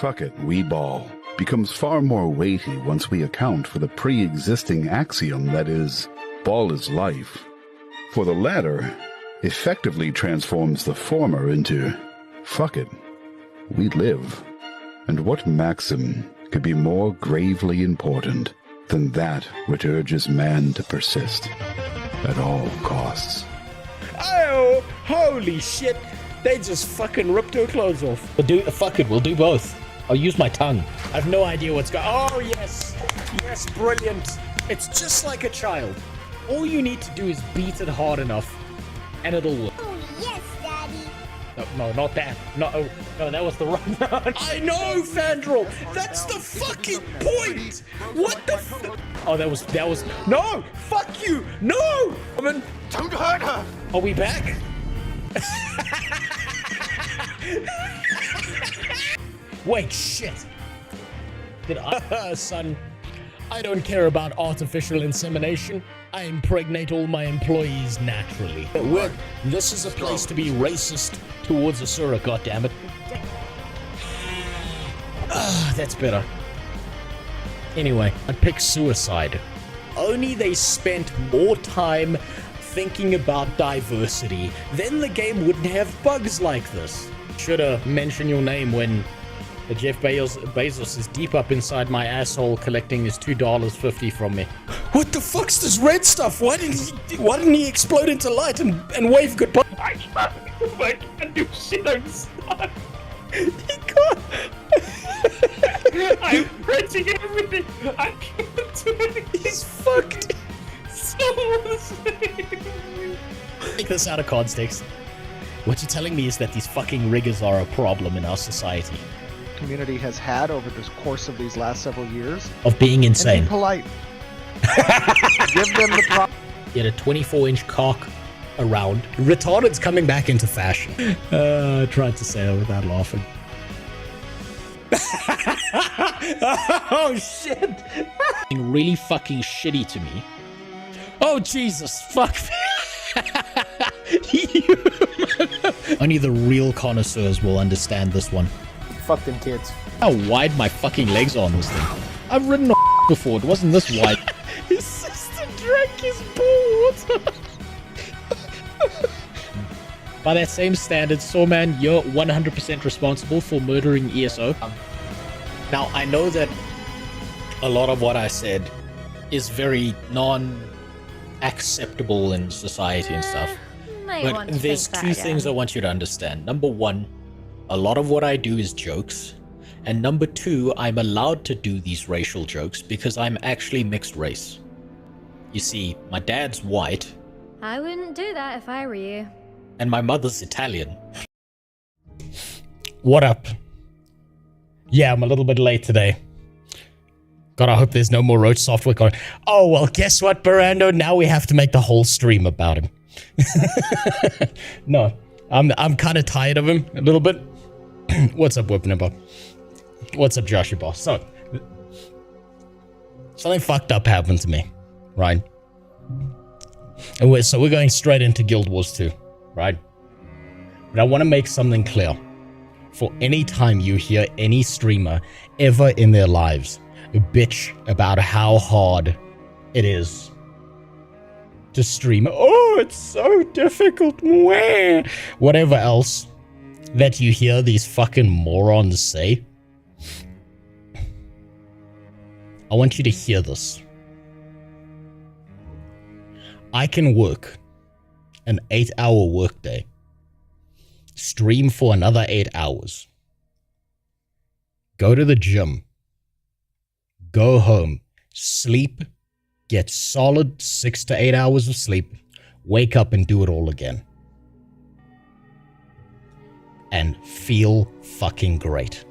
fuck it, we ball becomes far more weighty once we account for the pre-existing axiom that is, ball is life. For the latter effectively transforms the former into, fuck it, we live. And what maxim could be more gravely important than that which urges man to persist at all costs? Oh, holy shit! They just fucking ripped her clothes off. Fuck it, we'll do both. I'll use my tongue. I have no idea what's going on. Oh, yes. Yes, brilliant. It's just like a child. All you need to do is beat it hard enough, and it'll work. Oh, yes, Daddy. No, not that. No, that was the wrong one. I know, Fandral. That's the fucking point. What the Oh, that was... No! Fuck you! No! Woman, don't hurt her! Are we back? Wait, shit. Did I... Son, I don't care about artificial insemination. I impregnate all my employees naturally. This is a place to be racist towards Asura, goddammit. That's better. Anyway, I'd pick suicide. Only they spent more time thinking about diversity, then the game wouldn't have bugs like this. Should've mentioned your name when Jeff Bezos is deep up inside my asshole collecting his $2.50 from me. What the fuck's this red stuff? Why didn't he explode into light and wave goodbye? I can't do shit, I'm stuck. He can't. I'm pressing everything. I can't do it. He's fucked. Take this out of context. What you're telling me is that these fucking riggers are a problem in our society. Community has had over the course of these last several years of being insane. And be polite. Give them the Get a 24-inch cock around. Retarded's coming back into fashion. I tried to say it without laughing. Oh shit! Really fucking shitty to me. Oh Jesus, fuck. Only the real connoisseurs will understand this one. Fuck them kids. How wide my fucking legs are on this thing. I've ridden a before, it wasn't this wide. His sister drank his ball water. By that same standard, Sawman, you're 100% responsible for murdering ESO. Now, I know that a lot of what I said is very non-acceptable in society and stuff. But there's two things I want you to understand. Number one, a lot of what I do is jokes. And number two, I'm allowed to do these racial jokes because I'm actually mixed race. You see, my dad's white. I wouldn't do that if I were you. And my mother's Italian. What up? Yeah, I'm a little bit late today. God, I hope there's no more roach software going. Oh, well, guess what, Barando? Now we have to make the whole stream about him. No, I'm kind of tired of him a little bit. What's up, Whipping? What's up, Joshua Boss? So, something fucked up happened to me, right? And we're going straight into Guild Wars 2, right? But I want to make something clear. For any time you hear any streamer ever in their lives bitch about how hard it is to stream, oh, it's so difficult, whatever else that you hear these fucking morons say, I want you to hear this. I can work an 8-hour workday, stream for another 8 hours, go to the gym, go home, sleep, get solid 6 to 8 hours of sleep, wake up and do it all again. And feel fucking great.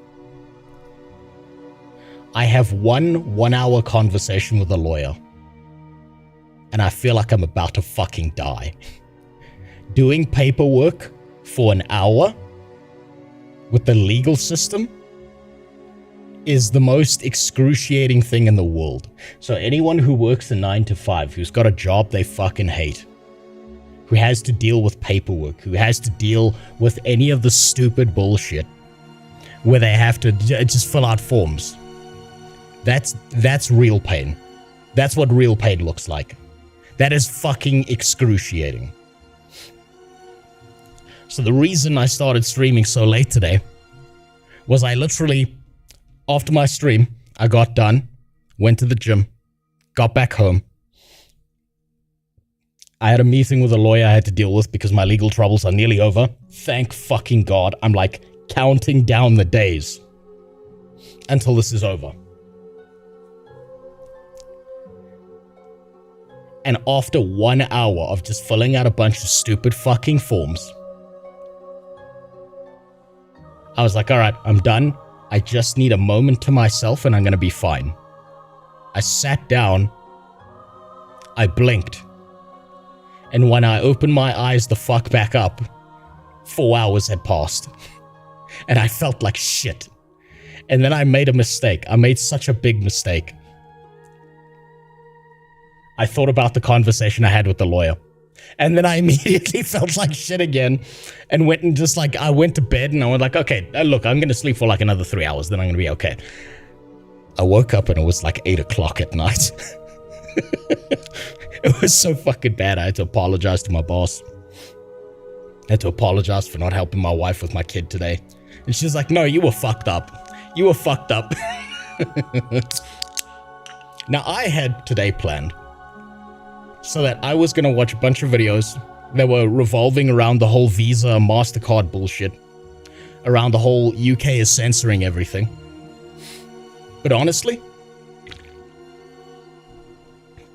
I have one hour conversation with a lawyer, and I feel like I'm about to fucking die. Doing paperwork for an hour with the legal system is the most excruciating thing in the world. So anyone who works a 9 to 5, who's got a job they fucking hate, who has to deal with paperwork, who has to deal with any of the stupid bullshit, where they have to just fill out forms. That's real pain. That's what real pain looks like. That is fucking excruciating. So the reason I started streaming so late today was I literally, after my stream, I got done, went to the gym, got back home. I had a meeting with a lawyer I had to deal with because my legal troubles are nearly over. Thank fucking God. I'm like counting down the days until this is over. And after 1 hour of just filling out a bunch of stupid fucking forms, I was like, all right, I'm done. I just need a moment to myself and I'm going to be fine. I sat down. I blinked. And when I opened my eyes the fuck back up, 4 hours had passed. And I felt like shit. And then I made a mistake. I made such a big mistake. I thought about the conversation I had with the lawyer. And then I immediately felt like shit again. And went and just like, I went to bed and I was like, okay, look, I'm going to sleep for like another 3 hours. Then I'm going to be okay. I woke up and it was like 8 o'clock at night. It was so fucking bad. I had to apologize to my boss. I had to apologize for not helping my wife with my kid today. And she's like, no, you were fucked up. You were fucked up. Now, I had today planned so that I was going to watch a bunch of videos that were revolving around the whole Visa, MasterCard bullshit. Around the whole UK is censoring everything. But honestly,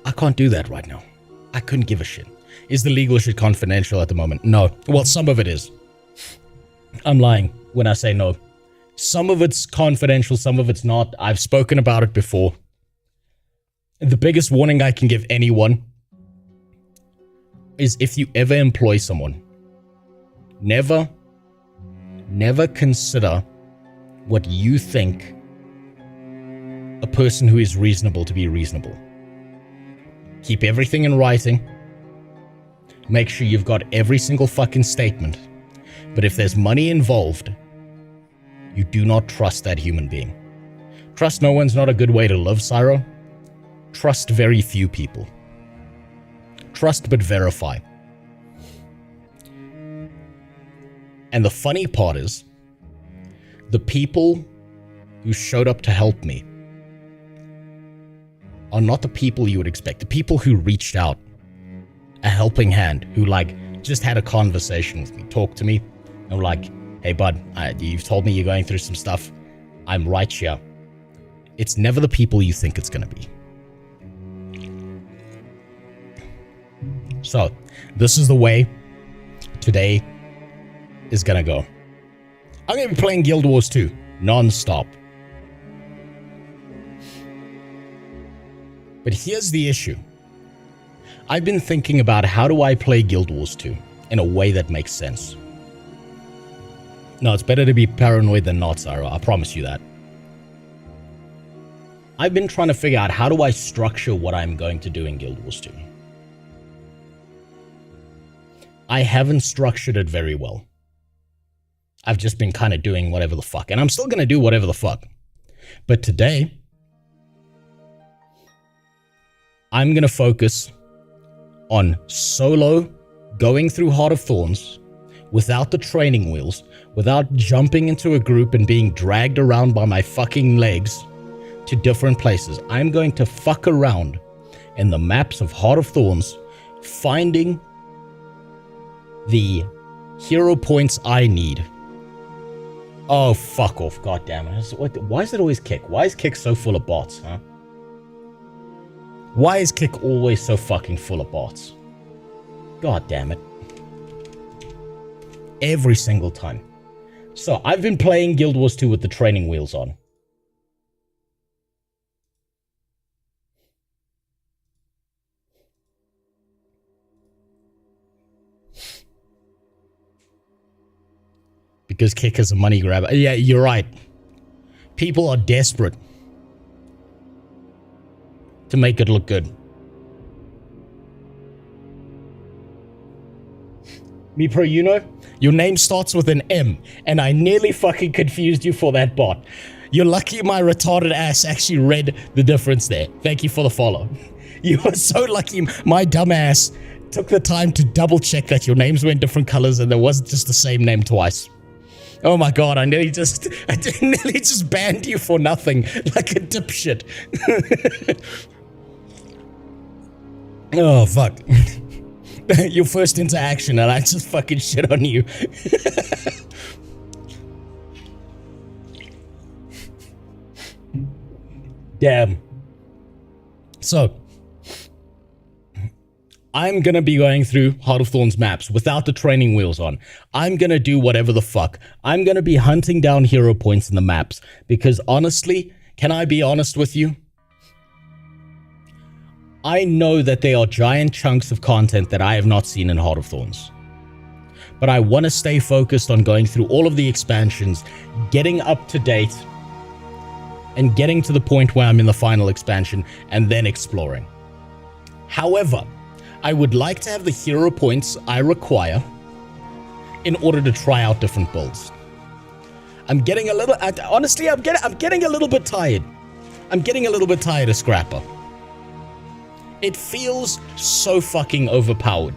I can't do that right now. I couldn't give a shit. Is the legal shit confidential at the moment? No. Well, some of it is. I'm lying when I say no. Some of it's confidential, some of it's not. I've spoken about it before. The biggest warning I can give anyone is if you ever employ someone, never consider what you think a person who is reasonable to be reasonable. Keep everything in writing. Make sure you've got every single fucking statement. But if there's money involved, you do not trust that human being. Trust no one's not a good way to live, Cyro. Trust very few people. Trust but verify. And the funny part is, the people who showed up to help me are not the people you would expect. The people who reached out, a helping hand, who like just had a conversation with me, talked to me, and were like, hey bud, you've told me you're going through some stuff. I'm right here. It's never the people you think it's going to be. So, this is the way today is going to go. I'm going to be playing Guild Wars 2 non-stop. But here's the issue. I've been thinking about how do I play Guild Wars 2 in a way that makes sense. No, it's better to be paranoid than not, Cyro. I promise you that. I've been trying to figure out how do I structure what I'm going to do in Guild Wars 2. I haven't structured it very well. I've just been kind of doing whatever the fuck. And I'm still going to do whatever the fuck. But today, I'm going to focus on solo going through Heart of Thorns without the training wheels, without jumping into a group and being dragged around by my fucking legs to different places. I'm going to fuck around in the maps of Heart of Thorns, finding the hero points I need. Oh, fuck off. God damn it. Why is it always Kick? Why is Kick so full of bots, huh? Why is Kick always so fucking full of bots? God damn it. Every single time. So, I've been playing Guild Wars 2 with the training wheels on. Because Kick is a money grabber. Yeah, you're right. People are desperate to make it look good. Me pro Uno, your name starts with an M, and I nearly fucking confused you for that bot. You're lucky my retarded ass actually read the difference there. Thank you for the follow. You are so lucky my dumb ass took the time to double check that your names were in different colors and there wasn't just the same name twice. Oh my god, I nearly just banned you for nothing, like a dipshit. Oh fuck. Your first interaction and I just fucking shit on you. Damn. So, I'm gonna be going through Heart of Thorns maps without the training wheels on. I'm gonna do whatever the fuck. I'm gonna be hunting down hero points in the maps because honestly, can I be honest with you? I know that there are giant chunks of content that I have not seen in Heart of Thorns. But I want to stay focused on going through all of the expansions, getting up to date, and getting to the point where I'm in the final expansion, and then exploring. However, I would like to have the hero points I require in order to try out different builds. I'm getting a little, honestly, I'm getting a little bit tired. I'm getting a little bit tired of Scrapper. It feels so fucking overpowered.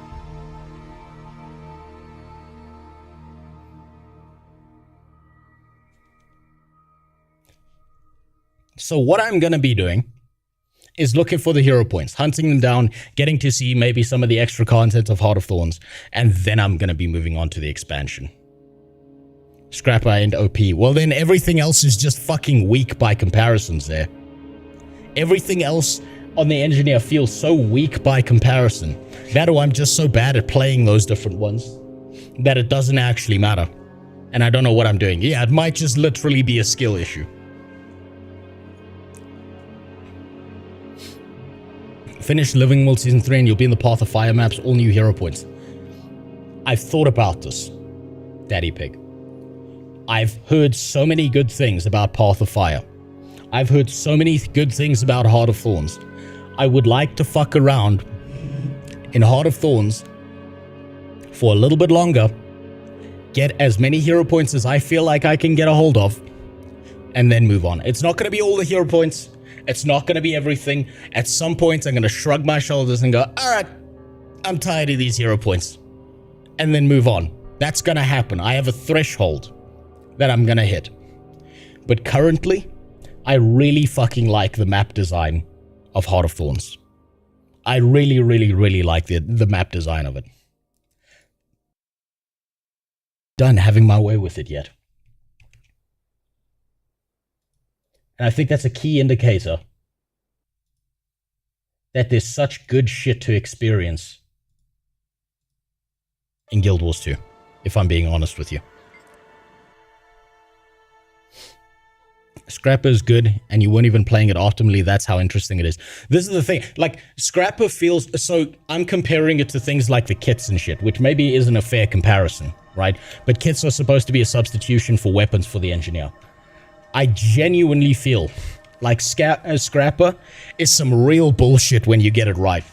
So what I'm going to be doing is looking for the hero points, hunting them down, getting to see maybe some of the extra content of Heart of Thorns, and then I'm going to be moving on to the expansion. Scrapper and OP. Well, then everything else is just fucking weak by comparisons there. Everything else on the engineer feels so weak by comparison. That or I'm just so bad at playing those different ones that it doesn't actually matter. And I don't know what I'm doing. Yeah, it might just literally be a skill issue. Finish Living World Season 3 and you'll be in the Path of Fire maps, all new hero points. I've thought about this, Daddy Pig. I've heard so many good things about Path of Fire. I've heard so many good things about Heart of Thorns. I would like to fuck around in Heart of Thorns for a little bit longer, get as many hero points as I feel like I can get a hold of, and then move on. It's not going to be all the hero points. It's not going to be everything. At some point, I'm going to shrug my shoulders and go, alright, I'm tired of these hero points. And then move on. That's going to happen. I have a threshold that I'm going to hit. But currently, I really fucking like the map design of Heart of Thorns. I really, really, really like the map design of it. Done having my way with it yet. And I think that's a key indicator that there's such good shit to experience in Guild Wars 2, if I'm being honest with you. Scrapper is good, and you weren't even playing it optimally. That's how interesting it is. This is the thing. Like, Scrapper feels... So, I'm comparing it to things like the kits and shit, which maybe isn't a fair comparison, right? But kits are supposed to be a substitution for weapons for the engineer. I genuinely feel like Scrapper is some real bullshit when you get it right.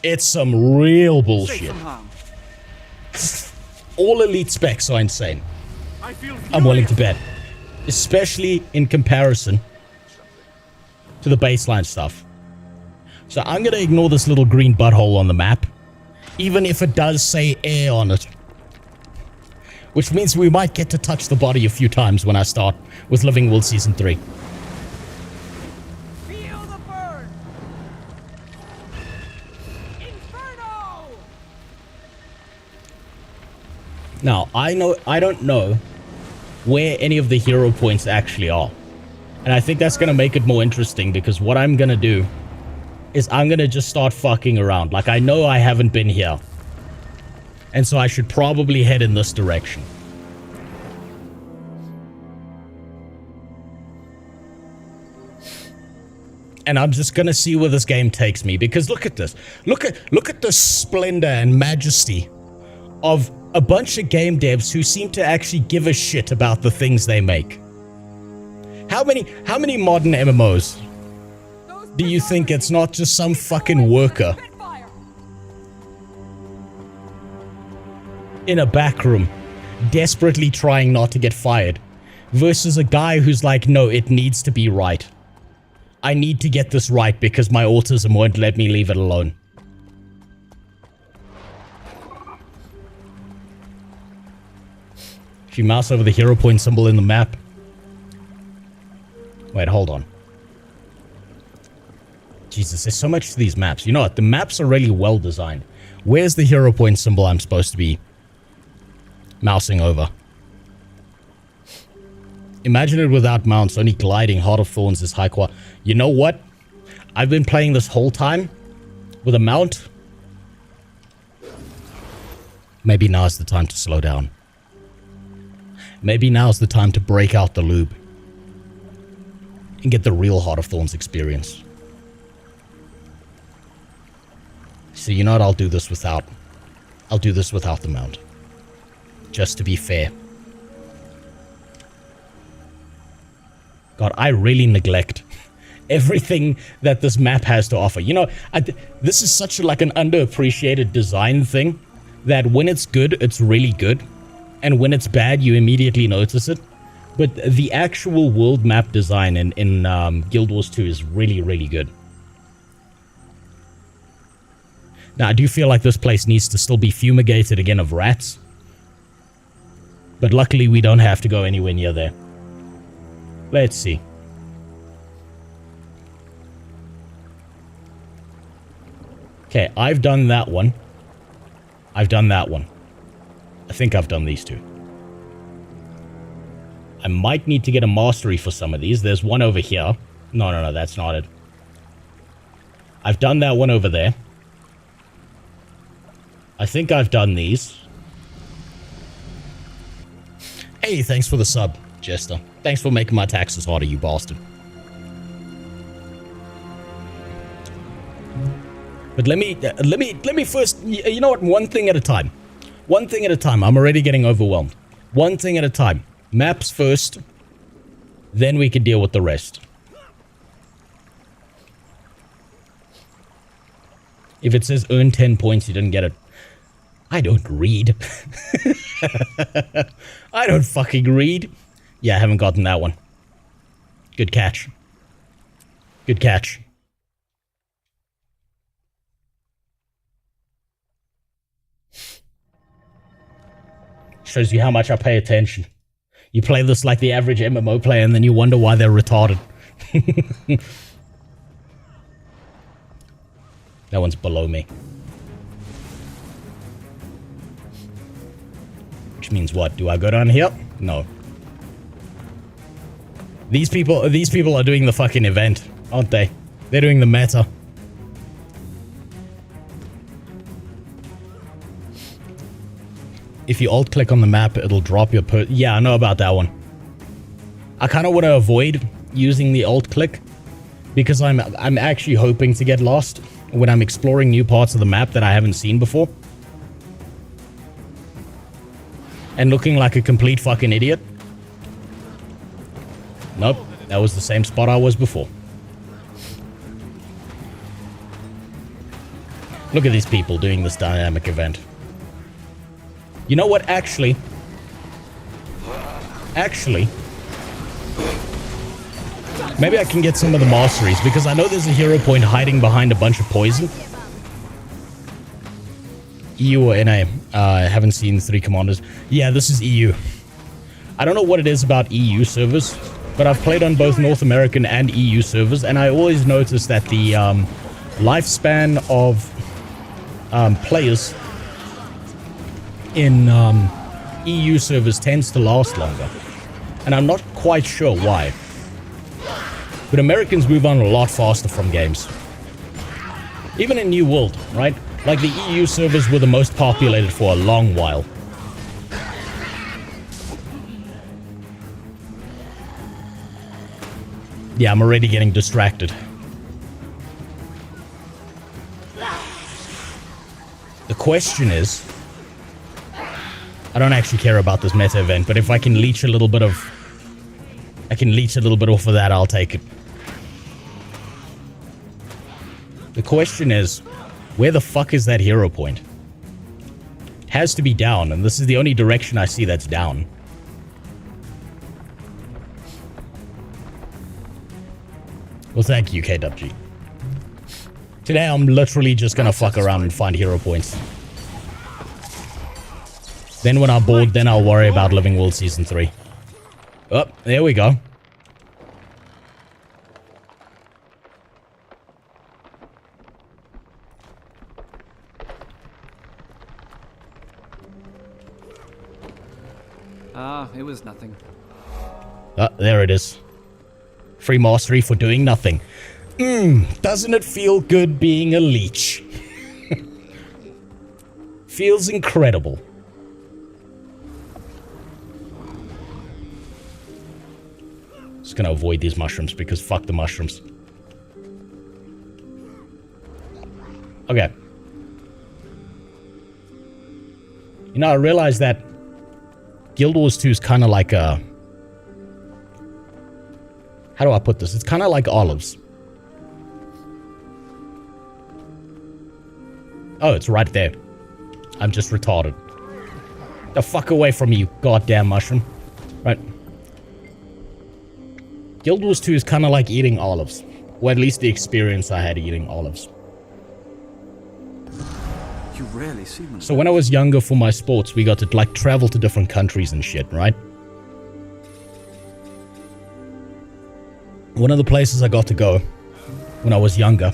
It's some real bullshit. All elite specs are insane. I'm willing to bet. Especially in comparison to the baseline stuff. So I'm going to ignore this little green butthole on the map, even if it does say air on it. Which means we might get to touch the body a few times when I start with Living World Season 3. Feel the burn! Inferno! Now, I don't know where any of the hero points actually are. And I think that's going to make it more interesting, because what I'm going to do is I'm going to just start fucking around. Like, I know I haven't been here. And so I should probably head in this direction. And I'm just going to see where this game takes me, because look at this. Look at the splendor and majesty of a bunch of game devs who seem to actually give a shit about the things they make. How many modern MMOs do you think it's not just some fucking worker in a back room, desperately trying not to get fired, versus a guy who's like, no, it needs to be right. I need to get this right because my autism won't let me leave it alone. If you mouse over the hero point symbol in the map. Wait, hold on. Jesus, there's so much to these maps. You know what? The maps are really well designed. Where's the hero point symbol I'm supposed to be mousing over? Imagine it without mounts, only gliding. Heart of Thorns is high quality. You know what? I've been playing this whole time with a mount. Maybe now's the time to slow down. Maybe now's the time to break out the lube and get the real Heart of Thorns experience. So you know what? I'll do this without the mount. Just to be fair. God, I really neglect everything that this map has to offer. You know, this is such like an underappreciated design thing that when it's good, it's really good. And when it's bad, you immediately notice it. But the actual world map design in Guild Wars 2 is really, really good. Now, I do feel like this place needs to still be fumigated again of rats. But luckily, we don't have to go anywhere near there. Let's see. Okay, I've done that one. I've done that one. I think I've done these two. I might need to get a mastery for some of these. There's one over here. No, that's not it. I've done that one over there. I think I've done these. Hey, thanks for the sub, Jester. Thanks for making my taxes harder, you bastard. But let me first, you know what, one thing at a time. One thing at a time. I'm already getting overwhelmed. One thing at a time. Maps first, then we can deal with the rest. If it says earn 10 points, you didn't get it. I don't read. I don't fucking read. Yeah, I haven't gotten that one. Good catch. Good catch. Shows you how much I pay attention. You play this like the average MMO player and then you wonder why they're retarded. That one's below me. Which means what? Do I go down here? No. These people are doing the fucking event, aren't they? They're doing the meta. If you alt-click on the map, it'll drop your yeah, I know about that one. I kind of want to avoid using the alt-click because I'm actually hoping to get lost when I'm exploring new parts of the map that I haven't seen before. And looking like a complete fucking idiot. Nope, that was the same spot I was before. Look at these people doing this dynamic event. You know what, actually, maybe I can get some of the masteries, because I know there's a hero point hiding behind a bunch of poison. EU or NA? I haven't seen 3 commanders. Yeah, this is EU. I don't know what it is about EU servers, but I've played on both North American and EU servers, and I always notice that the lifespan of players in EU servers tends to last longer. And I'm not quite sure why. But Americans move on a lot faster from games. Even in New World, right? Like the EU servers were the most populated for a long while. Yeah, I'm already getting distracted. The question is, I don't actually care about this meta event, but if I can leech a little bit of... off of that, I'll take it. The question is, where the fuck is that hero point? has to be down, and this is the only direction I see that's down. Well, thank you, KWG. Today, I'm literally just gonna fuck around and find hero points. Then when I'm bored, then I'll worry about Living World Season 3. Oh, there we go. It was nothing. Oh, there it is. Free mastery for doing nothing. Doesn't it feel good being a leech? Feels incredible. Just gonna avoid these mushrooms because fuck the mushrooms. Okay. You know, I realized that Guild Wars 2 is kind of like a... How do I put this? It's kind of like olives. Oh, it's right there. I'm just retarded. The fuck away from me, you goddamn mushroom. Right. Guild Wars 2 is kind of like eating olives. Or at least the experience I had eating olives. You rarely see them. So when I was younger for my sports, we got to like travel to different countries and shit, right? One of the places I got to go when I was younger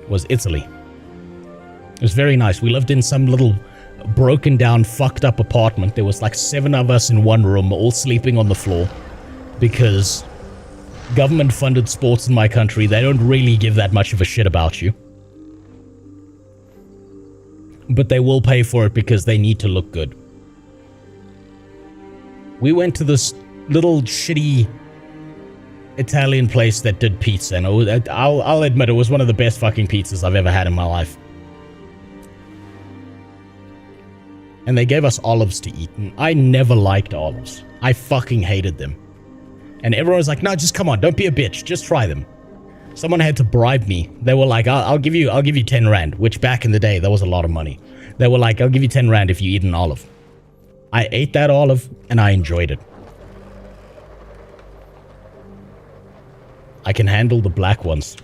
was Italy. It was very nice. We lived in some little broken down, fucked up apartment. There was like 7 of us in one room, all sleeping on the floor. Because government funded sports in my country, they don't really give that much of a shit about you. But they will pay for it because they need to look good. We went to this little shitty Italian place that did pizza, and I'll admit it was one of the best fucking pizzas I've ever had in my life. And they gave us olives to eat, and I never liked olives. I fucking hated them. And everyone was like, no, just come on, don't be a bitch, just try them. Someone had to bribe me. They were like, I'll give you 10 rand, which back in the day, that was a lot of money. They were like, I'll give you 10 rand if you eat an olive. I ate that olive, and I enjoyed it. I can handle the black ones.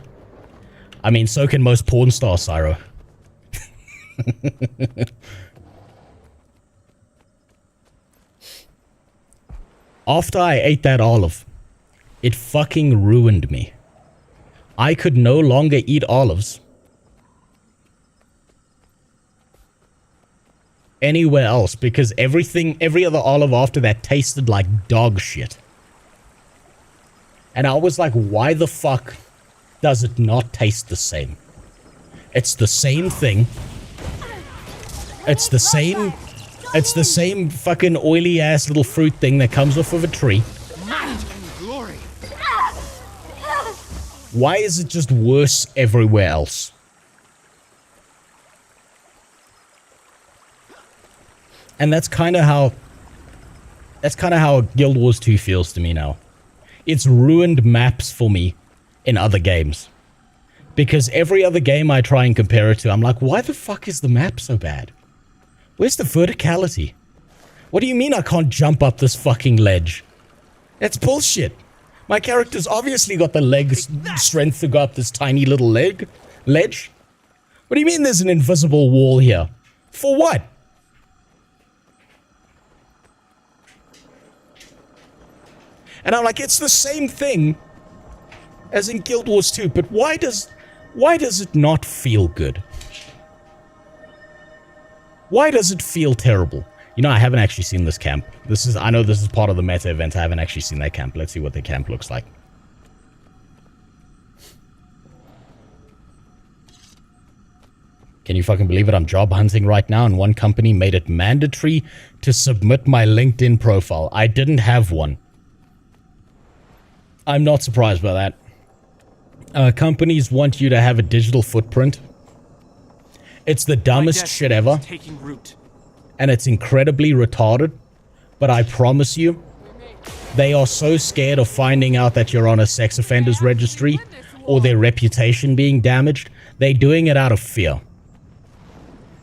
I mean, so can most porn stars, Syro. After I ate that olive, it fucking ruined me. I could no longer eat olives anywhere else because every other olive after that tasted like dog shit. And I was like, why the fuck does it not taste the same? It's the same thing. It's the same fucking oily ass little fruit thing that comes off of a tree. Why is it just worse everywhere else? And that's kind of how Guild Wars 2 feels to me now. It's ruined maps for me in other games. Because every other game I try and compare it to, I'm like, why the fuck is the map so bad? Where's the verticality? What do you mean I can't jump up this fucking ledge? That's bullshit. My character's obviously got the leg strength to go up this tiny little ledge. What do you mean there's an invisible wall here? For what? And I'm like, it's the same thing as in Guild Wars 2, but why does it not feel good? Why does it feel terrible? You know, I haven't actually seen this camp. I know this is part of the meta event. I haven't actually seen that camp. Let's see what the camp looks like. Can you fucking believe it? I'm job hunting right now, and one company made it mandatory to submit my LinkedIn profile. I didn't have one. I'm not surprised by that. Companies want you to have a digital footprint. It's the dumbest shit ever. Taking root. And it's incredibly retarded. But I promise you, they are so scared of finding out that you're on a sex offenders registry or their reputation being damaged. They're doing it out of fear.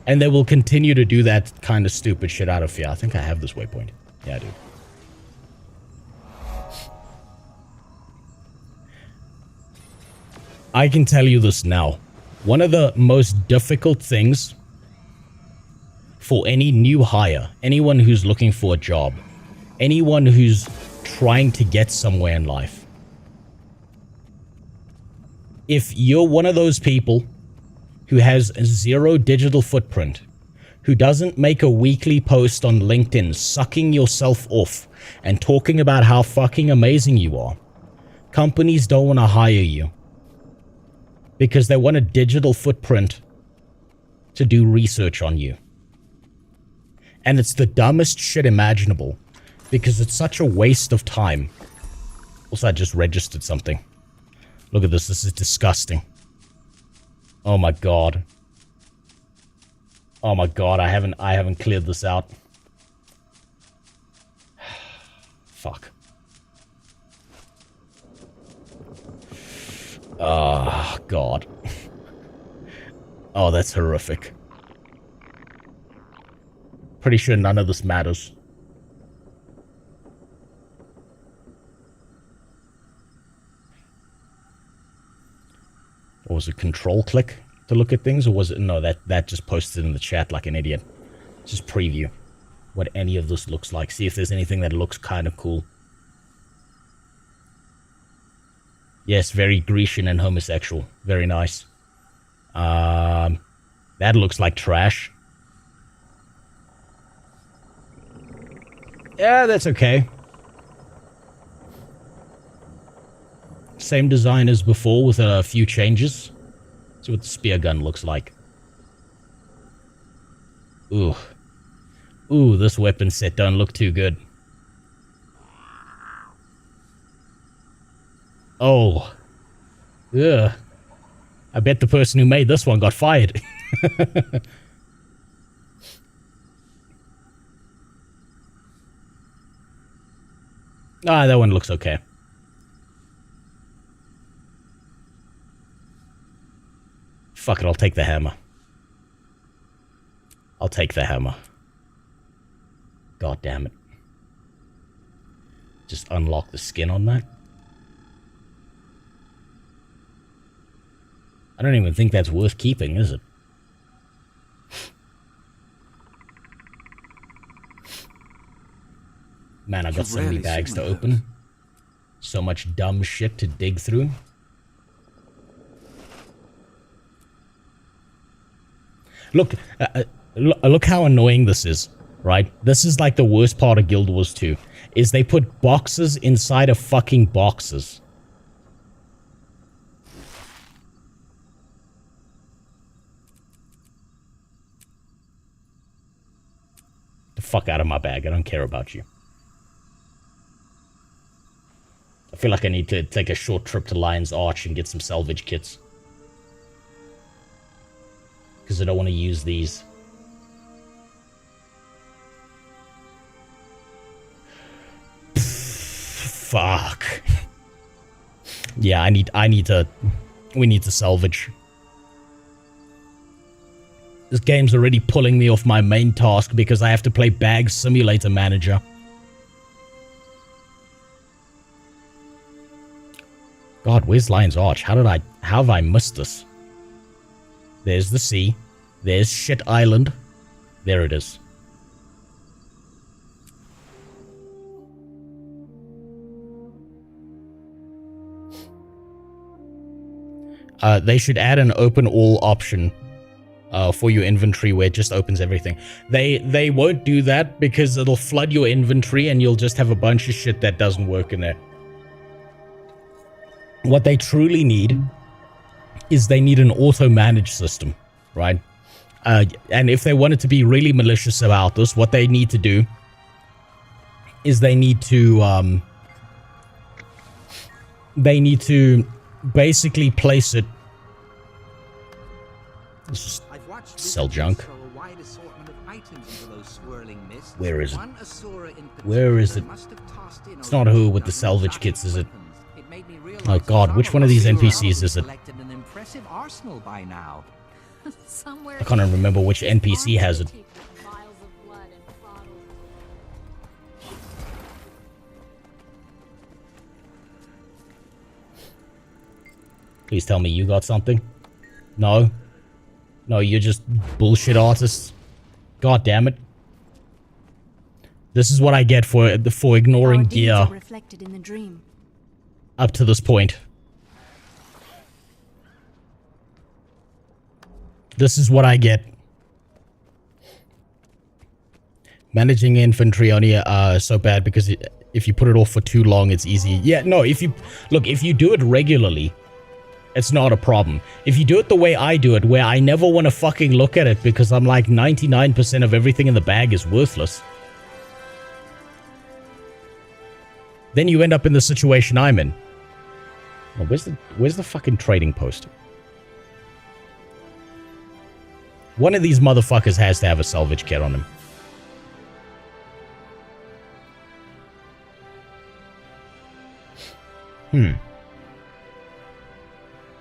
And they will continue to do that kind of stupid shit out of fear. I think I have this waypoint. Yeah, I do. I can tell you this now. One of the most difficult things for any new hire, anyone who's looking for a job, anyone who's trying to get somewhere in life, if you're one of those people who has zero digital footprint, who doesn't make a weekly post on LinkedIn sucking yourself off and talking about how fucking amazing you are, companies don't want to hire you because they want a digital footprint to do research on you. And it's the dumbest shit imaginable because it's such a waste of time. Also, I just registered something. Look at this. This is disgusting. Oh my god. Oh my god, I haven't cleared this out. Fuck. Oh god. Oh, that's horrific. Pretty sure none of this matters. Or was it control click to look at things? Or was it... No, that just posted in the chat like an idiot. Just preview what any of this looks like. See if there's anything that looks kind of cool. Yes, very Grecian and homosexual. Very nice. That looks like trash. Yeah, that's okay. Same design as before with a few changes. See what the spear gun looks like. Ooh. Ooh, this weapon set don't look too good. Oh. Ugh. I bet the person who made this one got fired. Ah, that one looks okay. Fuck it, I'll take the hammer. I'll take the hammer. God damn it. Just unlock the skin on that. I don't even think that's worth keeping, is it? Man, I've got so many bags to open. So much dumb shit to dig through. Look, look how annoying this is, right? This is like the worst part of Guild Wars 2, is they put boxes inside of fucking boxes. The fuck out of my bag, I don't care about you. I feel like I need to take a short trip to Lion's Arch and get some salvage kits. Because I don't want to use these. Fuck. Yeah, we need to salvage. This game's already pulling me off my main task because I have to play Bag Simulator Manager. God, where's Lion's Arch? How have I missed this? There's the sea. There's Shit Island. There it is. They should add an open all option for your inventory where it just opens everything. They won't do that because it'll flood your inventory and you'll just have a bunch of shit that doesn't work in there. What they truly need is they need an auto-manage system, right? And if they wanted to be really malicious about this, what they need to do is they need to basically place it. Let's just sell junk. Where is it? Where is it? It's not who with the salvage kits, is it? Oh god, which one of these NPCs is it? Somewhere I can't remember which NPC has it. Please tell me you got something. No. No, you're just bullshit artists. God damn it. This is what I get for ignoring gear reflected in the dream. up to this point. This is what I get. Managing infantry only so bad because if you put it off for too long, it's easy. Yeah, no, if you do it regularly, it's not a problem. If you do it the way I do it, where I never want to fucking look at it because I'm like 99% of everything in the bag is worthless, then you end up in the situation I'm in. Oh, where's the fucking trading post? One of these motherfuckers has to have a salvage kit on him.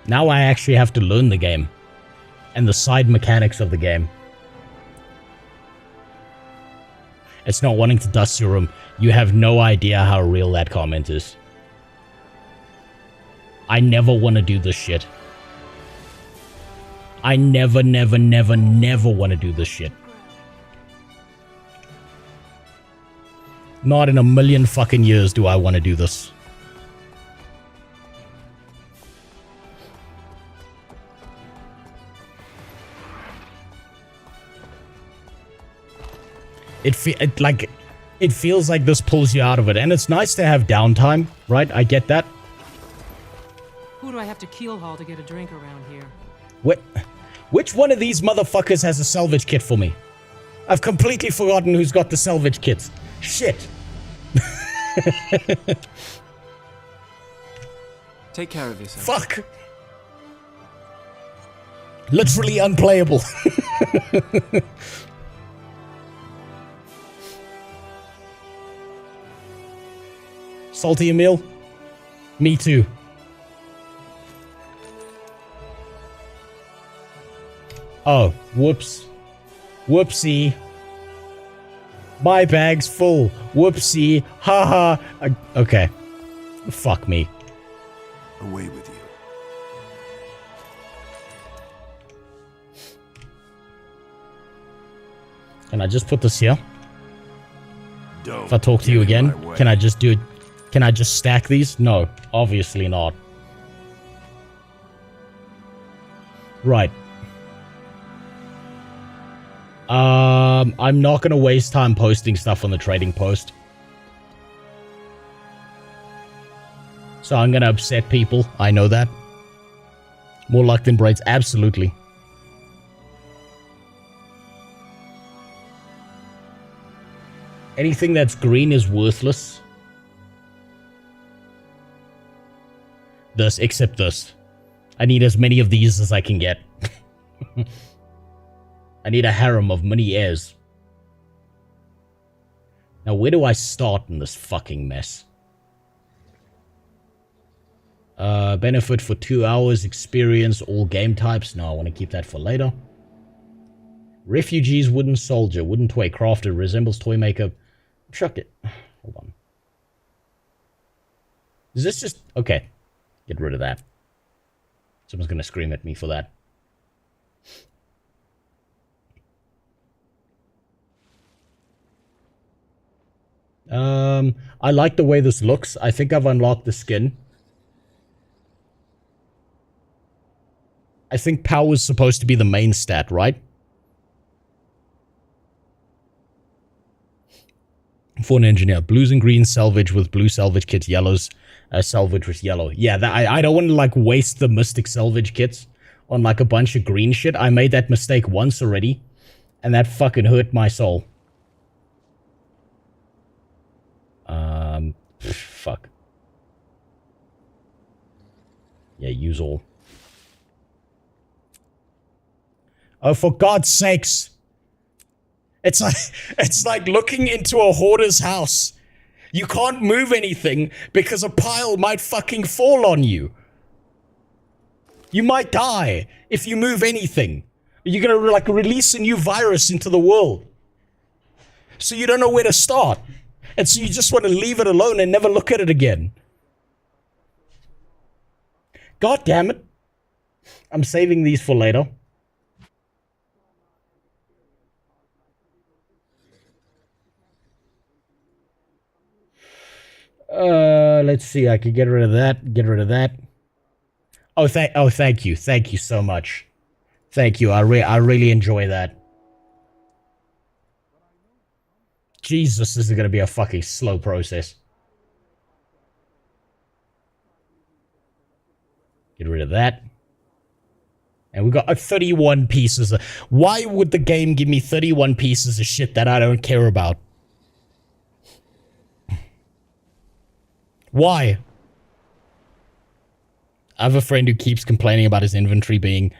Now I actually have to learn the game and the side mechanics of the game. It's not wanting to dust your room. You have no idea how real that comment is. I never want to do this shit. I never want to do this shit. Not in a million fucking years do I want to do this. It feels like this pulls you out of it, and it's nice to have downtime, right? I get that. Who do I have to keelhaul to get a drink around here? Which one of these motherfuckers has a salvage kit for me? I've completely forgotten who's got the salvage kits. Shit. Take care of yourself. Fuck. Literally unplayable. Salty Emil? Me too. Oh, whoops. Whoopsie. My bag's full. Whoopsie. Haha. Okay. Fuck me. Away with you. Can I just put this here? Don't if I talk to you again, can I just do it? Can I just stack these? No, obviously not. Right. I'm not gonna waste time posting stuff on the trading post. So I'm gonna upset people. I know that. More luck than braids. Absolutely. Anything that's green is worthless. This, except this. I need as many of these as I can get. I need a harem of many heirs. Now, where do I start in this fucking mess? Benefit for 2 hours, experience, all game types. No, I want to keep that for later. Refugees, wooden soldier, wooden toy, crafted, resembles toy maker. Chuck it. Hold on. Is this just... Okay. Get rid of that. Someone's gonna scream at me for that. I like the way this looks. I think I've unlocked the skin. I think power is supposed to be the main stat, right? For an engineer. Blues and greens salvage with blue salvage kits. Yellows salvage with yellow. Yeah, I don't want to like waste the mystic salvage kits on like a bunch of green shit. I made that mistake once already. And that fucking hurt my soul. Fuck. Yeah, use all. Oh, for God's sakes. It's like looking into a hoarder's house. You can't move anything because a pile might fucking fall on you. You might die if you move anything. You're gonna like release a new virus into the world. So you don't know where to start. And so you just want to leave it alone and never look at it again. God damn it. I'm saving these for later. Let's see. I can get rid of that. Get rid of that. Oh, thank you. Thank you so much. Thank you. I really enjoy that. Jesus, this is going to be a fucking slow process. Get rid of that. And we got 31 pieces. Why would the game give me 31 pieces of shit that I don't care about? Why? I have a friend who keeps complaining about his inventory being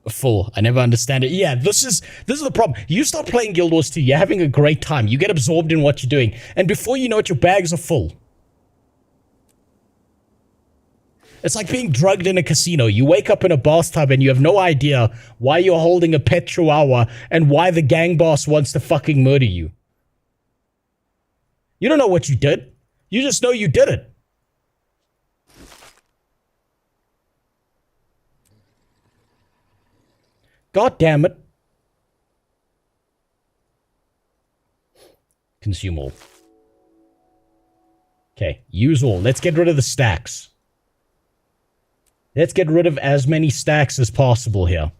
full. I never understand it. Yeah, this is the problem. You start playing Guild Wars 2, you're having a great time. You get absorbed in what you're doing. And before you know it, your bags are full. It's like being drugged in a casino. You wake up in a bathtub and you have no idea why you're holding a pet chihuahua and why the gang boss wants to fucking murder you. You don't know what you did. You just know you did it. God damn it. Consume all. Okay, use all. Let's get rid of the stacks. Let's get rid of as many stacks as possible here.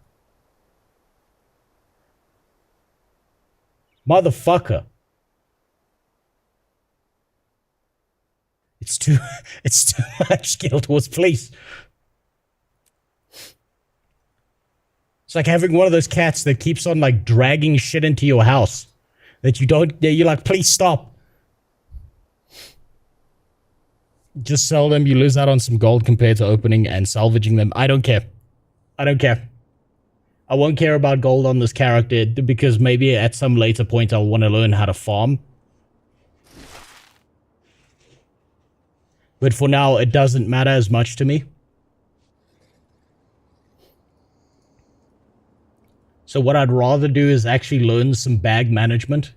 Motherfucker. It's too much, Guild Wars, please. It's like having one of those cats that keeps on like dragging shit into your house. That you don't, you're like, please stop. Just sell them, you lose out on some gold compared to opening and salvaging them. I don't care. I don't care. I won't care about gold on this character because maybe at some later point I'll want to learn how to farm. But for now, it doesn't matter as much to me. So what I'd rather do is actually learn some bag management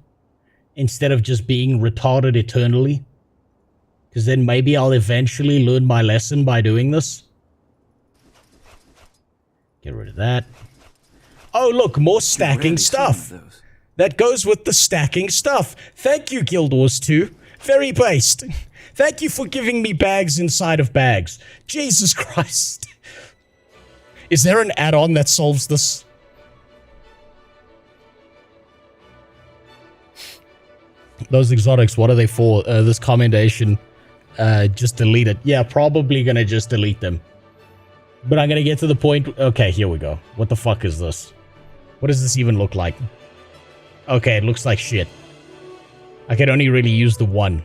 instead of just being retarded eternally. Because then maybe I'll eventually learn my lesson by doing this. Get rid of that. Oh, look, more stacking stuff. That goes with the stacking stuff. Thank you, Guild Wars 2. Very based. Thank you for giving me bags inside of bags. Jesus Christ. Is there an add-on that solves this? Those exotics, what are they for? This commendation. Just delete it. Yeah, probably gonna just delete them. But I'm gonna get to the point... Okay, here we go. What the fuck is this? What does this even look like? Okay, it looks like shit. I can only really use the one.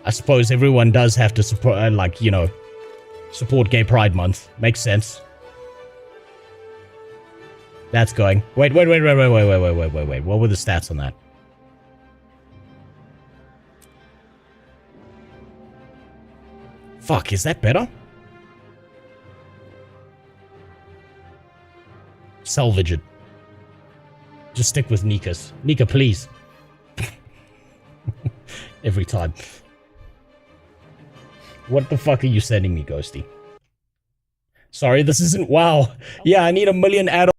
I suppose everyone does have to support, like, you know, support Gay Pride Month. Makes sense. That's going. Wait. What were the stats on that? Fuck, is that better? Salvage it. Just stick with Nika's. Nika, please. Every time. What the fuck are you sending me, Ghosty? Sorry, this isn't WoW. Yeah, I need 1 million add-ons.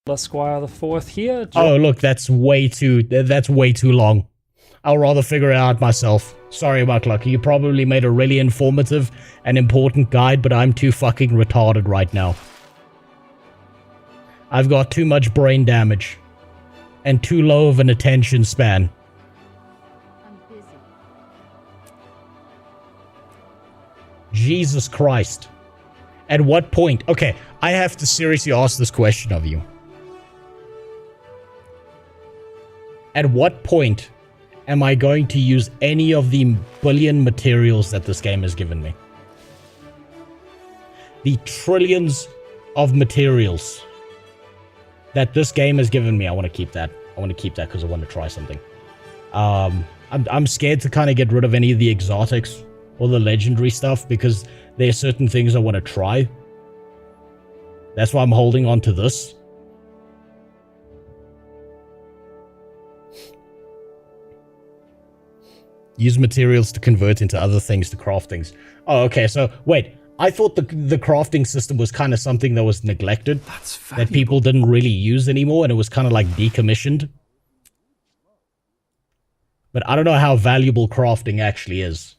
Esquire the Fourth here. Oh, look, that's way too long. I'll rather figure it out myself. Sorry, Mucklucky, you probably made a really informative and important guide, but I'm too fucking retarded right now. I've got too much brain damage. And too low of an attention span. I'm busy. Jesus Christ. At what point? Okay, I have to seriously ask this question of you. At what point am I going to use any of the billion materials that this game has given me? The trillions of materials that this game has given me. I want to keep that. I want to keep that because I want to try something. I'm scared to kind of get rid of any of the exotics or the legendary stuff because there are certain things I want to try. That's why I'm holding on to this. Use materials to convert into other things to craft things. Oh, okay, so wait. I thought the crafting system was kind of something that was neglected. That people didn't really use anymore, and it was kind of like decommissioned. But I don't know how valuable crafting actually is.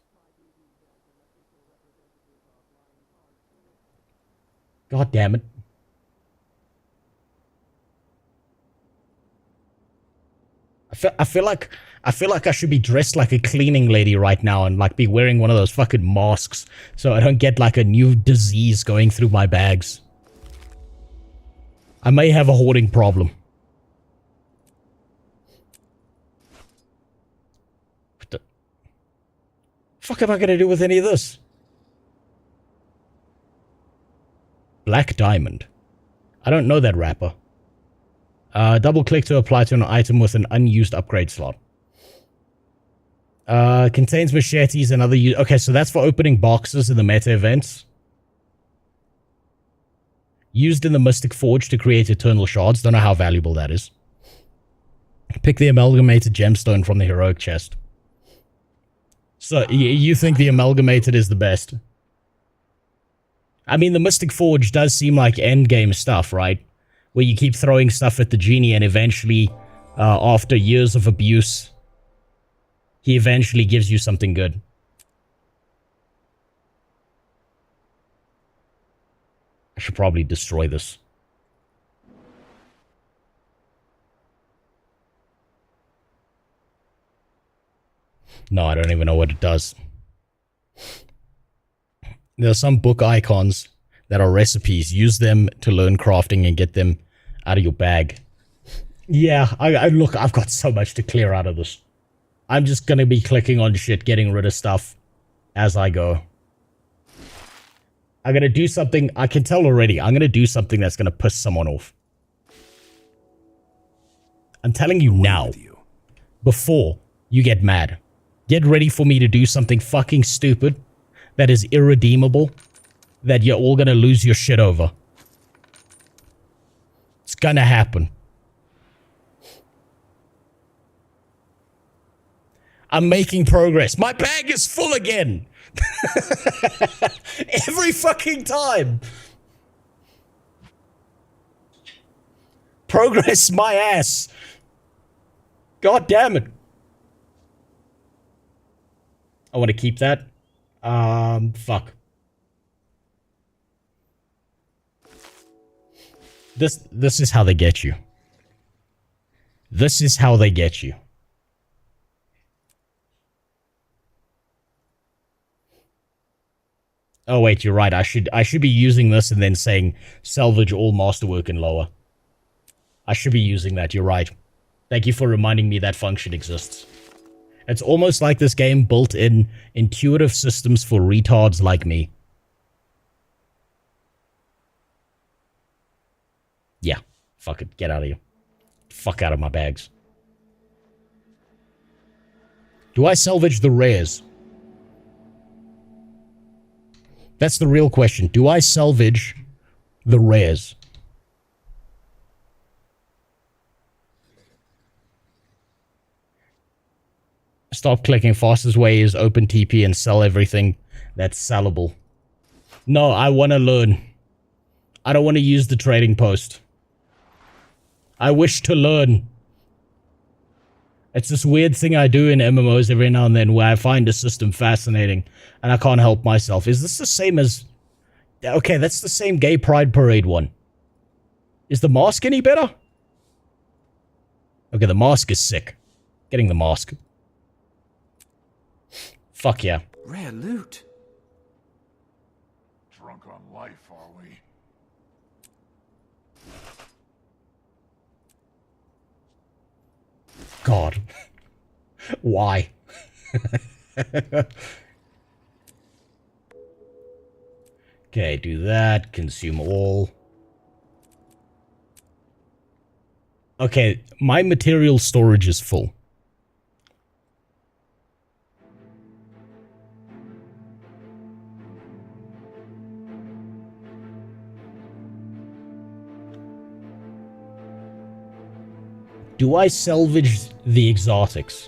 God damn it. I feel like I should be dressed like a cleaning lady right now and like be wearing one of those fucking masks so I don't get like a new disease going through my bags. I may have a hoarding problem. What the fuck am I gonna do with any of this? Black diamond. I don't know that wrapper. Double click to apply to an item with an unused upgrade slot. Contains machetes and other okay, so that's for opening boxes in the meta events. Used in the Mystic Forge to create eternal shards. Don't know how valuable that is. Pick the amalgamated gemstone from the heroic chest. So, you think the amalgamated is the best? I mean, the Mystic Forge does seem like endgame stuff, right? Where you keep throwing stuff at the genie and eventually, after years of abuse, he eventually gives you something good. I should probably destroy this. No, I don't even know what it does. There are some book icons that are recipes. Use them to learn crafting and get them out of your bag. Yeah, look, I've got so much to clear out of this. I'm just gonna be clicking on shit, getting rid of stuff as I go. I'm gonna do something, I can tell already, I'm gonna do something that's gonna piss someone off. I'm telling you now, before you get mad. Get ready for me to do something fucking stupid that is irredeemable, that you're all gonna lose your shit over. It's gonna happen. I'm making progress. My bag is full again. Every fucking time. Progress my ass. God damn it. I want to keep that. Fuck. This is how they get you. This is how they get you. Oh wait, you're right. I should be using this and then saying salvage all masterwork and lower. I should be using that. You're right. Thank you for reminding me that function exists. It's almost like this game built in intuitive systems for retards like me. Yeah. Fuck it. Get out of here. Fuck out of my bags. Do I salvage the rares? That's the real question. Do I salvage the rares? Stop clicking. Fastest way is open TP and sell everything that's sellable. No, I want to learn. I don't want to use the trading post. I wish to learn. It's this weird thing I do in MMOs every now and then where I find a system fascinating and I can't help myself. Is this the same as... Okay, that's the same Gay Pride Parade one. Is the mask any better? Okay, the mask is sick. Getting the mask. Fuck yeah. Rare loot. Drunk on life, are we? God. Why? Okay, do that. Consume all. Okay, my material storage is full. Do I salvage the exotics?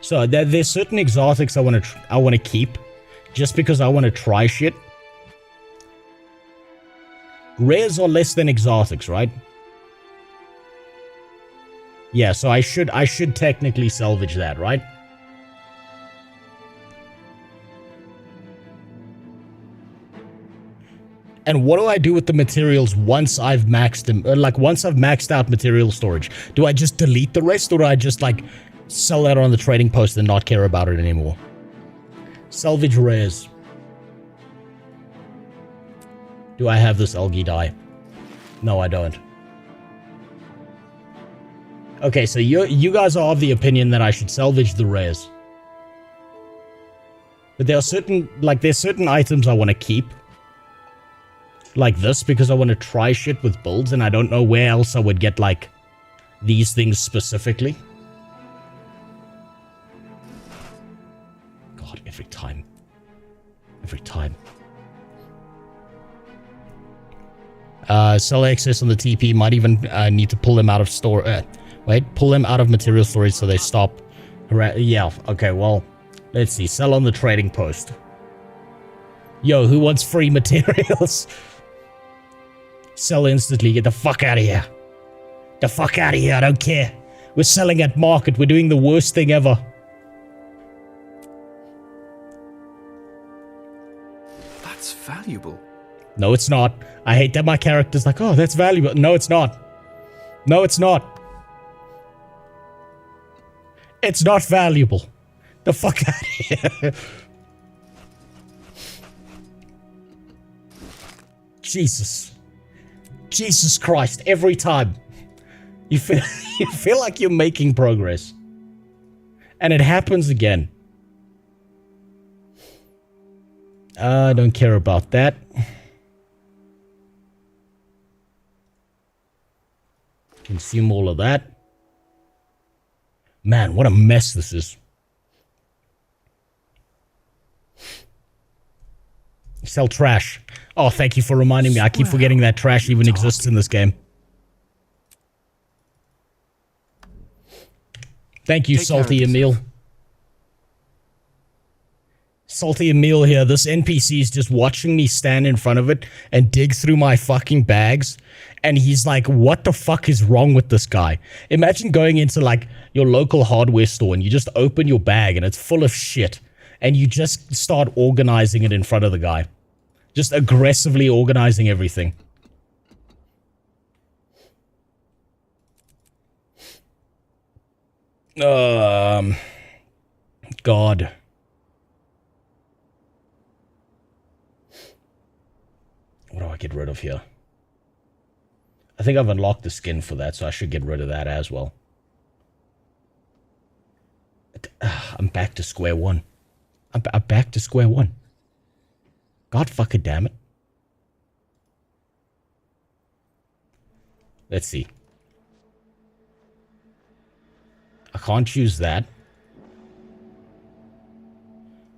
So there's certain exotics I want to keep, just because I want to try shit. Rares are less than exotics, right? Yeah, so I should technically salvage that, right? And what do I do with the materials once I've maxed them? Like, once I've maxed out material storage, do I just delete the rest, or do I just, like, sell that on the trading post and not care about it anymore? Salvage rares. Do I have this algae dye? No, I don't. Okay, so you guys are of the opinion that I should salvage the rares. But there are certain, like, there's certain items I want to keep. Like this, because I want to try shit with builds, and I don't know where else I would get, like, these things specifically. God, every time. Every time. Sell excess on the TP. Might even need to pull them out of store. Wait, pull them out of material storage so they stop. Yeah, okay, well, let's see. Sell on the trading post. Yo, who wants free materials? Sell instantly. Get the fuck out of here. The fuck out of here. I don't care. We're selling at market. We're doing the worst thing ever. That's valuable. No, it's not. I hate that my character's like, oh, that's valuable. No, it's not. No, it's not. It's not valuable. The fuck out of here. Jesus. Jesus Christ. Every time. You feel like you're making progress. And it happens again. I don't care about that. Consume all of that. Man, what a mess this is. Sell trash. Oh, thank you for reminding me. I keep forgetting that trash even exists in this game. Thank you, Salty Emil. Salty Emil here. This NPC is just watching me stand in front of it and dig through my fucking bags. And he's like, what the fuck is wrong with this guy? Imagine going into, like, your local hardware store and you just open your bag and it's full of shit. And you just start organizing it in front of the guy. Just aggressively organizing everything. God. What do I get rid of here? I think I've unlocked the skin for that, so I should get rid of that as well. I'm back to square one. I'm back to square one. God fucking damn it. Let's see. I can't choose that.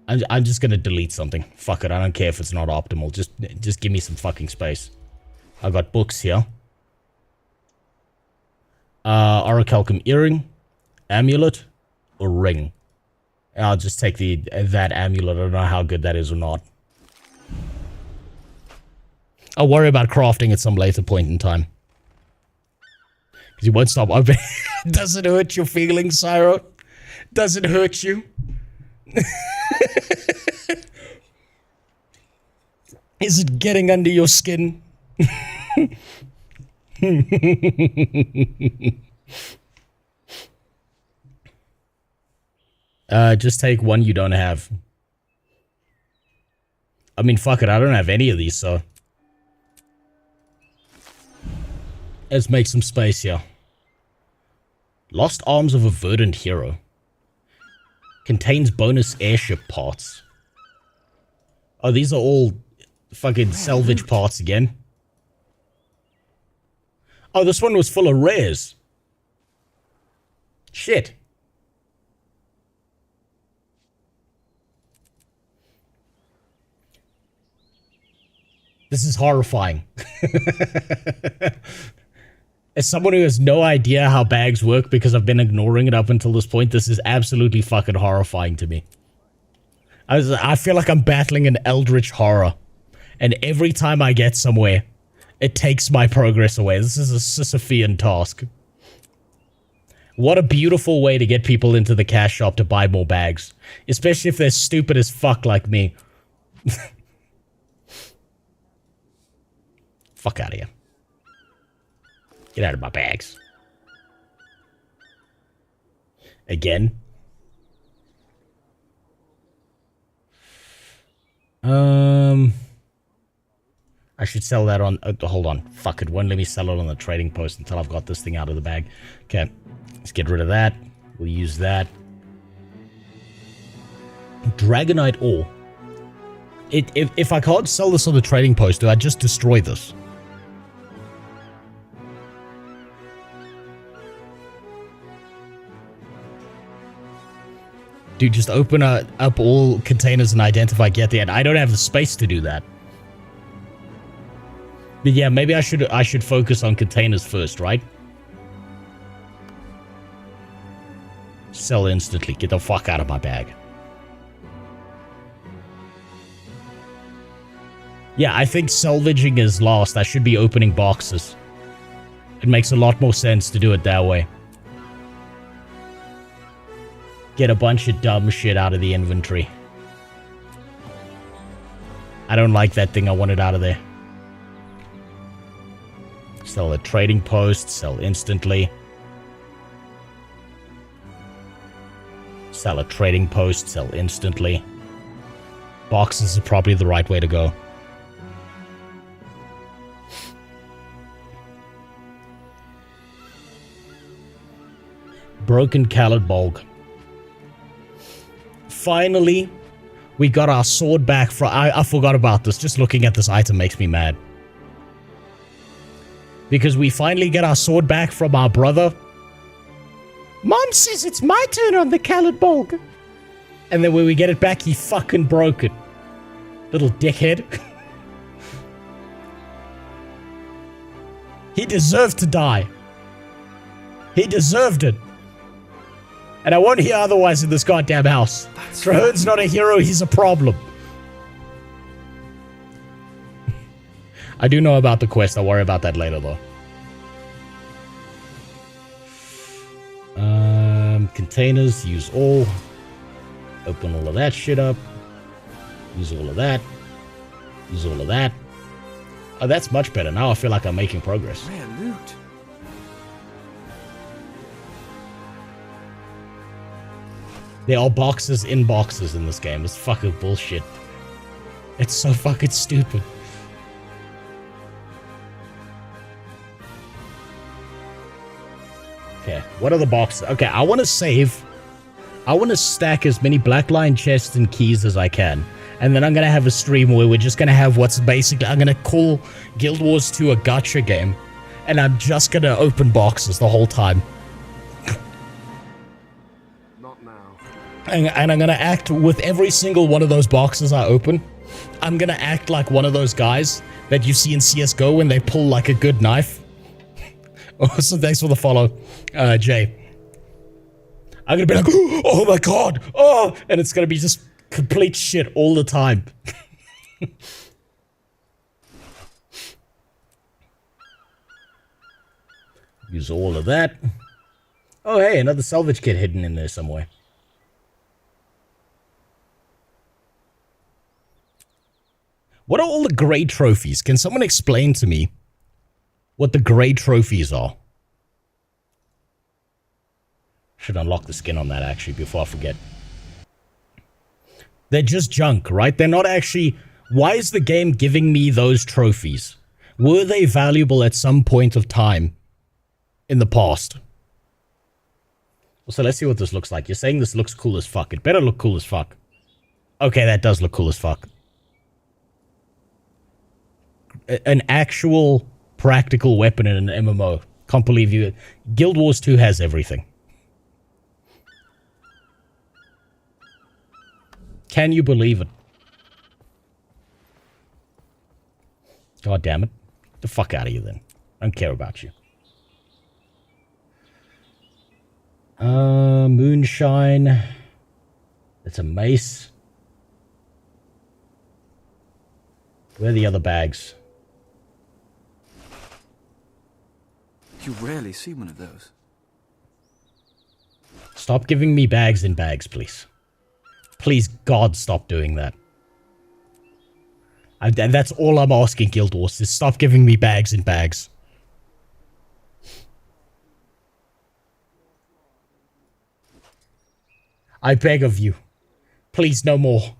I'm just gonna delete something. Fuck it, I don't care if it's not optimal. Just give me some fucking space. I got books here. Orichalcum earring, amulet, or ring. I'll just take that amulet. I don't know how good that is or not. I'll worry about crafting at some later point in time. Because you won't stop opening. Does it hurt your feelings, Syro? Does it hurt you? Is it getting under your skin? Just take one you don't have. I mean, fuck it, I don't have any of these, so... Let's make some space here. Lost Arms of a Verdant Hero. Contains bonus airship parts. Oh, these are all fucking salvage parts again. Oh, this one was full of rares. Shit. This is horrifying. As someone who has no idea how bags work because I've been ignoring it up until this point, this is absolutely fucking horrifying to me. I feel like I'm battling an eldritch horror. And every time I get somewhere, it takes my progress away. This is a Sisyphean task. What a beautiful way to get people into the cash shop to buy more bags. Especially if they're stupid as fuck like me. Fuck out of here. Get out of my bags. Again. I should sell that on... hold on. Fuck, it won't let me sell it on the trading post until I've got this thing out of the bag. Okay. Let's get rid of that. We'll use that. Dragonite ore. If I can't sell this on the trading post, do I just destroy this? Dude, just open up all containers and identify get there. And I don't have the space to do that. But yeah, maybe I should focus on containers first, right? Sell instantly. Get the fuck out of my bag. Yeah, I think salvaging is last. I should be opening boxes. It makes a lot more sense to do it that way. Get a bunch of dumb shit out of the inventory. I don't like that thing. I want it out of there. Sell a trading post. Sell instantly. Sell a trading post. Sell instantly. Boxes are probably the right way to go. Broken Callid Bulg. Finally, we got our sword back from... I forgot about this. Just looking at this item makes me mad. Because we finally get our sword back from our brother. Mom says it's my turn on the Callid Bulg. And then when we get it back, he fucking broke it. Little dickhead. He deserved to die. He deserved it. And I won't hear otherwise in this goddamn house. Trahearne's not a hero, he's a problem. I do know about the quest, I'll worry about that later though. Containers, use all. Open all of that shit up. Use all of that. Use all of that. Oh, that's much better. Now I feel like I'm making progress. Rare loot. There are boxes in boxes in this game. It's fucking bullshit. It's so fucking stupid. Okay, what are the boxes? Okay, I want to save. I want to stack as many Blackline chests and keys as I can. And then I'm going to have a stream where we're just going to have what's basically... I'm going to call Guild Wars 2 a gacha game. And I'm just going to open boxes the whole time. And I'm going to act with every single one of those boxes I open. I'm going to act like one of those guys that you see in CSGO when they pull like a good knife. Also, thanks for the follow, Jay. I'm going to be like, oh my god, oh! And it's going to be just complete shit all the time. Use all of that. Oh, hey, another salvage kit hidden in there somewhere. What are all the grade trophies? Can someone explain to me what the grade trophies are? Should unlock the skin on that, actually, before I forget. They're just junk, right? They're not actually... Why is the game giving me those trophies? Were they valuable at some point of time in the past? So let's see what this looks like. You're saying this looks cool as fuck. It better look cool as fuck. Okay, that does look cool as fuck. An actual practical weapon in an MMO. Can't believe you... Guild Wars 2 has everything. Can you believe it? God damn it. Get the fuck out of here then. I don't care about you. Moonshine. That's a mace. Where are the other bags? You rarely see one of those. Stop giving me bags in bags, please. Please, God, stop doing that. That's all I'm asking, Guild Wars, is stop giving me bags in bags. I beg of you. Please, no more.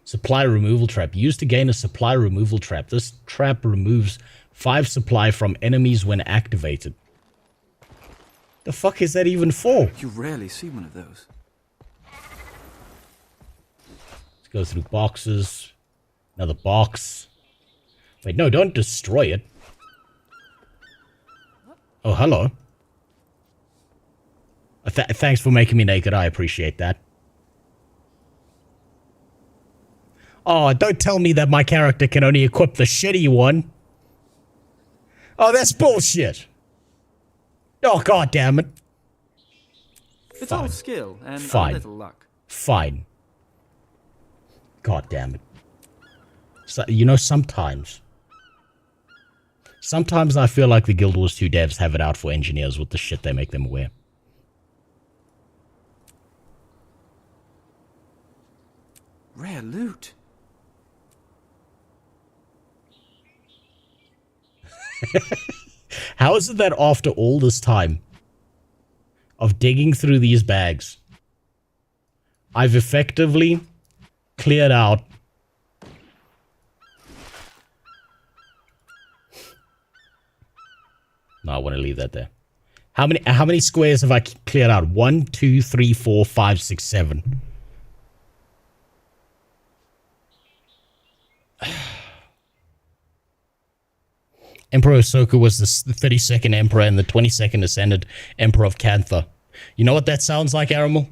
Supply removal trap. Used to gain a supply removal trap. This trap removes 5 supply from enemies when activated. The fuck is that even for? You rarely see one of those. Let's go through boxes. Another box. Wait, no, don't destroy it. Oh, hello. Thanks for making me naked. I appreciate that. Oh, don't tell me that my character can only equip the shitty one. Oh, that's bullshit. Oh, god damn it. It's all skill and Fine. a little luck. Fine. God damn it. So, you know, sometimes I feel like the Guild Wars 2 devs have it out for engineers with the shit they make them wear. Rare loot. How is it that after all this time of digging through these bags, I've effectively cleared out no, I want to leave that there. How many squares have I cleared out? 1, 2, 3, 4, 5, 6, 7. Emperor Ahsoka was the 32nd Emperor and the 22nd Ascended Emperor of Cantha. You know what that sounds like, Aramil?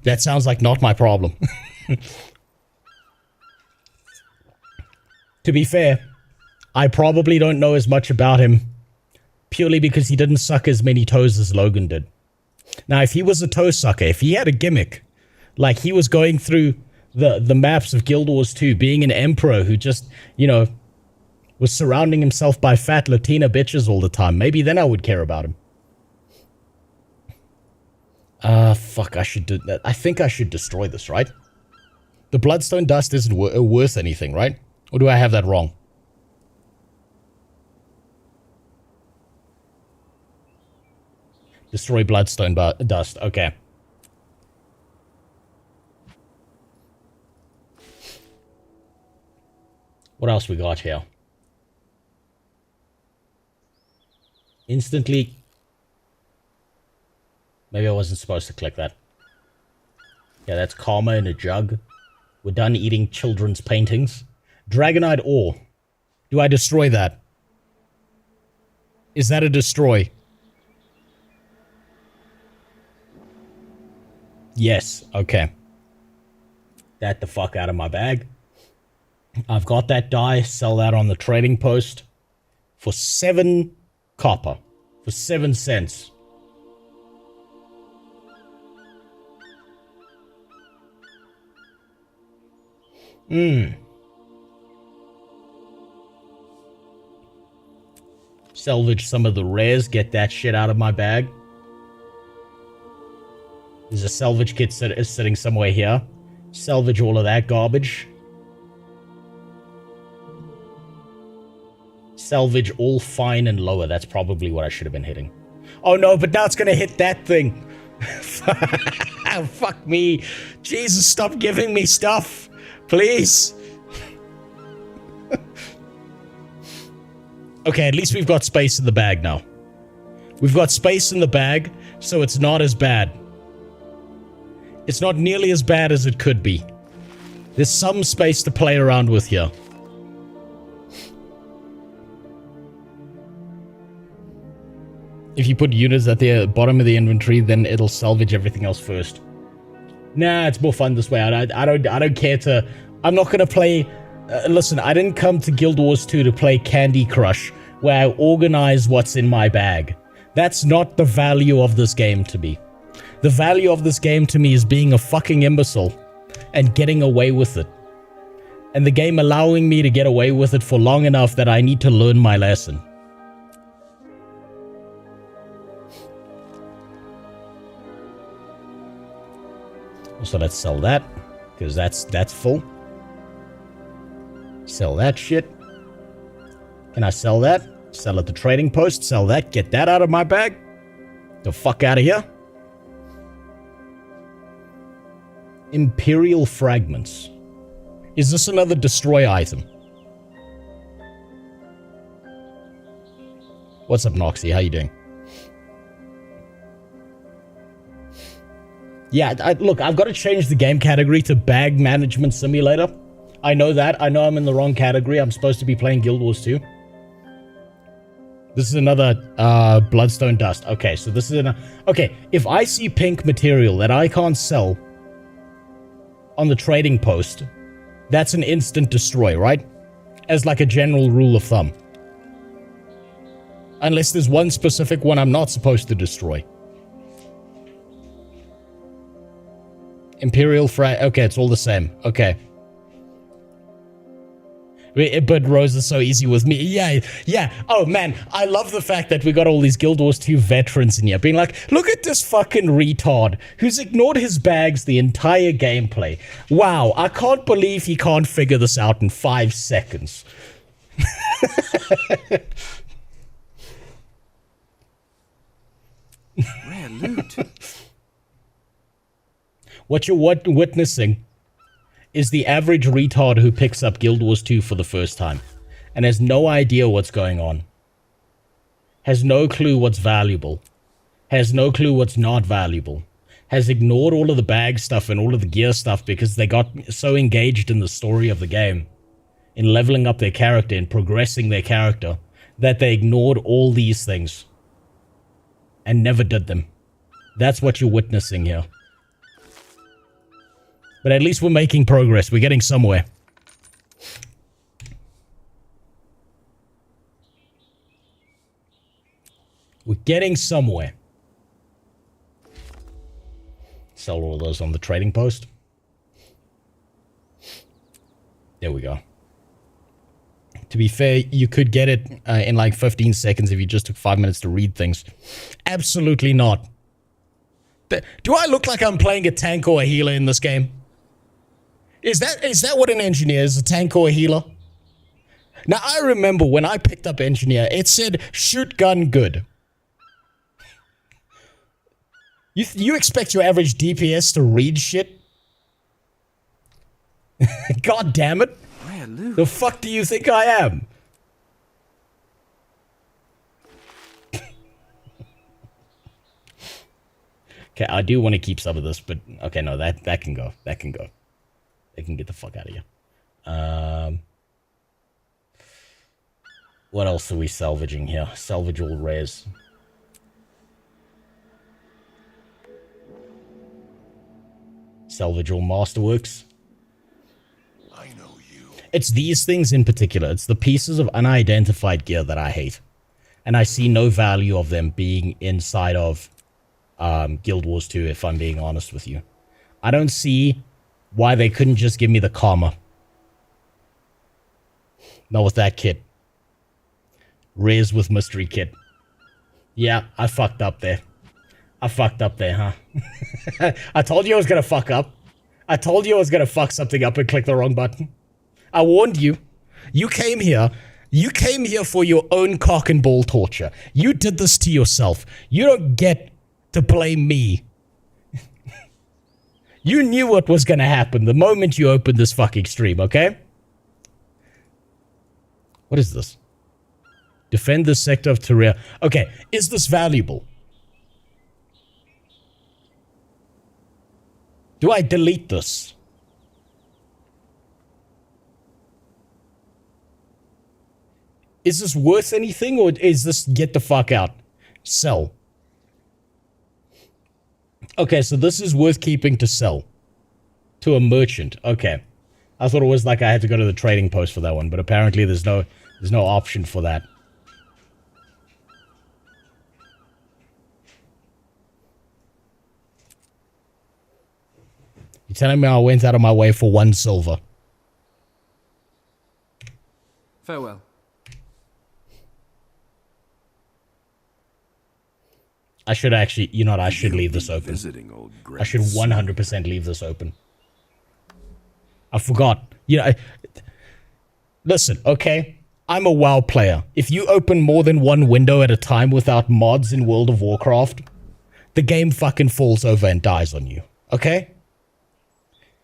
That sounds like not my problem. To be fair, I probably don't know as much about him purely because he didn't suck as many toes as Logan did. Now, if he was a toe sucker, if he had a gimmick, like he was going through the maps of Guild Wars 2, being an emperor who just, you know, was surrounding himself by fat Latina bitches all the time, maybe then I would care about him. Fuck, I should do that. I think I should destroy this, right? The bloodstone dust isn't worth anything, right? Or do I have that wrong? Destroy bloodstone dust, okay. What else we got here? Instantly. Maybe I wasn't supposed to click that. Yeah, that's karma in a jug. We're done eating children's paintings. Dragonite ore. Do I destroy that? Is that a destroy? Yes, okay. That the fuck out of my bag. I've got that dye. Sell that on the trading post. For 7 copper. For 7 cents. Salvage some of the rares. Get that shit out of my bag. There's a salvage kit sitting somewhere here. Salvage all of that garbage. Salvage all fine and lower. That's probably what I should have been hitting. Oh no, but now it's gonna hit that thing. Fuck me. Jesus, stop giving me stuff. Please. Okay, at least we've got space in the bag now. We've got space in the bag, so it's not as bad. It's not nearly as bad as it could be. There's some space to play around with here. If you put units at the bottom of the inventory, then it'll salvage everything else first. Nah, it's more fun this way. I don't care to... I'm not gonna play... listen, I didn't come to Guild Wars 2 to play Candy Crush, where I organize what's in my bag. That's not the value of this game to me. The value of this game to me is being a fucking imbecile and getting away with it. And the game allowing me to get away with it for long enough that I need to learn my lesson. So let's sell that, because that's full. Sell that shit. Can I sell that? Sell at the trading post, sell that, get that out of my bag. The fuck out of here. Imperial fragments. Is this another destroy item? What's up, Noxy? How you doing? Yeah, look, I've got to change the game category to Bag Management Simulator. I know that. I know I'm in the wrong category. I'm supposed to be playing Guild Wars 2. This is another Bloodstone Dust. Okay, so this is okay, if I see pink material that I can't sell on the trading post, that's an instant destroy, right? As like a general rule of thumb. Unless there's one specific one I'm not supposed to destroy. Imperial okay, it's all the same. Okay. But Rose is so easy with me. Yeah. Oh, man. I love the fact that we got all these Guild Wars 2 veterans in here being like, look at this fucking retard who's ignored his bags the entire gameplay. Wow, I can't believe he can't figure this out in 5 seconds. Rare loot. What you're witnessing is the average retard who picks up Guild Wars 2 for the first time and has no idea what's going on, has no clue what's valuable, has no clue what's not valuable, has ignored all of the bag stuff and all of the gear stuff because they got so engaged in the story of the game, in leveling up their character and progressing their character, that they ignored all these things and never did them. That's what you're witnessing here. But at least we're making progress. We're getting somewhere. We're getting somewhere. Sell all of those on the trading post. There we go. To be fair, you could get it in like 15 seconds if you just took 5 minutes to read things. Absolutely not. Do I look like I'm playing a tank or a healer in this game? Is that what an engineer is, a tank or a healer? Now, I remember when I picked up engineer, it said, shoot gun good. You expect your average DPS to read shit? God damn it. The fuck do you think I am? Okay, I do want to keep some of this, but okay, no, that can go. That can go. They can get the fuck out of here. What else are we salvaging here? Salvage all rares. Salvage all masterworks. I know you. It's these things in particular. It's the pieces of unidentified gear that I hate. And I see no value of them being inside of Guild Wars 2, if I'm being honest with you. I don't see why they couldn't just give me the karma. Not with that kit. Rares with mystery kit. Yeah, I fucked up there. Huh? I told you I was gonna fuck up. I told you I was gonna fuck something up and click the wrong button. I warned you. You came here. You came here for your own cock and ball torture. You did this to yourself. You don't get to blame me. You knew what was going to happen the moment you opened this fucking stream, okay? What is this? Defend the sector of Terraria. Okay, is this valuable? Do I delete this? Is this worth anything, or is this get the fuck out? Sell. Okay, so this is worth keeping to sell. To a merchant. Okay. I thought it was like I had to go to the trading post for that one, but apparently there's no option for that. You're telling me I went out of my way for 1 silver? Farewell. I should actually, you know what, I should leave this open. Visiting old I should 100% leave this open. I forgot. You know, listen, okay? I'm a WoW player. If you open more than 1 window at a time without mods in World of Warcraft, the game fucking falls over and dies on you. Okay?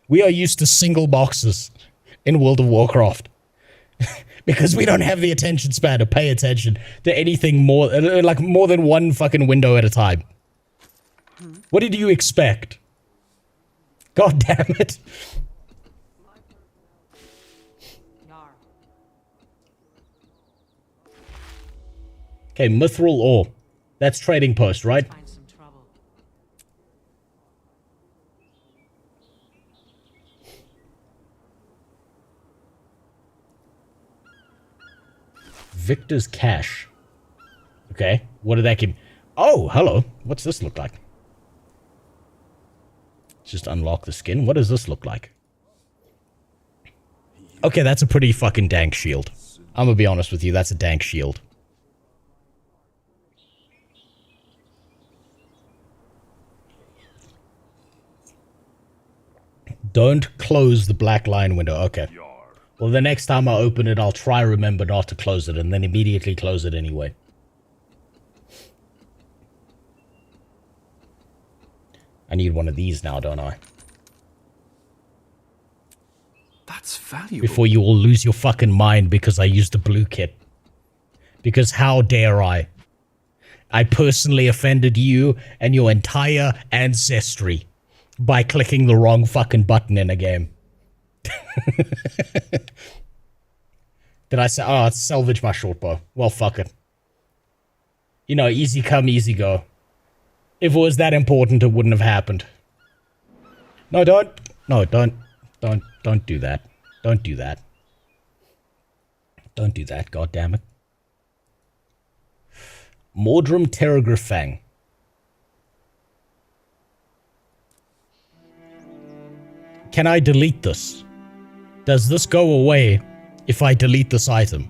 We are used to single boxes in World of Warcraft. Because we don't have the attention span to pay attention to anything more, like more than 1 fucking window at a time. What did you expect? God damn it. Okay, mithril ore. That's trading post, right? Find some trouble. Victor's cache. Okay, what did that give? Oh, hello. What's this look like? Just unlock the skin. What does this look like? Okay, that's a pretty fucking dank shield. I'm gonna be honest with you, that's a dank shield. Don't close the black line window. Okay. Well, the next time I open it, I'll try remember not to close it and then immediately close it anyway. I need one of these now, don't I? That's valuable. Before you all lose your fucking mind because I used the blue kit. Because how dare I? I personally offended you and your entire ancestry by clicking the wrong fucking button in a game. Did I say, oh, it's salvage my short bow? Well, fuck it. You know, easy come, easy go. If it was that important, it wouldn't have happened. No, don't do that. Don't do that. Don't do that, god damn it. Mordrum Terragriffang. Can I delete this? Does this go away if I delete this item?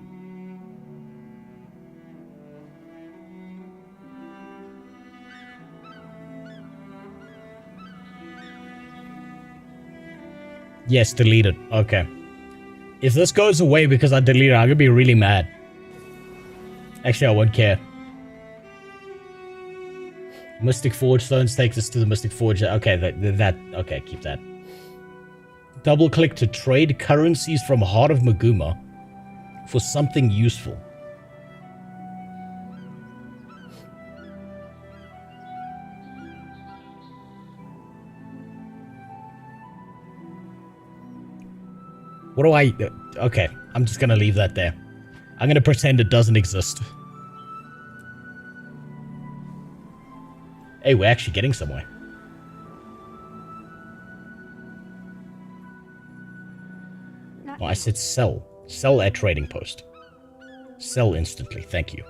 Yes, delete it. Okay. If this goes away because I delete it, I'm gonna be really mad. Actually, I won't care. Mystic Forge stones takes us to the Mystic Forge. Okay, okay, keep that. Double click to trade currencies from Heart of Maguma for something useful. What do I... Okay, I'm just gonna leave that there. I'm gonna pretend it doesn't exist. Hey, we're actually getting somewhere. Oh, I said sell. Sell at trading post. Sell instantly. Thank you.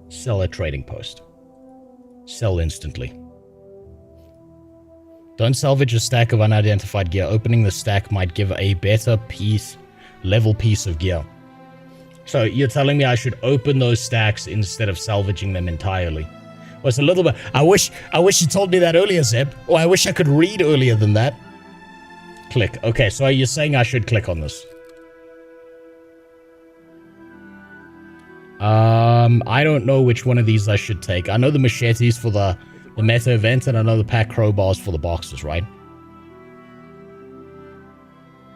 Sell at trading post. Sell instantly. Don't salvage a stack of unidentified gear. Opening the stack might give a better level piece of gear. So you're telling me I should open those stacks instead of salvaging them entirely? Well, it's a little bit... I wish you told me that earlier, Zeb. Or I wish I could read earlier than that. Click. Okay, so you're saying I should click on this. I don't know which one of these I should take. I know the machetes for the meta event, and I know the pack crowbars for the boxes, right?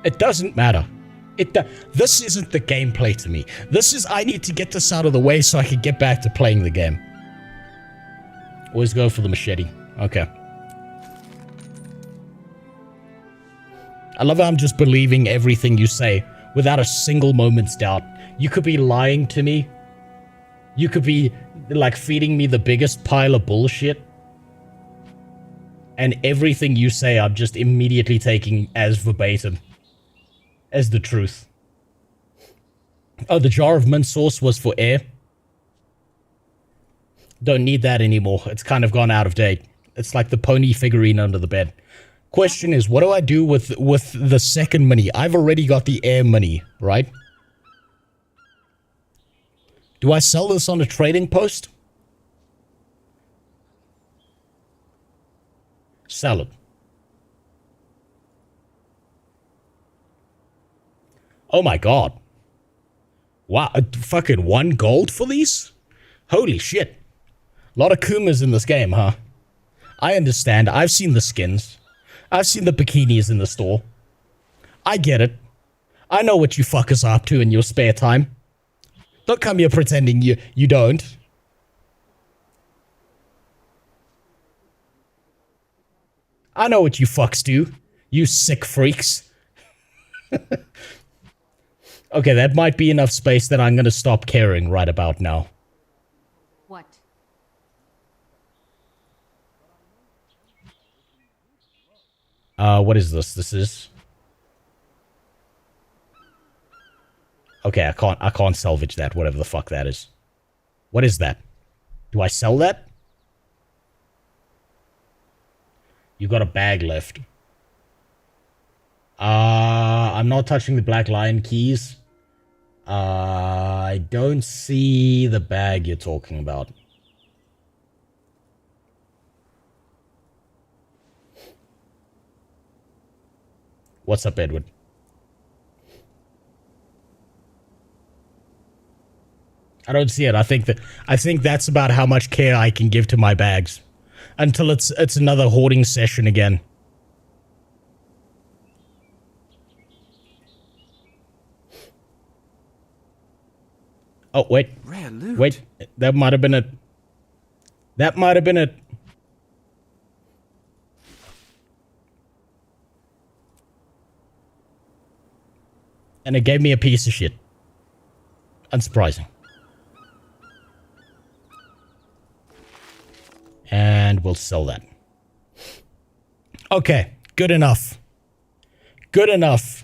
It doesn't matter. This isn't the gameplay to me. This is, I need to get this out of the way so I can get back to playing the game. Always go for the machete. Okay. I love how I'm just believing everything you say without a single moment's doubt. You could be lying to me. You could be, like, feeding me the biggest pile of bullshit. And everything you say, I'm just immediately taking as verbatim. As the truth. Oh, the jar of mint sauce was for air. Don't need that anymore. It's kind of gone out of date. It's like the pony figurine under the bed. Question is, what do I do with the second mini? I've already got the air mini, right? Do I sell this on a trading post? Sell it. Oh my god. Wow, fucking 1 gold for these? Holy shit. A lot of Kumas in this game, huh? I understand. I've seen the skins. I've seen the bikinis in the store. I get it. I know what you fuckers are up to in your spare time. Don't come here pretending you don't. I know what you fucks do. You sick freaks. Okay, that might be enough space that I'm gonna stop caring right about now. What? What is this? This is... Okay, I can't salvage that, whatever the fuck that is. What is that? Do I sell that? You got a bag left. I'm not touching the Black Lion keys. I don't see the bag you're talking about. What's up, Edward? I don't see it. I think that's about how much care I can give to my bags. Until it's another hoarding session again. Oh, wait. Rare loot. Wait. That might have been it. That might have been it. And it gave me a piece of shit. Unsurprising. And we'll sell that. Okay, good enough. Good enough.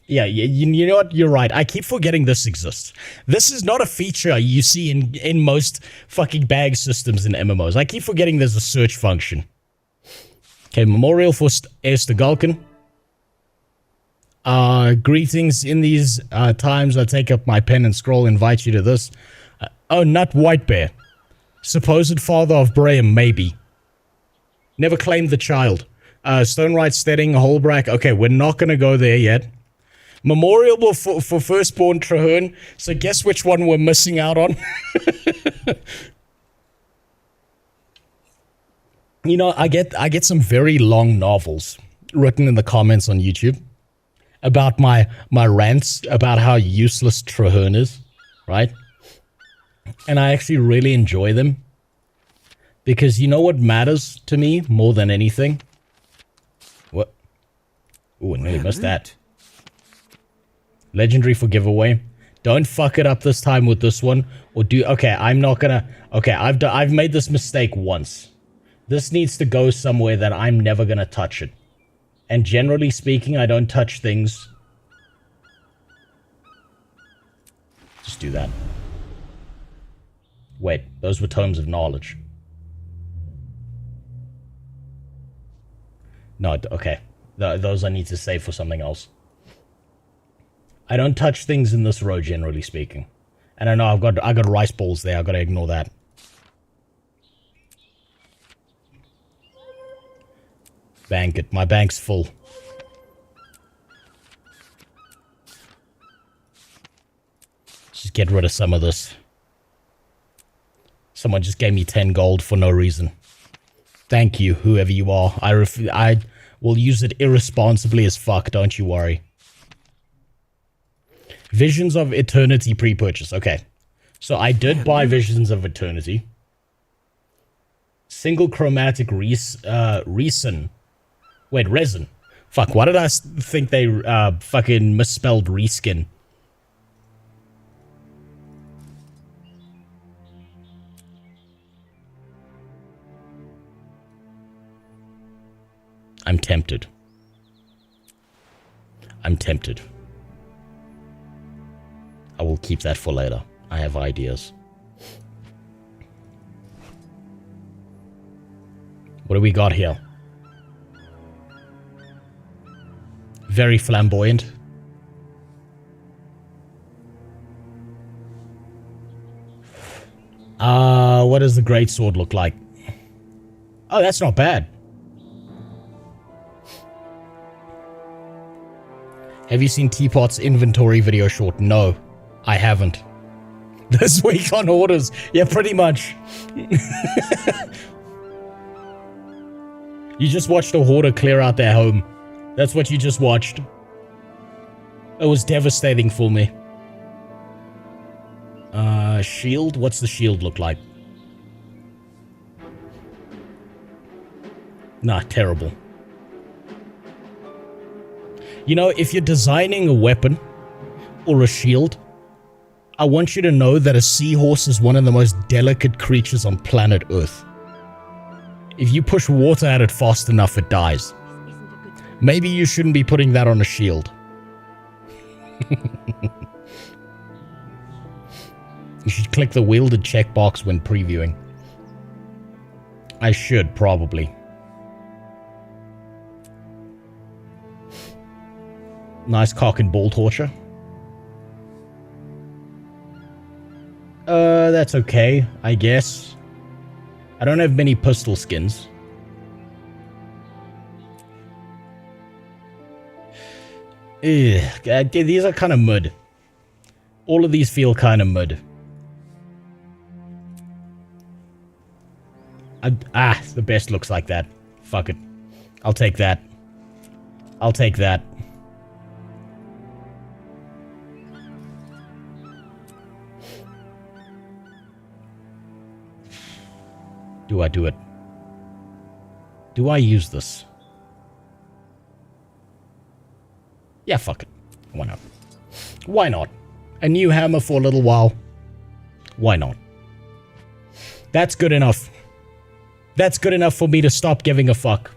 Yeah, you know what? You're right. I keep forgetting this exists. This is not a feature you see in most fucking bag systems in MMOs. I keep forgetting there's a search function. Okay, memorial for Esther Galkin. Greetings in these times. I take up my pen and scroll, invite you to this. Oh, Nut Whitebear. Supposed father of Braham, maybe. Never claimed the child. Stonewright Steading, Holbrack. Okay, we're not going to go there yet. Memorial for firstborn Traherne. So guess which one we're missing out on? You know, I get some very long novels written in the comments on YouTube about my rants about how useless Traherne is, right? And I actually really enjoy them. Because you know what matters to me more than anything? What? Ooh, I nearly missed that. Legendary for giveaway. Don't fuck it up this time with this one. Or do... Okay, I'm not gonna... Okay, I've made this mistake once. This needs to go somewhere that I'm never gonna touch it. And generally speaking, I don't touch things. Just do that. Wait, those were tomes of knowledge. No, okay. Those I need to save for something else. I don't touch things in this row, generally speaking. And I know I got rice balls there. I've got to ignore that. Bank it. My bank's full. Just get rid of some of this. Someone just gave me 10 gold for no reason. Thank you, whoever you are. I will use it irresponsibly as fuck, don't you worry. Visions of Eternity pre-purchase. Okay. So I did buy Visions of Eternity. Single chromatic resin. Wait, resin. Fuck, why did I think they fucking misspelled reskin? I'm tempted. I'm tempted. I will keep that for later. I have ideas. What do we got here? Very flamboyant. What does the greatsword look like? Oh, that's not bad. Have you seen Teapot's inventory video short? No, I haven't. This week on orders. Yeah, pretty much. You just watched a hoarder clear out their home. That's what you just watched. It was devastating for me. Shield? What's the shield look like? Nah, terrible. You know, if you're designing a weapon or a shield, I want you to know that a seahorse is one of the most delicate creatures on planet Earth. If you push water at it fast enough, it dies. Maybe you shouldn't be putting that on a shield. You should click the wielded checkbox when previewing. I should, probably. Nice cock and ball torture. That's okay, I guess. I don't have many pistol skins. Ugh, these are kind of mud. All of these feel kind of mud. The best looks like that. Fuck it. I'll take that. I'll take that. Do I do it? Do I use this? Yeah, fuck it. Why not? Why not? A new hammer for a little while. Why not? That's good enough. That's good enough for me to stop giving a fuck.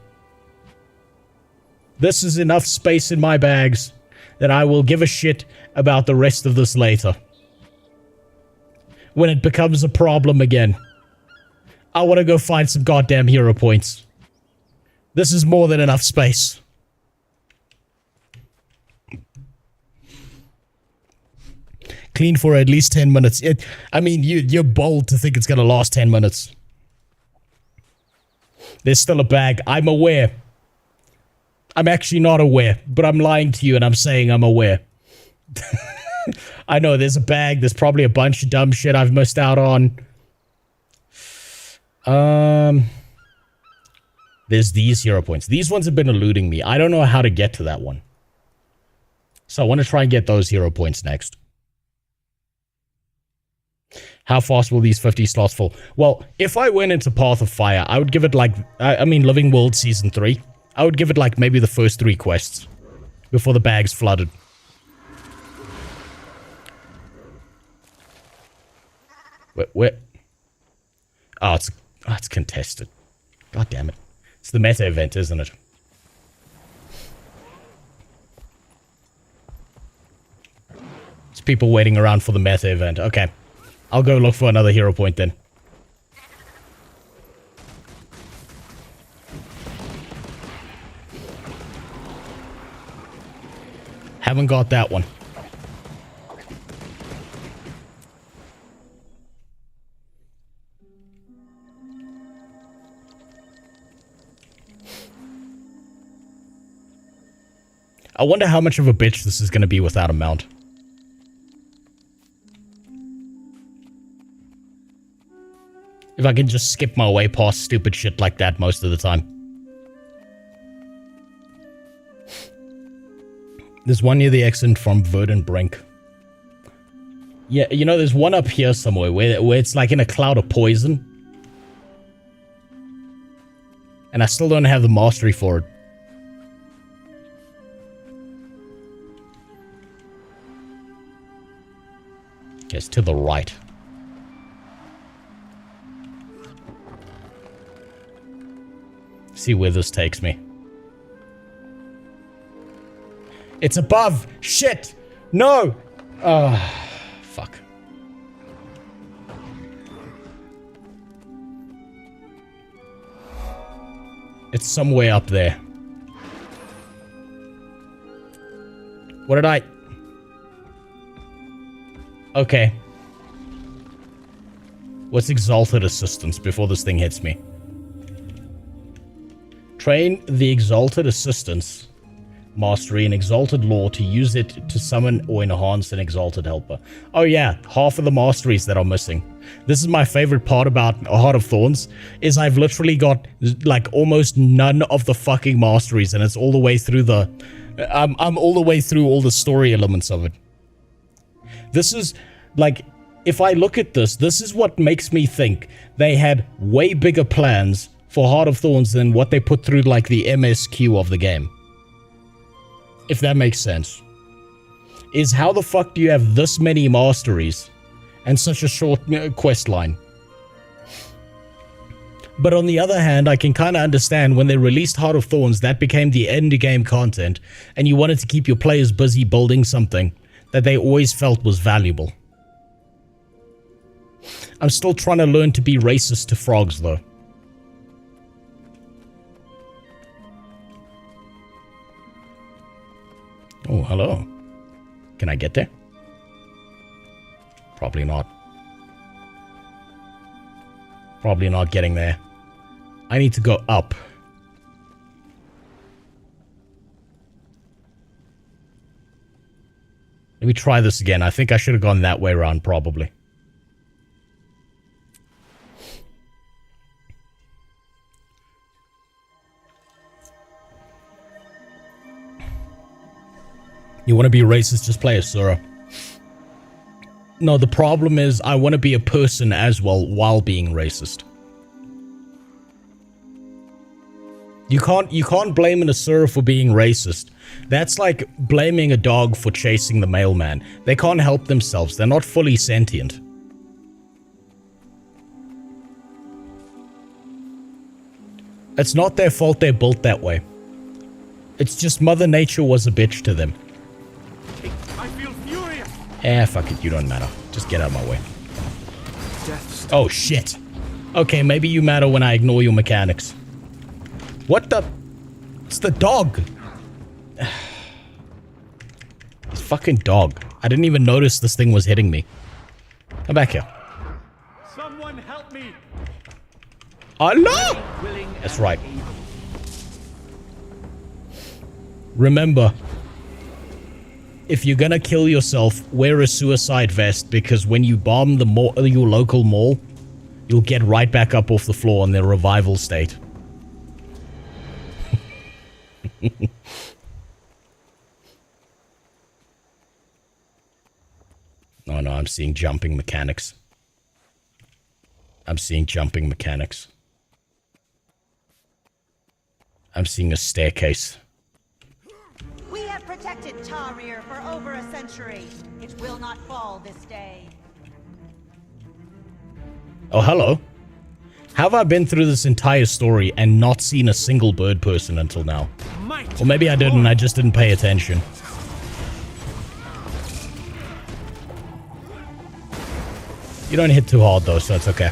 This is enough space in my bags that I will give a shit about the rest of this later. When it becomes a problem again. I want to go find some goddamn hero points. This is more than enough space. Clean for at least 10 minutes. I mean, you're bold to think it's going to last 10 minutes. There's still a bag. I'm aware. I'm actually not aware, but I'm lying to you and I'm saying I'm aware. I know there's a bag. There's probably a bunch of dumb shit I've missed out on. There's these hero points. These ones have been eluding me. I don't know how to get to that one. So I want to try and get those hero points next. How fast will these 50 slots fill? Well, if I went into Path of Fire, I would give it like, I mean, Living World Season 3. I would give it like maybe the first 3 quests before the bag's flooded. Where? Oh, it's contested. God damn it. It's the meta event, isn't it? It's people waiting around for the meta event. Okay. I'll go look for another hero point then. Haven't got that one. I wonder how much of a bitch this is going to be without a mount. If I can just skip my way past stupid shit like that most of the time. There's one near the exit from Verdant Brink. Yeah, you know, there's one up here somewhere where it's like in a cloud of poison. And I still don't have the mastery for it. Okay, it's to the right. See where this takes me. It's above! Shit! No! Fuck. It's somewhere up there. What did I... Okay. What's Exalted Assistance before this thing hits me? Train the Exalted Assistance Mastery in Exalted Lore to use it to summon or enhance an Exalted Helper. Oh yeah, half of the masteries that are missing. This is my favorite part about Heart of Thorns, is I've literally got, like, almost none of the fucking masteries, and it's all the way through the... I'm all the way through all the story elements of it. This is, like, if I look at this, this is what makes me think they had way bigger plans for Heart of Thorns than what they put through, like, the MSQ of the game. If that makes sense. Is how the fuck do you have this many masteries and such a short quest line? But on the other hand, I can kind of understand when they released Heart of Thorns, that became the end game content, and you wanted to keep your players busy building something that they always felt was valuable. I'm still trying to learn to be racist to frogs, though. Oh, hello. Can I get there? Probably not. Probably not getting there. I need to go up. Let me try this again. I think I should have gone that way around, probably. You want to be racist, just play Asura. No, the problem is I want to be a person as well while being racist. You can't blame an Asura for being racist. That's like blaming a dog for chasing the mailman. They can't help themselves. They're not fully sentient. It's not their fault they're built that way. It's just Mother Nature was a bitch to them. I feel furious. Fuck it, you don't matter. Just get out of my way. Oh, shit. Okay, maybe you matter when I ignore your mechanics. What the? It's the dog. This fucking dog. I didn't even notice this thing was hitting me. Come back here. Someone help me. Allah! That's right. Remember, if you're gonna kill yourself, wear a suicide vest, because when you bomb your local mall, you'll get right back up off the floor in the revival state. Oh no, I'm seeing jumping mechanics. I'm seeing jumping mechanics. I'm seeing a staircase. We have protected Tarir for over a century. It will not fall this day. Oh, hello. How have I been through this entire story and not seen a single bird person until now? Or maybe I didn't, I just didn't pay attention. You don't hit too hard though, so it's okay.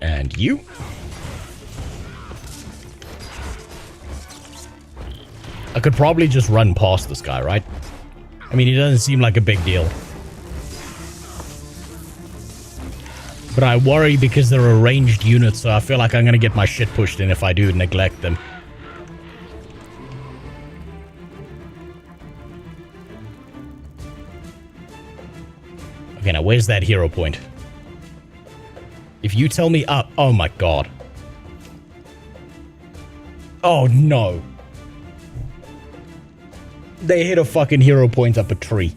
And you. I could probably just run past this guy, right? I mean, he doesn't seem like a big deal. But I worry because they're a ranged unit, so I feel like I'm gonna get my shit pushed in if I do neglect them. Okay, now where's that hero point? If you tell me up, oh my god. Oh no. They hit a fucking hero point up a tree.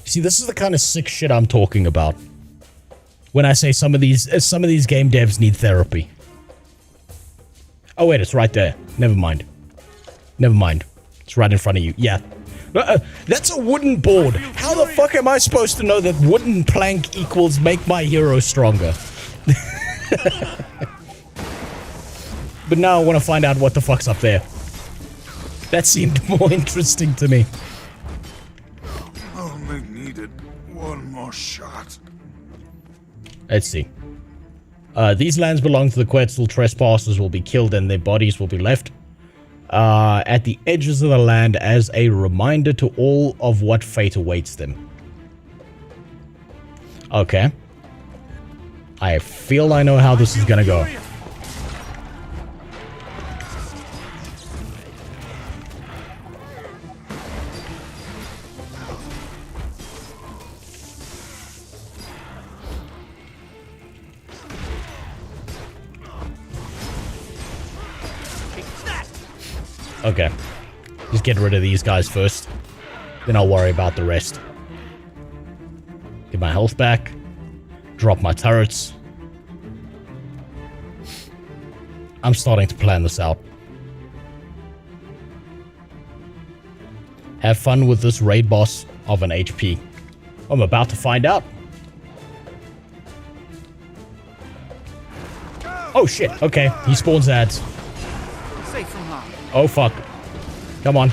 See, this is the kind of sick shit I'm talking about. When I say some of these game devs need therapy. Oh wait, it's right there. Never mind. Never mind. It's right in front of you. Yeah. That's a wooden board. How the fuck am I supposed to know that wooden plank equals make my hero stronger? But now I want to find out what the fuck's up there. That seemed more interesting to me. Let's see. These lands belong to the Quetzal. Trespassers will be killed and their bodies will be left at the edges of the land as a reminder to all of what fate awaits them. Okay. I feel I know how this is gonna go. Okay. Just get rid of these guys first. Then I'll worry about the rest. Get my health back. Drop my turrets. I'm starting to plan this out. Have fun with this raid boss of an HP. I'm about to find out. Oh shit, okay. He spawns ads. Oh fuck. Come on.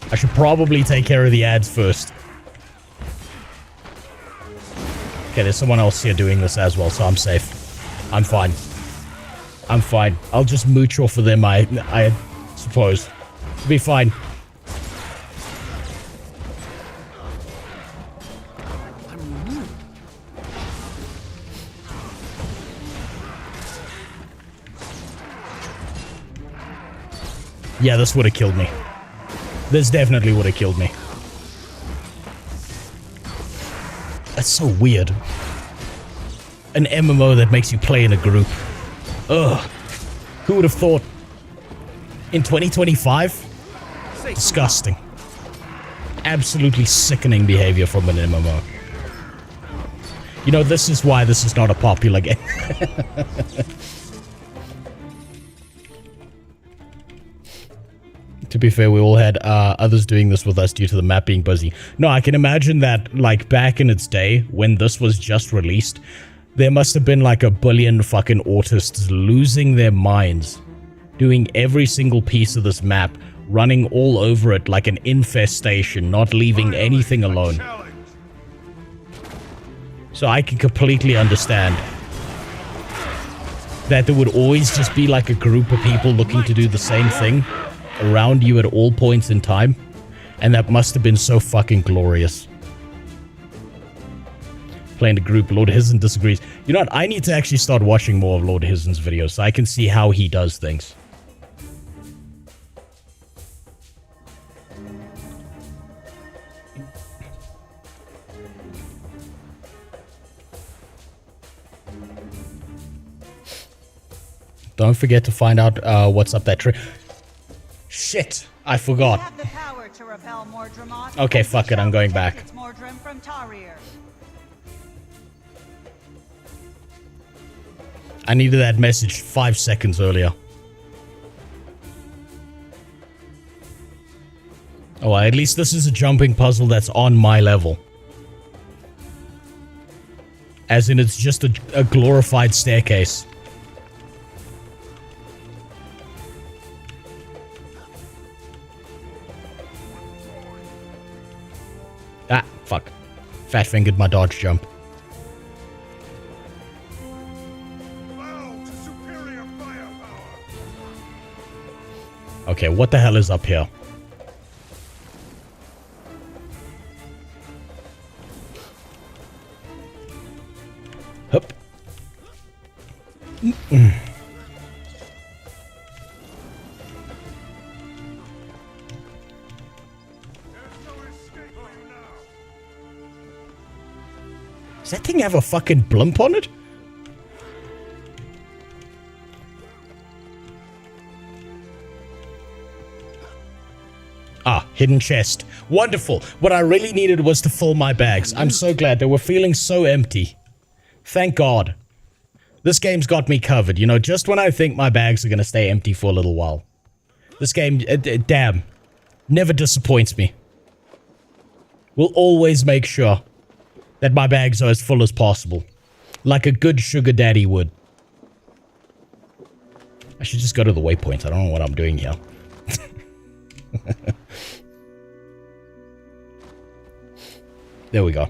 I should probably take care of the ads first. Okay, there's someone else here doing this as well, so I'm safe. I'm fine. I'm fine. I'll just mooch off of them, I suppose. It'll be fine. Yeah, this would have killed me. This definitely would have killed me. That's so weird. An MMO that makes you play in a group. Ugh. Who would have thought? In 2025? Disgusting. Absolutely sickening behavior from an MMO. You know, this is why this is not a popular game. To be fair, we all had others doing this with us due to the map being busy. No, I can imagine that, like, back in its day, when this was just released, there must have been like a billion fucking autists losing their minds, doing every single piece of this map, running all over it like an infestation, not leaving anything alone. So I can completely understand that there would always just be like a group of people looking to do the same thing around you at all points in time, and that must have been so fucking glorious. Playing the group, Lord Hizen disagrees. You know what, I need to actually start watching more of Lord Hizen's videos so I can see how he does things. Don't forget to find out what's up that tree. Shit, I forgot. Okay, fuck it, I'm going back. I needed that message 5 seconds earlier. Oh, well, at least this is a jumping puzzle that's on my level. As in, it's just a glorified staircase. Ah, fuck. Fat-fingered my dodge jump. Okay, what the hell is up here? Hup. Does that thing have a fucking blimp on it? Ah, hidden chest. Wonderful. What I really needed was to fill my bags. I'm so glad. They were feeling so empty. Thank God. This game's got me covered. You know, just when I think my bags are going to stay empty for a little while. This game, damn, never disappoints me. Will always make sure that my bags are as full as possible. Like a good sugar daddy would. I should just go to the waypoint. I don't know what I'm doing here. There we go.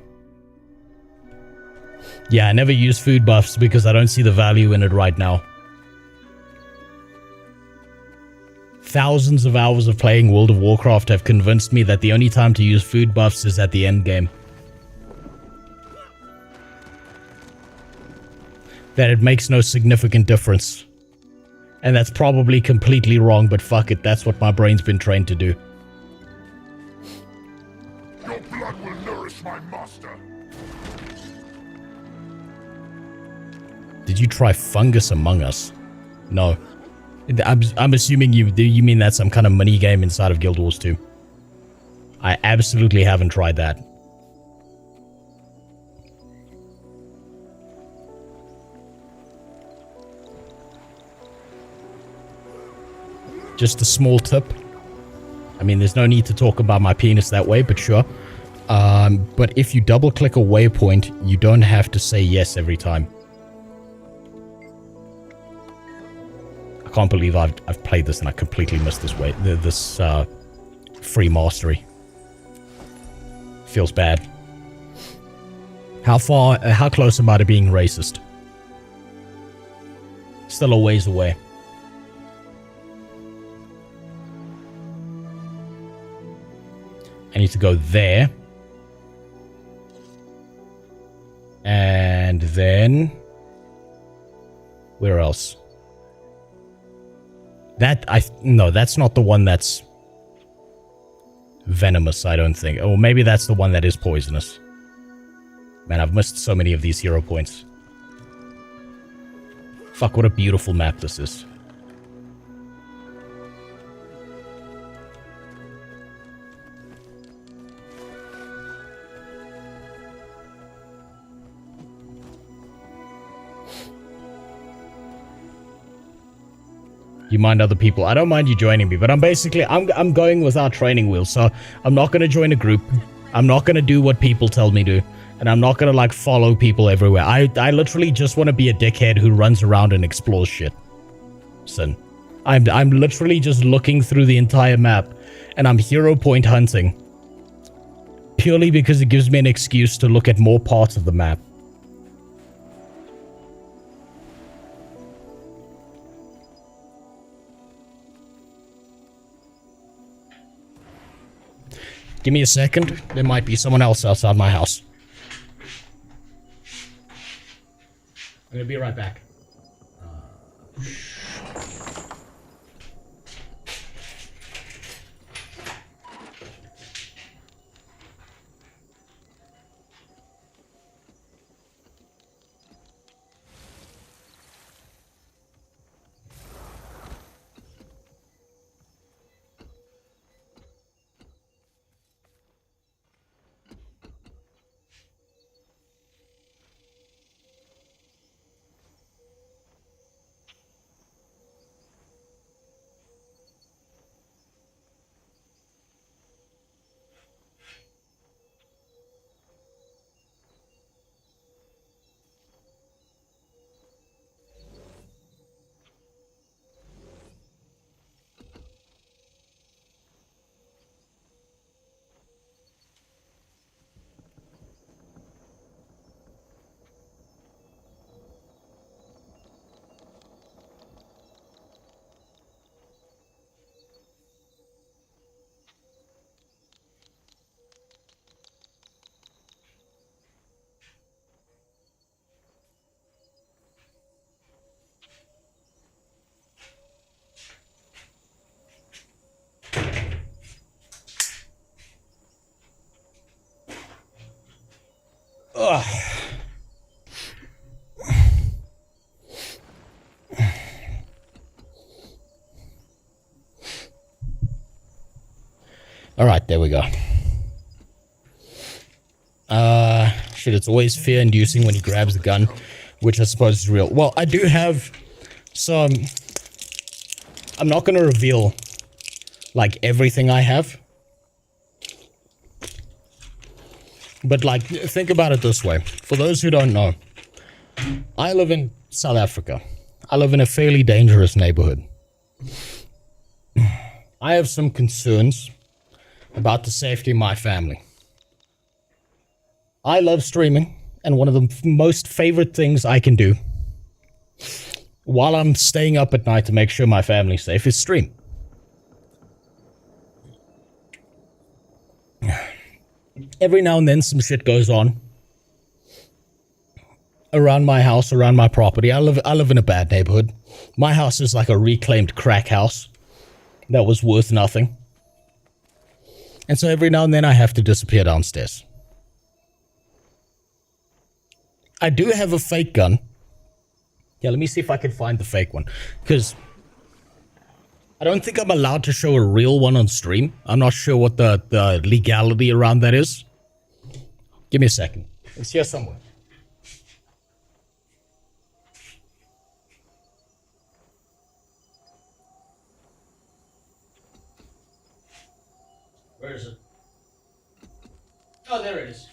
Yeah, I never use food buffs because I don't see the value in it right now. Thousands of hours of playing World of Warcraft have convinced me that the only time to use food buffs is at the end game. That it makes no significant difference. And that's probably completely wrong, but fuck it, that's what my brain's been trained to do. Your blood will nourish my master. Did you try Fungus Among Us? No. I'm assuming you mean that's some kind of mini game inside of Guild Wars 2. I absolutely haven't tried that. Just a small tip. I mean, there's no need to talk about my penis that way, but sure. But if you double click a waypoint, you don't have to say yes every time. I can't believe I've played this and I completely missed this free mastery. Feels bad. How close am I to being racist? Still a ways away. I need to go there. And then... where else? No, that's not the one that's venomous, I don't think. Or maybe that's the one that is poisonous. Man, I've missed so many of these hero points. Fuck, what a beautiful map this is. You mind other people? I don't mind you joining me, but I'm going without training wheels, so I'm not going to join a group. I'm not going to do what people tell me to, and I'm not going to, like, follow people everywhere. I literally just want to be a dickhead who runs around and explores shit. Listen, I'm literally just looking through the entire map, and I'm hero point hunting. Purely because it gives me an excuse to look at more parts of the map. Give me a second. There might be someone else outside my house. I'm gonna be right back. Ugh. Alright, there we go. Shit, it's always fear-inducing when he grabs the gun, which I suppose is real. Well, I do have some... I'm not going to reveal, like, everything I have. But, like, think about it this way. For those who don't know, I live in South Africa. I live in a fairly dangerous neighborhood. I have some concerns about the safety of my family. I love streaming, and one of the most favorite things I can do while I'm staying up at night to make sure my family's safe is stream. Every now and then some shit goes on around my house, around my property. I live in a bad neighborhood. My house is like a reclaimed crack house that was worth nothing. And so every now and then I have to disappear downstairs. I do have a fake gun. Yeah, let me see if I can find the fake one. Because I don't think I'm allowed to show a real one on stream. I'm not sure what the legality around that is. Give me a second. It's here somewhere. Where is it? Oh, there it is.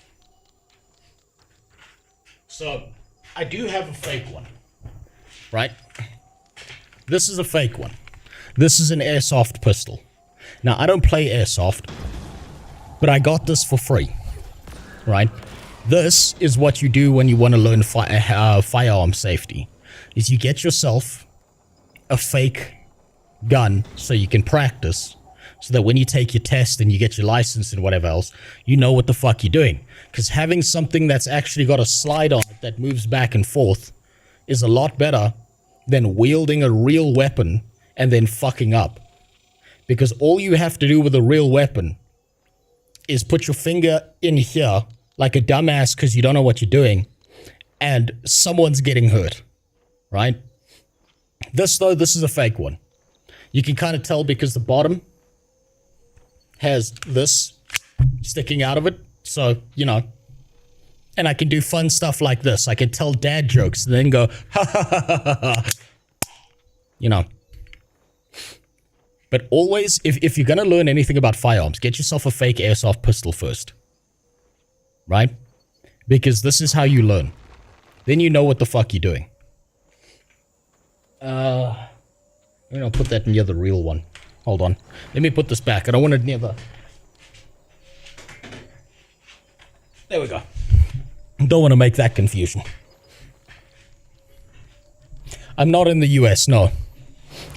So, I do have a fake one. Right? This is a fake one. This is an airsoft pistol. Now, I don't play airsoft, but I got this for free. Right? This is what you do when you want to learn firearm safety. Is you get yourself a fake gun so you can practice, so that when you take your test and you get your license and whatever else, you know what the fuck you're doing. Because having something that's actually got a slide on it that moves back and forth is a lot better than wielding a real weapon and then fucking up. Because all you have to do with a real weapon is put your finger in here like a dumbass because you don't know what you're doing, and someone's getting hurt, right? This, though, this is a fake one. You can kind of tell because the bottom has this sticking out of it, so, you know. And I can do fun stuff like this. I can tell dad jokes and then go, ha ha ha ha ha. You know. But always, if you're going to learn anything about firearms, get yourself a fake airsoft pistol first. Right? Because this is how you learn. Then you know what the fuck you're doing. I'll put that near the real one. Hold on. Let me put this back. I don't want it near the... There we go. Don't want to make that confusion. I'm not in the US, no.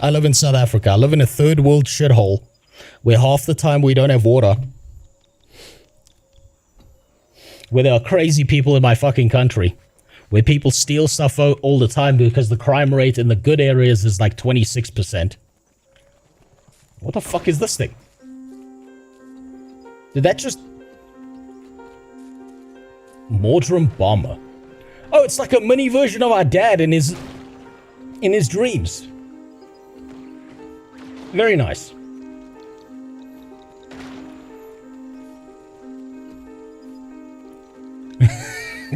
I live in South Africa. I live in a third world shithole where half the time we don't have water. Where there are crazy people in my fucking country. Where people steal stuff all the time because the crime rate in the good areas is like 26%. What the fuck is this thing? Did that just... Mortar and bomber. Oh, it's like a mini version of our dad in his dreams. Very nice.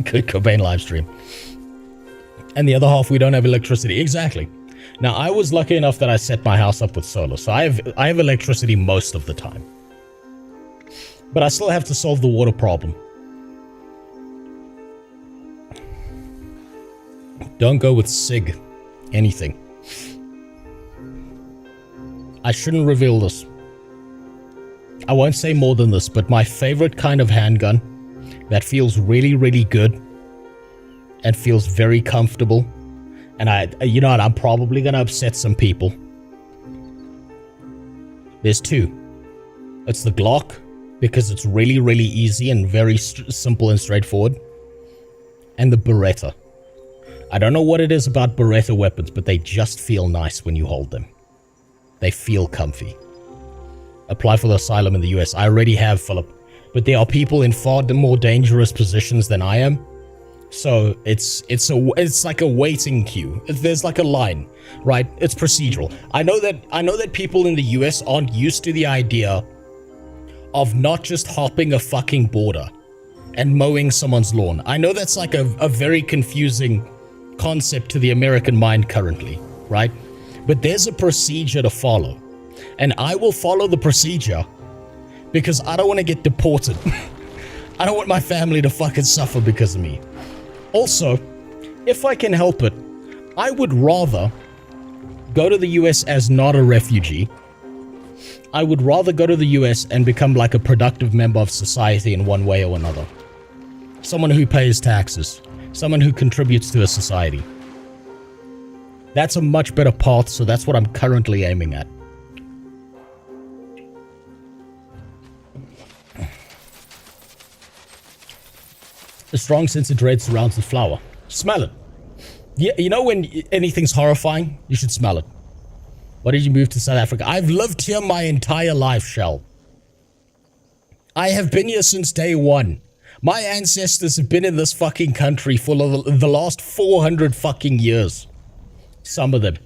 Good Cobain live stream. And the other half, we don't have electricity. Exactly. Now, I was lucky enough that I set my house up with solar, so I have electricity most of the time. But I still have to solve the water problem. Don't go with SIG. Anything. I shouldn't reveal this. I won't say more than this, but my favorite kind of handgun that feels really, really good and feels very comfortable, and you know what, I'm probably gonna upset some people. There's two. It's the Glock, because it's really, really easy and very simple and straightforward, and the Beretta. I don't know what it is about Beretta weapons, but they just feel nice when you hold them. They feel comfy. Apply for the asylum in the US. I already have, Philip. But there are people in far more dangerous positions than I am. So it's like a waiting queue. There's like a line, right? It's procedural. I know that people in the US aren't used to the idea of not just hopping a fucking border and mowing someone's lawn. I know that's like a very confusing concept to the American mind currently, right? But there's a procedure to follow. And I will follow the procedure because I don't want to get deported. I don't want my family to fucking suffer because of me. Also, if I can help it, I would rather go to the US as not a refugee. I would rather go to the US and become like a productive member of society in one way or another. Someone who pays taxes. Someone who contributes to a society. That's a much better path, so that's what I'm currently aiming at. A strong sense of dread surrounds the flower. Smell it. Yeah, you know when anything's horrifying? You should smell it. Why did you move to South Africa? I've lived here my entire life, Shell. I have been here since day one. My ancestors have been in this fucking country for the last 400 fucking years. Some of them.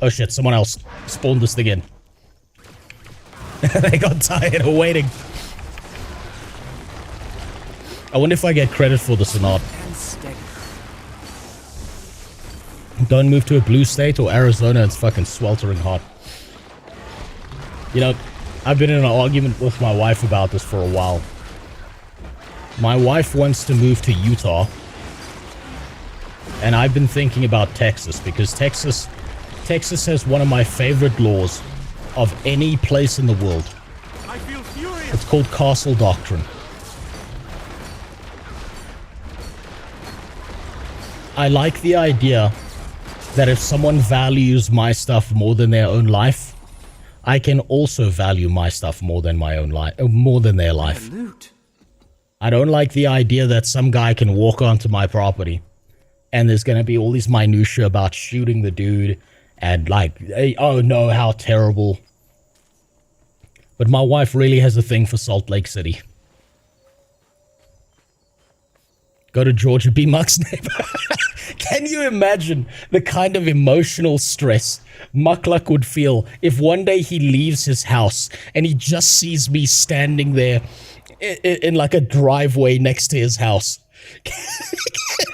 Oh shit, someone else spawned this thing in. They got tired of waiting. I wonder if I get credit for this or not. Don't move to a blue state or Arizona, it's fucking sweltering hot. You know, I've been in an argument with my wife about this for a while. My wife wants to move to Utah. And I've been thinking about Texas, because Texas has one of my favorite laws of any place in the world. I feel furious. It's called Castle Doctrine. I like the idea that if someone values my stuff more than their own life, I can also value my stuff more than my own life, more than their life. I don't like the idea that some guy can walk onto my property and there's going to be all these minutiae about shooting the dude and like, hey, oh no, how terrible. But my wife really has a thing for Salt Lake City. Go to Georgia, be Muck's neighbor. Can you imagine the kind of emotional stress Muckluck would feel if one day he leaves his house and he just sees me standing there in like a driveway next to his house? Can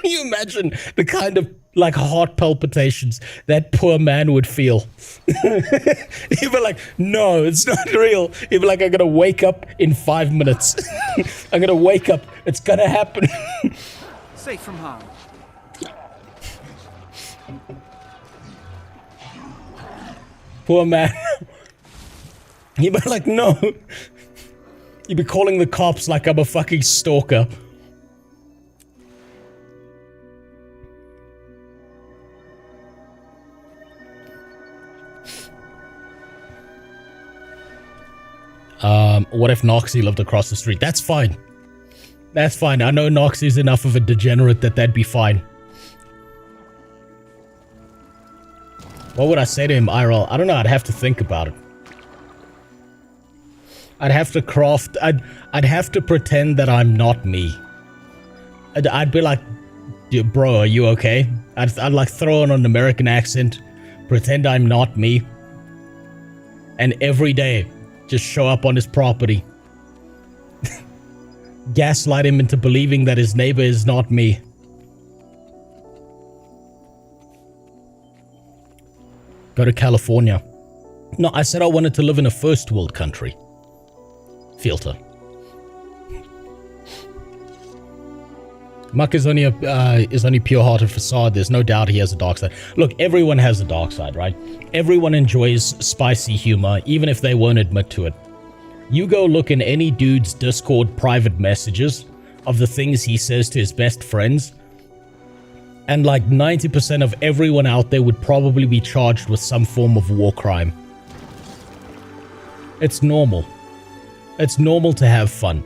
you imagine the kind of like heart palpitations that poor man would feel? He'd be like, no, it's not real. He'd be like, I'm gonna wake up in 5 minutes. I'm gonna wake up, it's gonna happen. Safe from harm. Poor man. He'd be like, no. You'd be calling the cops like I'm a fucking stalker. What if Noxie lived across the street? That's fine. That's fine. I know Noxie's enough of a degenerate that that'd be fine. What would I say to him, IRL? I don't know. I'd have to think about it. I'd have to craft... I'd have to pretend that I'm not me. I'd be like, bro, are you okay? I'd like throw on an American accent, pretend I'm not me, and every day just show up on his property. Gaslight him into believing that his neighbor is not me. Go to California. No, I said I wanted to live in a first world country. Filter. Muck is only pure-hearted facade. There's no doubt he has a dark side. Look, everyone has a dark side, right? Everyone enjoys spicy humor, even if they won't admit to it. You go look in any dude's Discord private messages of the things he says to his best friends, and like 90% of everyone out there would probably be charged with some form of war crime. It's normal. It's normal to have fun.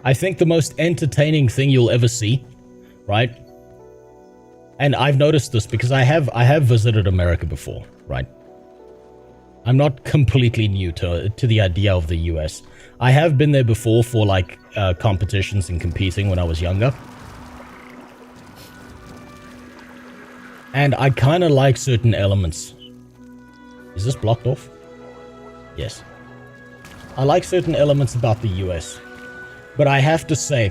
I think the most entertaining thing you'll ever see, right? And I've noticed this because I have visited America before, right? I'm not completely new to the idea of the US. I have been there before for like competitions and competing when I was younger. And I kind of like certain elements. Is this blocked off? Yes. I like certain elements about the US. But I have to say,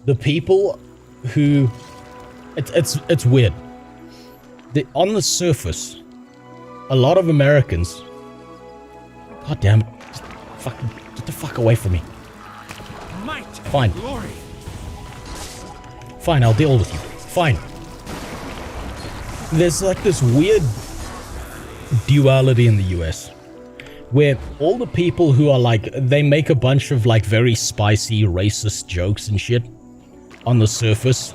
the people who... It's weird. On the surface, a lot of Americans... God damn it. Just fucking get the fuck away from me. Fine. Fine, I'll deal with you. Fine. There's like this weird duality in the US. where all the people who are like, they make a bunch of like very spicy racist jokes and shit on the surface.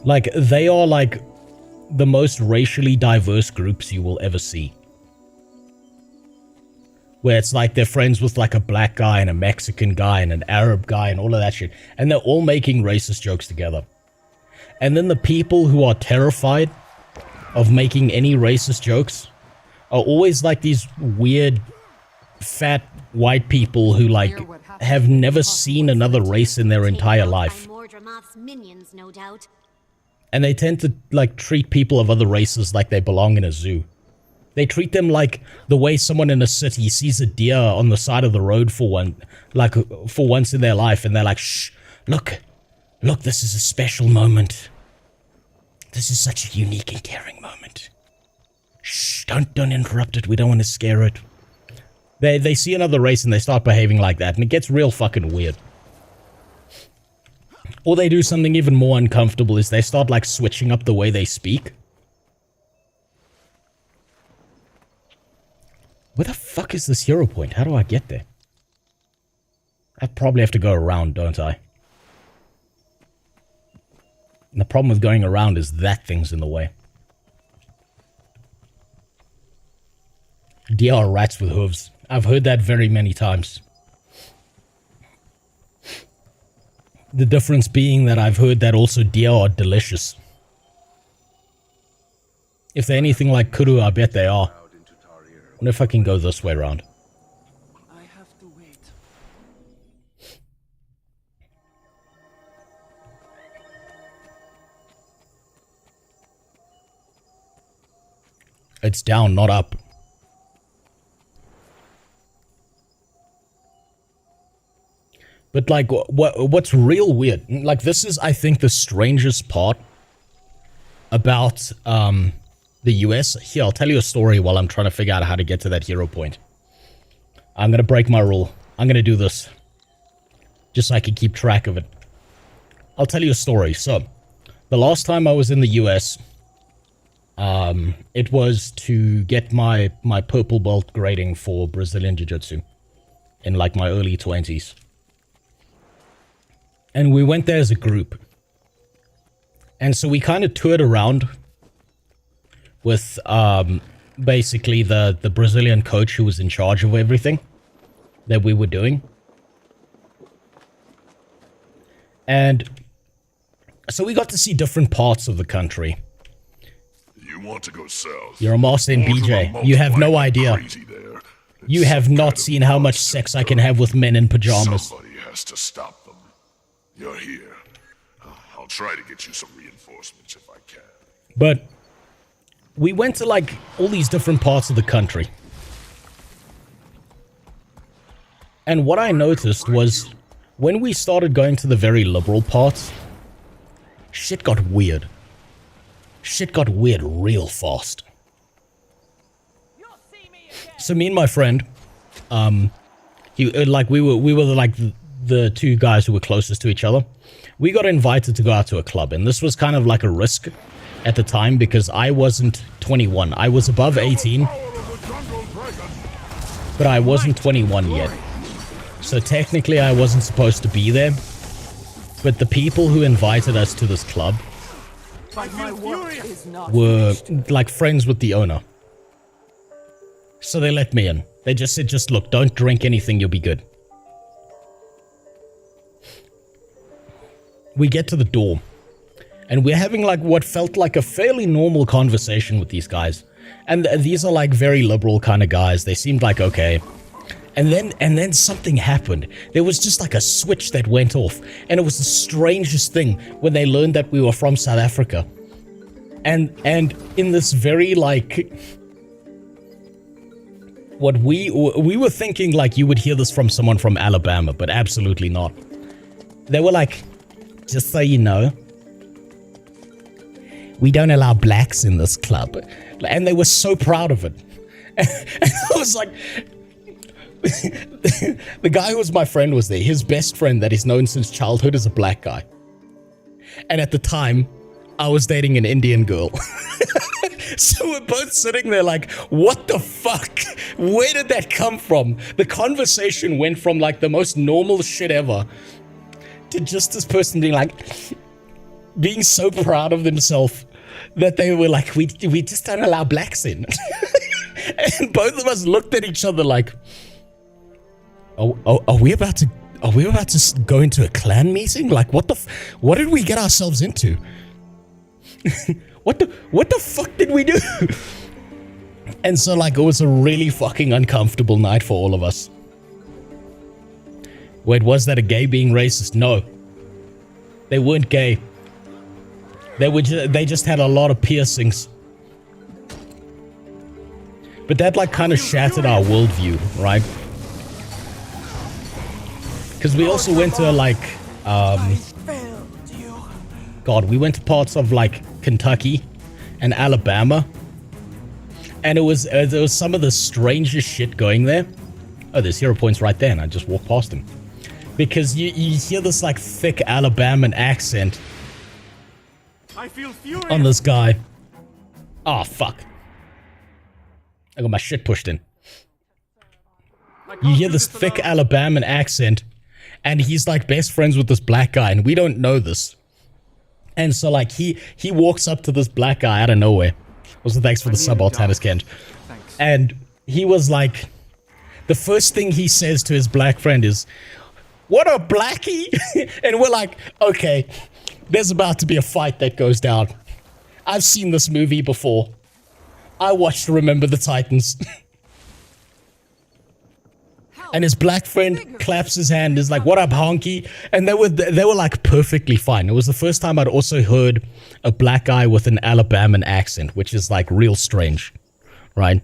Like, they are like the most racially diverse groups you will ever see. Where it's like they're friends with like a black guy and a Mexican guy and an Arab guy and all of that shit. And they're all making racist jokes together. And then the people who are terrified of making any racist jokes are always like these weird, fat, white people who like have never seen another race in their entire life. And they tend to like treat people of other races like they belong in a zoo. They treat them like the way someone in a city sees a deer on the side of the road for once in their life, and they're like, shh, look, this is a special moment. This is such a unique and caring moment. Shh, don't interrupt it. We don't want to scare it. They see another race and they start behaving like that, and it gets real fucking weird. Or they do something even more uncomfortable, is they start like switching up the way they speak. Where the fuck is this hero point? How do I get there? I probably have to go around, don't I? And the problem with going around is that thing's in the way. Deer are rats with hooves. I've heard that very many times. The difference being that I've heard that also deer are delicious. If they're anything like kuru, I bet they are. I wonder if I can go this way around. I have to wait. It's down, not up. But like, what's real weird, like this is, I think, the strangest part about the US. Here, I'll tell you a story while I'm trying to figure out how to get to that hero point. I'm gonna break my rule. I'm gonna do this just so I can keep track of it. I'll tell you a story. So, the last time I was in the US, it was to get my purple belt grading for Brazilian Jiu-Jitsu in like my early 20s. And we went there as a group. And so we kind of toured around with basically the Brazilian coach who was in charge of everything that we were doing. And so we got to see different parts of the country. You want to go south? You're a master in BJ. You have no idea. You have not seen how much sex I can have with men in pajamas. Somebody has to stop them. You're here. I'll try to get you some reinforcements if I can. But we went to like all these different parts of the country. And what I noticed was when we started going to the very liberal parts, shit got weird. Shit got weird real fast. So me and my friend, we were like the two guys who were closest to each other. We got invited to go out to a club, and this was kind of like a risk at the time because I wasn't 21. I was above 18, but I wasn't 21 yet. So technically I wasn't supposed to be there. But the people who invited us to this club were like friends with the owner. So they let me in. They just said, just look, don't drink anything, you'll be good. We get to the door, and we're having like what felt like a fairly normal conversation with these guys. And these are like very liberal kind of guys. They seemed like okay. And then something happened. There was just like a switch that went off, and it was the strangest thing when they learned that we were from South Africa. And in this very like what we were thinking like you would hear this from someone from Alabama, but absolutely not. They were like, just so you know, we don't allow blacks in this club. And they were so proud of it. And I was like, the guy who was my friend was there. His best friend that he's known since childhood is a black guy. And at the time, I was dating an Indian girl. So we're both sitting there like, what the fuck? Where did that come from? The conversation went from like the most normal shit ever to just this person being like, being so proud of themselves that they were like, we just don't allow blacks in. And both of us looked at each other like, are we about to go into a clan meeting? Like, what did we get ourselves into? What the fuck did we do? And so, like, it was a really fucking uncomfortable night for all of us. Wait, was that a gay being racist? No. They weren't gay. They just had a lot of piercings. But that, like, kind of shattered our worldview, right? Because we also went to, like, God, we went to parts of, like, Kentucky and Alabama. And it was some of the strangest shit going there. Oh, there's hero points right there, and I just walked past them. Because you hear this, like, thick Alabama accent I feel furious. on this guy. Oh, fuck. I got my shit pushed in. You hear this thick Alabama accent, and he's like best friends with this black guy, and we don't know this. And so like he walks up to this black guy out of nowhere. Also, thanks for the sub, Altanis Kent. And he was like, the first thing he says to his black friend is, "What a blackie!" And we're like, okay, there's about to be a fight that goes down. I've seen this movie before. I watched Remember the Titans. And his black friend claps his hand, is like, "What up, honky?" And they were like perfectly fine. It was the first time I'd also heard a black guy with an Alabama accent, which is like real strange, right?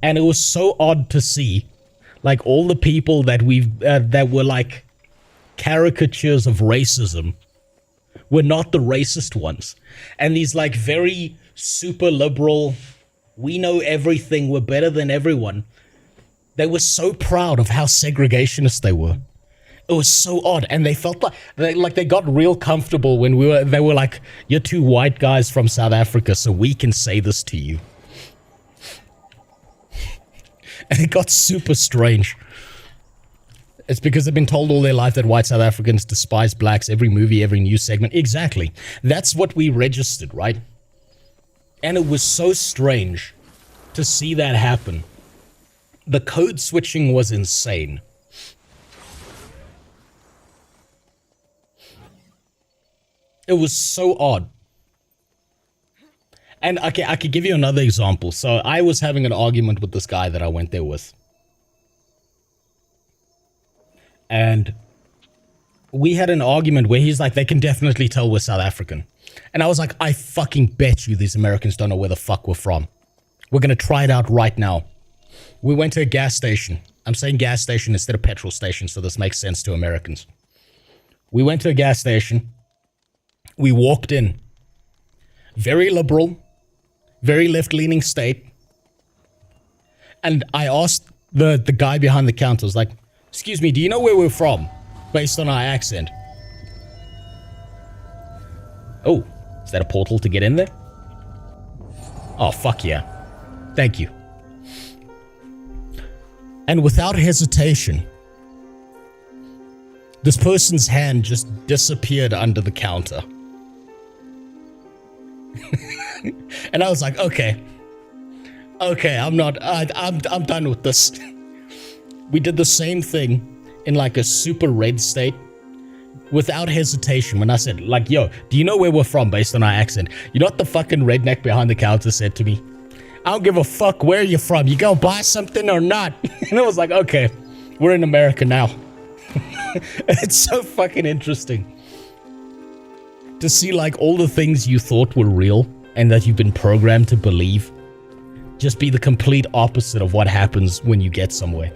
And it was so odd to see, like, all the people that that were like caricatures of racism were not the racist ones. And these like very super liberal, we know everything, we're better than everyone. They were so proud of how segregationist they were. It was so odd, and they felt like they got real comfortable when they were like, "You're two white guys from South Africa, so we can say this to you." And it got super strange. It's because they've been told all their life that white South Africans despise blacks, every movie, every news segment. Exactly. That's what we registered, right? And it was so strange to see that happen. The code switching was insane. It was so odd. And okay, I could give you another example. So I was having an argument with this guy that I went there with. And we had an argument where he's like, they can definitely tell we're South African. And I was like, I fucking bet you these Americans don't know where the fuck we're from. We're going to try it out right now. We went to a gas station. I'm saying gas station instead of petrol station, so this makes sense to Americans. We went to a gas station. We walked in. Very liberal, very left-leaning state. And I asked the guy behind the counter, I was like, "Excuse me, do you know where we're from? Based on our accent." Oh, is that a portal to get in there? Oh, fuck yeah. Thank you. And without hesitation, this person's hand just disappeared under the counter. And I was like, okay, I'm done with this. We did the same thing in like a super red state without hesitation. When I said like, "Yo, do you know where we're from based on our accent?" You know what the fucking redneck behind the counter said to me? "I don't give a fuck where you're from. You gonna buy something or not?" And I was like, okay, we're in America now. It's so fucking interesting to see like all the things you thought were real and that you've been programmed to believe just be the complete opposite of what happens when you get somewhere.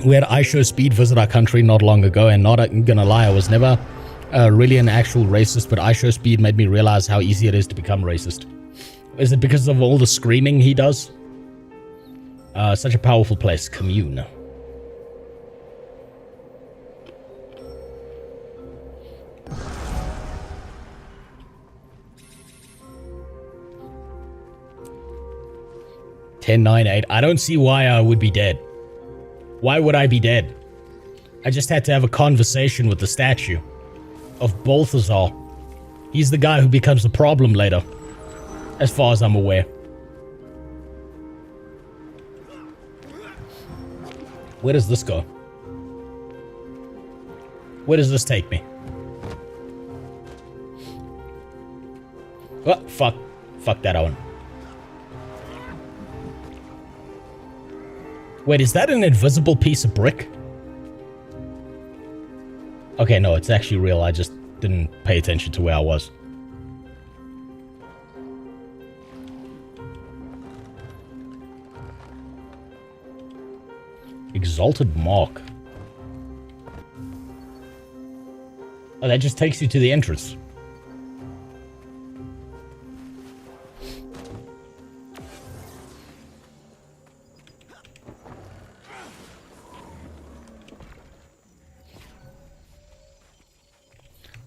We had ISHO Speed visit our country not long ago, and not gonna lie, I was never really an actual racist, but ISHO Speed made me realize how easy it is to become racist. Is it because of all the screaming he does? Such a powerful place. Commune. 10, 9, 8. I don't see why I would be dead. Why would I be dead? I just had to have a conversation with the statue of Balthazar. He's the guy who becomes the problem later, as far as I'm aware. Where does this go? Where does this take me? Oh, fuck. Fuck that one. Wait, is that an invisible piece of brick? Okay, no, it's actually real. I just didn't pay attention to where I was. Exalted Mark. Oh, that just takes you to the entrance.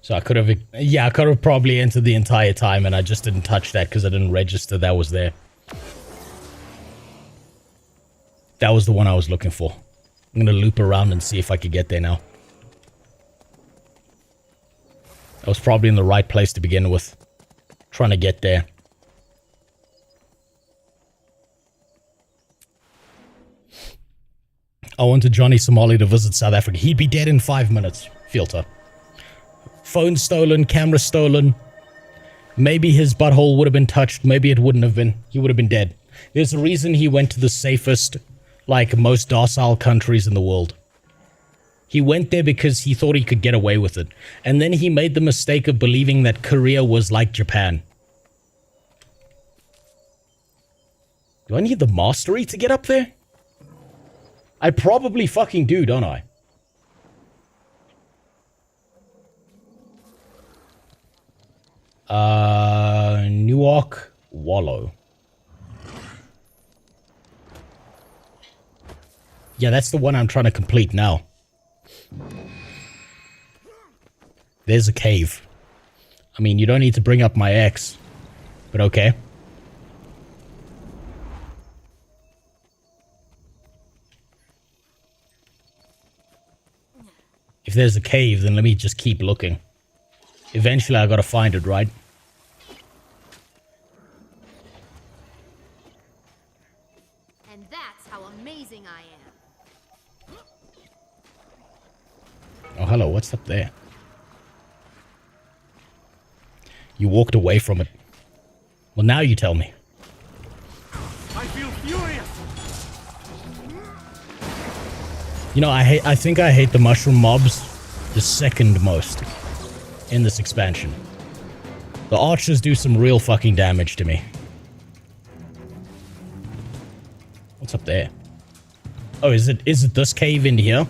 So I could have, yeah, I could have probably entered the entire time and I just didn't touch that because I didn't register that was there. That was the one I was looking for. I'm going to loop around and see if I could get there now. I was probably in the right place to begin with. Trying to get there. I wanted Johnny Somali to visit South Africa. He'd be dead in 5 minutes. Filter. Phone stolen, camera stolen. Maybe his butthole would have been touched. Maybe it wouldn't have been. He would have been dead. There's a reason he went to the safest, like, most docile countries in the world. He went there because he thought he could get away with it. And then he made the mistake of believing that Korea was like Japan. Do I need the mastery to get up there? I probably fucking do, don't I? Newark Wallow. Yeah, that's the one I'm trying to complete now. There's a cave. I mean, you don't need to bring up my ex, but okay. If there's a cave, then let me just keep looking. Eventually, I gotta find it, right? And that's how amazing I am. Oh, hello, what's up there? You walked away from it. Well, now you tell me. I feel furious. You know, I think I hate the mushroom mobs the second most in this expansion. The archers do some real fucking damage to me. What's up there? Oh, is it this cave in here?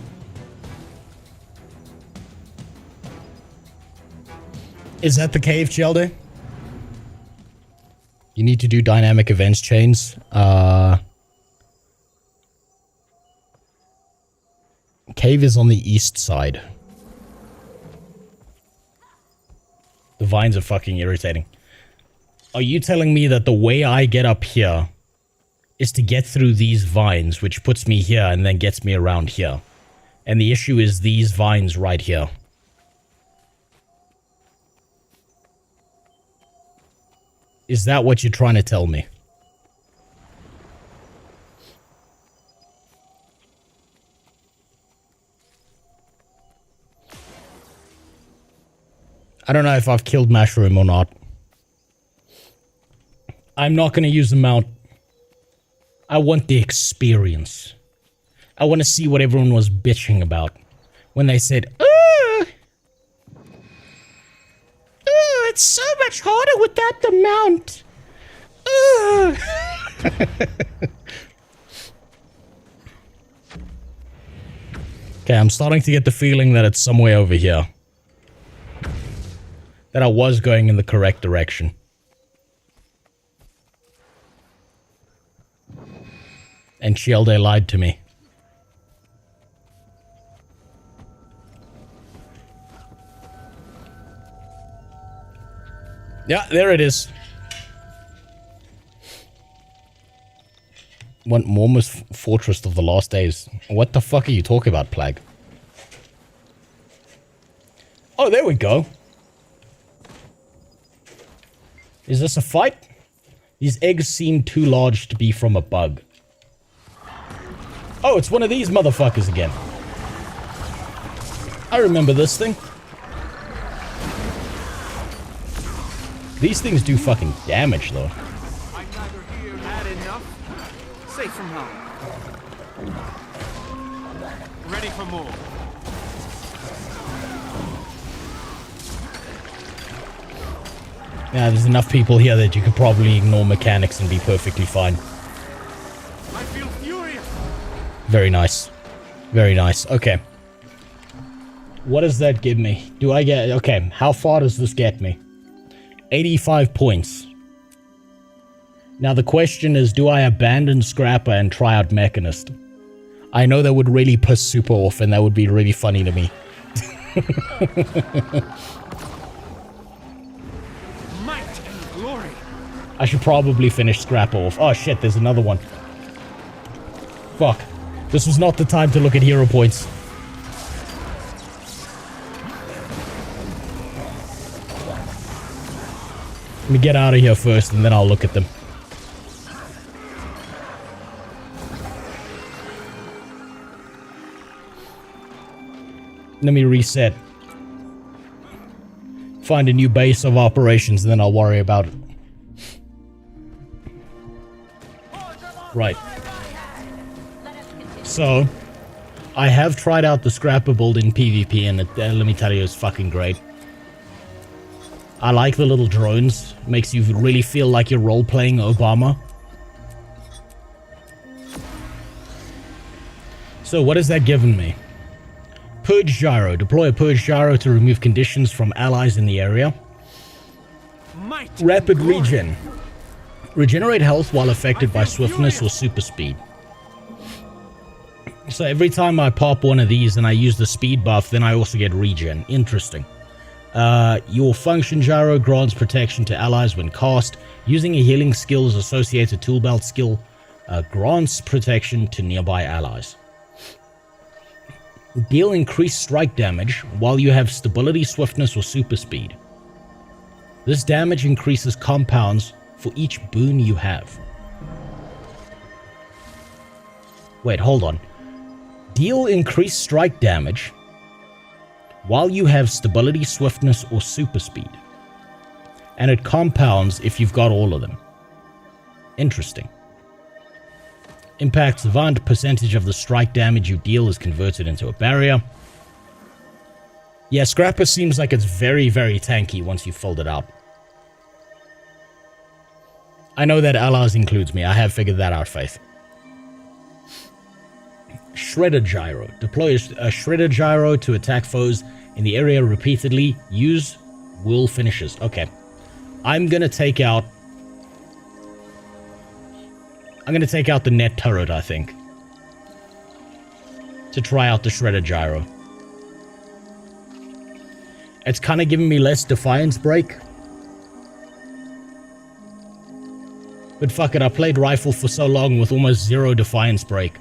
Is that the cave, Chelde? You need to do dynamic events chains. Cave is on the east side. The vines are fucking irritating. Are you telling me that the way I get up here is to get through these vines, which puts me here and then gets me around here? And the issue is these vines right here. Is that what you're trying to tell me? I don't know if I've killed Mushroom or not. I'm not going to use the mount. I want the experience. I want to see what everyone was bitching about when they said, it's so much harder without the mount. Okay, I'm starting to get the feeling that it's somewhere over here. That I was going in the correct direction. And Shielde lied to me. Yeah, there it is. Want Mormouth Fortress of the Last Days. What the fuck are you talking about, Plague? Oh, there we go. Is this a fight? These eggs seem too large to be from a bug. Oh, it's one of these motherfuckers again. I remember this thing. These things do fucking damage, though. I'm neither here had enough. Safe from home. Ready for more. Yeah, there's enough people here that you could probably ignore mechanics and be perfectly fine. I feel furious. Very nice. Very nice. Okay. What does that give me? Do I get... Okay, how far does this get me? 85 points. Now the question is, do I abandon Scrapper and try out Mechanist? I know that would really piss Super off and that would be really funny to me. Might and glory. I should probably finish Scrapper off. Oh shit, there's another one. Fuck. This was not the time to look at hero points. Let me get out of here first and then I'll look at them. Let me reset. Find a new base of operations and then I'll worry about it. Right. So, I have tried out the Scrapper build in PvP and it, let me tell you, it's fucking great. I like the little drones. Makes you really feel like you're role-playing Obama. So what has that given me? Purge Gyro. Deploy a Purge Gyro to remove conditions from allies in the area. Rapid Regen. Regenerate health while affected by swiftness or super speed. So every time I pop one of these and I use the speed buff, then I also get regen. Interesting. Your function gyro grants protection to allies when cast. Using a healing skill's associated tool belt skill grants protection to nearby allies. Deal increased strike damage while you have stability, swiftness, or super speed. This damage increases compounds for each boon you have. Wait, hold on. Deal increased strike damage while you have stability, swiftness, or super speed. And it compounds if you've got all of them. Interesting. Impact Savant, percentage of the strike damage you deal is converted into a barrier. Yeah, Scrapper seems like it's very, very tanky once you've filled it out. I know that allies includes me. I have figured that out, Faith. Shredder Gyro. Deploy a Shredder Gyro to attack foes in the area repeatedly. Use will finishes. Okay. I'm gonna take out the net turret, I think, to try out the Shredder Gyro. It's kind of giving me less Defiance Break. But fuck it, I played Rifle for so long with almost zero Defiance Break.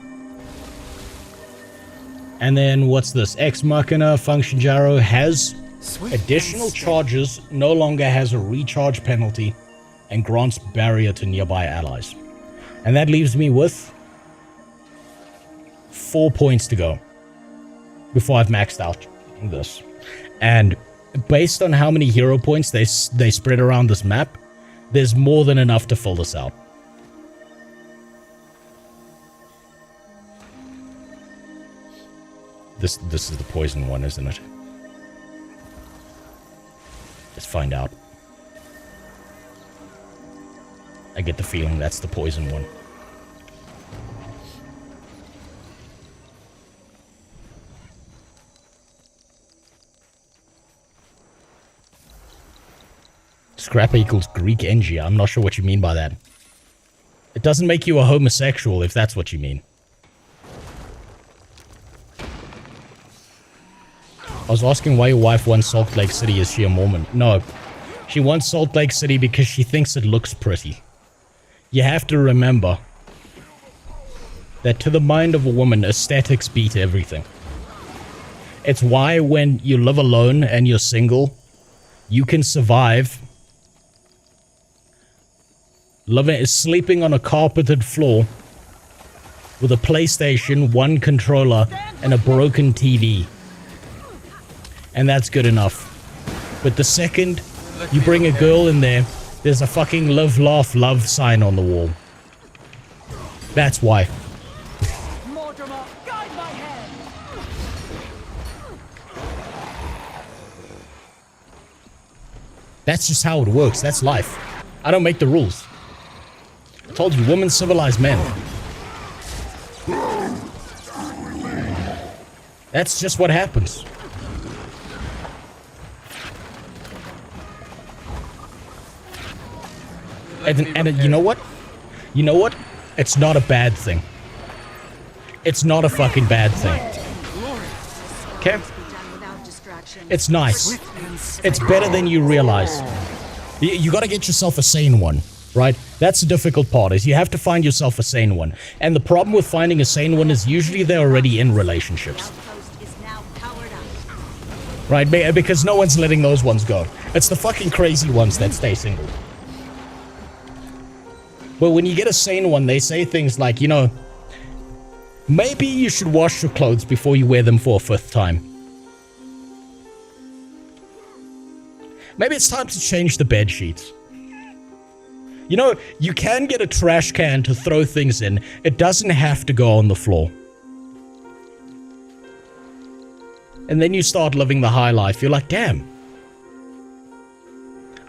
And then, what's this? Ex Machina Function Gyro has additional charges, no longer has a recharge penalty, and grants barrier to nearby allies. And that leaves me with 4 points to go before I've maxed out this. And based on how many hero points they spread around this map, there's more than enough to fill this out. This is the poison one, isn't it? Let's find out. I get the feeling that's the poison one. Scrapper equals Greek Engie. I'm not sure what you mean by that. It doesn't make you a homosexual if that's what you mean. I was asking why your wife wants Salt Lake City. Is she a Mormon? No. She wants Salt Lake City because she thinks it looks pretty. You have to remember, that to the mind of a woman, aesthetics beat everything. It's why when you live alone and you're single, you can survive sleeping on a carpeted floor with a PlayStation, one controller, and a broken TV. And that's good enough. But the second you bring a girl in there, there's a fucking live, laugh, love sign on the wall. That's why. Mortimer, guide my hand. That's just how it works. That's life. I don't make the rules. I told you, women civilize men. That's just what happens. And you know what? You know what? It's not a bad thing. It's not a fucking bad thing. Okay? It's nice. It's better than you realize. You gotta get yourself a sane one, right? That's the difficult part, is you have to find yourself a sane one. And the problem with finding a sane one is usually they're already in relationships. Right? Because no one's letting those ones go. It's the fucking crazy ones that stay single. But when you get a sane one, they say things like, you know, maybe you should wash your clothes before you wear them for a 5th time. Maybe it's time to change the bed sheets. You know, you can get a trash can to throw things in. It doesn't have to go on the floor. And then you start living the high life. You're like, damn.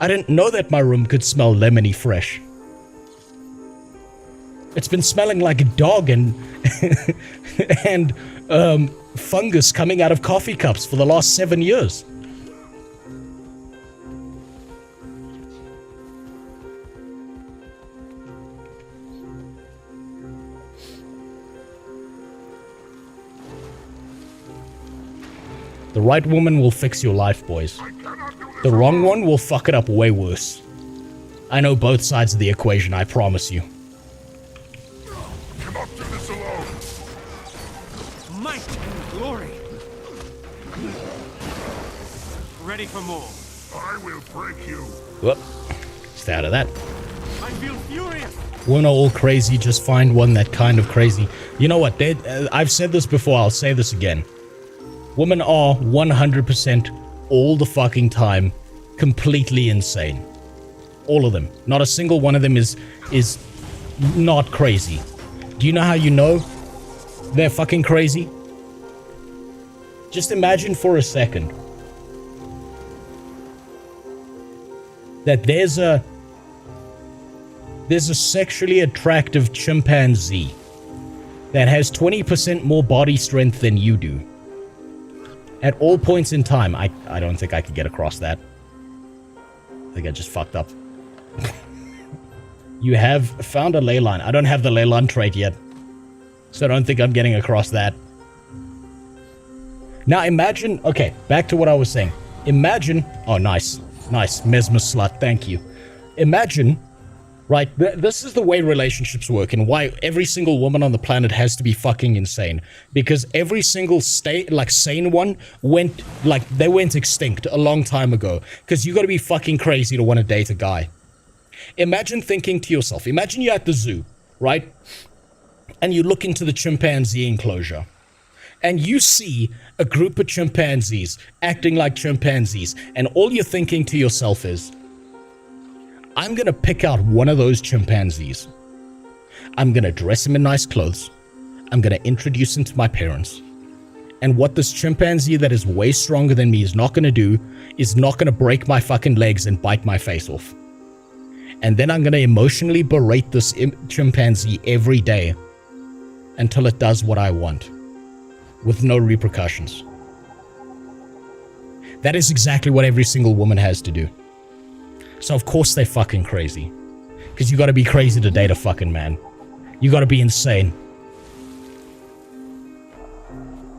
I didn't know that my room could smell lemony fresh. It's been smelling like a dog and and fungus coming out of coffee cups for the last 7 years. The right woman will fix your life, boys. The wrong one will fuck it up way worse. I know both sides of the equation, I promise you. Glory. Ready for more. I will break you. Whoop. Stay out of that. I feel furious. We're not all crazy, just find one that kind of crazy. You know what, I've said this before, I'll say this again. Women are 100% all the fucking time completely insane. All of them. Not a single one of them is not crazy. Do you know how you know they're fucking crazy? Just imagine for a second that there's a sexually attractive chimpanzee that has 20% more body strength than you do. At all points in time. I don't think I could get across that. I think I just fucked up. You have found a ley line. I don't have the ley line trait yet, so I don't think I'm getting across that. Now imagine, okay, back to what I was saying. Imagine, oh nice, mesmer slut, thank you. Imagine, right, this is the way relationships work and why every single woman on the planet has to be fucking insane. Because every single sane one went extinct a long time ago. Because you gotta be fucking crazy to want to date a guy. Imagine thinking to yourself, imagine you're at the zoo, right? And you look into the chimpanzee enclosure. And you see a group of chimpanzees acting like chimpanzees, and all you're thinking to yourself is, I'm gonna pick out one of those chimpanzees. I'm gonna dress him in nice clothes. I'm gonna introduce him to my parents. And what this chimpanzee that is way stronger than me is not gonna do is not gonna break my fucking legs and bite my face off. And then I'm gonna emotionally berate this chimpanzee every day until it does what I want. With no repercussions. That is exactly what every single woman has to do. So of course they're fucking crazy. Because you gotta be crazy to date a fucking man. You gotta be insane.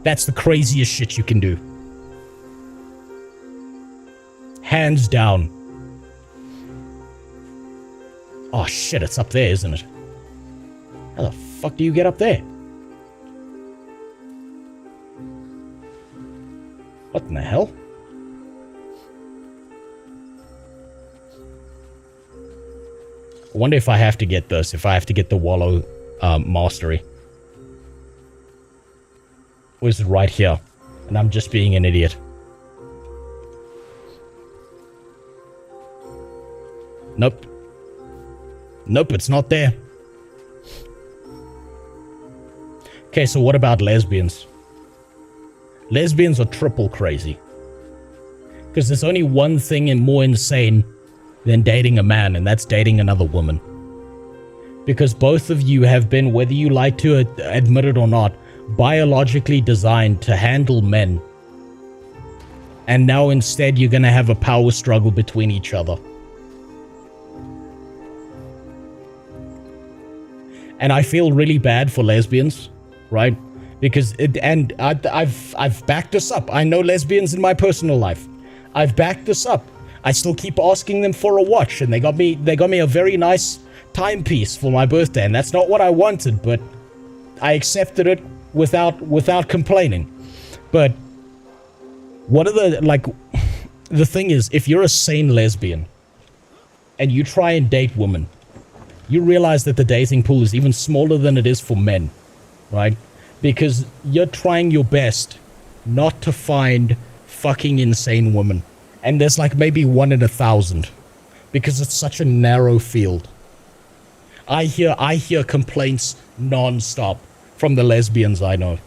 That's the craziest shit you can do. Hands down. Oh shit, it's up there, isn't it? How the fuck do you get up there? What in the hell? I wonder if I have to get this, if I have to get the Wallow mastery. Or is it right here? And I'm just being an idiot. Nope. Nope, it's not there. Okay, so what about lesbians? Lesbians are triple crazy. Because there's only one thing more insane than dating a man, and that's dating another woman. Because both of you have been, whether you like to admit it or not, biologically designed to handle men. And now instead you're gonna have a power struggle between each other. And I feel really bad for lesbians, right? Because I've backed this up. I know lesbians in my personal life. I've backed this up. I still keep asking them for a watch, and they got me a very nice timepiece for my birthday, and that's not what I wanted, but I accepted it without complaining. But what are the thing is, if you're a sane lesbian and you try and date women, you realize that the dating pool is even smaller than it is for men, right? Because you're trying your best not to find fucking insane women. And there's like maybe 1 in 1,000. Because it's such a narrow field. I hear complaints non-stop from the lesbians I know.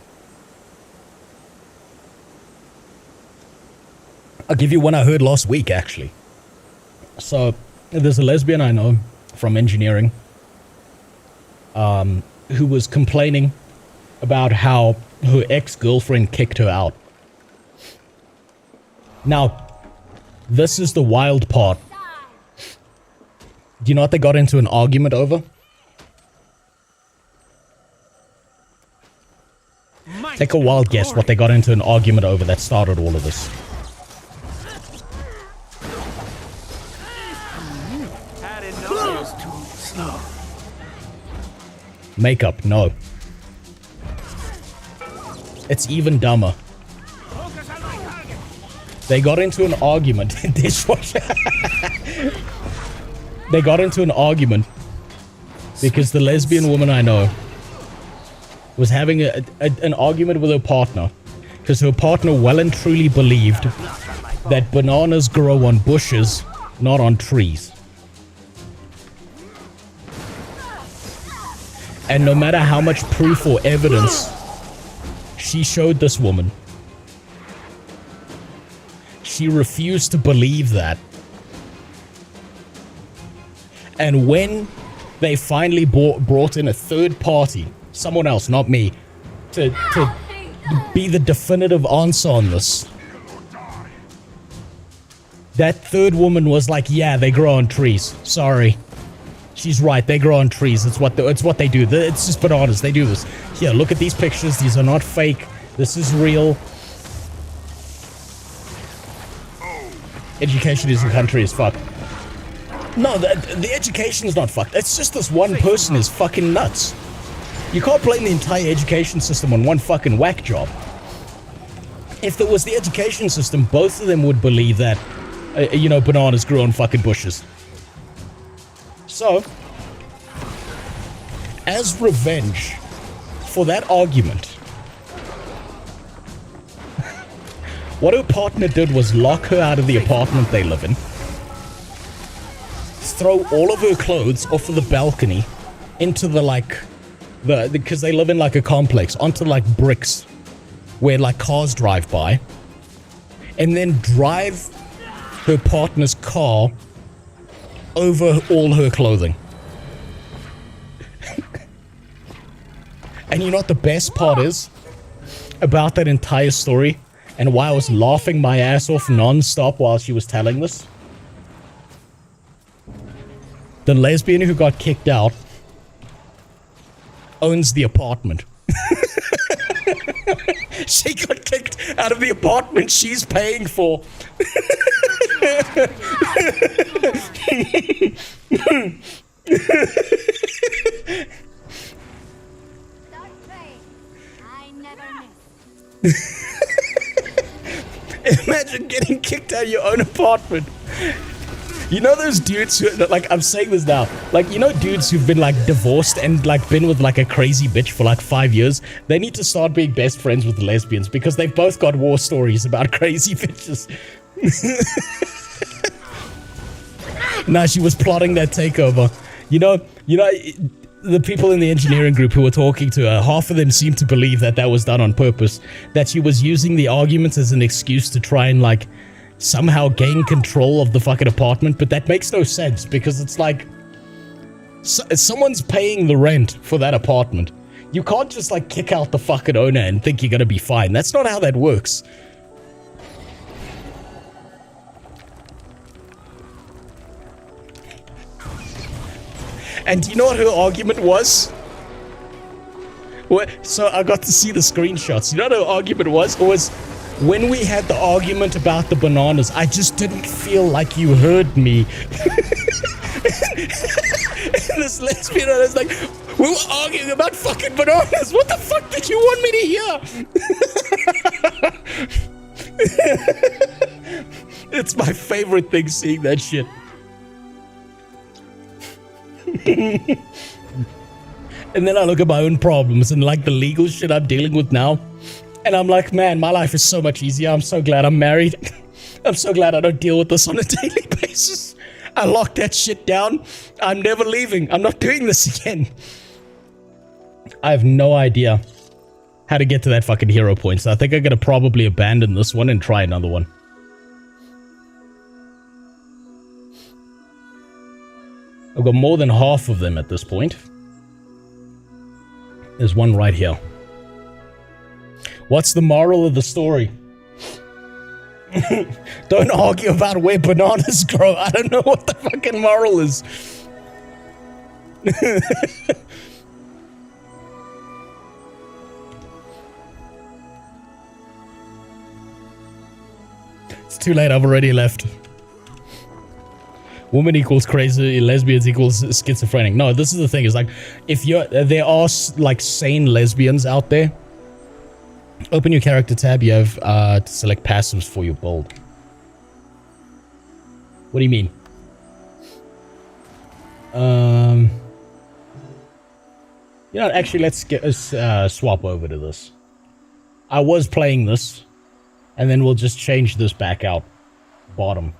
I'll give you one I heard last week, actually. So, there's a lesbian I know from engineering, who was complaining about how her ex-girlfriend kicked her out. Now, this is the wild part. Do you know what they got into an argument over? Take a wild guess what they got into an argument over that started all of this. Makeup, no. It's even dumber. They got into an argument. Dishwasher. They got into an argument because the lesbian woman I know was having an argument with her partner because her partner well and truly believed that bananas grow on bushes, not on trees. And no matter how much proof or evidence she showed this woman, she refused to believe that. And when they finally brought in a third party, someone else, not me, to be the definitive answer on this, that third woman was like, yeah, they grow on trees. Sorry. She's right, they grow on trees. It's what they do. It's just bananas. They do this. Here, look at these pictures. These are not fake. This is real. Education in this country is fucked. No, the education is not fucked. It's just this one person is fucking nuts. You can't blame the entire education system on one fucking whack job. If there was the education system, both of them would believe that, bananas grew on fucking bushes. So, as revenge for that argument, what her partner did was lock her out of the apartment they live in, throw all of her clothes off of the balcony into because they live in like a complex, onto like bricks where like cars drive by, and then drive her partner's car over all her clothing. And you know what the best part is about that entire story, and why I was laughing my ass off non-stop while she was telling this? The lesbian who got kicked out owns the apartment. She got kicked out of the apartment she's paying for. Imagine getting kicked out of your own apartment. You know those dudes who, like, I'm saying this now, like, you know dudes who've been, like, divorced and, like, been with, like, a crazy bitch for, like, 5 years? They need to start being best friends with the lesbians because they've both got war stories about crazy bitches. Nah, she was plotting that takeover. You know, the people in the engineering group who were talking to her, half of them seemed to believe that that was done on purpose, that she was using the arguments as an excuse to try and, like, somehow gain control of the fucking apartment, but that makes no sense because it's like someone's paying the rent for that apartment. You can't just like kick out the fucking owner and think you're gonna be fine. That's not how that works. And do you know what her argument was? So I got to see the screenshots. You know what her argument was? It was, when we had the argument about the bananas, I just didn't feel like you heard me. And this lesbian was like, we were arguing about fucking bananas. What the fuck did you want me to hear? It's my favorite thing, seeing that shit. And then I look at my own problems and like the legal shit I'm dealing with now. And I'm like, man, my life is so much easier. I'm so glad I'm married. I'm so glad I don't deal with this on a daily basis. I locked that shit down. I'm never leaving. I'm not doing this again. I have no idea how to get to that fucking hero point. So I think I'm going to probably abandon this one and try another one. I've got more than half of them at this point. There's one right here. What's the moral of the story? Don't argue about where bananas grow. I don't know what the fucking moral is. It's too late. I've already left. Woman equals crazy, lesbians equals schizophrenic. No, this is the thing. Is like, if you're, there are like sane lesbians out there. Open your character tab. You have to select passives for your build. What do you mean? You know, actually, let's get swap over to this. I was playing this, and then we'll just change this back out. Bottom.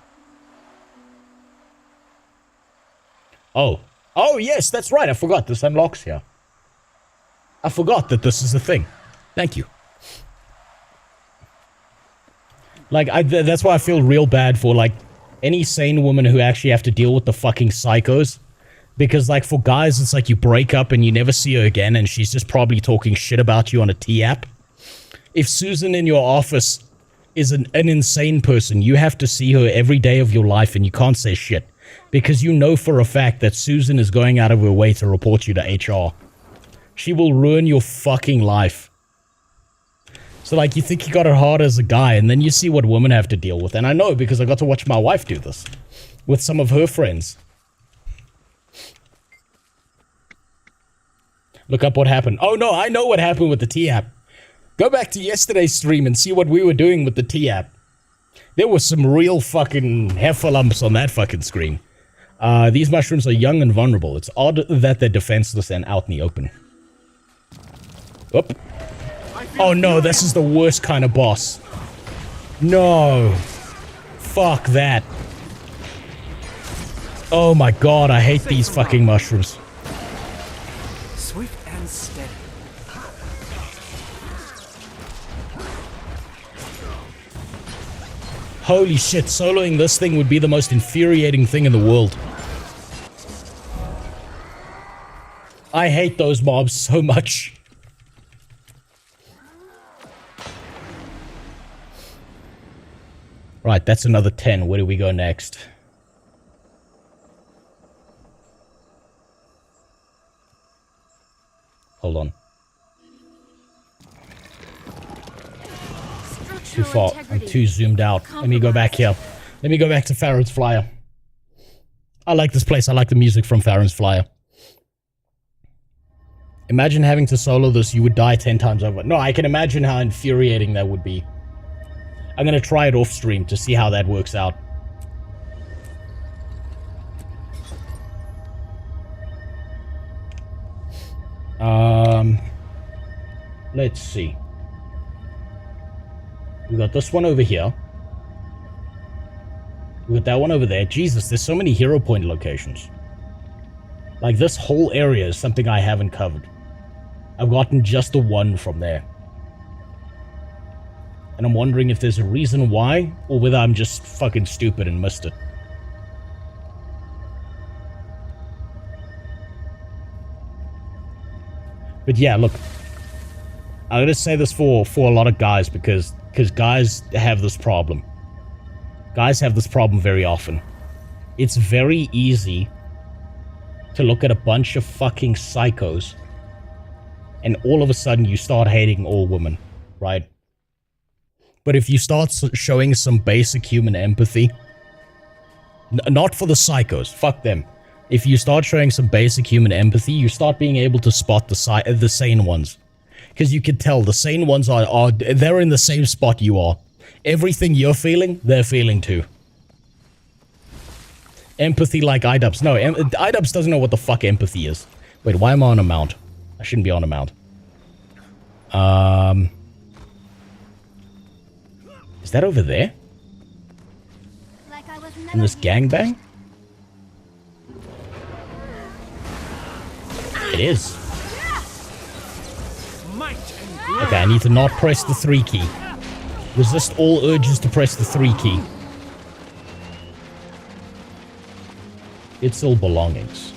Oh. Oh, yes, that's right. I forgot this unlocks here. I forgot that this is a thing. Thank you. Like, that's why I feel real bad for, like, any sane woman who actually have to deal with the fucking psychos. Because, like, for guys, it's like you break up and you never see her again and she's just probably talking shit about you on a T-app. If Susan in your office is an insane person, you have to see her every day of your life and you can't say shit. Because you know for a fact that Susan is going out of her way to report you to HR. She will ruin your fucking life. So, like, you think you got it hard as a guy, and then you see what women have to deal with. And I know, because I got to watch my wife do this. With some of her friends. Look up what happened. Oh, no, I know what happened with the T-app. Go back to yesterday's stream and see what we were doing with the T-app. There was some real fucking heffalumps on that fucking screen. These mushrooms are young and vulnerable. It's odd that they're defenseless and out in the open. Oop. Oh no, this is the worst kind of boss. No. Fuck that. Oh my god, I hate these fucking mushrooms. Swift and steady. Holy shit, soloing this thing would be the most infuriating thing in the world. I hate those mobs so much. Right, that's another 10. Where do we go next? Hold on. Too far. I'm too zoomed out. Let me go back here. Let me go back to Farron's Flyer. I like this place. I like the music from Farron's Flyer. Imagine having to solo this. You would die 10 times over. No, I can imagine how infuriating that would be. I'm gonna try it off stream to see how that works out. Let's see. We got this one over here. We got that one over there. Jesus, there's so many hero point locations. Like, this whole area is something I haven't covered. I've gotten just the one from there. And I'm wondering if there's a reason why, or whether I'm just fucking stupid and missed it. But yeah, look. I'm gonna say this for a lot of guys, because guys have this problem. Guys have this problem very often. It's very easy to look at a bunch of fucking psychos and all of a sudden you start hating all women, right? But if you start showing some basic human empathy, not for the psychos, fuck them. If you start showing some basic human empathy, you start being able to spot the sane ones. Because you can tell the sane ones they're in the same spot you are. Everything you're feeling, they're feeling too. Empathy like iDubbbz. No, iDubbbz doesn't know what the fuck empathy is. Wait, why am I on a mount? I shouldn't be on a mount. Is that over there? In this gangbang? It is. Okay, I need to not press the 3 key. Resist all urges to press the 3 key. It's all belongings.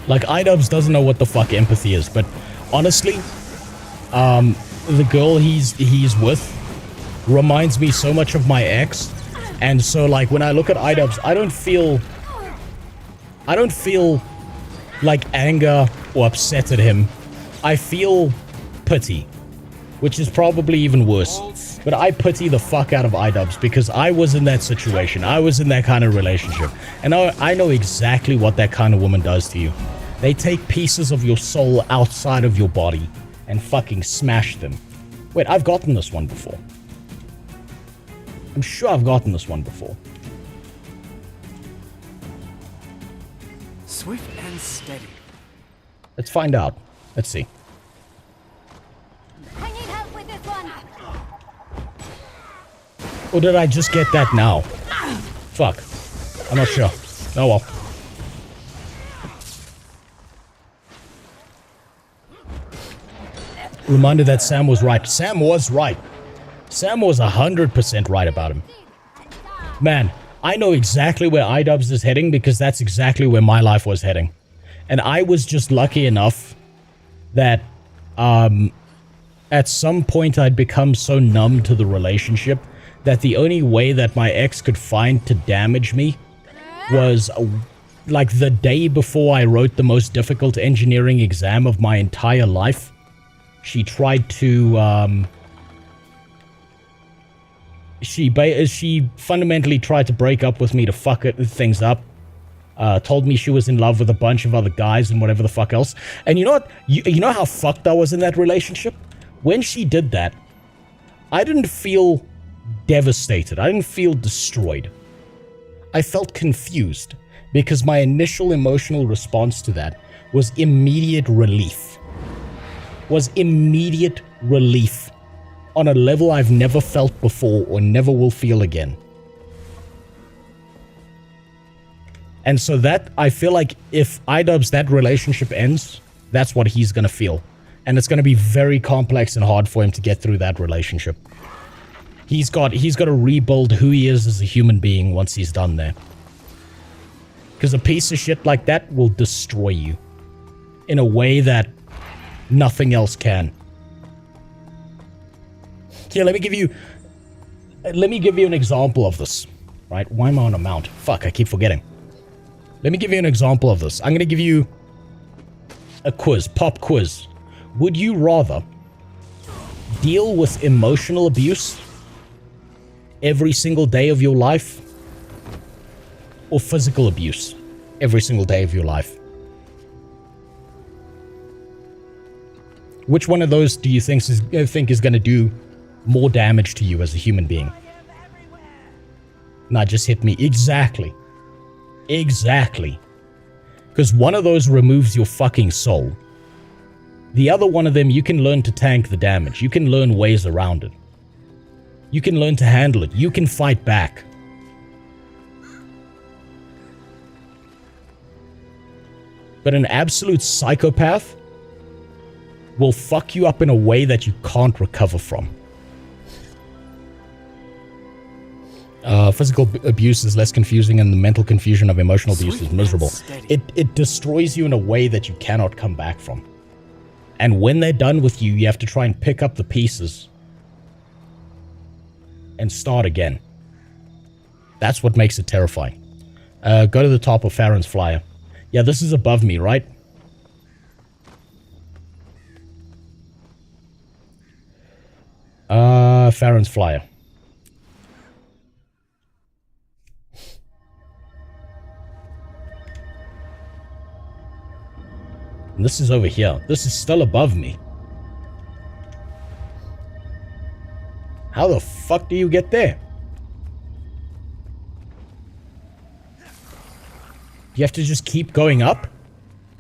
Like, iDubbbz doesn't know what the fuck empathy is, but honestly, the girl he's with reminds me so much of my ex, and so, like, when I look at iDubbbz, I don't feel like anger or upset at him. I feel pity, which is probably even worse. But I pity the fuck out of iDubbbz because I was in that situation. I was in that kind of relationship. And I know exactly what that kind of woman does to you. They take pieces of your soul outside of your body and fucking smash them. Wait, I've gotten this one before. I'm sure I've gotten this one before. Swift and steady. Let's find out. Let's see. I need help with this one. Or did I just get that now? Fuck. I'm not sure. Oh well. Reminder that Sam was right. Sam was right. Sam was 100% right about him. Man, I know exactly where iDubbbz is heading because that's exactly where my life was heading. And I was just lucky enough that at some point I'd become so numb to the relationship that the only way that my ex could find to damage me was like the day before I wrote the most difficult engineering exam of my entire life. She tried to she fundamentally tried to break up with me to fuck things up. Told me she was in love with a bunch of other guys and whatever the fuck else. And you know what? You know how fucked I was in that relationship? When she did that, I didn't feel devastated. I didn't feel destroyed. I felt confused because my initial emotional response to that was immediate relief. Was immediate relief on a level I've never felt before or never will feel again. And so that, I feel like if iDubbbz, that relationship ends, that's what he's gonna feel. And it's gonna be very complex and hard for him to get through that relationship. He's got to rebuild who he is as a human being once he's done there. Because a piece of shit like that will destroy you in a way that nothing else can. Here, let me give you an example of this. Right? Why am I on a mount? Fuck, I keep forgetting. Let me give you an example of this. I'm going to give you a quiz, pop quiz. Would you rather deal with emotional abuse every single day of your life or physical abuse every single day of your life? Which one of those do you think is going to do more damage to you as a human being? Nah, just hit me. Exactly. Exactly. Because one of those removes your fucking soul. The other one of them, you can learn to tank the damage. You can learn ways around it. You can learn to handle it. You can fight back. But an absolute psychopath will fuck you up in a way that you can't recover from. Physical abuse is less confusing, and the mental confusion of emotional abuse is miserable. It destroys you in a way that you cannot come back from. And when they're done with you, you have to try and pick up the pieces and start again. That's what makes it terrifying. Go to the top of Farron's flyer. Yeah, this is above me, right? Farron's flyer. And this is over here. This is still above me. How the fuck do you get there? You have to just keep going up?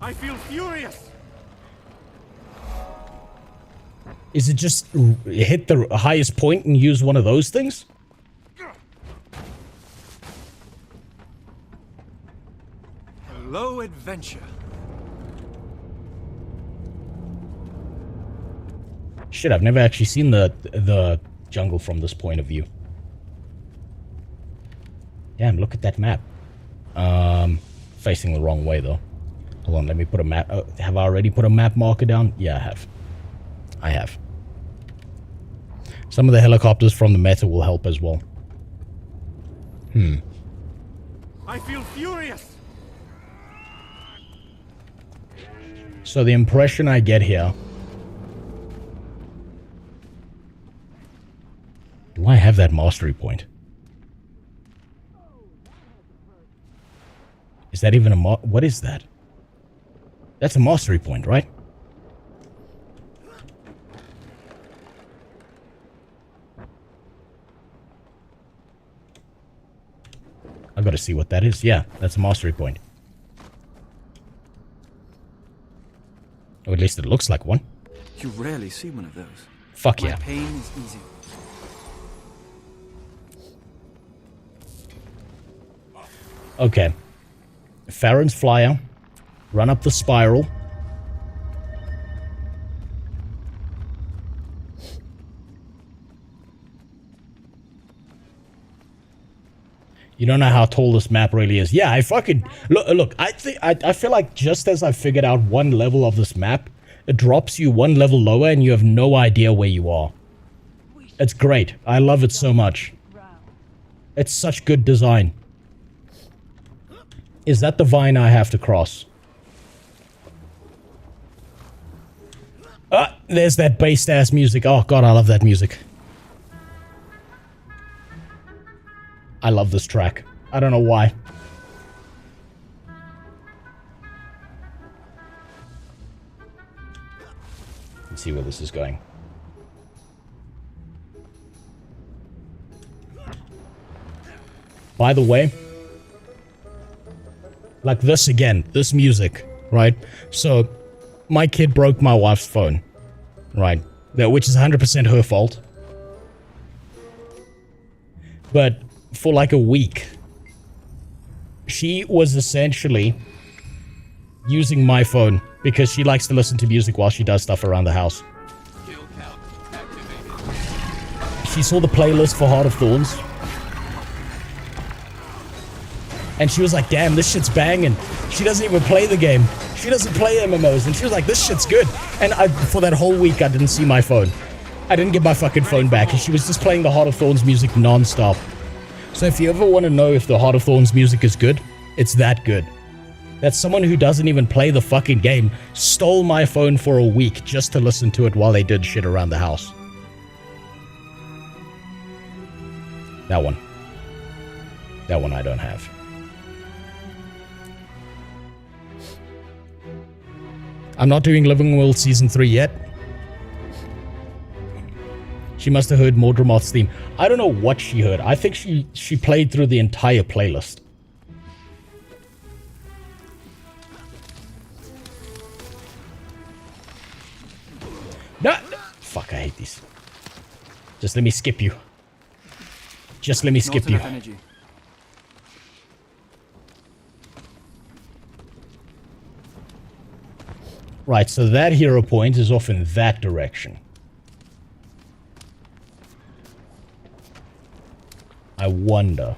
I feel furious. Is it just hit the highest point and use one of those things? Hello, adventure. Shit, I've never actually seen the jungle from this point of view. Damn, look at that map. Facing the wrong way though. Hold on, let me put a map. Have I already put a map marker down? Yeah, I have. I have. Some of the helicopters from the meta will help as well. I feel furious. So the impression I get here. Do I have that mastery point? Is that even a what is that? That's a mastery point, right? I've got to see what that is. Yeah, that's a mastery point. Or at least it looks like one. You rarely see one of those. Fuck yeah. My pain is easy. Okay. Farron's flyer. Run up the spiral. You don't know how tall this map really is. Yeah, I fucking... Look, I feel like just as I figured out one level of this map, it drops you one level lower and you have no idea where you are. It's great. I love it so much. It's such good design. Is that the vine I have to cross? Ah, there's that bass-ass music. Oh god, I love that music. I love this track. I don't know why. Let's see where this is going. By the way, like this again, this music, right? So, my kid broke my wife's phone, right? Which is 100% her fault. But for like a week, she was essentially using my phone because she likes to listen to music while she does stuff around the house. She saw the playlist for Heart of Thorns. And she was like, damn, this shit's banging. She doesn't even play the game. She doesn't play MMOs. And she was like, this shit's good. And for that whole week, I didn't see my phone. I didn't get my fucking phone back. And she was just playing the Heart of Thorns music non-stop. So if you ever want to know if the Heart of Thorns music is good, it's that good. That someone who doesn't even play the fucking game stole my phone for a week just to listen to it while they did shit around the house. That one. That one I don't have. I'm not doing Living World Season 3 yet. She must have heard Mordremoth's theme. I don't know what she heard. I think she played through the entire playlist. No! Fuck, I hate these. Just let me skip you. Just let me skip you. Right, so that hero point is off in that direction. I wonder.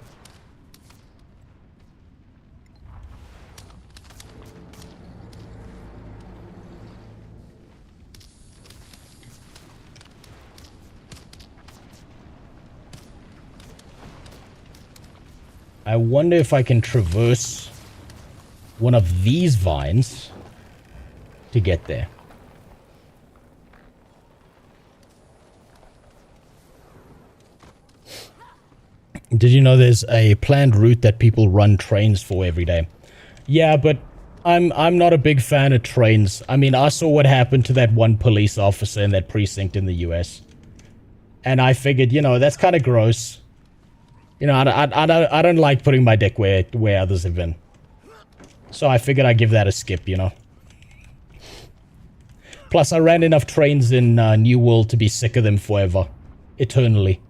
I wonder if I can traverse one of these vines to get there. Did you know there's a planned route that people run trains for every day? Yeah, but I'm not a big fan of trains. I mean, I saw what happened to that one police officer in that precinct in the US. And I figured, you know, that's kind of gross. You know, I don't like putting my dick where others have been. So I figured I'd give that a skip, you know. Plus, I ran enough trains in New World to be sick of them forever. Eternally.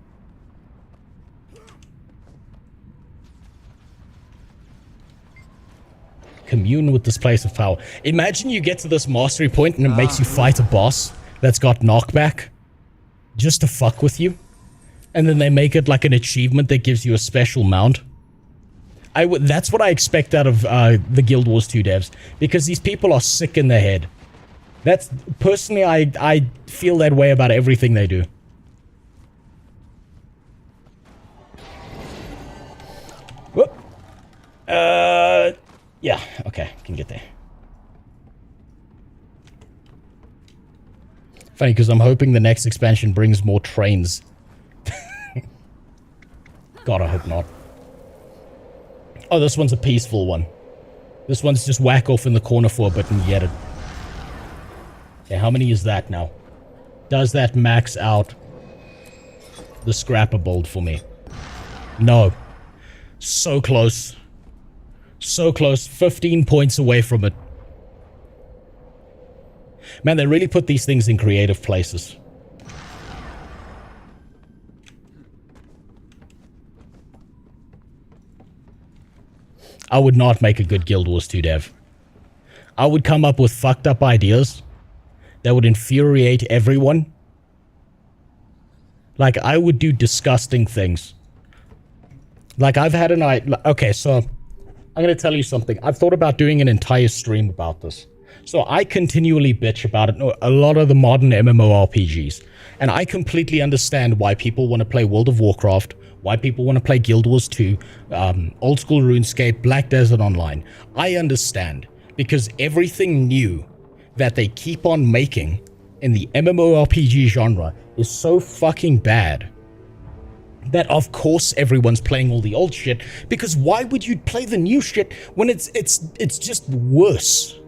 Commune with this place of power. Imagine you get to this mastery point and it makes you fight a boss that's got knockback. Just to fuck with you. And then they make it like an achievement that gives you a special mount. That's what I expect out of the Guild Wars 2 devs. Because these people are sick in their head. That's... Personally, I feel that way about everything they do. Whoop. Yeah, okay, can get there. Funny, because I'm hoping the next expansion brings more trains. God, I hope not. Oh, this one's a peaceful one. This one's just whack off in the corner for a bit and get it. Okay, how many is that now? Does that max out the scrapper build for me? No. So close. So close. 15 points away from it. Man, they really put these things in creative places. I would not make a good Guild Wars 2 dev. I would come up with fucked up ideas that would infuriate everyone. Like, I would do disgusting things. Like, I've had an idea... Okay, so... I'm going to tell you something. I've thought about doing an entire stream about this. So I continually bitch about it, a lot of the modern MMORPGs. And I completely understand why people want to play World of Warcraft, why people want to play Guild Wars 2, Old School RuneScape, Black Desert Online. I understand. Because everything new that they keep on making in the MMORPG genre is so fucking bad that of course everyone's playing all the old shit, because why would you play the new shit when it's just worse,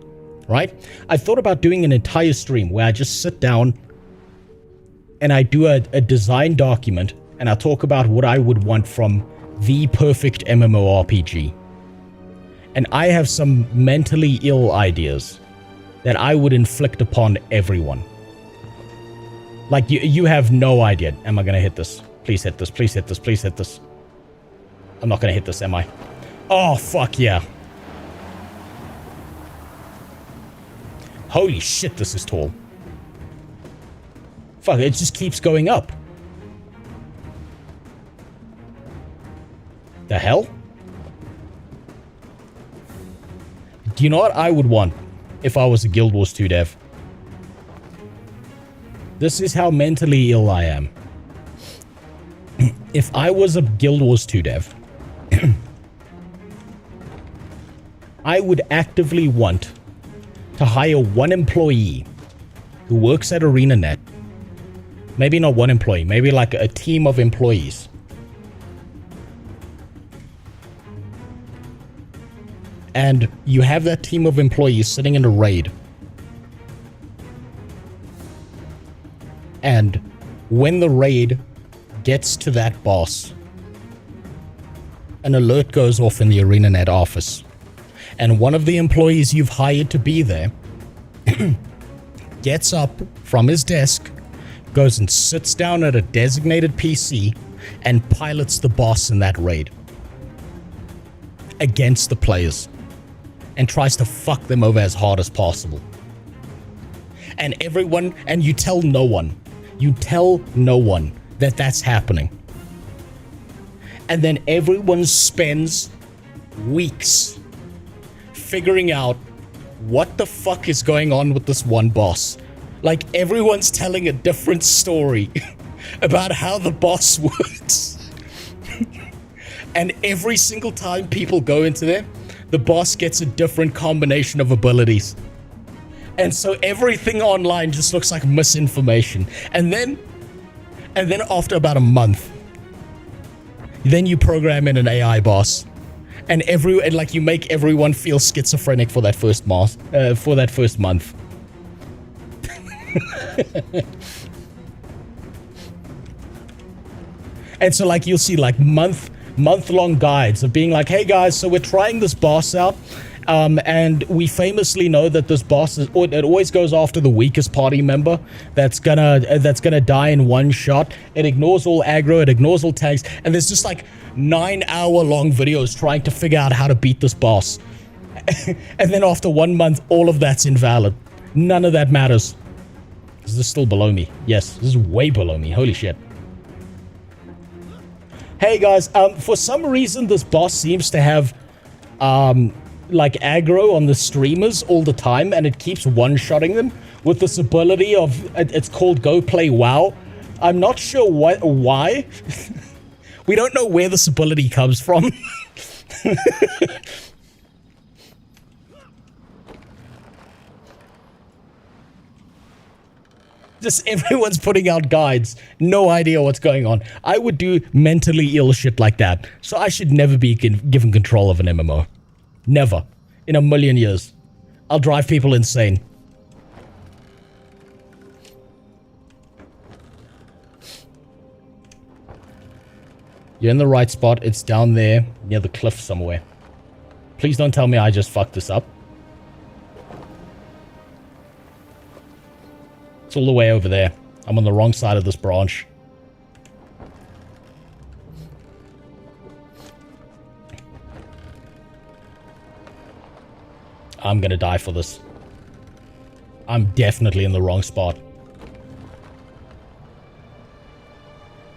right? I thought about doing an entire stream where I just sit down and I do a design document and I talk about what I would want from the perfect MMORPG. And I have some mentally ill ideas that I would inflict upon everyone. Like, you have no idea. Am I gonna hit this? Please hit this, please hit this, please hit this. I'm not gonna hit this, am I? Oh, fuck yeah. Holy shit, this is tall. Fuck, it just keeps going up. The hell? Do you know what I would want if I was a Guild Wars 2 dev? This is how mentally ill I am. If I was a Guild Wars 2 dev, I would actively want to hire one employee who works at ArenaNet. Maybe not one employee, maybe like a team of employees. And you have that team of employees sitting in a raid. And when the raid gets to that boss, an alert goes off in the ArenaNet office, and one of the employees you've hired to be there gets up from his desk, goes and sits down at a designated PC, and pilots the boss in that raid against the players and tries to fuck them over as hard as possible. And everyone, and you tell no one that that's happening. And then everyone spends weeks figuring out what the fuck is going on with this one boss. Like, everyone's telling a different story about how the boss works. And every single time people go into there, the boss gets a different combination of abilities. And so everything online just looks like misinformation. And then after about a month, then you program in an AI boss, and like you make everyone feel schizophrenic for that first month. And so like you'll see like month-long guides of being like, hey guys, so we're trying this boss out. And we famously know that this boss it always goes after the weakest party member that's gonna die in one shot. It ignores all aggro, it ignores all tags, and there's just like 9-hour-long videos trying to figure out how to beat this boss. And then after 1 month, all of that's invalid. None of that matters. Is this still below me? Yes, this is way below me. Holy shit. Hey guys, for some reason this boss seems to have like aggro on the streamers all the time, and it keeps one-shotting them with this ability of, it's called Go Play WoW. I'm not sure why. We don't know where this ability comes from. Just everyone's putting out guides. No idea what's going on. I would do mentally ill shit like that. So I should never be given control of an MMO. Never. In a million years. I'll drive people insane. You're in the right spot. It's down there near the cliff somewhere. Please don't tell me I just fucked this up. It's all the way over there. I'm on the wrong side of this branch. I'm gonna die for this. I'm definitely in the wrong spot.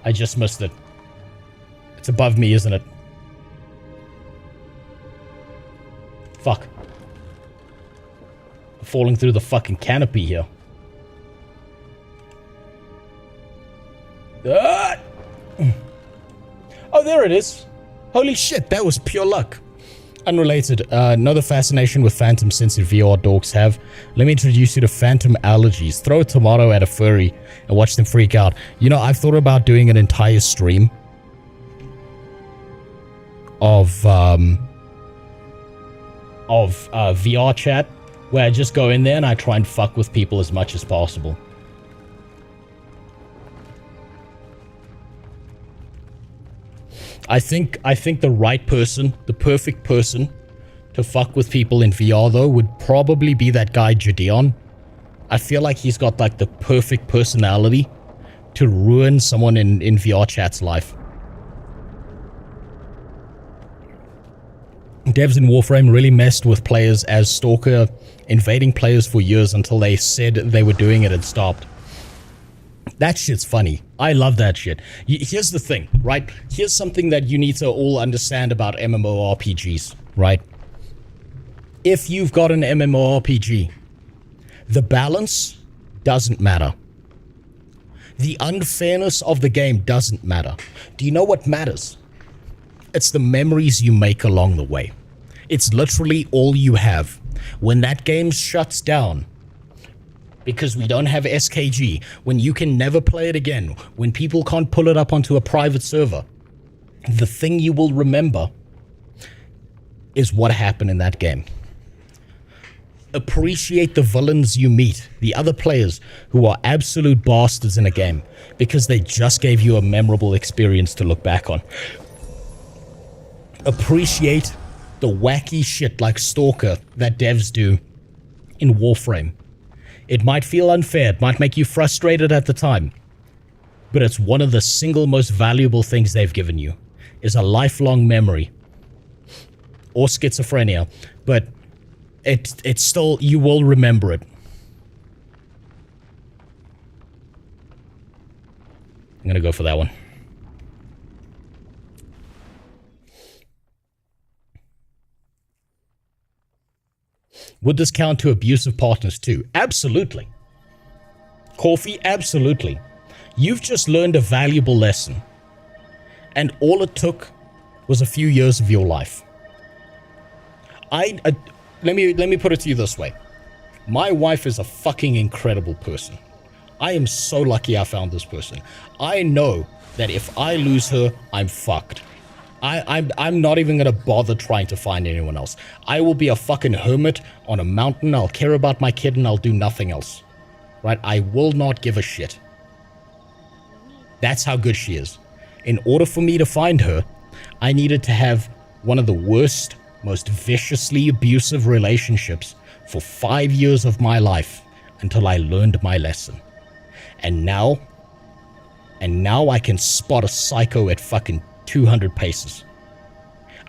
I just missed it. It's above me, isn't it? Fuck. I'm falling through the fucking canopy here. Ah! Oh, there it is. Holy shit, that was pure luck. Unrelated, another fascination with phantom sensitive VR dorks have. Let me introduce you to phantom allergies. Throw a tomato at a furry and watch them freak out. You know, I've thought about doing an entire stream of VR chat where I just go in there and I try and fuck with people as much as possible. I think the right person, the perfect person to fuck with people in VR though would probably be that guy Gideon. I feel like he's got like the perfect personality to ruin someone in VR chat's life. Devs in Warframe really messed with players as Stalker, invading players for years until they said they were doing it and stopped. That shit's funny. I love that shit. Here's the thing, right? Here's something that you need to all understand about MMORPGs, right? If you've got an MMORPG, the balance doesn't matter. The unfairness of the game doesn't matter. Do you know what matters? It's the memories you make along the way. It's literally all you have. When that game shuts down, because we don't have SKG, when you can never play it again, when people can't pull it up onto a private server, the thing you will remember is what happened in that game. appreciate the villains you meet, the other players who are absolute bastards in a game, because they just gave you a memorable experience to look back on. Appreciate the wacky shit like Stalker that devs do in Warframe. It might feel unfair, it might make you frustrated at the time, but it's one of the single most valuable things they've given you, is a lifelong memory. Or schizophrenia, but it's still, you will remember it. I'm gonna go for that one. Would this count to abusive partners too? Absolutely. Coffee, absolutely. You've just learned a valuable lesson. And all it took was a few years of your life. Let me put it to you this way. My wife is a fucking incredible person. I am so lucky I found this person. I know that if I lose her, I'm fucked. I'm not even gonna bother trying to find anyone else. I will be a fucking hermit on a mountain. I'll care about my kid and I'll do nothing else. Right? I will not give a shit. That's how good she is. In order for me to find her, I needed to have one of the worst, most viciously abusive relationships for 5 years of my life until I learned my lesson. And now I can spot a psycho at fucking 200 paces.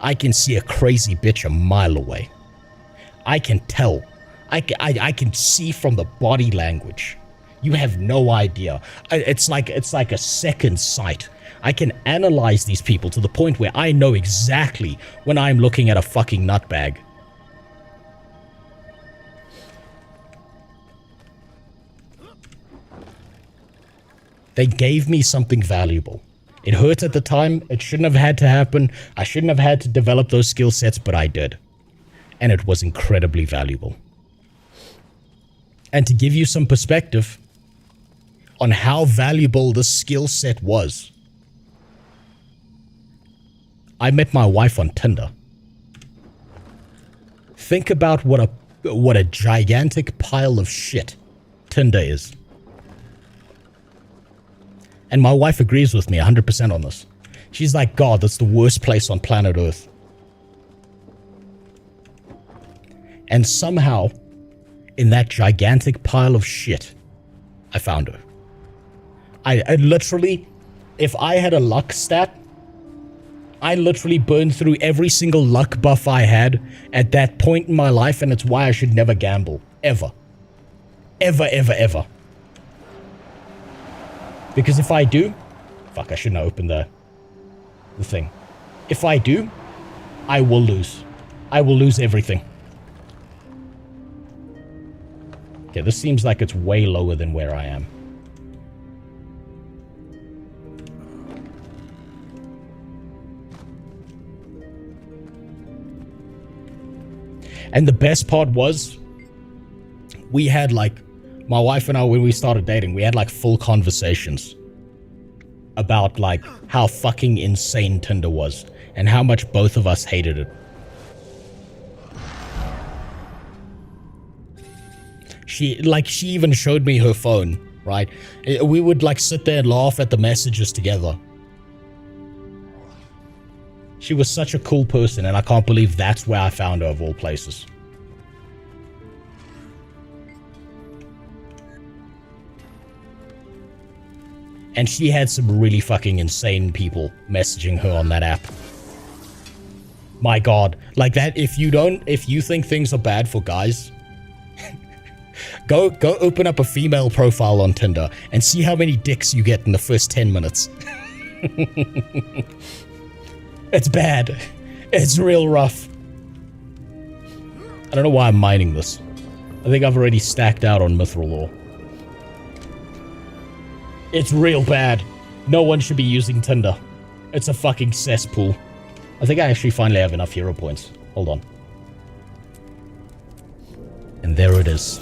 I can see a crazy bitch a mile away. I can tell. I can see from the body language. You have no idea. It's like a second sight. I can analyze these people to the point where I know exactly when I'm looking at a fucking nutbag. They gave me something valuable. It hurt at the time. It shouldn't have had to happen. I shouldn't have had to develop those skill sets, but I did. And it was incredibly valuable. And to give you some perspective on how valuable this skill set was, I met my wife on Tinder. Think about what a gigantic pile of shit Tinder is. And my wife agrees with me 100% on this. She's like, God, that's the worst place on planet Earth. And somehow, in that gigantic pile of shit, I found her. I literally, if I had a luck stat, I literally burned through every single luck buff I had at that point in my life, and it's why I should never gamble. Ever. Ever, ever, ever. Because if I do... Fuck, I shouldn't have opened the thing. If I do, I will lose. I will lose everything. Okay, this seems like it's way lower than where I am. And the best part was, we had like... My wife and I, when we started dating, we had like full conversations about like how fucking insane Tinder was and how much both of us hated it. She even showed me her phone, right? We would like sit there and laugh at the messages together. She was such a cool person, and I can't believe that's where I found her of all places. And she had some really fucking insane people messaging her on that app. My God. Like that, if you think things are bad for guys, go open up a female profile on Tinder and see how many dicks you get in the first 10 minutes. It's bad. It's real rough. I don't know why I'm mining this. I think I've already stacked out on Mithril ore. It's real bad. No one should be using Tinder. It's a fucking cesspool. I think I actually finally have enough hero points. Hold on. And there it is.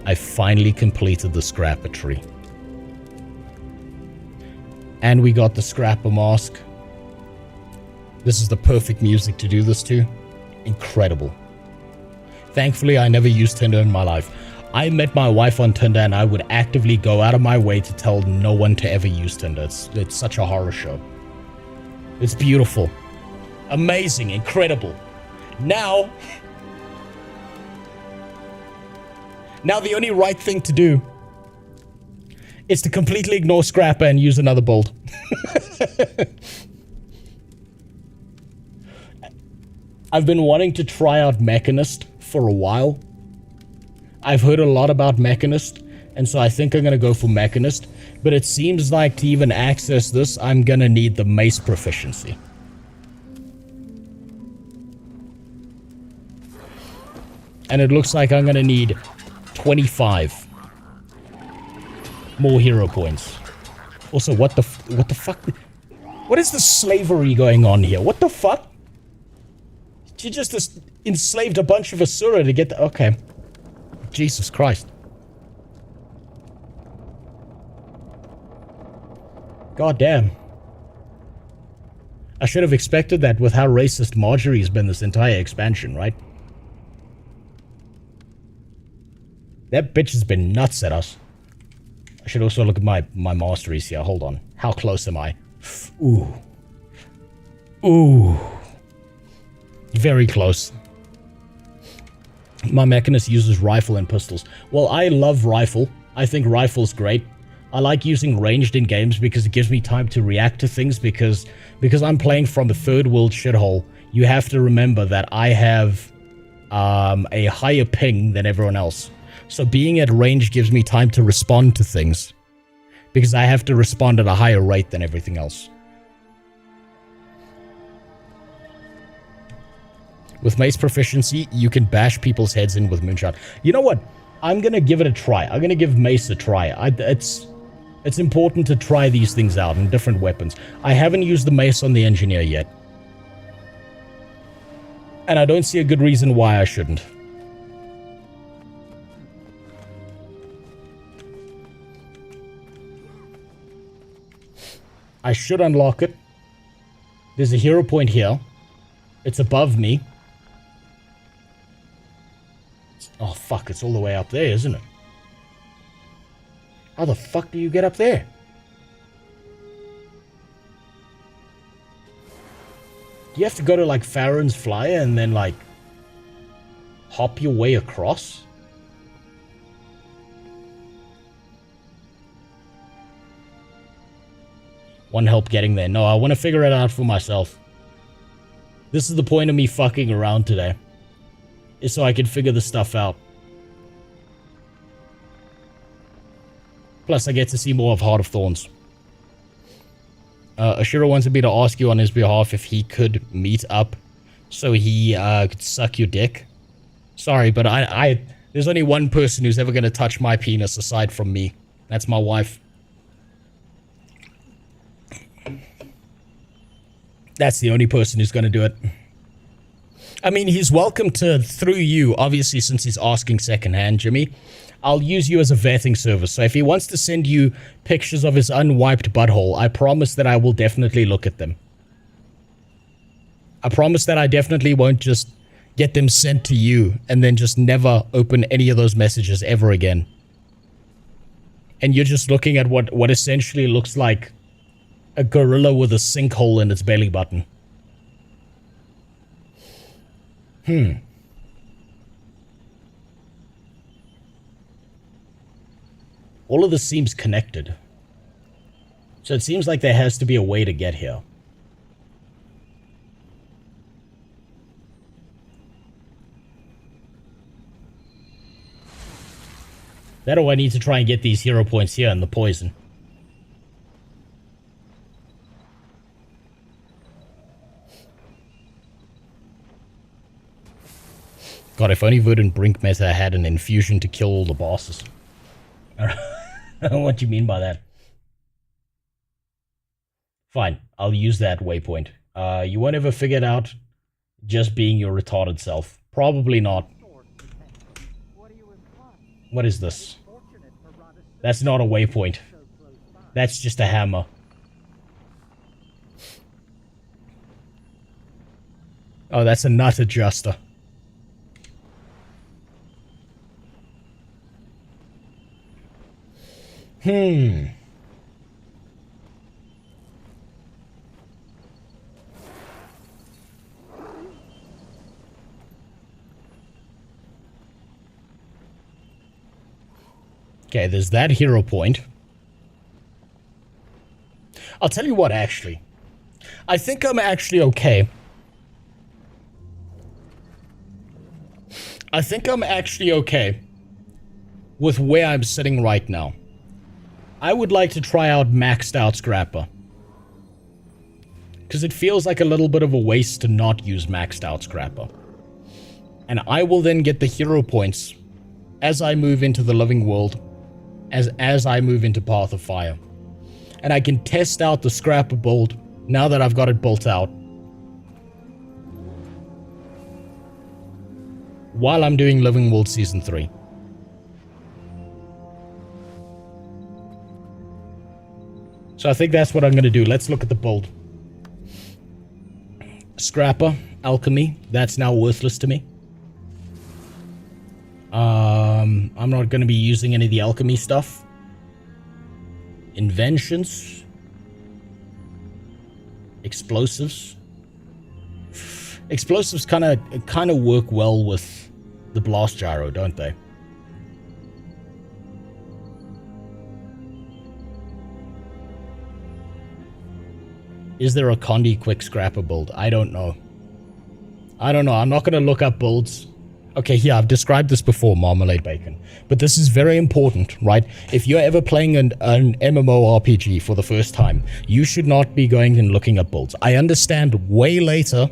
I finally completed the scrapper tree. And we got the scrapper mask. This is the perfect music to do this to. Incredible. Thankfully, I never used Tinder in my life. I met my wife on Tinder and I would actively go out of my way to tell no one to ever use Tinder. It's such a horror show. It's beautiful. Amazing. Incredible. Now the only right thing to do is to completely ignore Scrapper and use another build. I've been wanting to try out Mechanist for a while. I've heard a lot about Mechanist, and so I think I'm going to go for Mechanist. But it seems like to even access this, I'm going to need the mace proficiency. And it looks like I'm going to need 25 more hero points. Also, what the fuck? What is the slavery going on here? What the fuck? She just enslaved a bunch of Asura to get the... Okay. Jesus Christ. God damn. I should have expected that with how racist Marjorie's been this entire expansion, right? That bitch has been nuts at us. I should also look at my masteries here. Hold on. How close am I? Ooh. Ooh. Very close. My Mechanist uses rifle and pistols. Well, I love rifle. I think rifle's great. I like using ranged in games because it gives me time to react to things because I'm playing from a third world shithole. You have to remember that I have a higher ping than everyone else. So being at range gives me time to respond to things because I have to respond at a higher rate than everything else. With mace proficiency, you can bash people's heads in with moonshot. You know what? I'm going to give it a try. I'm going to give mace a try. It's important to try these things out in different weapons. I haven't used the mace on the engineer yet. And I don't see a good reason why I shouldn't. I should unlock it. There's a hero point here. It's above me. Oh, fuck. It's all the way up there, isn't it? How the fuck do you get up there? Do you have to go to, like, Farron's Flyer and then, like, hop your way across? One help getting there. No, I want to figure it out for myself. This is the point of me fucking around today. Is so I can figure the stuff out. Plus, I get to see more of Heart of Thorns. Ashura wanted me to ask you on his behalf if he could meet up so he could suck your dick. Sorry, but there's only one person who's ever going to touch my penis aside from me. That's my wife. That's the only person who's going to do it. I mean, he's welcome to, through you, obviously, since he's asking secondhand, Jimmy. I'll use you as a vetting service. So if he wants to send you pictures of his unwiped butthole, I promise that I will definitely look at them. I promise that I definitely won't just get them sent to you and then just never open any of those messages ever again. And you're just looking at what essentially looks like a gorilla with a sinkhole in its belly button. All of this seems connected. So it seems like there has to be a way to get here. That or I need to try and get these hero points here and the poison. God, if only Verdant Brink Meta had an infusion to kill all the bosses. I don't know what you mean by that. Fine, I'll use that waypoint. You won't ever figure it out just being your retarded self. Probably not. What is this? That's not a waypoint. That's just a hammer. Oh, that's a nut adjuster. Okay, there's that hero point. I'll tell you what, actually. I think I'm actually okay. I think I'm actually okay with where I'm sitting right now. I would like to try out maxed out Scrapper. Because it feels like a little bit of a waste to not use maxed out Scrapper. And I will then get the hero points as I move into the living world, as I move into Path of Fire. And I can test out the Scrapper build now that I've got it built out, while I'm doing Living World Season 3. So I think that's what I'm going to do. Let's look at the build. Scrapper, Alchemy, that's now worthless to me. I'm not going to be using any of the alchemy stuff. Inventions. Explosives. Explosives kind of work well with the blast gyro, don't they? Is there a Condi quick scrapper build? I don't know. I'm not going to look up builds. Okay, here, I've described this before, Marmalade Bacon. But this is very important, right? If you're ever playing an MMORPG for the first time, you should not be going and looking up builds. I understand way later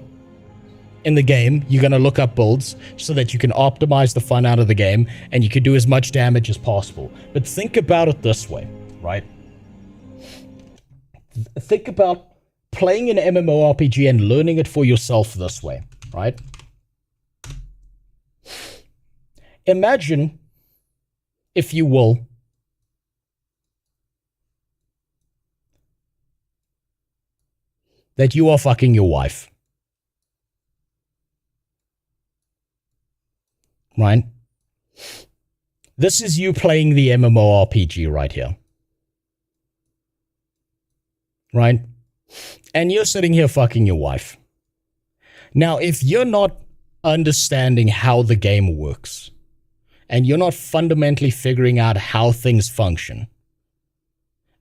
in the game, you're going to look up builds so that you can optimize the fun out of the game and you can do as much damage as possible. But think about it this way, right? Think about playing an MMORPG and learning it for yourself this way, right? Imagine, if you will, that you are fucking your wife. Right? This is you playing the MMORPG right here. Right? And you're sitting here fucking your wife. Now, if you're not understanding how the game works, and you're not fundamentally figuring out how things function,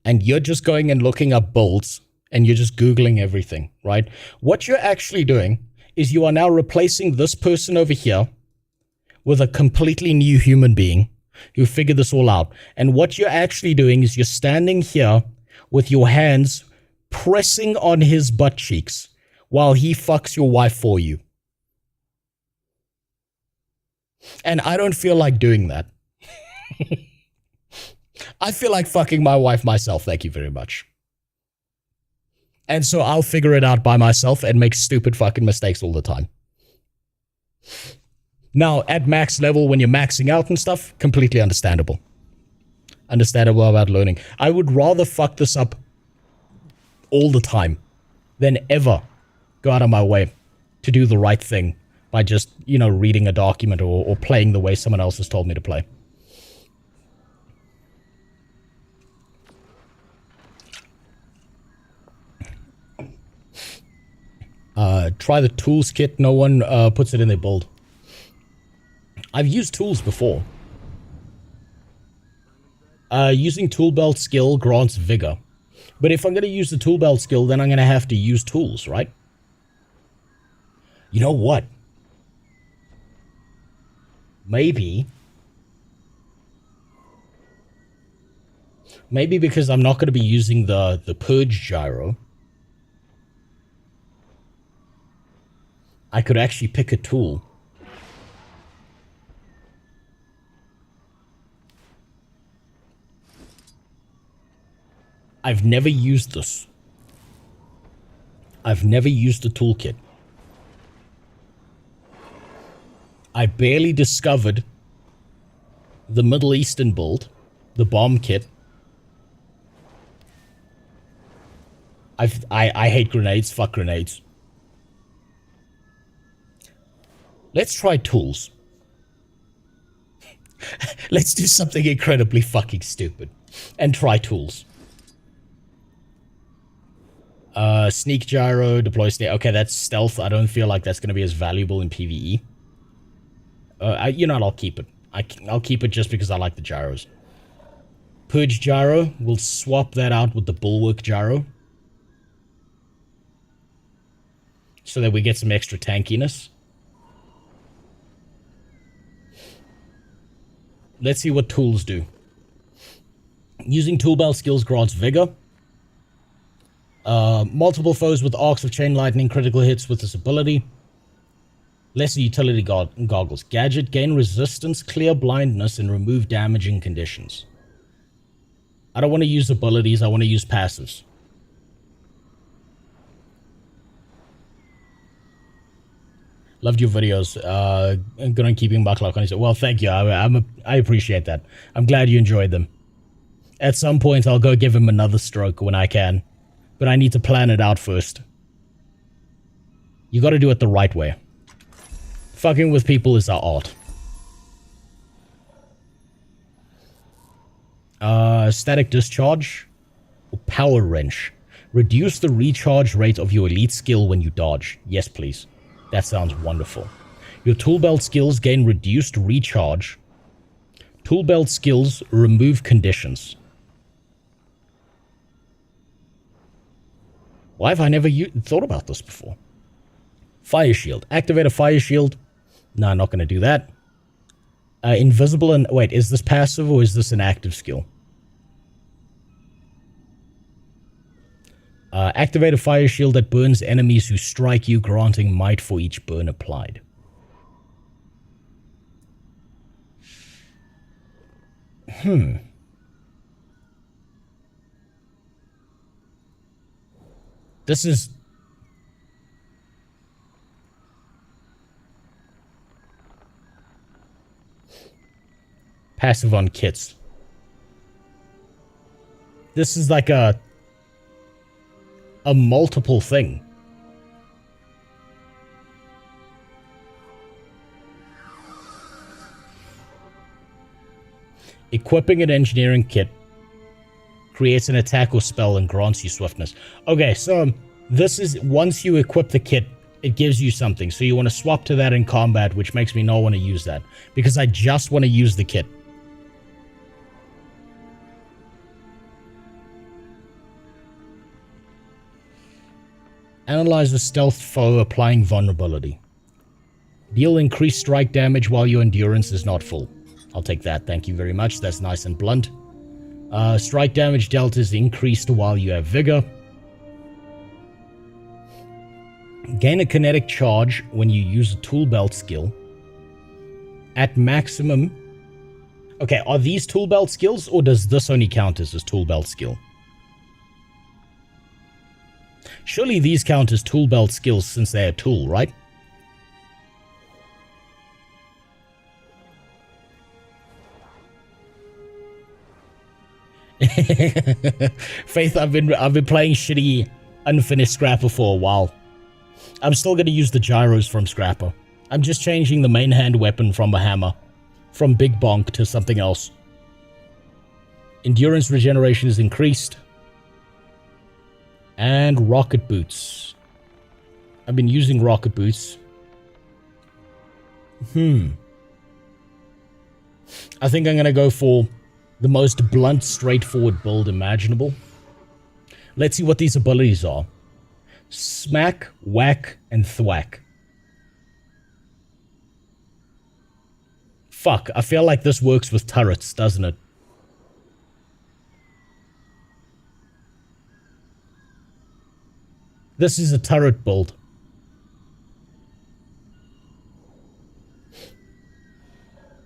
and you're just going and looking up builds, and you're just Googling everything, right? What you're actually doing is you are now replacing this person over here with a completely new human being who figured this all out. And what you're actually doing is you're standing here with your hands pressing on his butt cheeks while he fucks your wife for you. And I don't feel like doing that. I feel like fucking my wife myself, thank you very much. And so I'll figure it out by myself and make stupid fucking mistakes all the time. Now, at max level, when you're maxing out and stuff, completely understandable. Understandable about learning. I would rather fuck this up all the time than ever go out of my way to do the right thing by just, you know, reading a document or playing the way someone else has told me to play. Try the tools kit. No one puts it in their build. I've used tools before. Using tool belt skill grants vigor. But if I'm going to use the tool belt skill, then I'm going to have to use tools, right? You know what? Maybe because I'm not going to be using the purge gyro, I could actually pick a tool. I've never used this. I've never used the toolkit. I barely discovered the Middle Eastern build, the bomb kit. I hate grenades. Fuck grenades. Let's try tools. Let's do something incredibly fucking stupid. And try tools. Sneak gyro, deploy snake. Okay, that's stealth. I don't feel like that's going to be as valuable in PvE. You know what, I'll keep it. I'll keep it just because I like the gyros. Purge gyro, we'll swap that out with the bulwark gyro. So that we get some extra tankiness. Let's see what tools do. Using tool belt skills grants vigor. Multiple foes with arcs of chain lightning, critical hits with this ability. Lesser utility goggles. Gadget, gain resistance, clear blindness, and remove damaging conditions. I don't want to use abilities, I want to use passives. Loved your videos. Good on keeping my clock on. He said, well, thank you. I appreciate that. I'm glad you enjoyed them. At some point, I'll go give him another stroke when I can. But I need to plan it out first. You gotta do it the right way. Fucking with people is our art. Static discharge. Or power wrench. Reduce the recharge rate of your elite skill when you dodge. Yes, please. That sounds wonderful. Your tool belt skills gain reduced recharge. Tool belt skills remove conditions. Why have I never thought about this before? Fire shield. Activate a fire shield. No, I'm not going to do that. Invisible and... Wait, is this passive or is this an active skill? Activate a fire shield that burns enemies who strike you, granting might for each burn applied. This is... Passive on kits. This is like a multiple thing. Equipping an engineering kit creates an attack or spell and grants you swiftness. Okay, so this is once you equip the kit, it gives you something. So you want to swap to that in combat, which makes me not want to use that because I just want to use the kit. Analyze a stealth foe applying vulnerability. Deal increased strike damage while your endurance is not full. I'll take that, thank you very much. That's nice and blunt. Strike damage dealt is increased while you have vigor. Gain a kinetic charge when you use a tool belt skill. At maximum... Okay, are these tool belt skills or does this only count as a tool belt skill? Surely these count as tool belt skills since they're a tool, right? Faith, I've been playing shitty unfinished Scrapper for a while. I'm still going to use the gyros from Scrapper. I'm just changing the main hand weapon from a hammer. From Big Bonk to something else. Endurance regeneration is increased. And rocket boots. I've been using rocket boots. I think I'm going to go for the most blunt, straightforward build imaginable. Let's see what these abilities are. Smack, whack, and thwack. Fuck, I feel like this works with turrets, doesn't it? This is a turret build.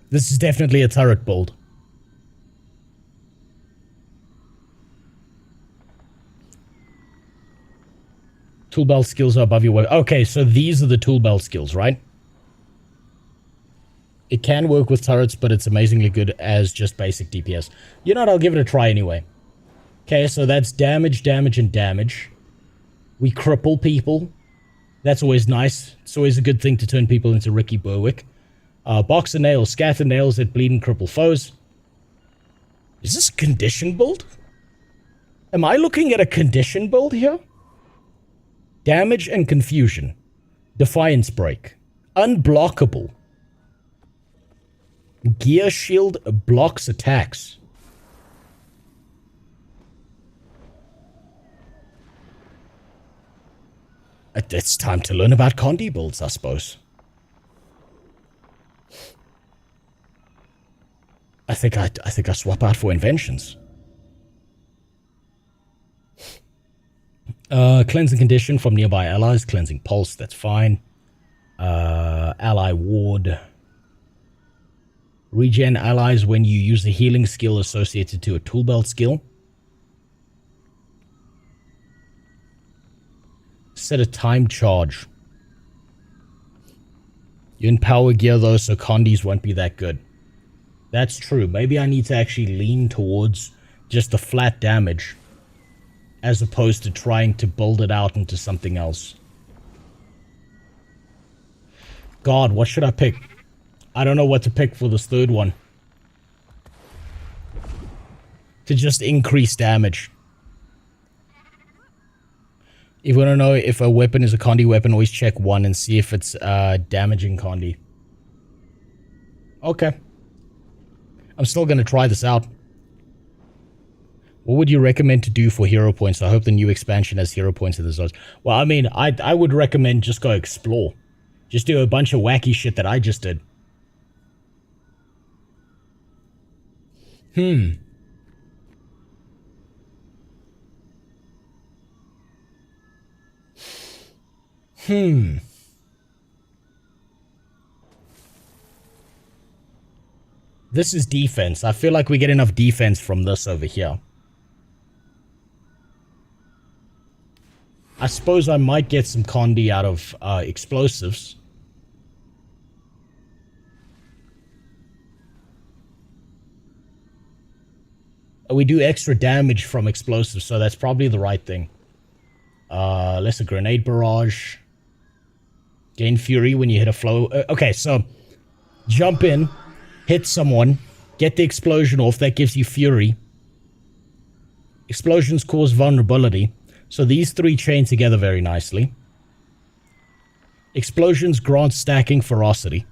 This is definitely a turret build. Tool belt skills are above your weapon. Okay, so these are the tool belt skills, right? It can work with turrets, but it's amazingly good as just basic DPS. You know what? I'll give it a try anyway. Okay, so that's damage, damage, and damage. We cripple people. That's always nice. It's always a good thing to turn people into Ricky Berwick. Box of nails. Scatter nails that bleed and cripple foes. Is this a condition build? Am I looking at a condition build here? Damage and confusion. Defiance break. Unblockable. Gear shield blocks attacks. It's time to learn about Condi builds, I suppose. I think I swap out for inventions. Cleansing condition from nearby allies. Cleansing pulse, that's fine. Ally ward. Regen allies when you use the healing skill associated to a tool belt skill. Set a time charge. You're in power gear though, so condis won't be that good. That's true. Maybe I need to actually lean towards just the flat damage as opposed to trying to build it out into something else. God, what should I pick? I don't know what to pick for this third one. To just increase damage. If you want to know if a weapon is a Condi weapon, always check 1 and see if it's damaging Condi. Okay. I'm still going to try this out. What would you recommend to do for hero points? I hope the new expansion has hero points in the zones. Well, I mean, I would recommend just go explore. Just do a bunch of wacky shit that I just did. This is defense. I feel like we get enough defense from this over here. I suppose I might get some Condi out of explosives. We do extra damage from explosives, so that's probably the right thing. Lesser grenade barrage. Gain fury when you hit a flow. Okay, so jump in, hit someone, get the explosion off. That gives you fury. Explosions cause vulnerability. So these 3 chain together very nicely. Explosions grant stacking ferocity.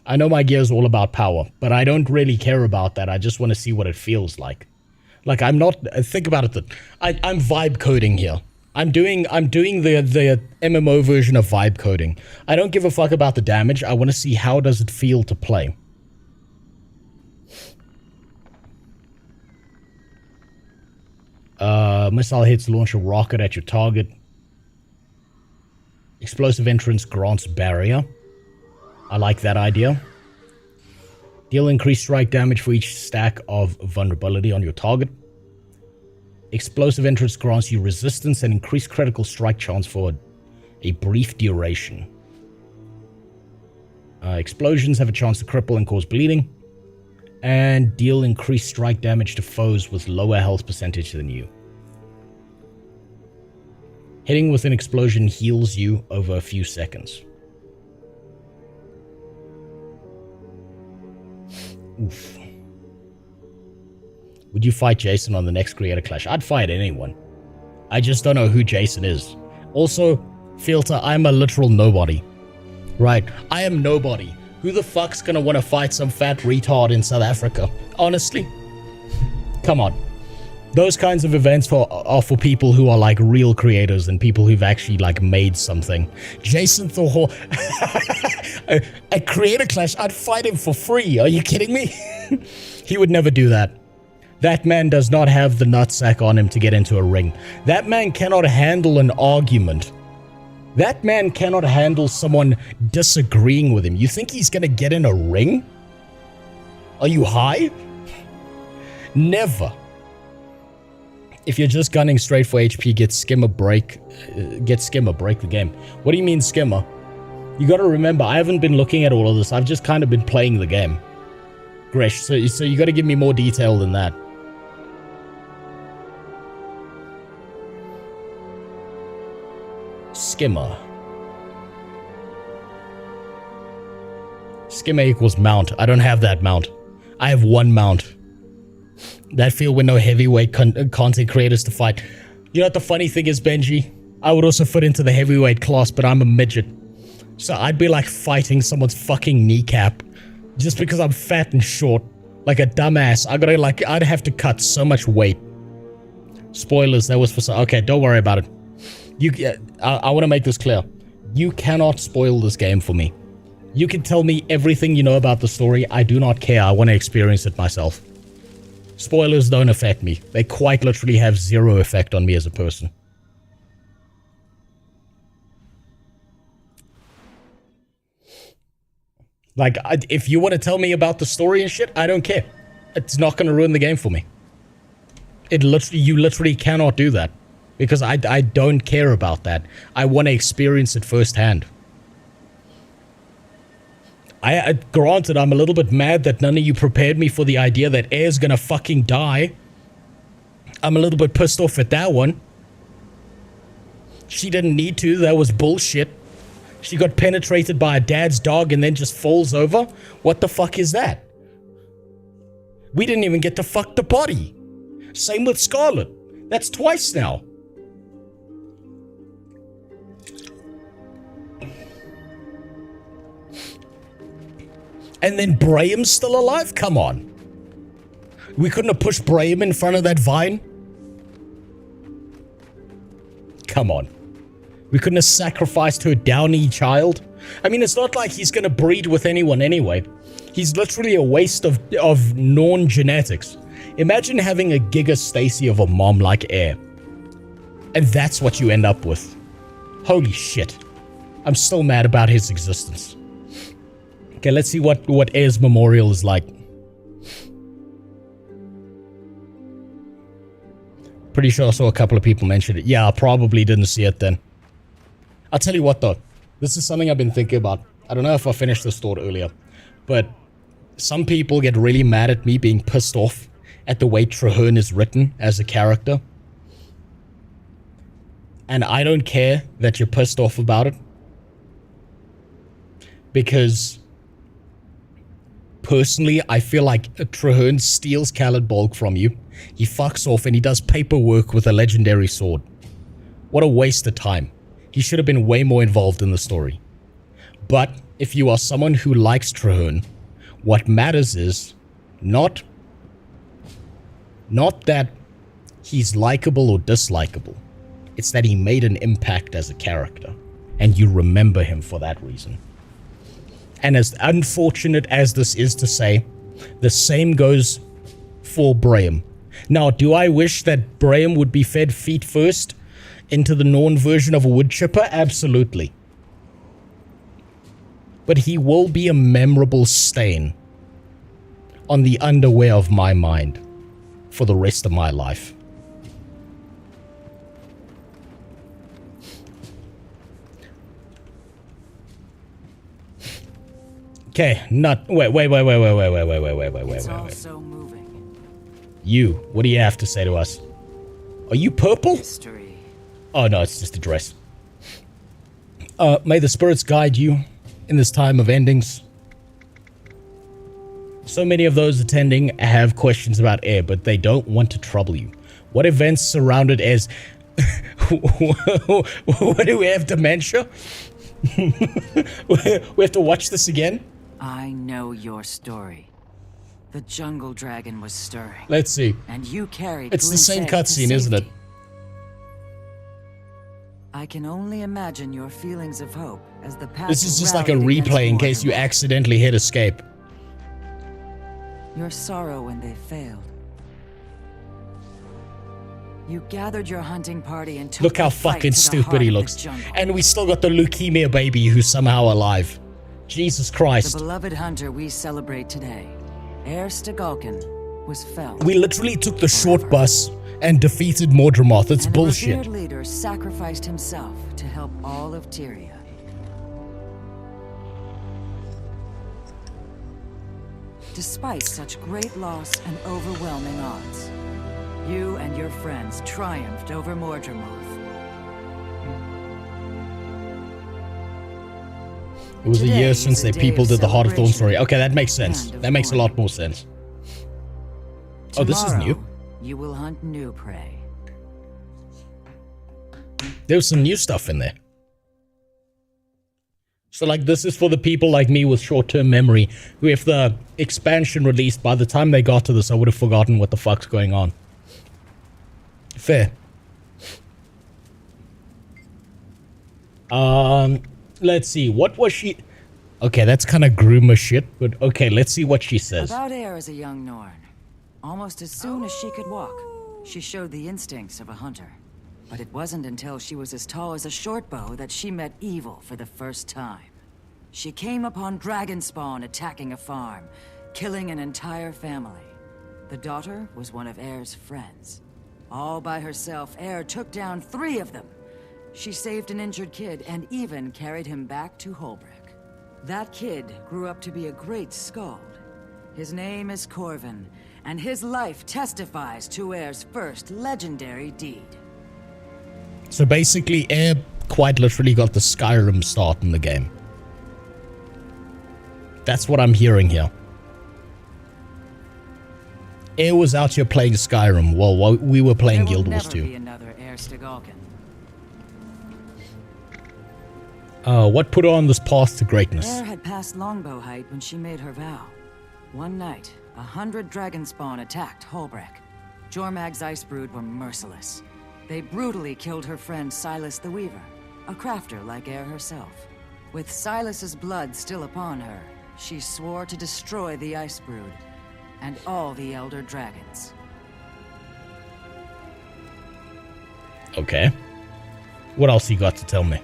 I know my gear is all about power, but I don't really care about that. I just want to see what it feels like. Like, I'm not... Think about it. I'm vibe coding here. I'm doing the MMO version of vibe coding. I don't give a fuck about the damage. I want to see how does it feel to play. Missile hits launch a rocket at your target. Explosive entrance grants barrier. I like that idea. Deal increased strike damage for each stack of vulnerability on your target. Explosive entrance grants you resistance and increased critical strike chance for a brief duration. Explosions have a chance to cripple and cause bleeding. And deal increased strike damage to foes with lower health percentage than you. Hitting with an explosion heals you over a few seconds. Oof. Would you fight Jason on the next Creator Clash? I'd fight anyone. I just don't know who Jason is. Also, Filter, I'm a literal nobody. Right, I am nobody. Who the fuck's gonna want to fight some fat retard in South Africa? Honestly? Come on. Those kinds of events are for people who are like real creators and people who've actually like made something. Jason Thor, a Creator Clash, I'd fight him for free. Are you kidding me? He would never do that. That man does not have the nutsack on him to get into a ring. That man cannot handle an argument. That man cannot handle someone disagreeing with him. You think he's gonna get in a ring? Are you high? Never. If you're just gunning straight for HP, get skimmer, break the game. What do you mean skimmer? You gotta remember, I haven't been looking at all of this. I've just kind of been playing the game. Gresh, so you gotta give me more detail than that. Skimmer. Skimmer equals mount. I don't have that mount. I have one mount. That field with no heavyweight content creators to fight. You know what the funny thing is, Benji? I would also fit into the heavyweight class, but I'm a midget. So I'd be like fighting someone's fucking kneecap. Just because I'm fat and short. Like a dumbass. I'd have to cut so much weight. Spoilers, that was for... Okay, don't worry about it. I want to make this clear. You cannot spoil this game for me. You can tell me everything you know about the story. I do not care. I want to experience it myself. Spoilers don't affect me. They quite literally have zero effect on me as a person. Like, if you want to tell me about the story and shit, I don't care. It's not going to ruin the game for me. You literally cannot do that. Because I don't care about that. I want to experience it firsthand. Granted, I'm a little bit mad that none of you prepared me for the idea that Air's gonna fucking die. I'm a little bit pissed off at that one. She didn't need to. That was bullshit. She got penetrated by a dad's dog and then just falls over. What the fuck is that? We didn't even get to fuck the body. Same with Scarlet. That's twice now. And then Braham's still alive? Come on. We couldn't have pushed Braham in front of that vine? Come on. We couldn't have sacrificed her downy child? I mean, it's not like he's gonna breed with anyone anyway. He's literally a waste of Norn genetics. Imagine having a Giga Stacy of a mom like Air. And that's what you end up with. Holy shit. I'm still mad about his existence. Okay, let's see what Air's memorial is like. Pretty sure I saw a couple of people mention it. Yeah, I probably didn't see it then. I'll tell you what though. This is something I've been thinking about. I don't know if I finished this thought earlier. But some people get really mad at me being pissed off at the way Traherne is written as a character. And I don't care that you're pissed off about it. Because... personally, I feel like Traherne steals Khaled Bolg from you. He fucks off and he does paperwork with a legendary sword. What a waste of time. He should have been way more involved in the story. But if you are someone who likes Traherne, what matters is not that he's likable or dislikable. It's that he made an impact as a character, and you remember him for that reason. And as unfortunate as this is to say, the same goes for Braham. Now, do I wish that Braham would be fed feet first into the Norn version of a wood chipper? Absolutely. But he will be a memorable stain on the underwear of my mind for the rest of my life. Okay, wait. It's all so moving. You, what do you have to say to us? Are you purple? History. Oh no, it's just a dress. May the spirits guide you in this time of endings. So many of those attending have questions about Air, but they don't want to trouble you. What events surrounded as... What do we have, dementia? We have to watch this again? I know your story. The jungle dragon was stirring. Let's see. And you carried It's the same cutscene, isn't it? I can only imagine your feelings of hope as the path. This is just like a replay in case you accidentally hit escape. Your sorrow when they failed. You gathered your hunting party and took Look how fucking stupid he looks. And we still got the leukemia baby who's somehow alive. Jesus Christ. The beloved hunter we celebrate today, Air Stegalkin, was felled. We literally took the short bus and defeated Mordramoth. It's bullshit. And the revered leader sacrificed himself to help all of Tyria. Despite such great loss and overwhelming odds, you and your friends triumphed over Mordramoth. It was a Today year is since a their day people of did the Heart of Thorn celebration story. Okay, that makes sense. and of That makes a lot mourning. more sense. Oh, this is new. Tomorrow, you will hunt new prey. There's some new stuff in there. So, like, this is for the people like me with short-term memory, who if the expansion released, by the time they got to this, I would have forgotten what the fuck's going on. Fair. Let's see. What was she... Okay, that's kind of groomer shit, but okay, let's see what she says. About Air as a young Norn. Almost as soon as she could walk, she showed the instincts of a hunter. But it wasn't until she was as tall as a shortbow that she met evil for the first time. She came upon Dragonspawn attacking a farm, killing an entire family. The daughter was one of Air's friends. All by herself, Air took down 3 of them. She saved an injured kid and even carried him back to Holbrook. That kid grew up to be a great skald. His name is Corvin, and his life testifies to Air's first legendary deed. So basically, Air quite literally got the Skyrim start in the game. That's what I'm hearing here. Air was out here playing Skyrim while we were playing Guild Wars 2. There will never be another Air Stegalkin. What put her on this path to greatness? Air had passed longbow height when she made her vow. One night, 100 Dragonspawn attacked Holbrook. Jormag's Icebrood were merciless. They brutally killed her friend Silas the Weaver, a crafter like Air herself. With Silas's blood still upon her, she swore to destroy the Icebrood and all the Elder Dragons. Okay. What else you got to tell me?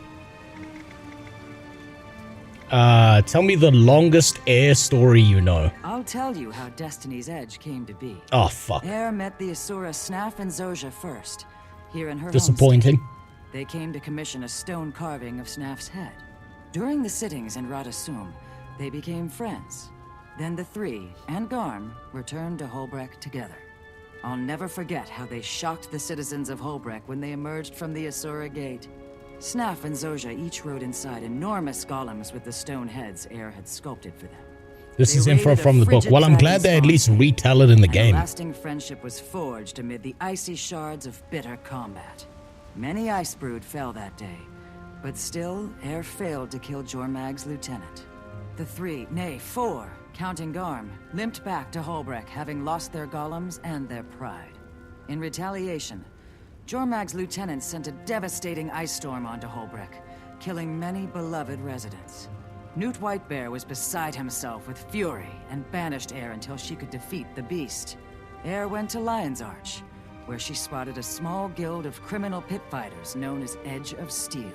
Tell me the longest Air story you know. I'll tell you how Destiny's Edge came to be. Oh, fuck. Air met the Asura Snaf and Zojja first, here in her Disappointing. homestead. They came to commission a stone carving of Snaf's head. During the sittings in Radasum, they became friends. Then the 3 and Garm returned to Holbrook together. I'll never forget how they shocked the citizens of Holbrook when they emerged from the Asura Gate. Snaf and Zojja each rode inside enormous golems with the stone heads Air had sculpted for them. This They is info raided a from the book. frigid Well, I'm glad they at Dragonspawn least cave, retell it in the and game. A lasting friendship was forged amid the icy shards of bitter combat. Many Icebrood fell that day, but still, Air failed to kill Jormag's lieutenant. The 3, nay 4, counting Garm, limped back to Holbrook, having lost their golems and their pride. In retaliation, Jormag's lieutenant sent a devastating ice storm onto Holbrook, killing many beloved residents. Newt Whitebear was beside himself with fury and banished Air until she could defeat the beast. Air went to Lion's Arch, where she spotted a small guild of criminal pit fighters known as Edge of Steel.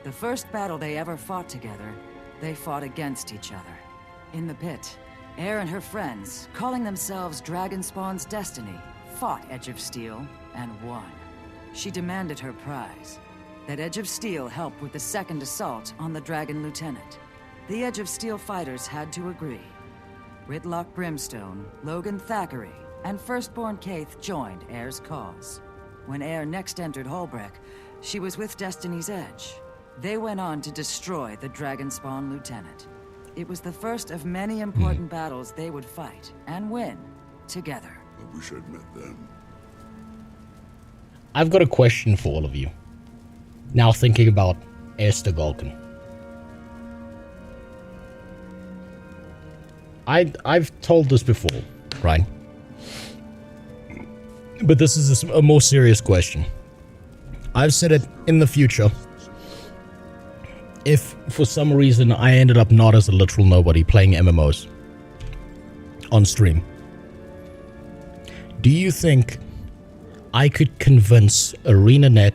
The first battle they ever fought together, they fought against each other. In the pit, Air and her friends, calling themselves Dragonspawn's Destiny, fought Edge of Steel and won. She demanded her prize, that Edge of Steel help with the second assault on the Dragon Lieutenant. The Edge of Steel fighters had to agree. Ritlock Brimstone, Logan Thackeray, and Firstborn Kaith joined Air's cause. When Air next entered Holbrook, she was with Destiny's Edge. They went on to destroy the Dragonspawn Lieutenant. It was the first of many important battles they would fight and win together. I wish I'd met them. I've got a question for all of you. Now thinking about Air Stegalkin. I've told this before, right? But this is a more serious question. I've said it in the future. If for some reason I ended up not as a literal nobody playing MMOs on stream, do you think I could convince ArenaNet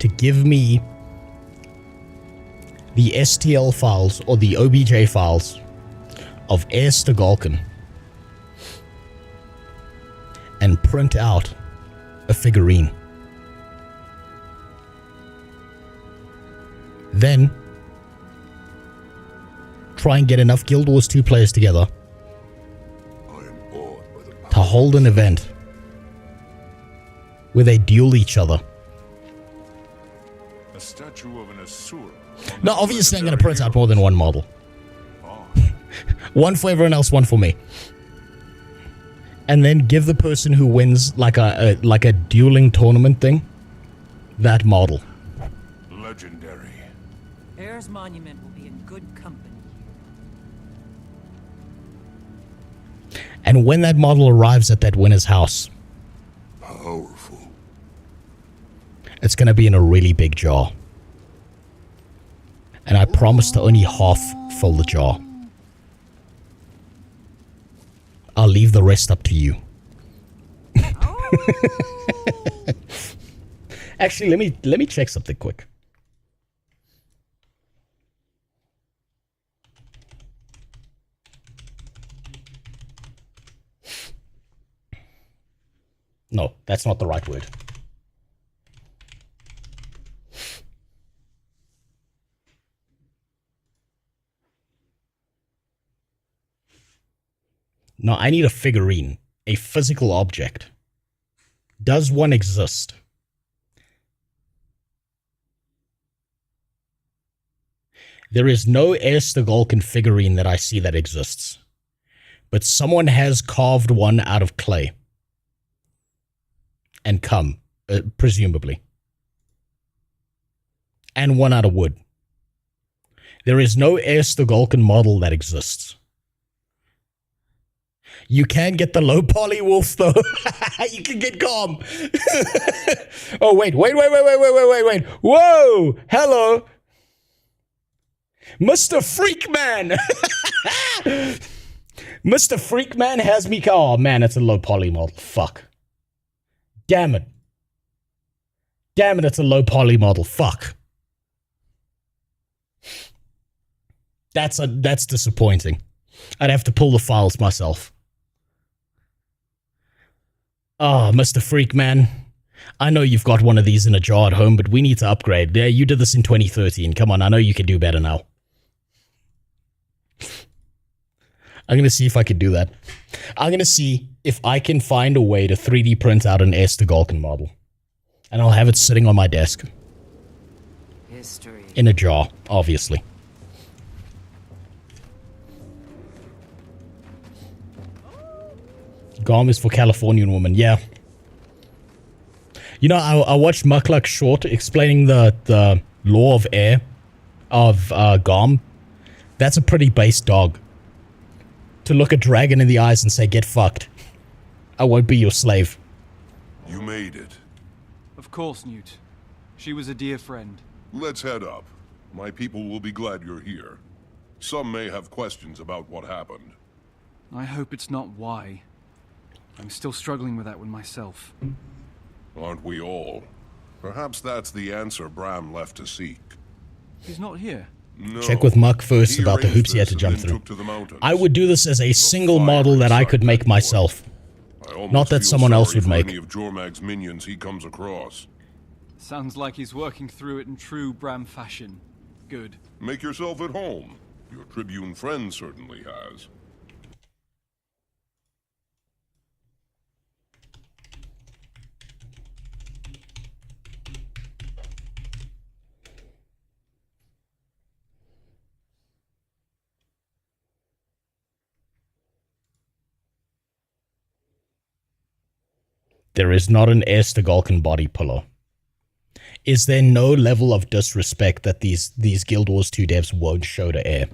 to give me the STL files or the OBJ files of Air Stegalkin and print out a figurine? Then try and get enough Guild Wars 2 players together to hold an event where they duel each other. A statue statue of an Asura. No, obviously I'm going to print out more than one model. One for everyone else, one for me. And then give the person who wins like a dueling tournament thing that model. Legendary. Heir's monument will be in good company. And when that model arrives at that winner's house, Powerful. it's going to be in a really big jar. And I promise to only half fill the jar. I'll leave the rest up to you. Actually, let me check something quick. No, that's not the right word. No, I need a figurine, a physical object. Does one exist? There is no Erstagolken figurine that I see that exists. But someone has carved one out of clay. And come, presumably. And one out of wood. There is no Erstagolken model that exists. You can get the low poly wolf though. You can get calm. Oh wait. Whoa! Hello, Mr. Freakman. Mr. Freakman has me. Oh man, it's a low poly model. Fuck. Damn it. It's a low poly model. Fuck. That's disappointing. I'd have to pull the files myself. Oh, Mr. Freakman. I know you've got one of these in a jar at home, but we need to upgrade. Yeah, you did this in 2013. Come on, I know you can do better now. I'm going to see if I can do that. I'm going to see if I can find a way to 3D print out an Erstagolken model. And I'll have it sitting on my desk. History. In a jar, obviously. Garm is for Californian woman, yeah. You know, I watched Muckluck's short explaining the law of air of Garm. That's a pretty base dog. To look a dragon in the eyes and say, get fucked. I won't be your slave. You made it. Of course, Newt. She was a dear friend. Let's head up. My people will be glad you're here. Some may have questions about what happened. I hope it's not why. I'm still struggling with that one myself. Aren't we all? Perhaps that's the answer Bram left to seek. He's not here. No. Check with Muck first about the hoops he had to jump through. I would do this as a single model that I could make myself. Not that someone else would make. Any of Jormag's minions he comes across. Sounds like he's working through it in true Bram fashion. Good. Make yourself at home. Your Tribune friend certainly has. There is not an Erstagolken body pillow. Is there no level of disrespect that these Guild Wars 2 devs won't show to air?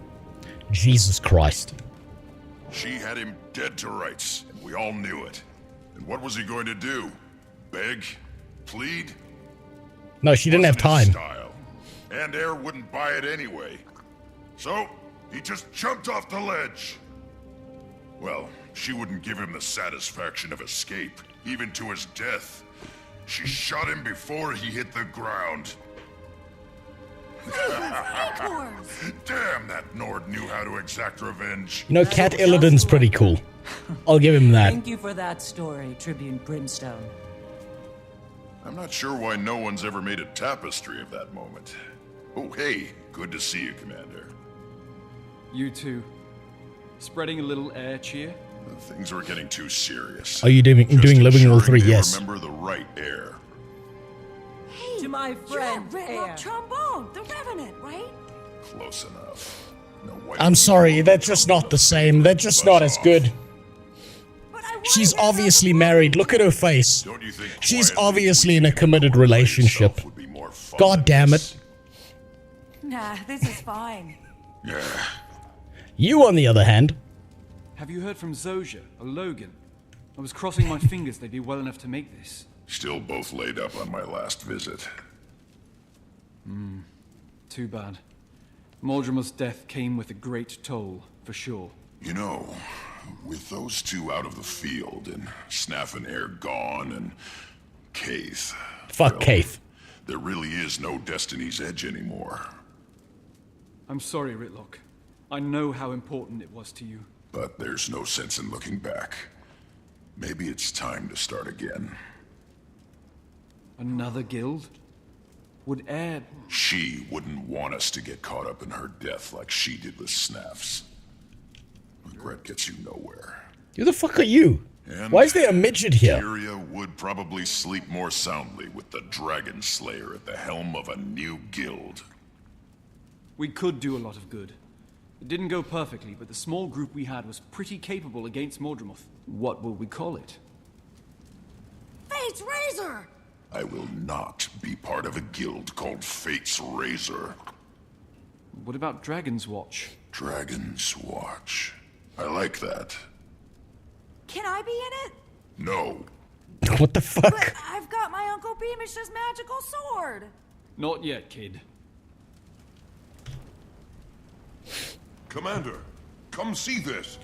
Jesus Christ. She had him dead to rights, and we all knew it. And what was he going to do? Beg? Plead? No, she didn't have time. Style. And Air wouldn't buy it anyway. So, he just jumped off the ledge. Well, she wouldn't give him the satisfaction of escape, even to his death. She shot him before he hit the ground. Damn, that Nord knew how to exact revenge. You know, Cat Illidan's pretty cool. I'll give him that. Thank you for that story, Tribune Brimstone. I'm not sure why no one's ever made a tapestry of that moment. Oh, hey, good to see you, Commander. You too. Spreading a little air cheer? Things are getting too serious. Are you doing Living Rule 3? Yes. Remember the right air. To my friend, Red Trombone, the Revenant, right? Close enough. No way. I'm sorry, they're just not the same. They're just not as good. She's obviously married. Look at her face. Don't you think She's quietly obviously in a wishing committed it over by relationship. yourself would be more fun God than damn this? it. Nah, this is fine. Yeah. You, on the other hand, Have you heard from Zoja or Logan? I was crossing my fingers they'd be well enough to make this. Still both laid up on my last visit. Too bad. Mordremoth's death came with a great toll, for sure. You know, with those two out of the field and Snaff and Air gone and Kaith. fuck well, Kaith. There really is no Destiny's Edge anymore. I'm sorry, Ritlock. I know how important it was to you. But there's no sense in looking back. Maybe it's time to start again. Another guild? Would Air... She wouldn't want us to get caught up in her death like she did with Snaff's. Regret gets you nowhere. Who the fuck are you? And Why is there a midget here? Tyria would probably sleep more soundly with the Dragon Slayer at the helm of a new guild. We could do a lot of good. It didn't go perfectly, but the small group we had was pretty capable against Mordremoth. What will we call it? Fate's Razor! I will not be part of a guild called Fate's Razor. What about Dragon's Watch? Dragon's Watch. I like that. Can I be in it? No. What the fuck? But I've got my Uncle Beamish's magical sword. Not yet, kid. Commander, come see this.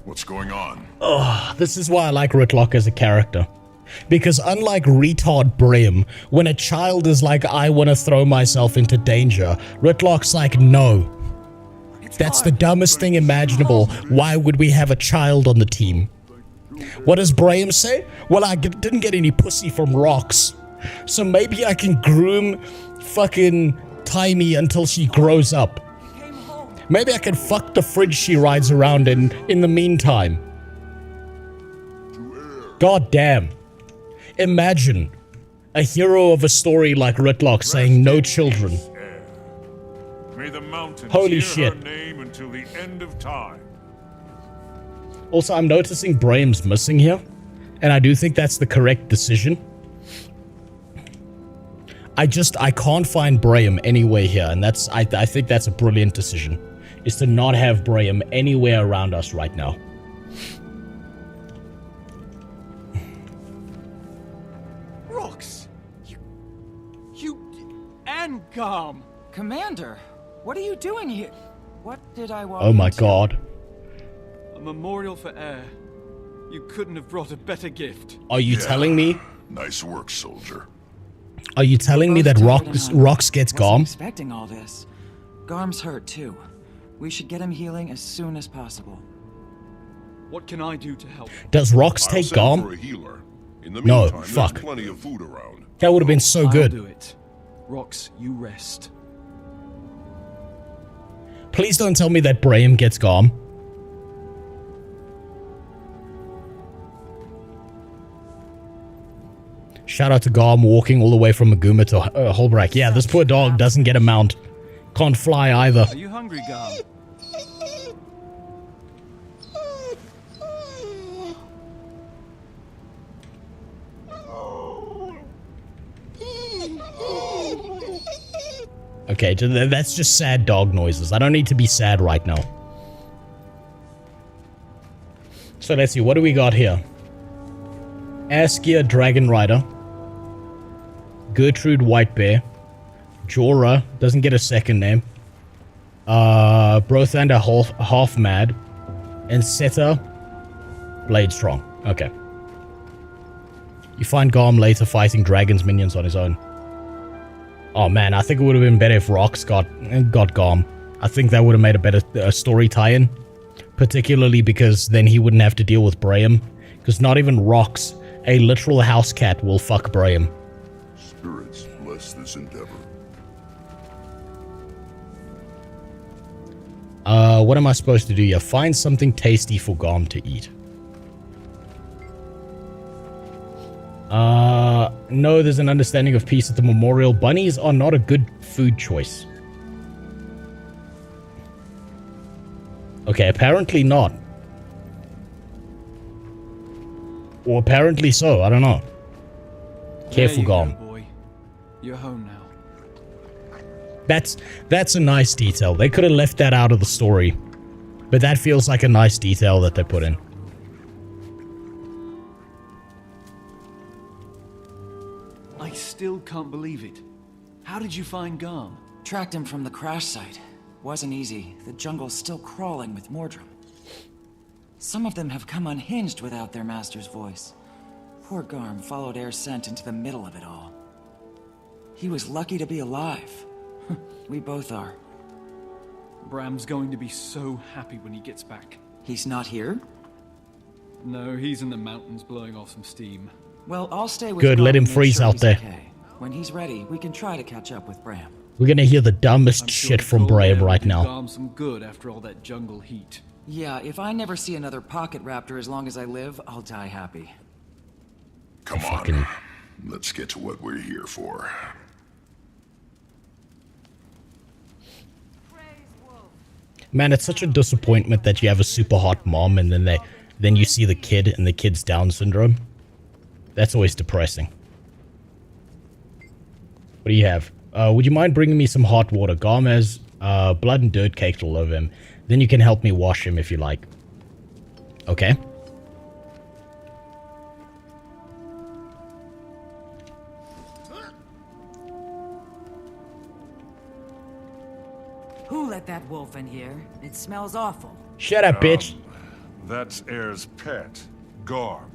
What's going on? This is why I like Ritlock as a character. Because unlike retard Brim, when a child is like, I want to throw myself into danger, Ritlock's like, no. That's the dumbest thing imaginable. Why would we have a child on the team? What does Brahim say? Well, I didn't get any pussy from rocks. So maybe I can groom fucking Timey until she grows up. Maybe I can fuck the fridge she rides around in the meantime. God damn. Imagine a hero of a story like Ritlock saying no children. May the mountains Holy hear shit. her name until the end of time. Also, I'm noticing Brahim's missing here, and I do think that's the correct decision. I can't find Brahim anywhere here, and I think that's a brilliant decision, is to not have Brahim anywhere around us right now. Rox! You... and Garm! Commander, what are you doing here? What did I walk Oh my into? god. A memorial for Air. You couldn't have brought a better gift. Are you telling me? Nice work, soldier. Are you telling me that Rox gets Wasn't Garm? expecting all this. Garm's hurt too. We should get him healing as soon as possible. What can I do to help? Does Rox I'll take send Garm? for a healer. In the No, meantime, fuck. there's plenty of food around. That would have been so I'll good. do it. Rox, you rest. Please don't tell me that Brahim gets Garm. Shout out to Garm walking all the way from Maguma to Holbrook. Yeah, this poor dog doesn't get a mount. Can't fly either. Are you hungry, Garm? Okay, that's just sad dog noises. I don't need to be sad right now. So let's see, what do we got here? Askia Dragon Rider. Gertrude White Bear. Jorah doesn't get a second name. Brothander Half Mad. And Seta Blade Strong. Okay. You find Garm later fighting dragons minions on his own. Oh man, I think it would have been better if Rox got Garm. I think that would have made a better story tie-in. Particularly because then he wouldn't have to deal with Brahim. Because not even Rox, a literal house cat, will fuck Brahim. Spirits bless this endeavor. What am I supposed to do here? Find something tasty for Garm to eat. No, there's an understanding of peace at the memorial. Bunnies are not a good food choice. Okay, apparently not. Or apparently so, I don't know. Careful, Garm. Boy. You're home now. That's a nice detail. They could have left that out of the story. But that feels like a nice detail that they put in. I still can't believe it. How did you find Garm? Tracked him from the crash site. Wasn't easy. The jungle's still crawling with Mordrum. Some of them have come unhinged without their master's voice. Poor Garm followed Air's scent into the middle of it all. He was lucky to be alive. We both are. Bram's going to be so happy when he gets back. He's not here? No, he's in the mountains blowing off some steam. Well, I'll stay with Good, Garm let him and make freeze sure out he's there. okay. When he's ready, we can try to catch up with Bram. We're gonna hear the dumbest shit from Brahim right now. Garm some good after all that jungle heat. Yeah, if I never see another pocket raptor as long as I live, I'll die happy. Come on. Let's get to what we're here for. Man, it's such a disappointment that you have a super hot mom and then you see the kid and the kid's Down syndrome. That's always depressing. What do you have? Would you mind bringing me some hot water? Garm has blood and dirt caked all over him. Then you can help me wash him if you like. Okay. Who let that wolf in here? It smells awful. Shut up, bitch. That's Air's pet, Garm.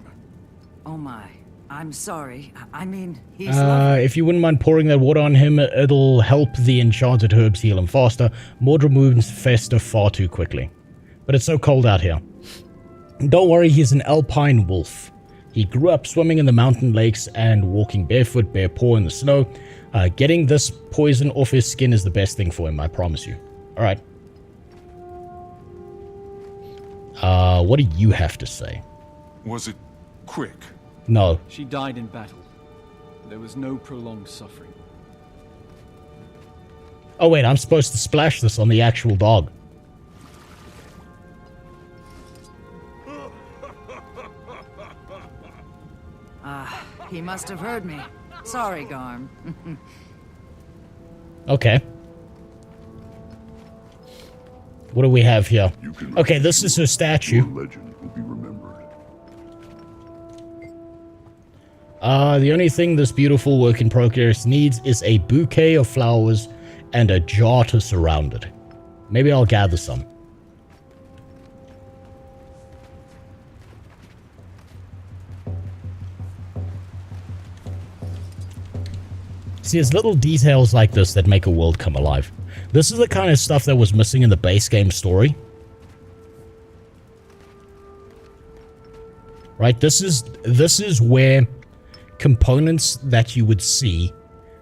Oh my. I'm sorry. I mean, he's lovely. If you wouldn't mind pouring that water on him, it'll help the enchanted herbs heal him faster. Mordrum wounds fester far too quickly. But it's so cold out here. Don't worry, he's an alpine wolf. He grew up swimming in the mountain lakes and walking barefoot, bare paw in the snow. Getting this poison off his skin is the best thing for him, I promise you. Alright. What do you have to say? Was it quick? No. She died in battle. There was no prolonged suffering. Oh wait, I'm supposed to splash this on the actual dog. He must have heard me. Sorry, Garm. Okay. What do we have here? Okay, this is her statue. Legend will be remembered. The only thing this beautiful work in progress needs is a bouquet of flowers and a jar to surround it. Maybe I'll gather some. See, it's little details like this that make a world come alive. This is the kind of stuff that was missing in the base game story. Right? This is where components that you would see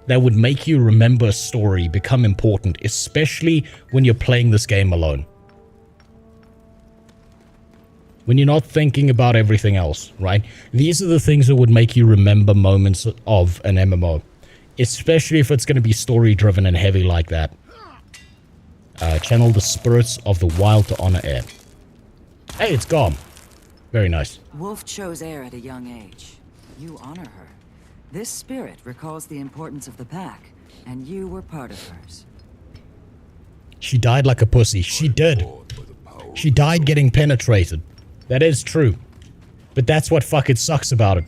that would make you remember a story become important, especially when you're playing this game alone. When you're not thinking about everything else, right? These are the things that would make you remember moments of an MMO. Especially if it's going to be story-driven and heavy like that. Channel the spirits of the wild to honor Air. Hey, it's Garm. Very nice. Wolf chose Air at a young age. You honor her. This spirit recalls the importance of the pack, and you were part of hers. She died like a pussy. She did. She died getting penetrated. That is true. But that's what fucking sucks about it.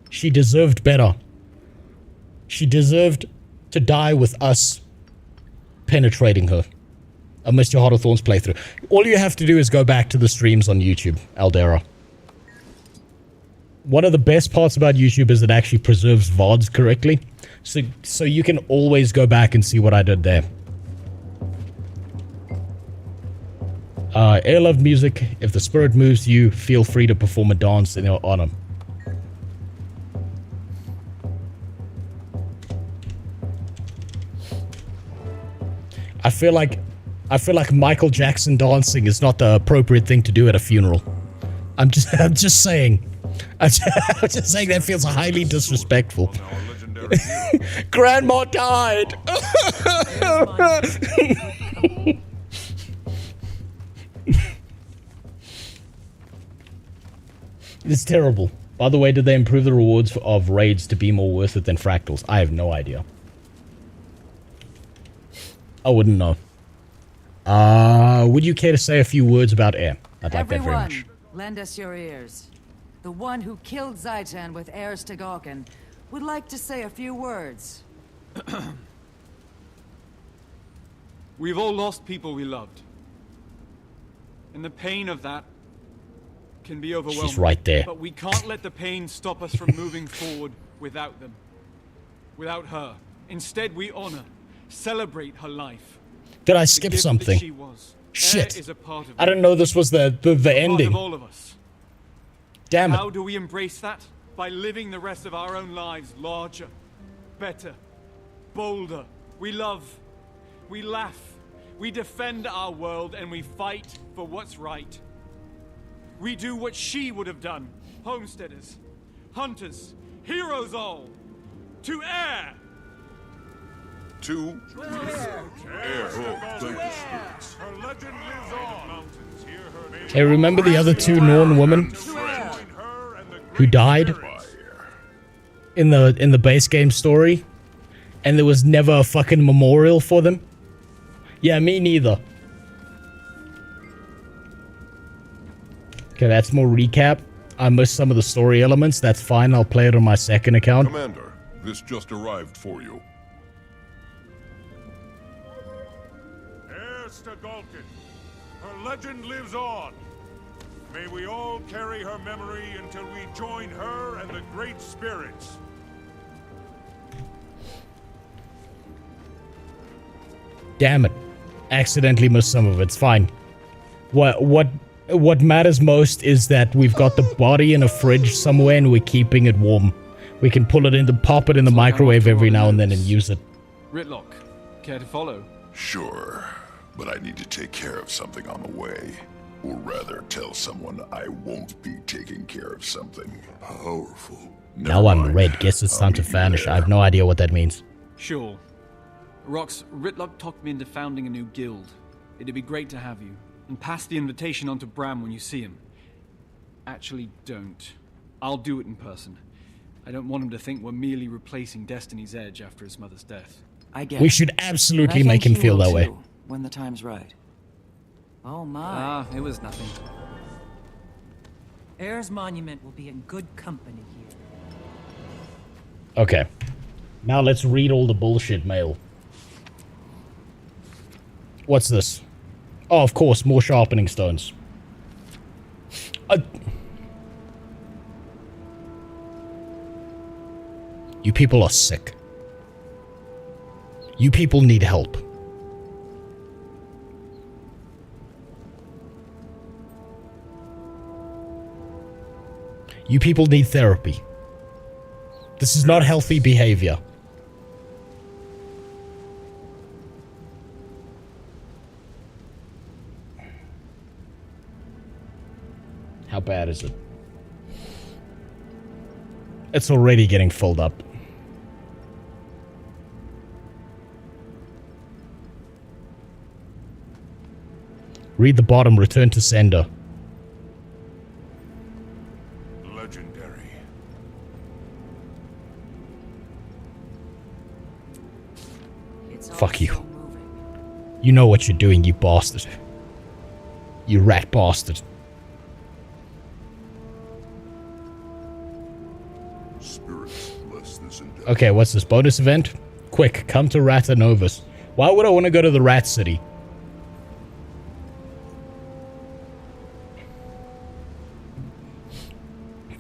She deserved better. She deserved to die with us penetrating her. I missed your Heart of Thorns playthrough. All you have to do is go back to the streams on YouTube, Aldera. One of the best parts about YouTube is it actually preserves VODs correctly. So you can always go back and see what I did there. Air loved music. If the spirit moves you, feel free to perform a dance in your honor. I feel like Michael Jackson dancing is not the appropriate thing to do at a funeral. I'm just saying. I'm just saying that feels highly disrespectful. Grandma died. It's terrible. By the way, did they improve the rewards of raids to be more worth it than fractals? I have no idea. I wouldn't know. Would you care to say a few words about air? I'd like that very much. Lend us your ears. The one who killed Zaitan with heirs to Galkin would like to say a few words. We've all lost people we loved. And the pain of that can be overwhelming. She's right there. But we can't let the pain stop us from moving forward without them. Without her. Instead, we honor, celebrate her life. Did I skip something? She was. Shit. Is a part of I didn't know this was the ending. Part of all of us. Damn it. How do we embrace that? By living the rest of our own lives larger, better, bolder. We love, we laugh, we defend our world, and we fight for what's right. We do what she would have done. Homesteaders, hunters, heroes all. To air! To air. Hey, remember the other two Norn women who died in the base game story, and there was never a fucking memorial for them? Yeah, me neither. Okay, that's more recap. I missed some of the story elements. That's fine. I'll play it on my second account. Commander, this just arrived for you. Heirs to Galkin. Her legend lives on. May we all carry her memory until we join her and the Great Spirits. Damn it. Accidentally missed some of it. It's fine. What matters most is that we've got the body in a fridge somewhere and we're keeping it warm. We can pull it in, pop it in the microwave every now and then and use it. Ritlock, care to follow? Sure, but I need to take care of something on the way. Or rather, tell someone I won't be taking care of something powerful. Now I'm red. Guess it's time to vanish. I have no idea what that means. Sure. Rox, Ritlock talked me into founding a new guild. It'd be great to have you. And pass the invitation on to Bram when you see him. Actually, don't. I'll do it in person. I don't want him to think we're merely replacing Destiny's Edge after his mother's death. I get We should absolutely make him feel that way. When the time's right. Oh my. Ah, it was nothing. Heir's monument will be in good company here. Okay. Now let's read all the bullshit mail. What's this? Oh, of course, more sharpening stones. You people are sick. You people need help. You people need therapy. This is not healthy behavior. How bad is it? It's already getting filled up. Read the bottom, return to sender. Legendary. Fuck you. You know what you're doing, you bastard. You rat bastard. Okay, what's this bonus event? Quick, come to Ratanovus. Why would I want to go to the Rat City?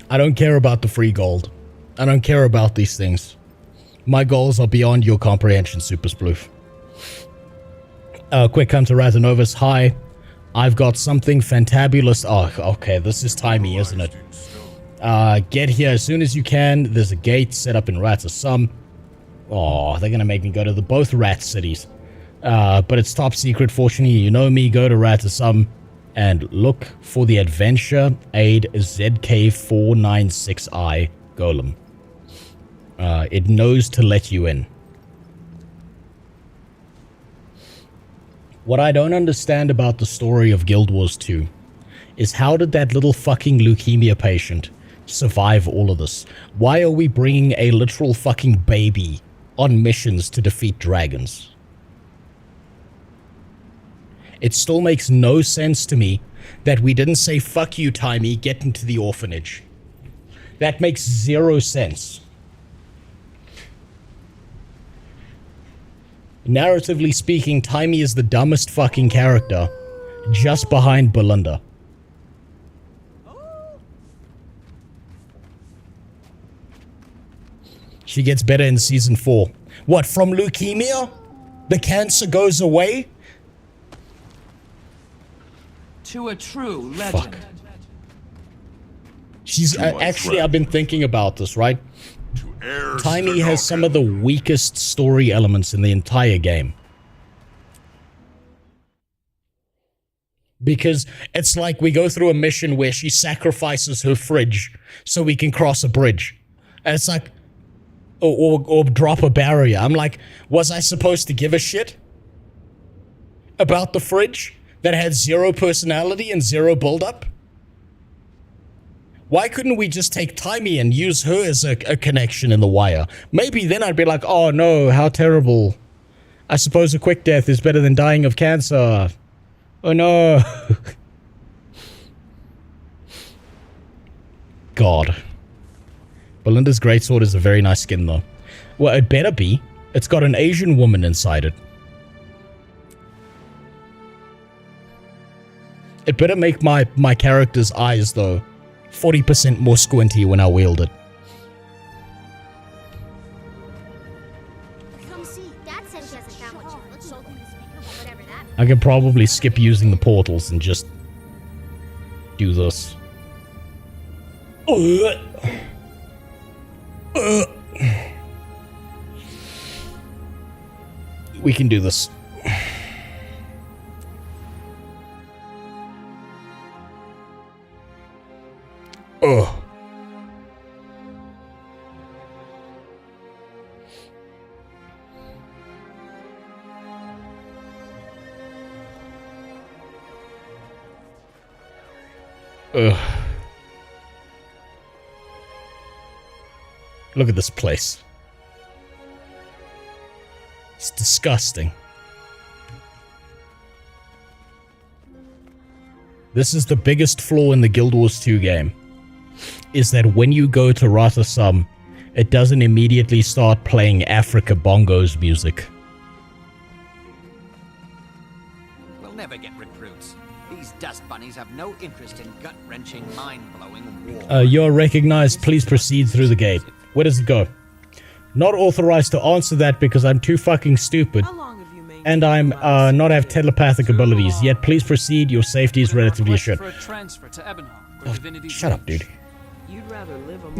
I don't care about the free gold. I don't care about these things. My goals are beyond your comprehension, Super Sploof. Quick, come to Ratanovus. Hi. I've got something fantabulous. Oh, okay, this is timey, isn't it? Get here as soon as you can. There's a gate set up in Ratasum. Oh, they're gonna make me go to the both rat cities. But it's top secret, fortunately. You know me, go to Ratasum. and look for the Adventure Aid ZK496I Golem. It knows to let you in. What I don't understand about the story of Guild Wars 2 is how did that little fucking leukemia patient survive all of this? Why are we bringing a literal fucking baby on missions to defeat dragons? It still makes no sense to me that we didn't say, fuck you, Timey, get into the orphanage. That makes zero sense. Narratively speaking, Timey is the dumbest fucking character, just behind Belinda. She gets better in season 4. What, from leukemia? The cancer goes away? To a true legend. Fuck. She's actually, I've been thinking about this, right? Timey has some of the weakest story elements in the entire game. Because it's like we go through a mission where she sacrifices her fridge so we can cross a bridge. And it's like, or drop a barrier. I'm like, was I supposed to give a shit about the fridge that had zero personality and zero build-up? Why couldn't we just take Timey and use her as a connection in the wire? Maybe then I'd be like, oh no, how terrible. I suppose a quick death is better than dying of cancer. Oh no. God. Belinda's greatsword is a very nice skin though. Well, it better be. It's got an Asian woman inside it. It better make my character's eyes though 40% more squinty when I wield it. Come see. Dad said she hasn't found what she looks for. Whatever that. I can probably skip using the portals and just do this. We can do this. Ugh. Ugh. Look at this place. It's disgusting. This is the biggest flaw in the Guild Wars 2 game. Is that when you go to Ratasam, it doesn't immediately start playing Africa Bongos music. We'll never get recruits. These dust bunnies have no interest in gut-wrenching, mind-blowing war. You're recognized. Please proceed through the gate. Where does it go? Not authorized to answer that because I'm too fucking stupid. And I'm not have telepathic abilities. Yet please proceed. Your safety is relatively assured. Oh, shut up, dude.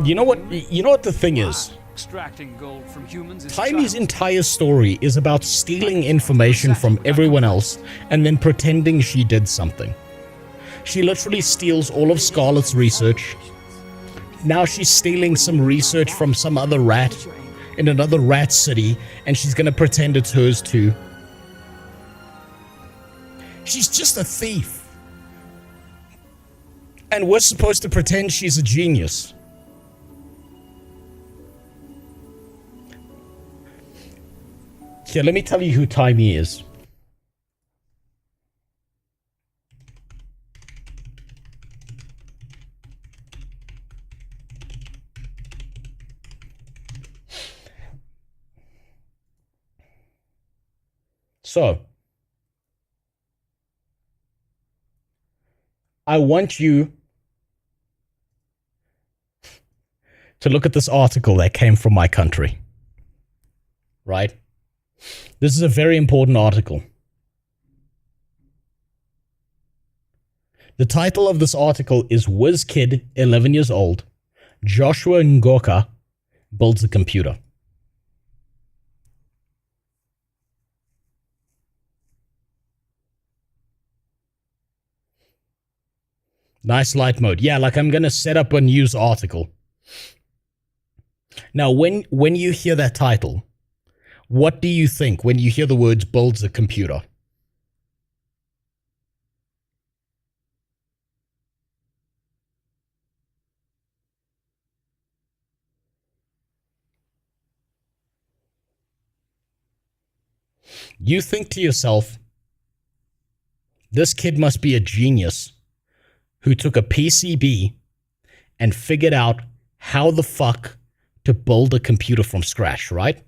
You know what? You know what the thing is? Extracting gold from humans is Timey's entire story is about stealing information from everyone else and then pretending she did something. She literally steals all of Scarlet's research. Now she's stealing some research from some other rat in another rat city, and she's gonna pretend it's hers too. She's just a thief. And we're supposed to pretend she's a genius. Here, let me tell you who Timey is. So, I want you to look at this article that came from my country. Right? This is a very important article. The title of this article is Whiz Kid, 11 years old, Joshua Ngoka builds a computer. Nice light mode. Yeah, like I'm gonna set up a news article. Now, when you hear that title, what do you think when you hear the words builds a computer? You think to yourself, this kid must be a genius who took a PCB and figured out how the fuck to build a computer from scratch, right?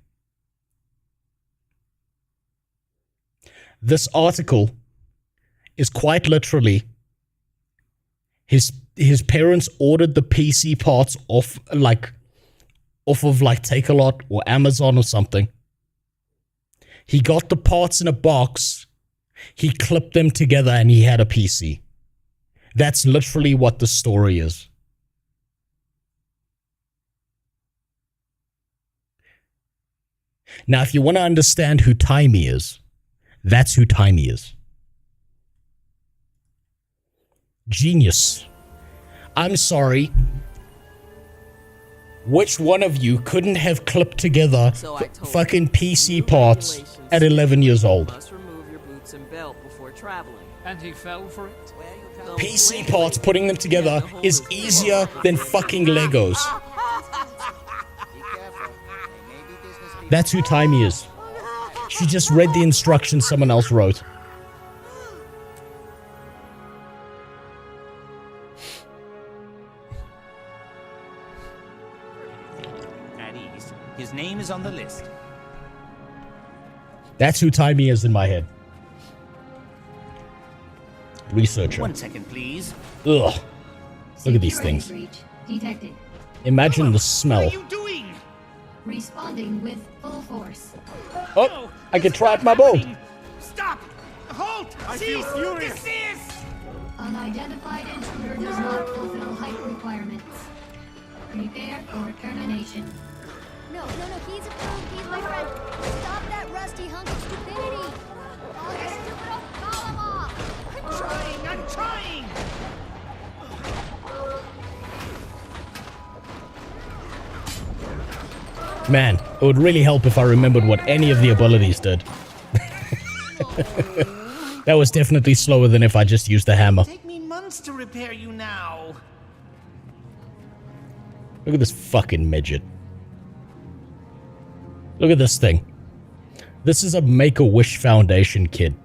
This article is quite literally his parents ordered the PC parts off of Takealot or Amazon or something. He got the parts in a box, he clipped them together, and he had a PC. That's literally what the story is. Now, if you want to understand who Timey is, that's who Timey is. Genius. I'm sorry. Which one of you couldn't have clipped together fucking PC parts at 11 years old? Must remove your boots and belt before traveling. And he fell for it? PC parts, putting them together is easier than fucking Legos. That's who Timey is. She just read the instructions someone else wrote. At ease. His name is on the list. That's who Timey is in my head. Researcher. 1 second, please. Ugh. Look at these things. Detected. Imagine the smell. What are you doing? Responding with full force. Oh, I can try out my bow. Stop! Halt! I feel furious. Desist! Unidentified intruder does not fulfill height requirements. Prepare for termination. No, he's approved. He's my friend. Stop that rusty hunk of stupidity. Oh, you stupid old call him off. I'm trying! Man, it would really help if I remembered what any of the abilities did. That was definitely slower than if I just used the hammer. Take me months to repair you now. Look at this fucking midget. Look at this thing. This is a Make-A-Wish Foundation kid.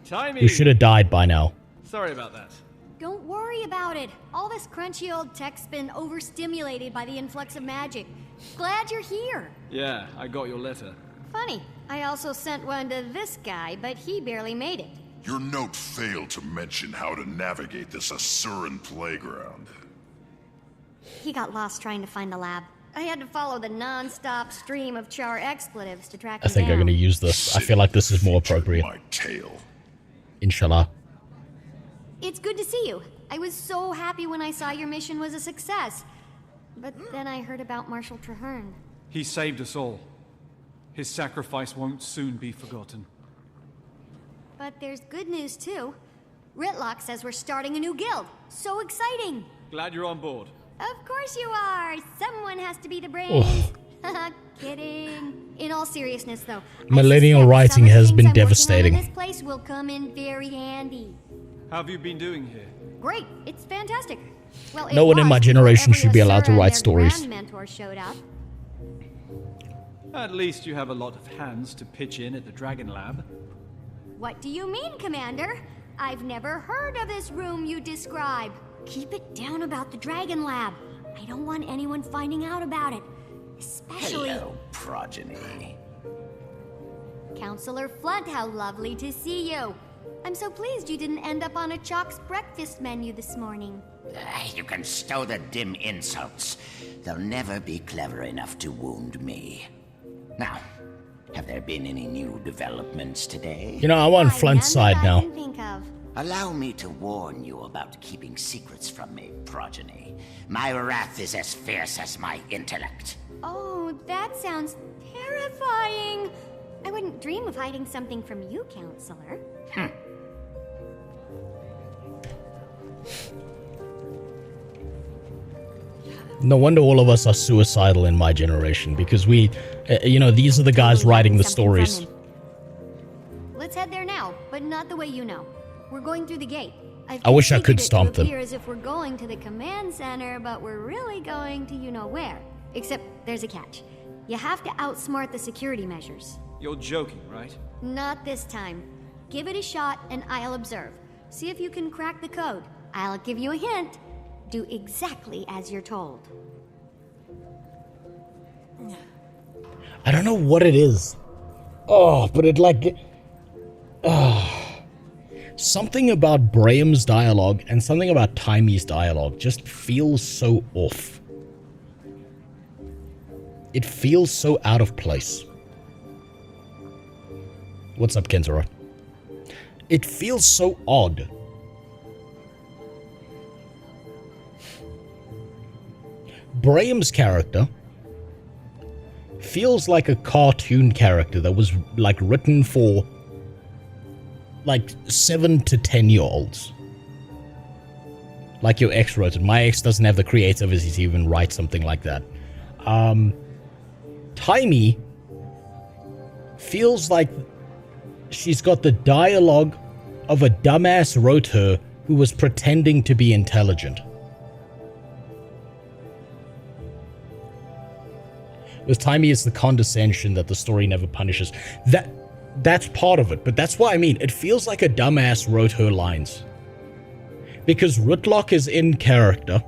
Timey! Who should have died by now. Sorry about that. Don't worry about it. All this crunchy old tech's been overstimulated by the influx of magic. Glad you're here. Yeah, I got your letter. Funny, I also sent one to this guy, but he barely made it. Your note failed to mention how to navigate this Asuran playground. He got lost trying to find the lab. I had to follow the non-stop stream of char expletives to track him I think down. I'm gonna use this. I feel like this is more appropriate. My tail. Inshallah. It's good to see you. I was so happy when I saw your mission was a success. But then I heard about Marshal Traherne. He saved us all. His sacrifice won't soon be forgotten. But there's good news too. Ritlock says we're starting a new guild. So exciting! Glad you're on board. Of course you are! Someone has to be the brains. Kidding. In all seriousness though, Millennial writing has been devastating. This place will come in very handy. How have you been doing here? Great, it's fantastic. Well, No one in my generation should be allowed to write stories. Mentor showed up. At least you have a lot of hands to pitch in at the Dragon Lab. What do you mean, Commander? I've never heard of this room you describe. Keep it down about the Dragon Lab. I don't want anyone finding out about it. Especially... Hello, progeny. Counselor Flunt, how lovely to see you. I'm so pleased you didn't end up on a Chalk's breakfast menu this morning. You can stow the dim insults. They'll never be clever enough to wound me. Now, have there been any new developments today? You know, I'm on Flunt's side now. Allow me to warn you about keeping secrets from me, progeny. My wrath is as fierce as my intellect. Oh, that sounds terrifying. I wouldn't dream of hiding something from you, Counselor. No wonder all of us are suicidal in my generation, because we, you know, these are the guys writing the stories. Let's head there now, but not the way you know. We're going through the gate. I wish I could stomp them. It appears as if we're going to the command center, but we're really going to you know where. Except there's a catch. You have to outsmart the security measures. You're joking, right? Not this time. Give it a shot and I'll observe. See if you can crack the code. I'll give you a hint. Do exactly as you're told. I don't know what it is. Oh, but it like... something about Braham's dialogue and something about Timey's dialogue just feels so off. It feels so out of place. What's up, Kenzora? It feels so odd. Braham's character feels like a cartoon character that was like written for like 7 to 10-year-olds. Like your ex wrote it. My ex doesn't have the creativity to even write something like that. Timey feels like she's got the dialogue of a dumbass wrote her who was pretending to be intelligent. With Timey, it's the condescension that the story never punishes. That's part of it, but that's what I mean. It feels like a dumbass wrote her lines. Because Ritlock is in character.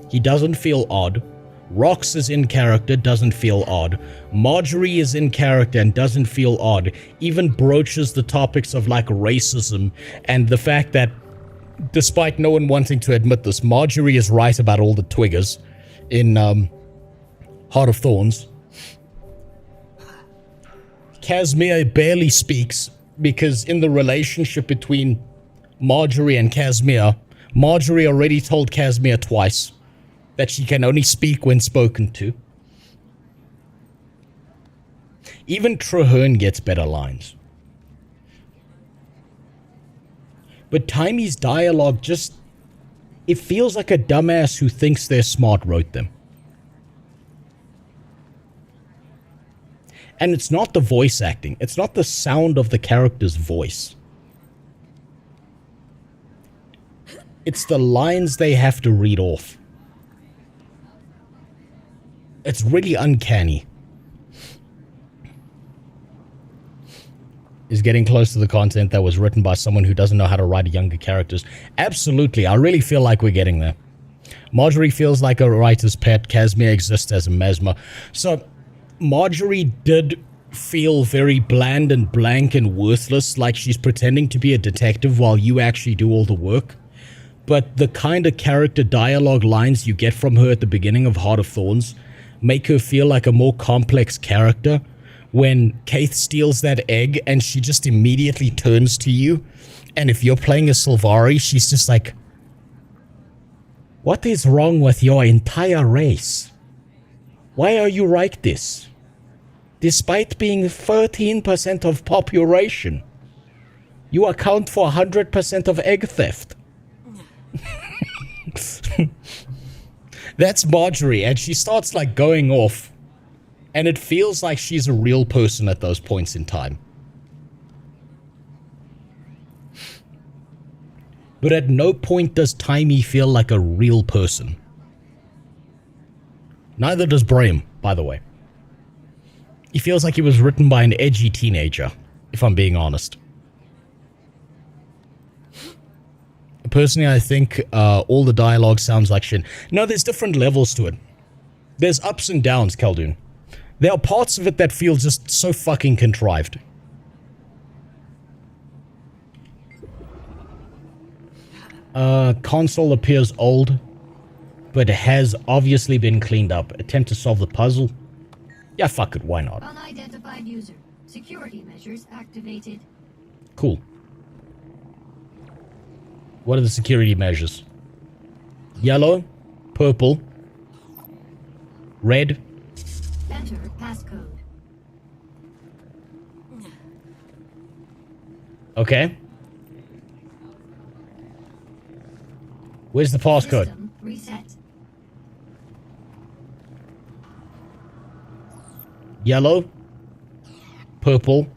He doesn't feel odd. Rox is in character, doesn't feel odd. Marjorie is in character and doesn't feel odd. Even broaches the topics of like racism and the fact that, despite no one wanting to admit this, Marjorie is right about all the twiggers in Heart of Thorns. Casimir barely speaks because in the relationship between Marjorie and Casimir, Marjorie already told Casimir twice that she can only speak when spoken to. Even Traherne gets better lines. But Timey's dialogue just... it feels like a dumbass who thinks they're smart wrote them. And it's not the voice acting. It's not the sound of the character's voice. It's the lines they have to read off. It's really uncanny. Is getting close to the content that was written by someone who doesn't know how to write younger characters. Absolutely. I really feel like we're getting there. Marjorie feels like a writer's pet. Casimir exists as a mesmer. So... Marjorie did feel very bland and blank and worthless, like she's pretending to be a detective while you actually do all the work. But the kind of character dialogue lines you get from her at the beginning of Heart of Thorns make her feel like a more complex character. When Kaith steals that egg and she just immediately turns to you, and if you're playing a Sylvari, she's just like, "What is wrong with your entire race? Why are you like this? Despite being 13% of population, you account for 100% of egg theft." That's Marjorie, and she starts like going off, and it feels like she's a real person at those points in time. But at no point does Timey feel like a real person. Neither does Braham, by the way. He feels like he was written by an edgy teenager, if I'm being honest. Personally, I think all the dialogue sounds like shit. No, there's different levels to it. There's ups and downs, Khaldun. There are parts of it that feel just so fucking contrived. Console appears old, but has obviously been cleaned up. Attempt to solve the puzzle. Yeah, fuck it, why not? Unidentified user. Security measures activated. Cool. What are the security measures? Yellow, purple, red. Enter passcode. Okay. Where's the passcode? System reset. yellow, purple,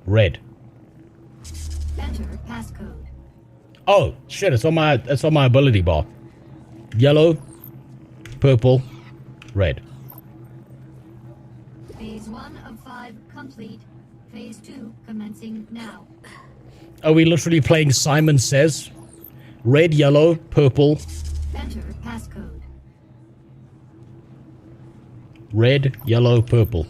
red. Enter passcode. Oh shit! It's on my ability bar. Yellow, purple, red. Phase 1 of 5 complete. Phase 2 commencing now. Are we literally playing Simon Says? Red, yellow, purple. Enter passcode. Red, yellow, purple.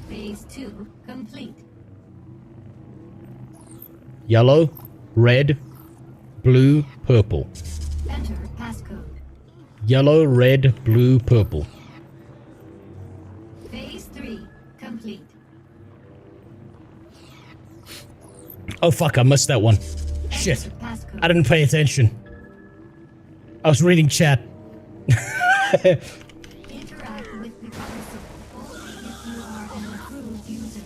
Phase 2 complete. Yellow, red, blue, purple. Enter passcode. Yellow, red, blue, purple. Phase 3 complete. Oh fuck, I missed that one. Shit. I didn't pay attention. I was reading chat. Interact with the console only if you are an approved user.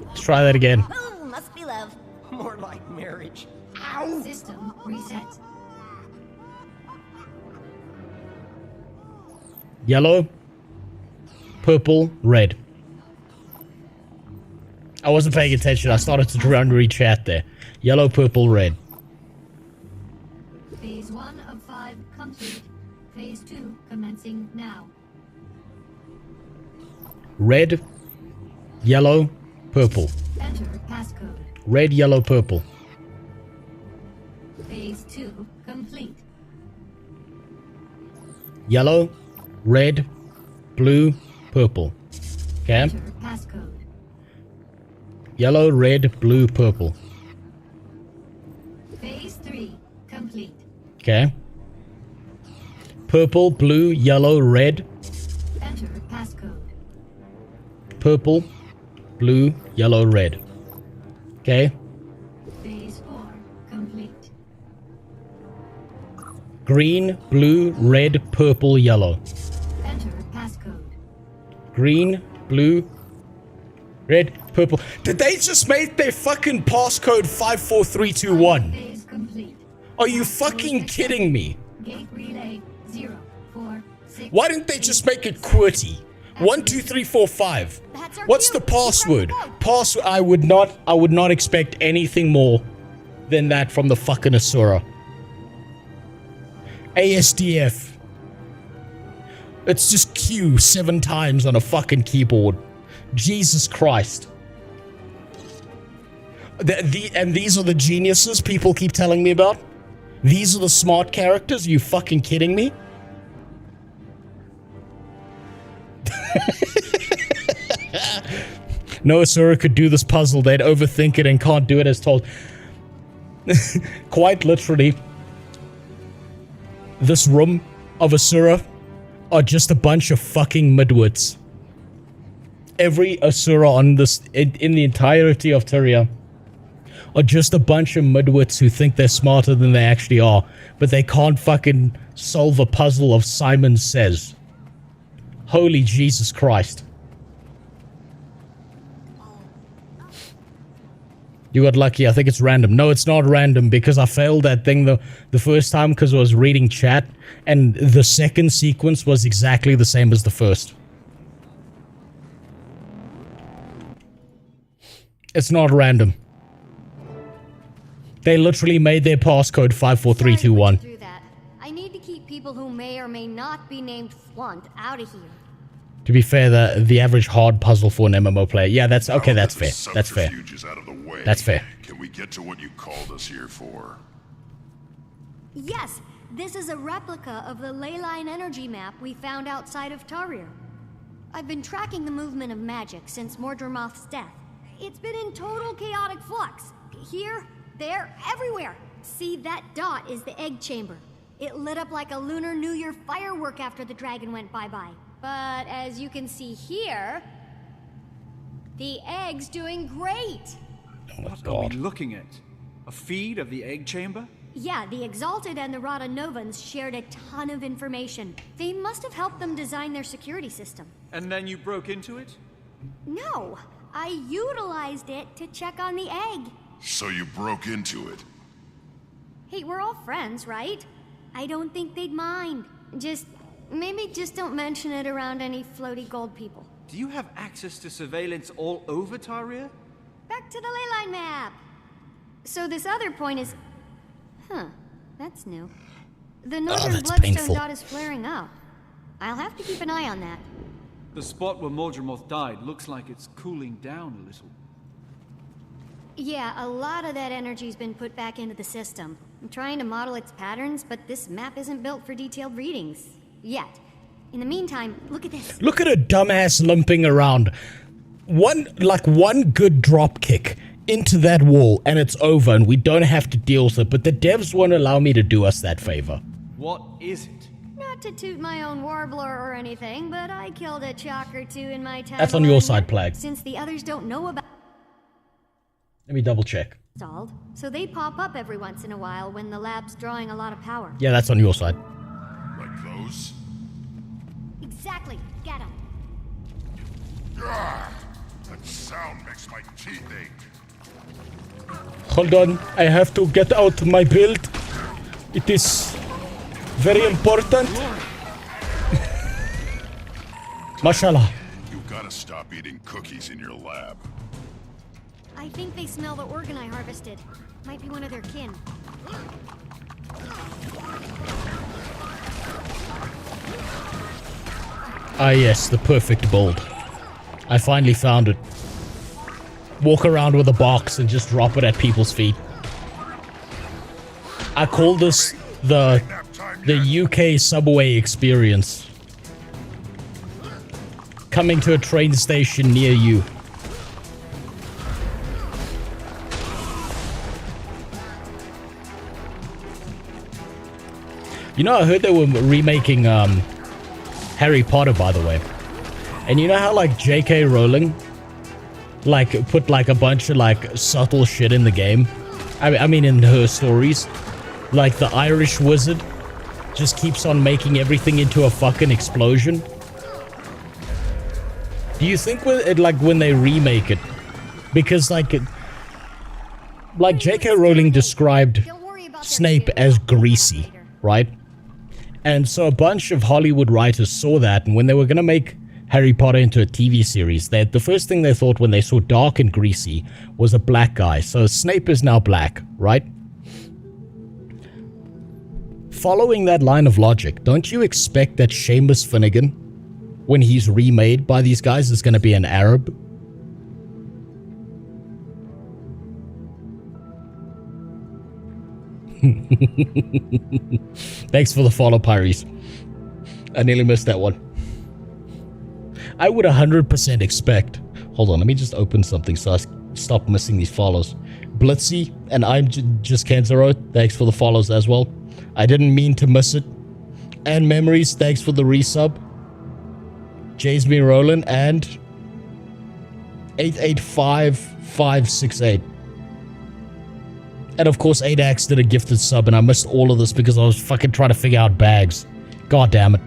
Let's try that again. Oh, must be love. More like marriage. Ow! System reset. Yellow, purple, red. I wasn't paying attention. I started to try and read chat there. Yellow, purple, red. Phase 1 of 5 complete. Phase 2 commencing now. Red, yellow, purple. Enter passcode. Red, yellow, purple. Phase 2 complete. Yellow, red, blue, purple. Okay. Enter passcode. Yellow, red, blue, purple. Phase 3 complete. Okay. Purple, blue, yellow, red. Enter passcode. Purple, blue, yellow, red. Okay. Phase 4 complete. Green, blue, red, purple, yellow. Enter passcode. Green, blue, red, purple. Did they just make their fucking passcode 54321? Phase complete. Are you fucking kidding me? Gate relay 0 4 6. Why didn't they just make it QWERTY? 1 2 3 4 5. What's the password? Password. I would not expect anything more than that from the fucking Asura. ASDF. It's just Q 7 times on a fucking keyboard. Jesus Christ. And these are the geniuses people keep telling me about? These are the smart characters? Are you fucking kidding me? No Asura could do this puzzle. They'd overthink it and can't do it as told. Quite literally, this room of Asura are just a bunch of fucking midwits. Every Asura on this, in the entirety of Tyria, are just a bunch of midwits who think they're smarter than they actually are, but they can't fucking solve a puzzle of Simon Says. Holy Jesus Christ. You got lucky. I think it's random. No, it's not random because I failed that thing the first time because I was reading chat and the second sequence was exactly the same as the first. It's not random. They literally made their passcode 54321. Through that. I need to keep people who may or may not be named Flunt out of here. To be fair, the average hard puzzle for an MMO player. Yeah, that's okay. That's fair. That's fair. Out of the way. That's fair. Can we get to what you called us here for? Yes, this is a replica of the ley line energy map we found outside of Tarir. I've been tracking the movement of magic since Mordremoth's death. It's been in total chaotic flux. Here, there, everywhere. See, that dot is the egg chamber. It lit up like a Lunar New Year firework after the dragon went bye-bye. But as you can see here, the egg's doing great. What are we looking at? A feed of the egg chamber? Yeah, the Exalted and the Rada Novans shared a ton of information. They must have helped them design their security system. And then you broke into it? No, I utilized it to check on the egg. So you broke into it? Hey, we're all friends, right? I don't think they'd mind. Just Maybe just don't mention it around any floaty gold people. Do you have access to surveillance all over Taria? Back to the leyline map. So this other point is... Huh, that's new. The northern that's bloodstone painful. dot is flaring up. I'll have to keep an eye on that. The spot where Mordremoth died looks like it's cooling down a little. Yeah, a lot of that energy's been put back into the system. I'm trying to model its patterns, but this map isn't built for detailed readings. Yet. In the meantime, look at this. Look at a dumbass limping around. One good drop kick into that wall and it's over and we don't have to deal with it, but the devs won't allow me to do us that favor. What is it? Not to toot my own warbler or anything, but I killed a chalk or two in my time. That's on your side, Plague. Since the others don't know about... Let me double check. ...installed, so they pop up every once in a while when the lab's drawing a lot of power. Yeah, that's on your side. Like those? Exactly. Get them. Ah, that sound makes my teeth ache. Hold on, I have to get out my build. It is very important. Mashallah. You gotta stop eating cookies in your lab. I think they smell the organ I harvested. Might be one of their kin. Ah yes, the perfect build. I finally found it. Walk around with a box and just drop it at people's feet. I call this the UK subway experience. Coming to a train station near you. You know, I heard they were remaking Harry Potter, by the way. And you know how, like, J.K. Rowling, like, put, like, a bunch of, like, subtle shit in the game? I mean, in her stories. Like, the Irish wizard just keeps on making everything into a fucking explosion. Do you think when they remake it, because, like J.K. Rowling described Snape as greasy, right? And so a bunch of Hollywood writers saw that, and when they were going to make Harry Potter into a TV series, the first thing they thought when they saw dark and greasy was a black guy. So Snape is now black, right? Following that line of logic, don't you expect that Seamus Finnegan, when he's remade by these guys, is going to be an Arab? Thanks for the follow, Pyres. I nearly missed that one. I would 100% expect... Hold on, let me just open something so I stop missing these follows. Blitzy and I'm just Kenzaro, thanks for the follows as well. I didn't mean to miss it. And Memories, thanks for the resub. Jasmine Roland and 885568. And of course, 8X did a gifted sub, and I missed all of this because I was fucking trying to figure out bags. God damn it.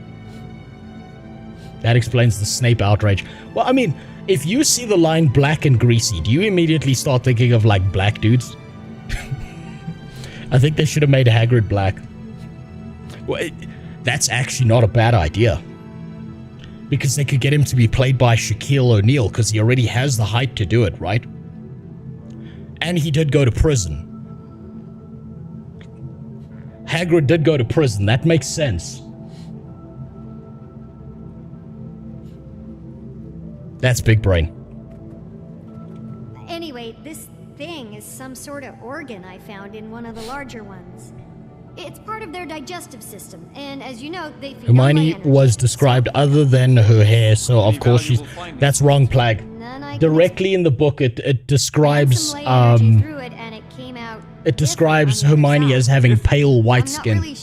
That explains the Snape outrage. Well, I mean, if you see the line black and greasy, do you immediately start thinking of, like, black dudes? I think they should have made Hagrid black. Well, that's actually not a bad idea. Because they could get him to be played by Shaquille O'Neal, because he already has the height to do it, right? And he did go to prison. Hagrid did go to prison. That makes sense. That's big brain. Anyway, this thing is some sort of organ I found in one of the larger ones. It's part of their digestive system, and as you know, they feed Hermione was described other than her hair, so of course she's... That's wrong, Plague. Directly in the book, it describes... It describes Hermione as having pale white skin.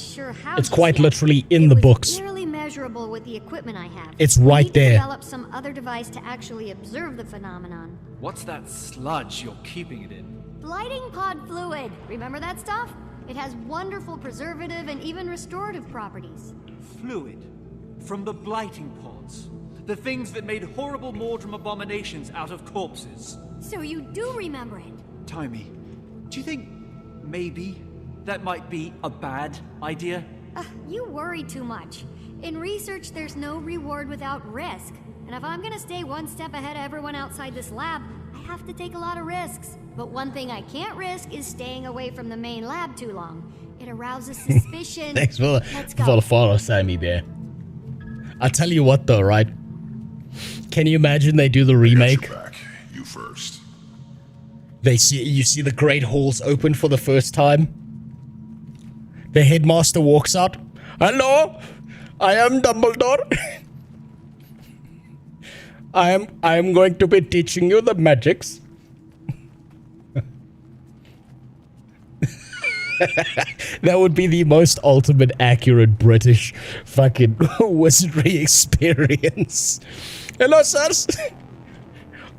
It's quite literally in the books. Measurable with the equipment I have. It's right there. Develop some other device to actually observe the phenomenon. What's that sludge you're keeping it in? Blighting pod fluid. Remember that stuff? It has wonderful preservative and even restorative properties. Fluid? From the blighting pods? The things that made horrible Mordrim abominations out of corpses? So you do remember it? Timey, do you think maybe that might be a bad idea? You worry too much. In research, there's no reward without risk. And if I'm gonna stay one step ahead of everyone outside this lab, I have to take a lot of risks. But one thing I can't risk is staying away from the main lab too long. It arouses suspicion. Thanks for the follow, Sammy Bear. I'll tell you what though, right? Can you imagine they do the remake? You first. You see the great halls open for the first time. The headmaster walks out. Hello, I am Dumbledore. I am going to be teaching you the magics. That would be the most ultimate accurate British fucking wizardry experience. Hello, sirs.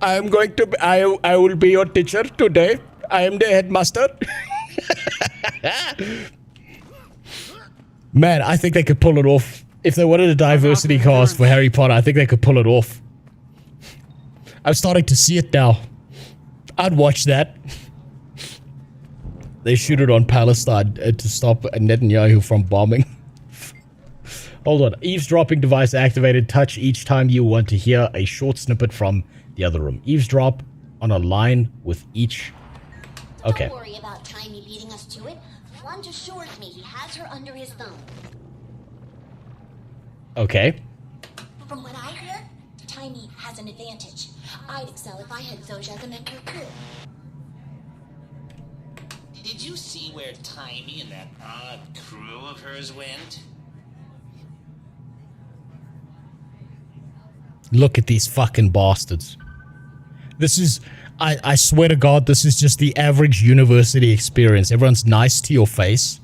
I am going to be, I will be your teacher today. I am the headmaster. Man, I think they could pull it off. If they wanted a diversity cast for Harry Potter, I think they could pull it off. I'm starting to see it now. I'd watch that. They shoot it on Palestine to stop Netanyahu from bombing. Hold on. Eavesdropping device activated. Touch each time you want to hear a short snippet from the other room. Eavesdrop on a line with each... Okay. Don't worry about Tiny leading us to it. Flunge assures me he has her under his thumb. Okay. From what I hear, Tiny has an advantage. I'd excel if I had Zoja as a mentor too. Did you see where Tiny and that odd crew of hers went? Look at these fucking bastards. This is... I swear to God, this is just the average university experience. Everyone's nice to your face,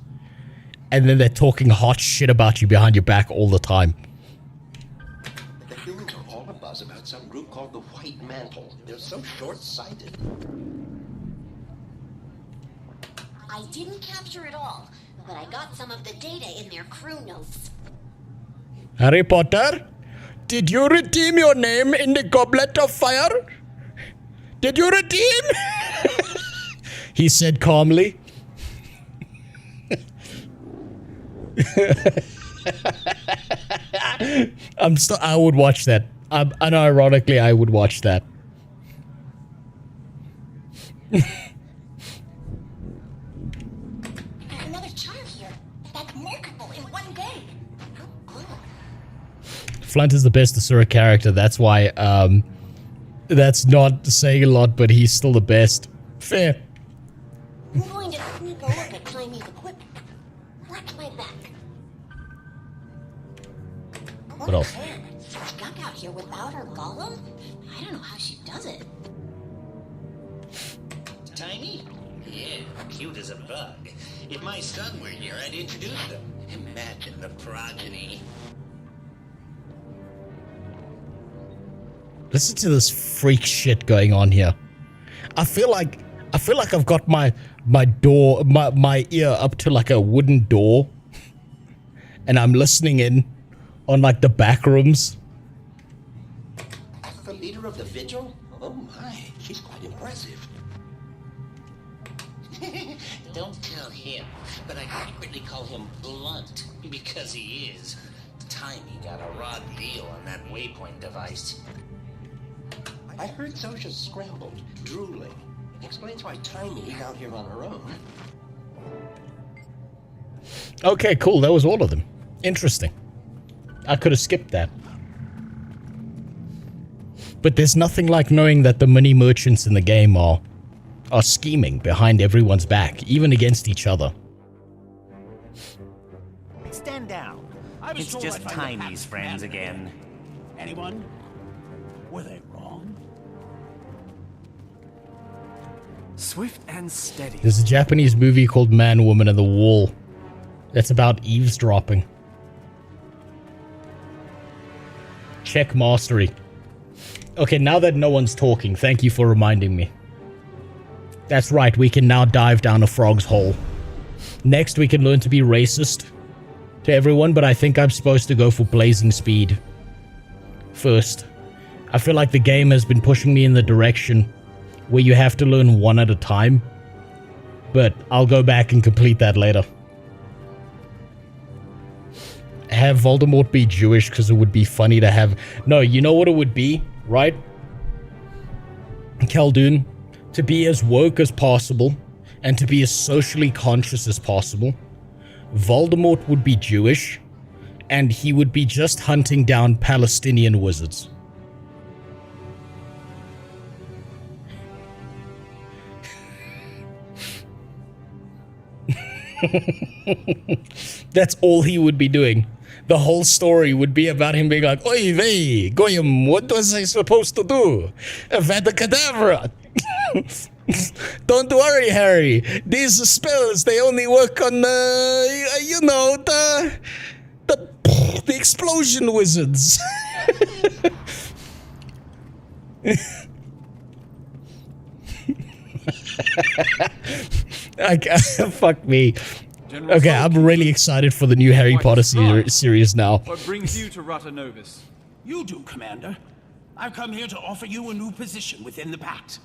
and then they're talking hot shit about you behind your back all the time. The humans are all abuzz about some group called the White Mantle. They're so short-sighted. I didn't capture it all, but I got some of the data in their crew notes. Harry Potter, did you redeem your name in the Goblet of Fire? Did you redeem? He said calmly. I would watch that. Unironically, I would watch that. Another charm here. That's multiple in one day. Flint is the best Asura character. That's why, that's not saying a lot, but he's still the best. Fair. I'm going to sneak a look at Tiny's equipment. Watch my back. What else? Stuck out here without her golem? I don't know how she does it. Tiny? Yeah, cute as a bug. If my son were here, I'd introduce them. Imagine the progeny. Listen to this freak shit going on here. I feel like I've got my ear up to like a wooden door, and I'm listening in on like the back rooms. The leader of the Vigil? Oh my, she's quite impressive. Don't tell him, but I secretly call him Blunt, because he is. Tiny got a raw deal on that waypoint device. I heard Zosha's scrambled, drooling. Explains why Tiny's out here on her own. Okay, cool. That was all of them. Interesting. I could have skipped that. But there's nothing like knowing that the mini merchants in the game are scheming behind everyone's back, even against each other. Stand down. It's just Tiny's friends again. Anyone? Were they wrong? Swift and steady. There's a Japanese movie called Man, Woman, and the Wall. That's about eavesdropping. Check mastery. Okay, now that no one's talking, thank you for reminding me. That's right, we can now dive down a frog's hole. Next, we can learn to be racist to everyone, but I think I'm supposed to go for blazing speed first. I feel like the game has been pushing me in the direction where you have to learn one at a time, but I'll go back and complete that later. have Voldemort be Jewish because it would be funny to have... No, you know what it would be, right? Khaldun, to be as woke as possible and to be as socially conscious as possible. Voldemort would be Jewish and he would be just hunting down Palestinian wizards. That's all he would be doing. The whole story would be about him being like, "Oy vey, Goyim, what was I supposed to do? Avada-kedavra." Don't worry, Harry. These spells, they only work on, you know, the explosion wizards. Fuck me. Okay, I'm really excited for the new Harry Potter series now. What brings you to Rotanovis? You do, Commander. I've come here to offer you a new position within the Pact.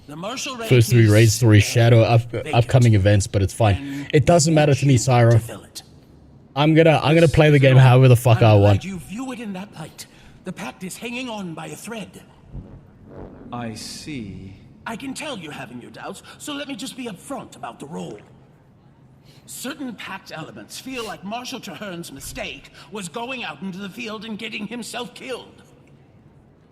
The Marshal rank First 3 raid stories shadow vacant. upcoming events, but it's fine. It doesn't matter to me, Syra. I'm gonna play the game however the fuck I want. You view it in that light. The Pact is hanging on by a thread. I see. I can tell you're having your doubts, so let me just be upfront about the role. Certain Pact elements feel like Marshal Traherne's mistake was going out into the field and getting himself killed.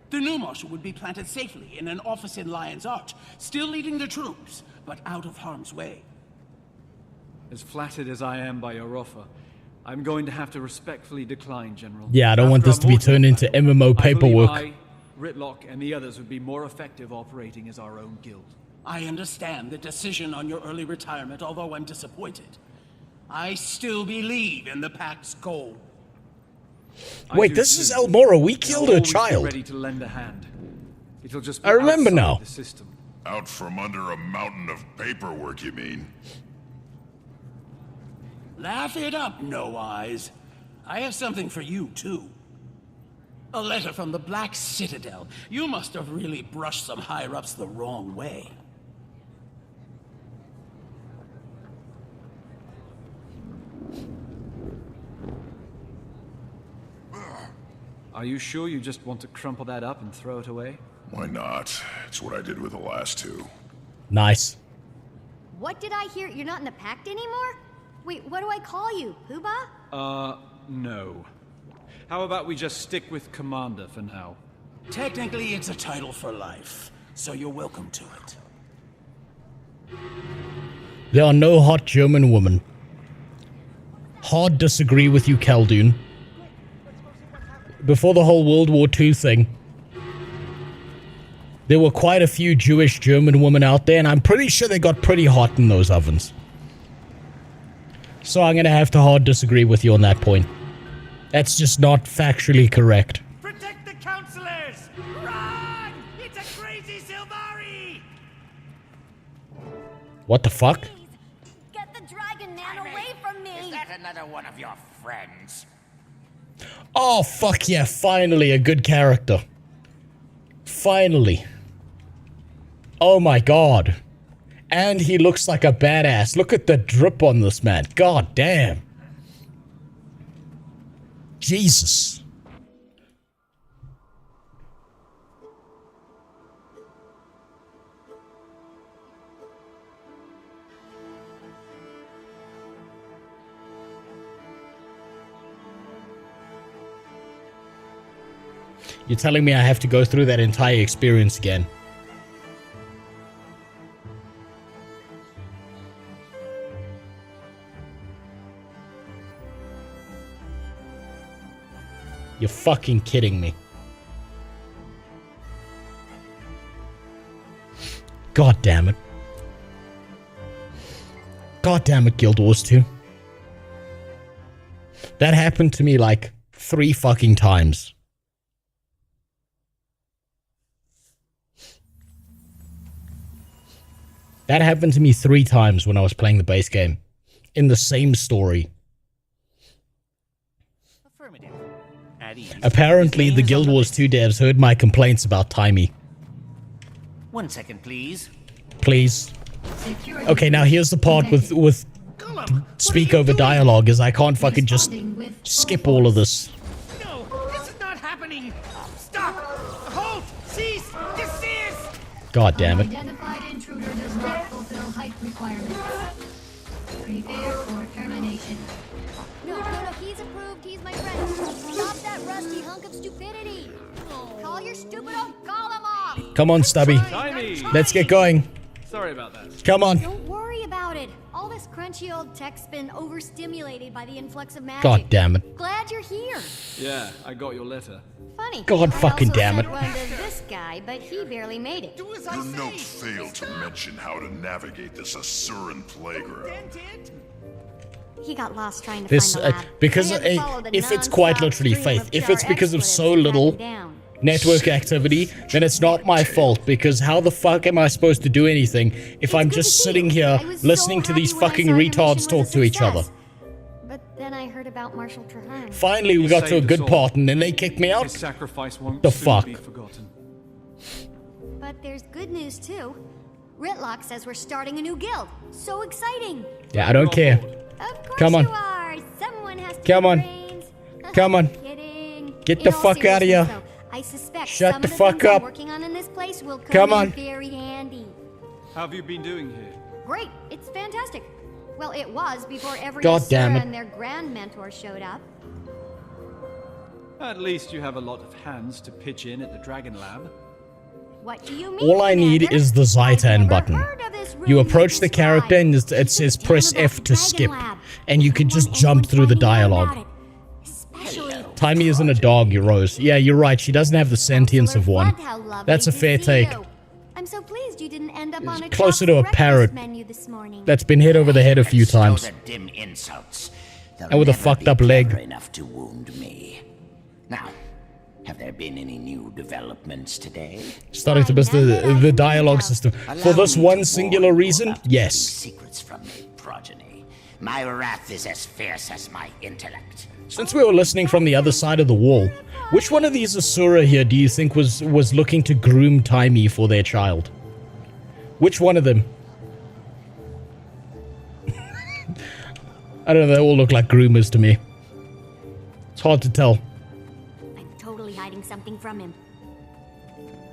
The new Marshal would be planted safely in an office in Lion's Arch, still leading the troops, but out of harm's way. As flattered as I am by your offer, I'm going to have to respectfully decline, General. Yeah, I don't want this to be turned into MMO paperwork. I, Ritlock, and the others would be more effective operating as our own guild. I understand the decision on your early retirement, although I'm disappointed. I still believe in the Pact's goal. Wait, this is Elmora. We killed her child. Ready to lend a hand. It'll just be I remember outside now. The system. Out from under a mountain of paperwork, you mean? Laugh it up, No Eyes. I have something for you, too. A letter from the Black Citadel. You must have really brushed some higher-ups the wrong way. Are you sure you just want to crumple that up and throw it away? Why not? It's what I did with the last 2. Nice. What did I hear? You're not in the Pact anymore? Wait, what do I call you? Poobah? No. How about we just stick with Commander for now? Technically, it's a title for life, so you're welcome to it. There are no hot German women. Hard disagree with you, Khaldun. Before the whole World War II thing, there were quite a few Jewish German women out there, and I'm pretty sure they got pretty hot in those ovens. So I'm gonna have to hard disagree with you on that point. That's just not factually correct. Protect the counselors! Run! It's a crazy Silvari! What the fuck? Get the dragon man away from me! Is that another one of your friends? Oh, fuck yeah, finally a good character. Finally. Oh my god. And he looks like a badass. Look at the drip on this man. God damn. Jesus. You're telling me I have to go through that entire experience again? You're fucking kidding me. God damn it. God damn it, Guild Wars 2. That happened to me like 3 fucking times. That happened to me 3 times when I was playing the base game. In the same story. Apparently, the Guild Wars 2 devs heard my complaints about Timey. 1 second, please. Please. Okay, now here's the part with speak over dialogue is I can't fucking just skip all of this. No, this is not happening. Stop. Halt. Cease. Desist. God damn it. Identified intruder does not fulfill height requirements. Prepare for termination. No, he's approved. He's my friend. Stop that rusty hunk of stupidity. Call your stupid old golem off. Come on, Stubby. Let's get going. Sorry about that. Come on. Don't worry about it. All this crunchy old tech's been overstimulated by the influx of magic. God damn it. Glad you're here. Yeah, I got your letter. Funny. God fucking damn it. I also sent one to this guy, but he barely made it. Your note failed to mention how to navigate this Asuran playground. He got lost trying to This, find the lab. because if it's quite literally Faith, if it's because of so little network activity, then it's not my fault, because how the fuck am I supposed to do anything if I'm just sitting here listening to these fucking retards talk to each other? But then I heard about Marshal Traherne. Finally, we got to a good part, and then they kicked me out? His sacrifice won't The soon fuck? be forgotten. But there's good news too. Ritlock says we're starting a new guild. So exciting. Yeah, I don't care. Of course Come on. you are. Someone has to Come on. brains. Come on. Kidding. Get the In all fuck out of here. seriousness, though, I suspect Shut some the of fuck things I'm up. working on in this place will Come in on. very handy. How have you been doing here? Great. It's fantastic. Well, it was before every God damn Asura it. and their grand mentor showed up. At least you have a lot of hands to pitch in at the Dragon Lab. What do you mean? All I need Commander? is the Zaitan button. Heard of this You room approach the described. character and it says press F to skip, Lab. and you can just jump through the dialogue. Especially Timey isn't a dog, you Rose. Yeah, you're right, she doesn't have the sentience of one. how lovely That's a to fair see take. you. I'm so pleased you didn't end up on a Closer top to a breakfast parrot. menu this morning. That's been hit over the head a few Stow times. the dim insults. They'll And with a never fucked be up leg. clever enough to wound me. Now, have there been any new developments today? Starting to miss the dialogue system. For this one singular reason, yes. Secrets from my progeny. My wrath is as fierce as my intellect. Since we were listening from the other side of the wall, which one of these Asura here do you think was looking to groom Timey for their child? Which one of them? I don't know, they all look like groomers to me. It's hard to tell. I'm totally hiding something from him.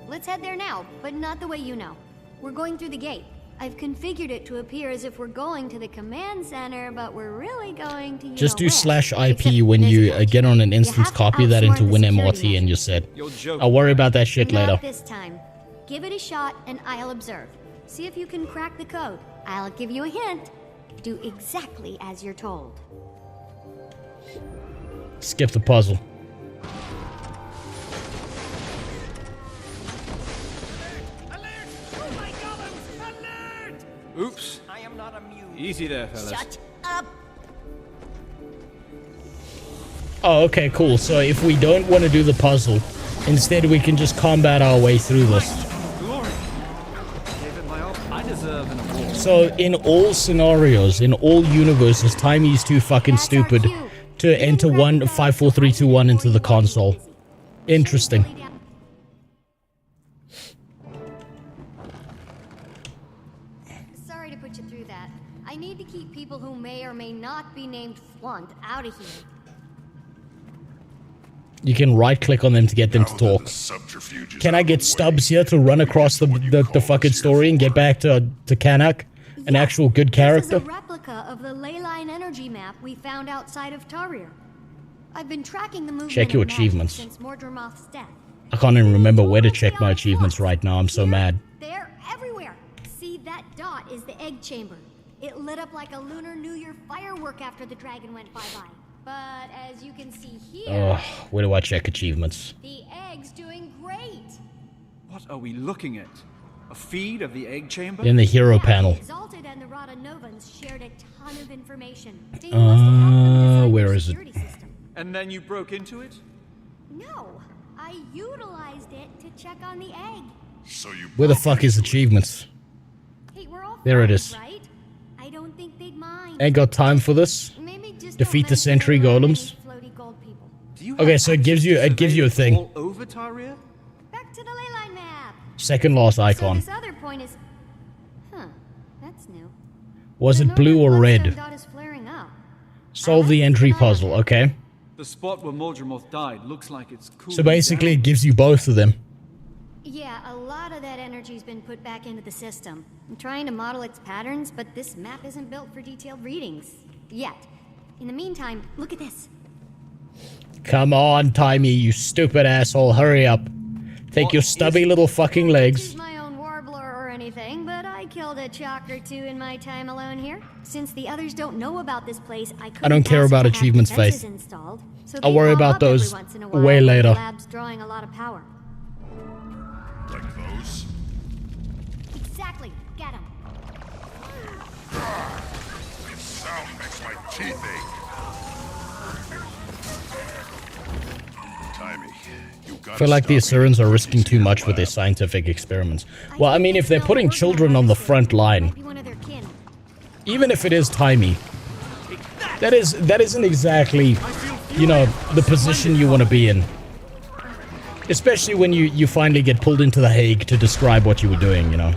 Let's head there now, but not the way you know. We're going through the gate. I've configured it to appear as if we're going to the command center, but we're really going to Just do /IP when you get on an instance, copy that into WinMRT and you're set. I'll worry about that shit later. Not this time. Give it a shot and I'll observe. See if you can crack the code. I'll give you a hint. Do exactly as you're told. Skip the puzzle. Oops. I am not amused. Easy there, fellas. Shut up. Oh, okay, cool. So if we don't want to do the puzzle, instead we can just combat our way through this. Glory. Gave it my all. I deserve an award. So in all scenarios, in all universes, Timey's too fucking stupid to enter 5, 4, 3, 2, 1 into the console. Interesting. Sorry to put you through that. I need to keep people who may or may not be named Flunt out of here. You can right-click on them to get them to talk. Can I get Stubbs here to run across the fucking story and get back to Kanak? An actual good character? This is a replica of the ley line energy map we found outside of Tarir. I've been tracking the movement Check your of magic achievements. since Mordremoth's death. I can't even remember where to check my achievements right now. I'm so mad. They're everywhere. See, that dot is the egg chamber. It lit up like a Lunar New Year firework after the dragon went bye-bye. But as you can see here, Where do I check achievements? the egg's doing great. What are we looking at? A feed of the egg chamber? In the hero panel. Exalted and the Rada Novans shared a ton of information. They must have helped them design Where their is it? security system. And then you broke into it? No, I utilized it to check on the egg. So you Where the fuck is achievements? Hey, we're all There it friends, is. right? I don't think they'd mind. Ain't got time for this. Maybe just Defeat don't the sentry mention golems. any floaty gold people. Okay, so it gives you a thing. All over Tarir? Back to the ley line map. Second last So icon. this other point is, huh? That's new. Was it blue or red? Solve the entry puzzle, okay. The spot where Moldremoth died looks like it's cool. So basically it gives you both of them. Yeah, a lot of that energy's been put back into the system. I'm trying to model its patterns, but this map isn't built for detailed readings. Yet. In the meantime, look at this. Come on, Timey, you stupid asshole, hurry up. Take your stubby little fucking legs. My own warbler or anything, but I killed a chalk or two in my time alone here. Since the others don't know about this place, I don't care about achievements, Faith. So I'll worry about those way later. The lab's drawing a lot of power. Like those? Exactly. Get him. This sound makes my teeth ache. Timey, I feel like the Asurans are risking too much with their scientific experiments. Well, I mean, if they're putting children on the front line, even if it is Timey, that isn't exactly, you know, the position you want to be in. Especially when you finally get pulled into the Hague to describe what you were doing, you know.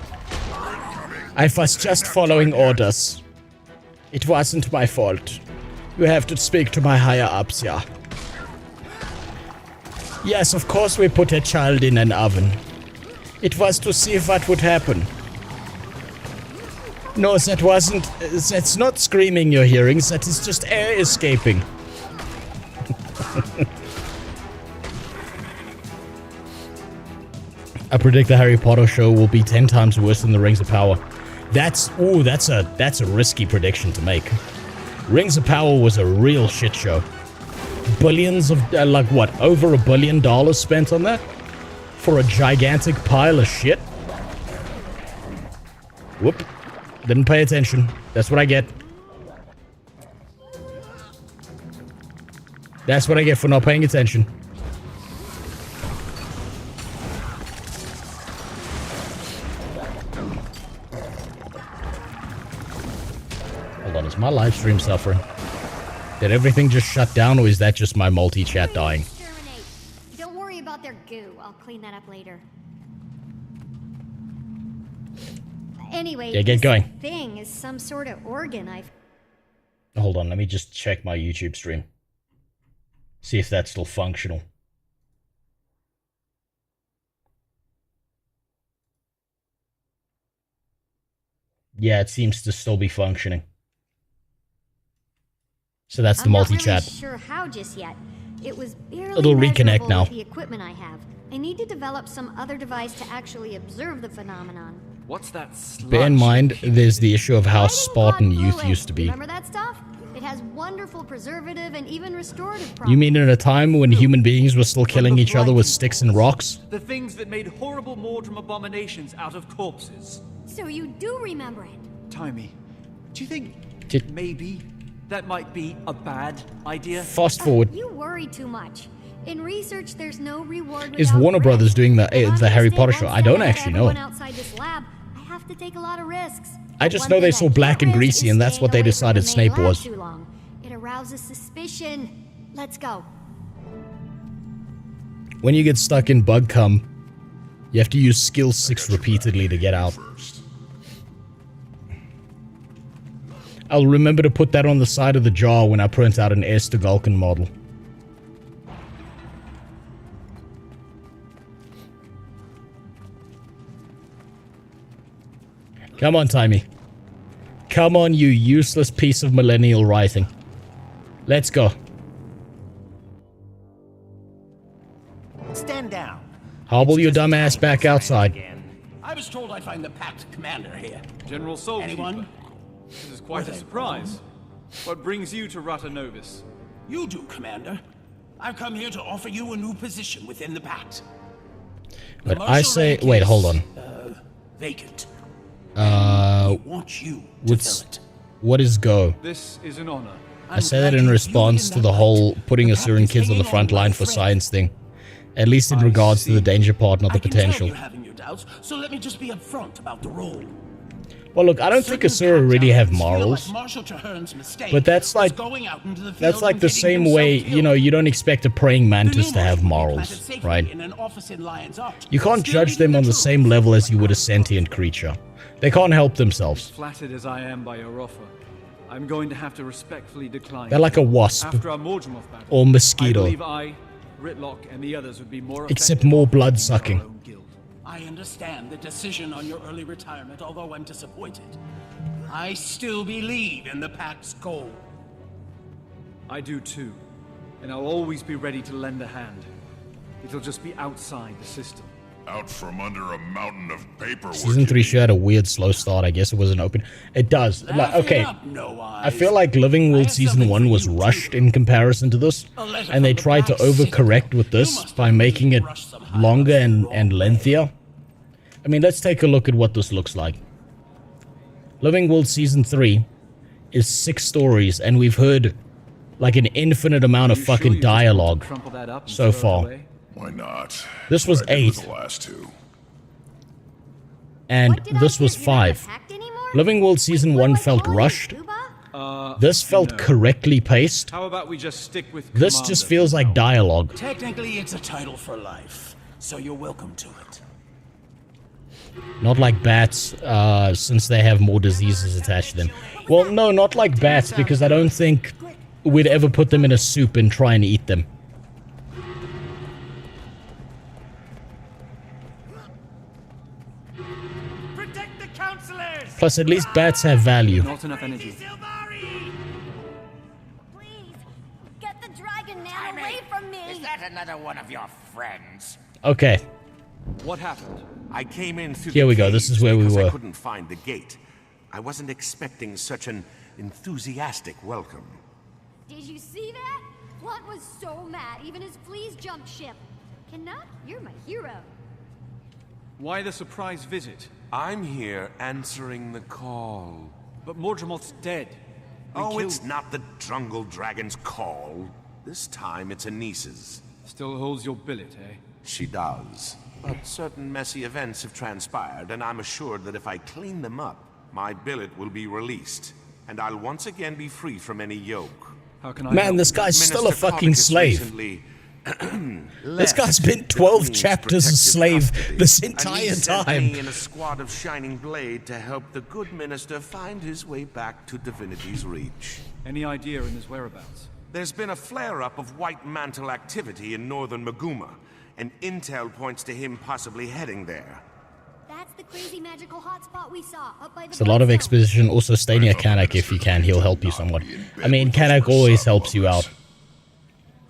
I was just following orders. It wasn't my fault. You have to speak to my higher-ups, yeah. Yes, of course we put a child in an oven. It was to see what would happen. No, that wasn't... That's not screaming you're hearing. That is just air escaping. I predict the Harry Potter show will be 10 times worse than the Rings of Power. That's a risky prediction to make. Rings of Power was a real shit show. Billions of, like what, over $1 billion spent on that? For a gigantic pile of shit? Whoop. Didn't pay attention. That's what I get. That's what I get for not paying attention. Hold on, is my live stream suffering? Did everything just shut down, or is that just my multi-chat dying? Don't worry about their goo. I'll clean that up later. Anyway, yeah, get going. This thing is some sort of organ Hold on, let me just check my YouTube stream. See if that's still functional. Yeah, it seems to still be functioning. So that's the multi-chat. I'm not really sure how just yet. It was barely It'll reconnect now. with the equipment I have. I need to develop some other device to actually observe the phenomenon. What's that sludge? Bear in mind, there's the issue of how Spartan youth used to be. Remember that stuff? It has wonderful preservative and even restorative properties. You mean in a time when human beings were still killing each other with sticks and rocks? The things that made horrible Mordrim abominations out of corpses. So you do remember it? Timey, do you think maybe that might be a bad idea? Fast forward. You worry too much. In research, there's no reward. Is Warner Brothers doing the Harry Potter show? I don't actually know. Outside this lab, I have to take a lot of risks. I just know they saw Black and Greasy, and that's what they decided Snape was. It arouses suspicion. Let's go. When you get stuck in bug cum, you have to use skill 6 repeatedly to get out. I'll remember to put that on the side of the jar when I print out an Esther Vulcan model. Come on, Timey. Come on, you useless piece of millennial writing. Let's go. Stand down. Hobble your dumb ass back outside. I was told I'd find the Pact commander here. General Soulkeeper. Anyone? This is quite a surprise. What brings you to Rata Novus? You do, Commander. I've come here to offer you a new position within the Pact. But I say, wait, hold on. Vacant. What is go? This is an honor. I say that in response to the whole putting Asuran kids on the front line for science thing. At least in regards to the danger part, not the potential. You're having your doubts, so let me just be upfront about the role. Well, look, I don't think Asura really have morals. But that's like the same way, you know, you don't expect a praying mantis to have morals, right? You can't judge them on the same level as you would a sentient creature. They can't help themselves. Flattered as I am by your offer, I'm going to have to respectfully decline. They're like a wasp. After our Morgemorth battle, or mosquito. I believe I, Ritlock, and the others would be more except more blood sucking. I understand the decision on your early retirement, although I'm disappointed. I still believe in the Pact's goal. I do too, and I'll always be ready to lend a hand. It'll just be outside the system. Out from under a mountain of paperwork. Season 3 should had a weird slow start. I guess it wasn't open. It does. Like, okay, I feel like Living World Season 1 was rushed in comparison to this, and they tried to overcorrect with this by making it longer and lengthier. I mean, let's take a look at what this looks like. Living World Season 3 is 6 stories, and we've heard like an infinite amount of fucking dialogue so far. Why not? This was 8. The last 2. And this was 5. Living World Season 1 felt rushed. This felt correctly paced. How about we just stick with This just feels like dialogue. Technically, it's a title for life, so you're welcome to it. Not like bats, since they have more diseases attached to them. Well, no, not like bats, because I don't think we'd ever put them in a soup and try and eat them. Protect the counselors! Plus, at least bats have value. Not enough energy. Get the dragon man away from me! Is that another one of your friends? Okay. What happened? I came in through Here we go. This is where we were. I couldn't find the gate. I wasn't expecting such an enthusiastic welcome. Did you see that? Blunt was so mad, even his fleas jumped ship. Cannot, you're my hero. Why the surprise visit? I'm here answering the call. But Morgemorth's dead. It's not the Drungle Dragon's call. This time it's Anice's. Still holds your billet, eh? She does. But certain messy events have transpired, and I'm assured that if I clean them up, my billet will be released, and I'll once again be free from any yoke. How can I Man, this guy's still a fucking slave. This guy's been 12 chapters a slave this entire time. Me in a squad of Shining Blade to help the good minister find his way back to Divinity's Reach. Any idea in his whereabouts? There's been a flare-up of White Mantle activity in northern Maguma, and intel points to him possibly heading there. That's the crazy magical hotspot we saw up by the It's a lot of exposition. Also, stay near Kanak if you can. He'll help you somewhat. I mean, Kanak always helps you out.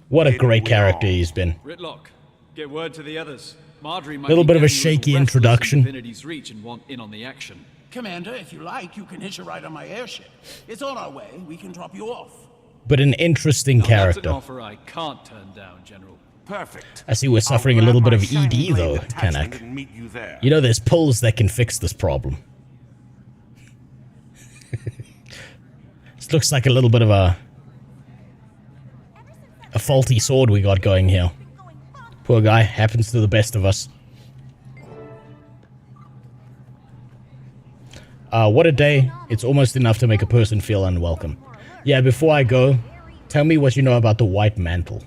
What a great character he's been. Ritlock, get word to the others. Marjorie might Little be bit of a getting shaky restless in introduction. Divinity's Reach and want in on the action. Commander, if you like, you can hitch a ride on my airship. It's on our way. We can drop you off. But an interesting Now, that's character. an offer I can't turn down, General. Perfect. I see we're suffering a little bit of ED though, Kanak. You know, there's pills that can fix this problem. This looks like a little bit of a faulty sword we got going here. Poor guy, happens to the best of us. What a day. It's almost enough to make a person feel unwelcome. Yeah, before I go, tell me what you know about the White Mantle.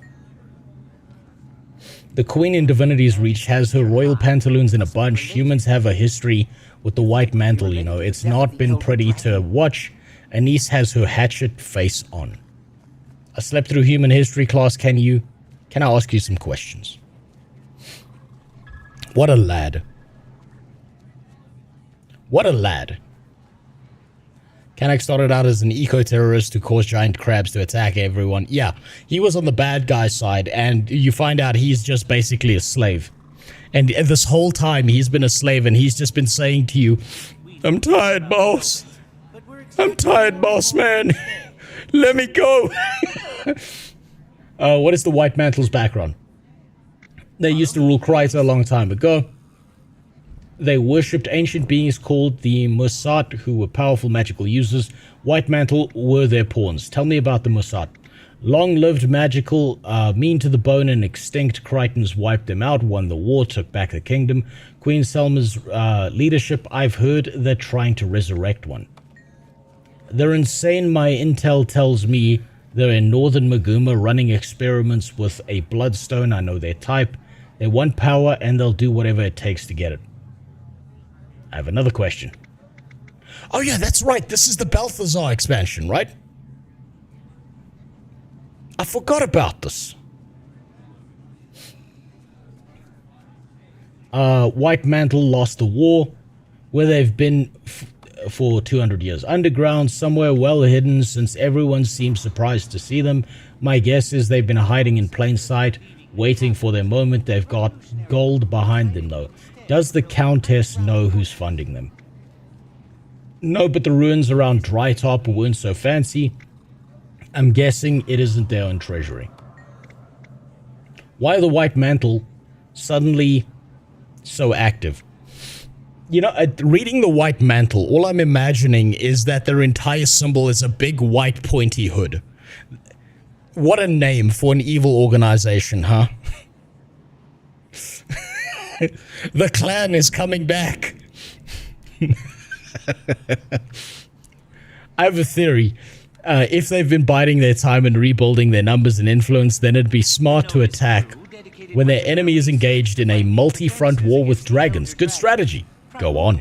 The Queen in Divinity's Reach has her royal pantaloons in a bunch. Humans have a history with the White Mantle, you know. It's not been pretty to watch. Anice has her hatchet face on. I slept through human history class. Can I ask you some questions? What a lad. What a lad. Kanak started out as an eco-terrorist who caused giant crabs to attack everyone. Yeah, he was on the bad guy's side, and you find out he's just basically a slave. And this whole time, he's been a slave, and he's just been saying to you, I'm tired, boss. I'm tired, boss, man. Let me go. What is the White Mantle's background? They used to rule Kryta a long time ago. They worshipped ancient beings called the Musat, who were powerful magical users. White Mantle were their pawns. Tell me about the Musat. Long-lived, magical, mean to the bone and extinct. Crichtons wiped them out, won the war, took back the kingdom. Queen Selma's leadership, I've heard they're trying to resurrect one. They're insane, my intel tells me. They're in northern Maguma running experiments with a bloodstone. I know their type. They want power and they'll do whatever it takes to get it. I have another question. Oh yeah, that's right. This is the Balthazar expansion, right? I forgot about this. White Mantle lost the war, where they've been for 200 years. Underground, somewhere well hidden, since everyone seems surprised to see them. My guess is they've been hiding in plain sight, waiting for their moment. They've got gold behind them, though. Does the Countess know who's funding them? No, but the ruins around Drytop weren't so fancy. I'm guessing it isn't their own treasury. Why the White Mantle suddenly so active? You know, reading the White Mantle, all I'm imagining is that their entire symbol is a big white pointy hood. What a name for an evil organization, huh? The clan is coming back. I have a theory. If they've been biding their time and rebuilding their numbers and influence, then it'd be smart to attack when their enemy is engaged in a multi-front war with dragons. Good strategy. Go on.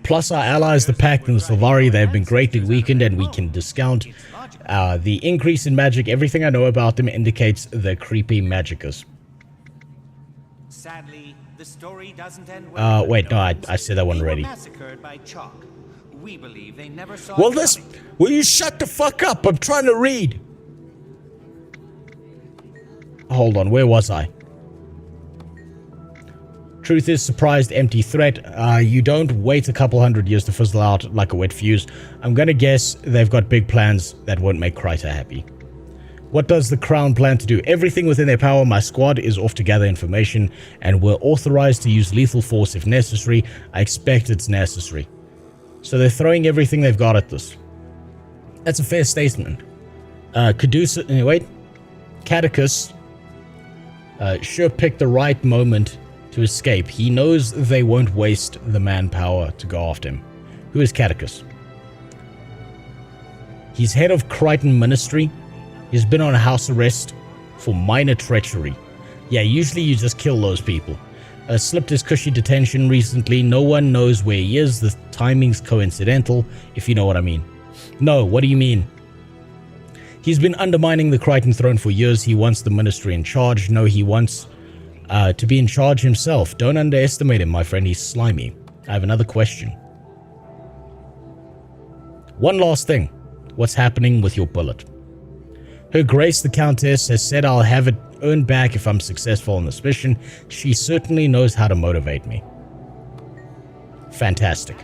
Plus our allies, the Pact and the Sylvari, they have been greatly weakened, and we can discount the increase in magic. Everything I know about them indicates they're creepy magickas. Sadly, the story doesn't end well. Wait, no, I said that one already. Massacred by Chalk. We believe they never saw Well, this... Will you shut the fuck up? I'm trying to read. Hold on, where was I? Truth is, surprised, empty threat. You don't wait a couple hundred years to fizzle out like a wet fuse. I'm gonna guess they've got big plans that won't make Kryta happy. What does the Crown plan to do? Everything within their power. My squad is off to gather information, and we're authorized to use lethal force if necessary. I expect it's necessary. So they're throwing everything they've got at this. That's a fair statement. Caduceus, wait. Catechus sure picked the right moment to escape. He knows they won't waste the manpower to go after him. Who is Catechus? He's head of Crichton Ministry. He's been on house arrest for minor treachery. Yeah, usually you just kill those people. Slipped his cushy detention recently. No one knows where he is. The timing's coincidental, if you know what I mean. No, what do you mean? He's been undermining the Crichton throne for years. He wants the ministry in charge. No, he wants to be in charge himself. Don't underestimate him, my friend. He's slimy. I have another question. One last thing. What's happening with your bullet? Her Grace the Countess has said I'll have it earned back if I'm successful on this mission. She certainly knows how to motivate me. Fantastic.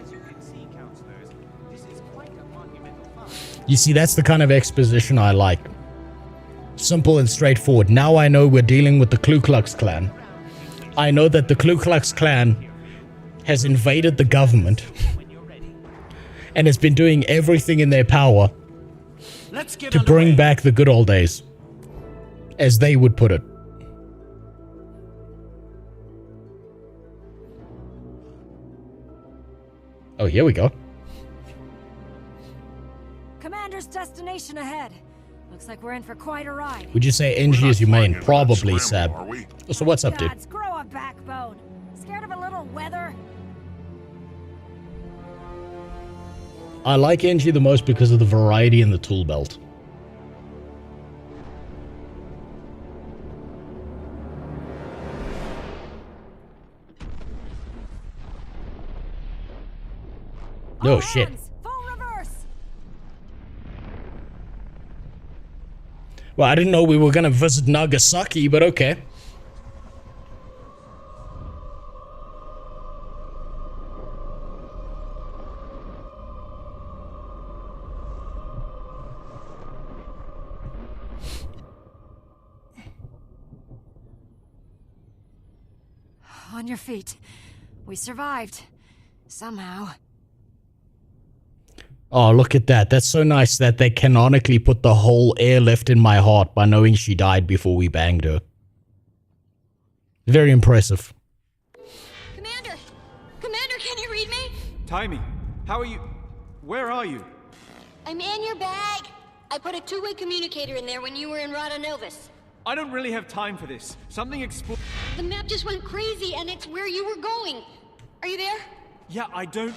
You see, that's the kind of exposition I like. Simple and straightforward. Now I know we're dealing with the Ku Klux Klan. I know that the Ku Klux Klan has invaded the government and has been doing everything in their power to bring back the good old days, as they would put it. Oh, here we go. Commander's destination ahead. Looks like we're in for quite a ride. Would you say NG is your main? Probably, Sab. So what's up, dude? Gods, grow a backbone. Scared of a little weather? I like NG the most because of the variety in the tool belt. Oh shit. Well, I didn't know we were gonna visit Nagasaki, but okay. On your feet. We survived. Somehow. Oh, look at that. That's so nice that they canonically put the whole air left in my heart by knowing she died before we banged her. Very impressive. Commander! Commander, can you read me? Taimi, how are you? Where are you? I'm in your bag. I put a two-way communicator in there when you were in Rada Novus. I don't really have time for this. Something exploded. The map just went crazy and it's where you were going. Are you there? Yeah, I don't...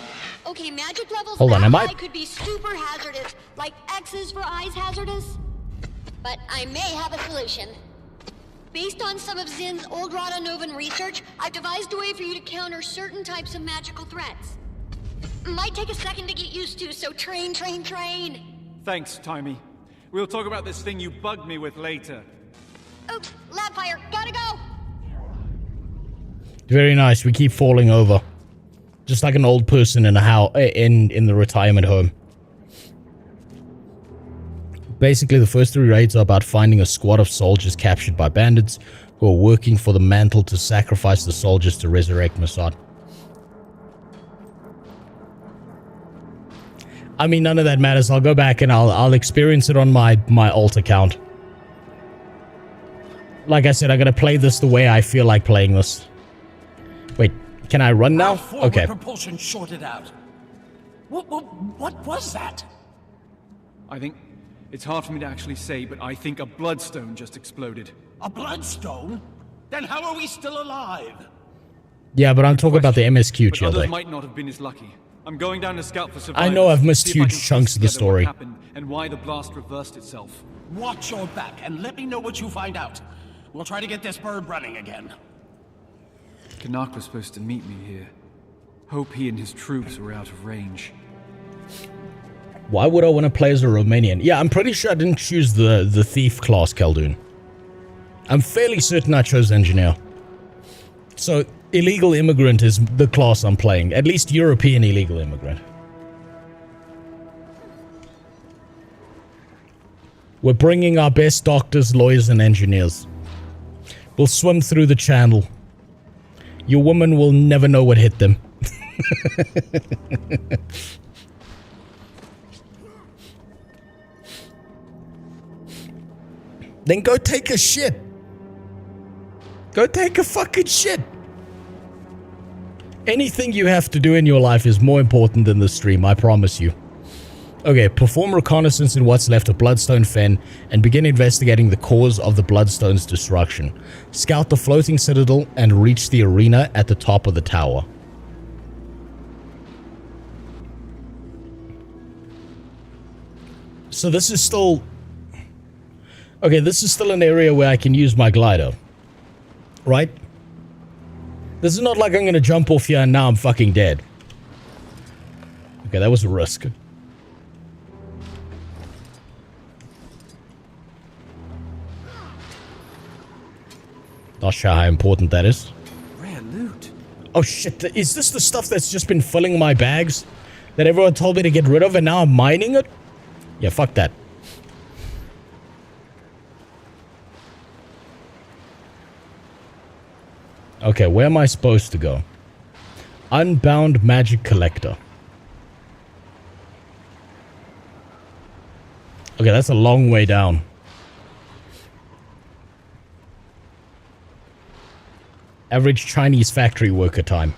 Okay, magic levels Hold on, that am I- high could be super hazardous, like X's for eyes hazardous. But I may have a solution. Based on some of Zin's old Radanovan research, I've devised a way for you to counter certain types of magical threats. Might take a second to get used to, so train. Thanks, Timey. We'll talk about this thing you bugged me with later. Oops, lab fire, gotta go! Very nice. We keep falling over. Just like an old person in a house, in the retirement home. Basically, the first 3 raids are about finding a squad of soldiers captured by bandits who are working for the mantle to sacrifice the soldiers to resurrect Mossad. I mean, none of that matters. I'll go back and I'll experience it on my alt account. Like I said, I'm gonna play this the way I feel like playing this. Wait, can I run now? Okay. Propulsion shorted out. What was that? I think... It's hard for me to actually say, but I think a bloodstone just exploded. A bloodstone? Then how are we still alive? Yeah, but I'm talking about the MSQ, But Childe. others might not have been as lucky. I'm going down to scout for survivors. I know I've missed see if I huge can chunks piece of the together what story. happened and why the blast reversed itself. Watch your back and let me know what you find out. We'll try to get this bird running again. Canuck was supposed to meet me here. Hope he and his troops were out of range. Why would I want to play as a Romanian? Yeah, I'm pretty sure I didn't choose the thief class, Khaldun. I'm fairly certain I chose engineer. So, illegal immigrant is the class I'm playing. At least European illegal immigrant. We're bringing our best doctors, lawyers, and engineers. We'll swim through the channel. Your woman will never know what hit them. Then go take a shit. Go take a fucking shit. Anything you have to do in your life is more important than the stream, I promise you. Okay, perform reconnaissance in what's left of Bloodstone Fen and begin investigating the cause of the Bloodstone's destruction. Scout the floating citadel and reach the arena at the top of the tower. So this is still... Okay, this is still an area where I can use my glider. Right? This is not like I'm gonna jump off here and now I'm fucking dead. Okay, that was a risk. Not sure how important that is. Rare loot. Oh shit, is this the stuff that's just been filling my bags? That everyone told me to get rid of and now I'm mining it? Yeah, fuck that. Okay, where am I supposed to go? Unbound Magic Collector. Okay, that's a long way down. Average Chinese factory worker time.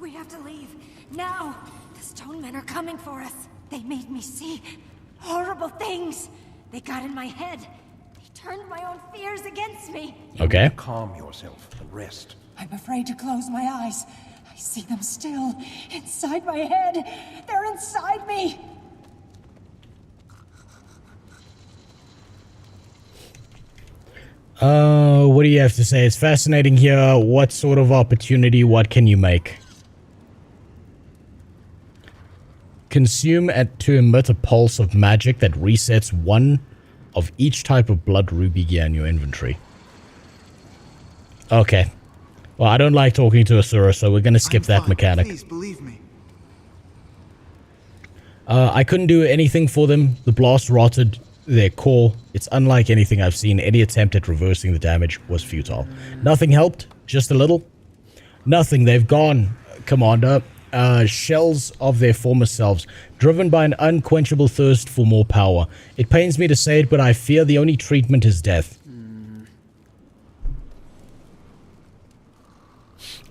We have to leave. Now! The stone men are coming for us. They made me see horrible things. They got in my head. They turned my own fears against me. Okay. Calm yourself and rest. I'm afraid to close my eyes. I see them still inside my head. They're inside me. What do you have to say? It's fascinating here. What sort of opportunity? What can you make? Consume to emit a pulse of magic that resets one of each type of blood ruby gear in your inventory. Okay. Well, I don't like talking to Asura, so we're going to skip that mechanic. Please believe me. I couldn't do anything for them. The blast rotted their core. It's unlike anything I've seen. Any attempt at reversing the damage was futile. Nothing helped? Just a little? Nothing. They've gone, Commander. Shells of their former selves, driven by an unquenchable thirst for more power. It pains me to say it, but I fear the only treatment is death.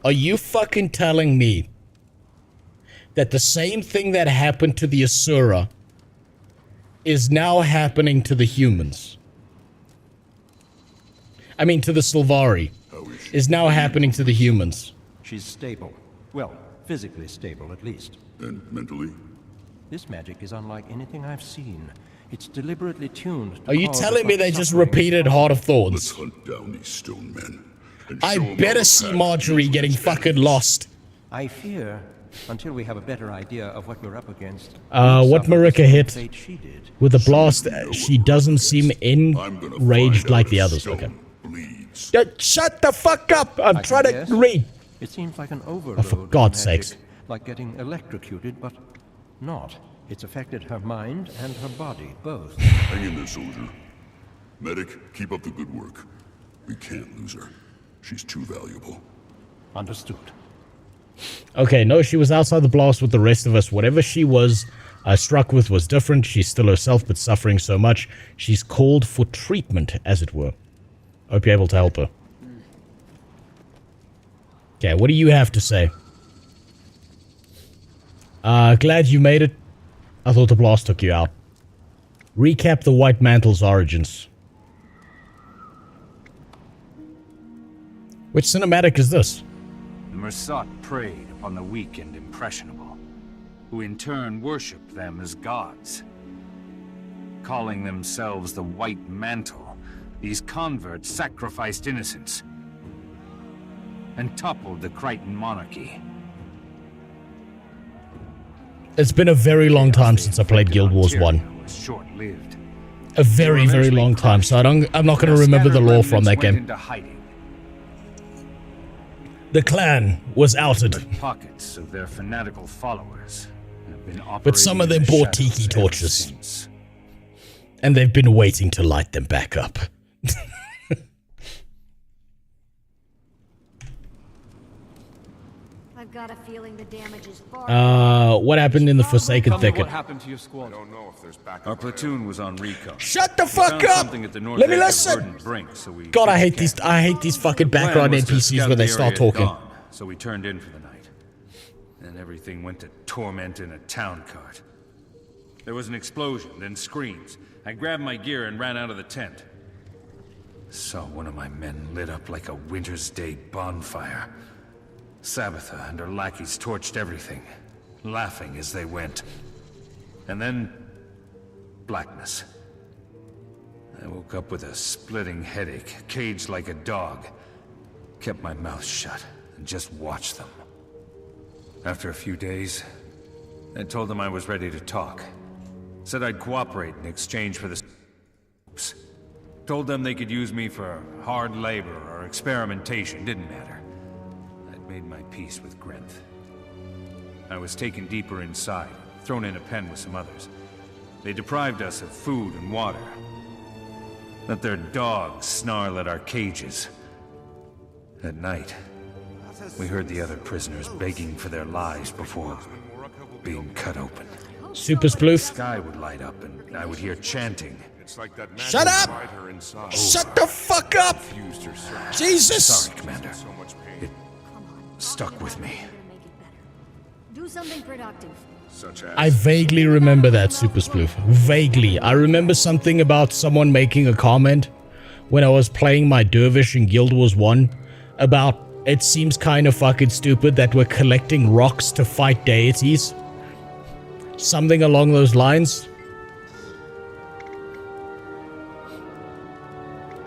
Are you fucking telling me that the same thing that happened to the Asura is now happening to the humans. I mean, to the Sylvari. Is now happening to the humans. She's stable. Well, physically stable, at least. And mentally? This magic is unlike anything I've seen. It's deliberately tuned to Are you cause telling as me much they just suffering repeated Heart of Thorns? Let's hunt down these stone men. I better see Marjorie getting fucking lost. I fear, until we have a better idea of what we're up against. What Marika hit with the blast, she doesn't seem enraged like the others. Okay. Shut the fuck up! I'm trying to read. It seems like an overload. For God's sakes. Like getting electrocuted, but not. It's affected her mind and her body, both. Hang in there, soldier. Medic, keep up the good work. We can't lose her. She's too valuable. Understood. Okay, no, she was outside the blast with the rest of us. Whatever she was struck with was different. She's still herself, but suffering so much. She's called for treatment, as it were. Hope you're able to help her. Okay, what do you have to say? Glad you made it. I thought the blast took you out. Recap the White Mantle's origins. Which cinematic is this? The Mersat preyed upon the weak and impressionable, who in turn worshipped them as gods. Calling themselves the White Mantle, these converts sacrificed innocents and toppled the Crichton monarchy. It's been a very long time since I played Guild Wars 1. Short-lived. A very, very long time, so I'm not going to remember the lore from that game. The clan was outed. But pockets of their fanatical followers have been operating, but some of them bought tiki torches. And they've been waiting to light them back up. I've got a feeling the damage is far. What happened in the Forsaken Thicket? What happened to your squad? I don't know if there's backup. Our platoon was on recon. Shut the fuck up! Let me listen! God, I hate these fucking background NPCs when they start talking. So we turned in for the night. And everything went to torment in a town cart. There was an explosion, then screams. I grabbed my gear and ran out of the tent. Saw one of my men lit up like a winter's day bonfire. Sabbatha and her lackeys torched everything, laughing as they went. And then, blackness. I woke up with a splitting headache, caged like a dog. Kept my mouth shut and just watched them. After a few days, I told them I was ready to talk. Said I'd cooperate in exchange for the scoops. Told them they could use me for hard labor or experimentation, didn't matter. I'd made my peace with Grenth. I was taken deeper inside, thrown in a pen with some others. They deprived us of food and water. Let their dogs snarl at our cages. At night, we heard the other prisoners begging for their lives before being cut open. Super Sploof. The sky would light up and I would hear chanting. It's like that Shut up! Shut the fuck up! Jesus! Sorry, Commander. It stuck with me. Do something productive. I vaguely remember that, Super Sploof. Vaguely. I remember something about someone making a comment when I was playing my Dervish in Guild Wars 1 about it seems kind of fucking stupid that we're collecting rocks to fight deities. Something along those lines.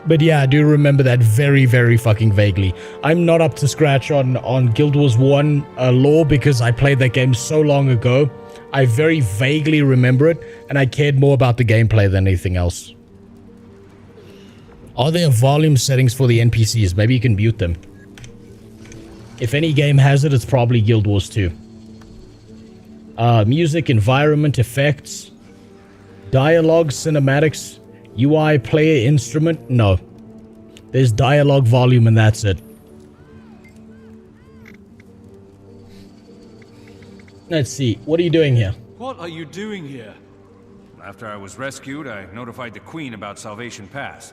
But yeah, I do remember that very, very fucking vaguely. I'm not up to scratch on Guild Wars 1 lore because I played that game so long ago. I very vaguely remember it, and I cared more about the gameplay than anything else. Are there volume settings for the NPCs? Maybe you can mute them. If any game has it, it's probably Guild Wars 2. Music, environment, effects, dialogue, cinematics, UI, player, instrument. No. There's dialogue, volume, and that's it. Let's see. What are you doing here? What are you doing here? After I was rescued, I notified the Queen about Salvation Pass.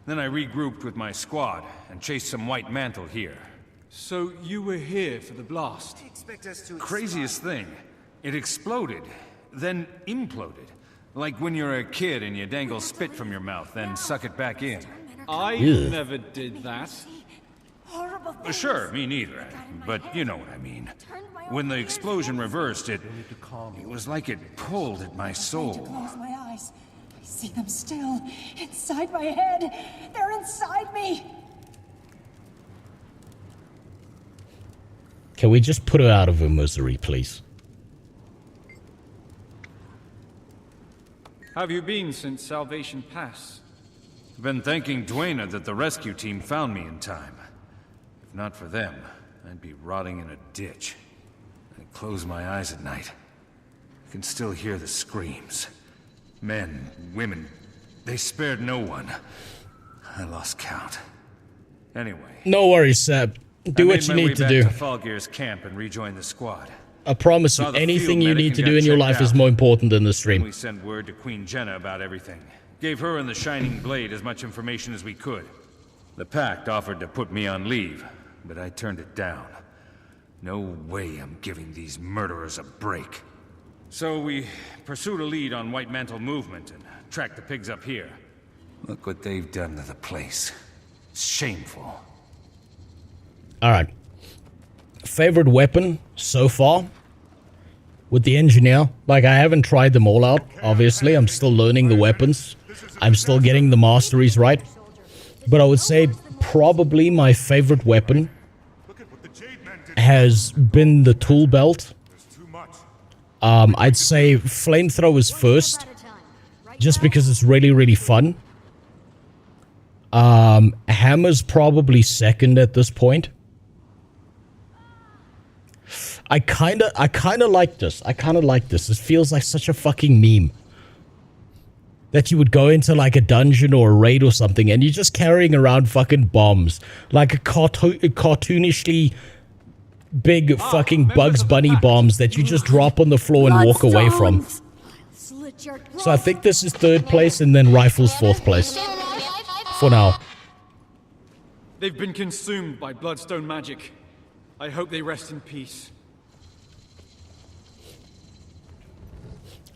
Then I regrouped with my squad and chased some White Mantle here. So you were here for the blast? Craziest thing. It exploded, then imploded. Like when you're a kid and you dangle spit from your mouth, then suck it back in. I Ew. never did that. Sure, me neither. But you know what I mean. When the explosion reversed, it was like it pulled at my soul. Close my eyes. I see them still inside my head. They're inside me. Can we just put her out of her misery, please? Have you been since Salvation Pass? Been thanking Duena that the rescue team found me in time. If not for them, I'd be rotting in a ditch. I close my eyes at night. I can still hear the screams. Men, women, they spared no one. I lost count. Anyway. No worries, Seb. Do what you need to do. I made my way back to Falgear's camp and rejoined the squad. I promise you, anything you need to do in your life is more important than the stream. We sent word to Queen Jenna about everything. Gave her and the Shining Blade as much information as we could. The Pact offered to put me on leave, but I turned it down. No way I'm giving these murderers a break. So we pursued a lead on White Mantle movement and tracked the pigs up here. Look what they've done to the place. It's shameful. Alright. Favorite weapon so far? With the engineer. Like, I haven't tried them all out, obviously. I'm still learning the weapons. I'm still getting the masteries right. But I would say probably my favorite weapon has been the tool belt. I'd say flamethrowers first. Just because it's really, really fun. Hammer's probably second at this point. I kinda like this. I kinda like this. It feels like such a fucking meme. That you would go into like a dungeon or a raid or something and you're just carrying around fucking bombs. Like a cartoonishly big fucking Bugs Bunny bombs that you just drop on the floor and walk away from. So I think this is third place and then Rifle's fourth place. For now. They've been consumed by bloodstone magic. I hope they rest in peace.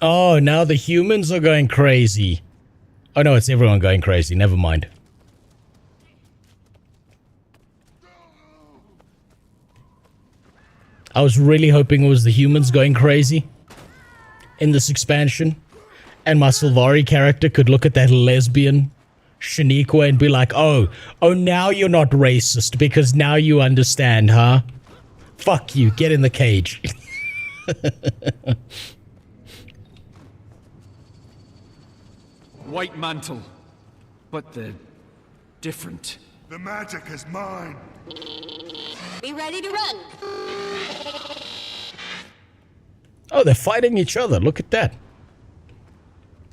Oh, now the humans are going crazy. Oh no, it's everyone going crazy. Never mind. I was really hoping it was the humans going crazy in this expansion. And my Sylvari character could look at that lesbian Shaniqua and be like, oh, now you're not racist because now you understand, huh? Fuck you, get in the cage. White Mantle, but they're different. The magic is mine. Be ready to run. Oh, they're fighting each other. Look at that.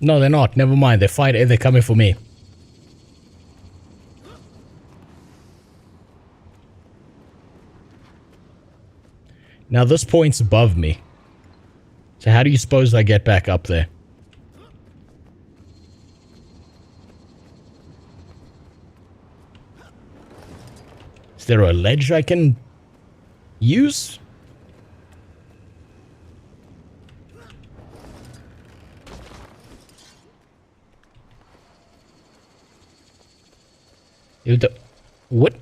No, they're not. Never mind. They're fighting. They're coming for me. Now this point's above me. So how do you suppose I get back up there? Is there a ledge I can use? What?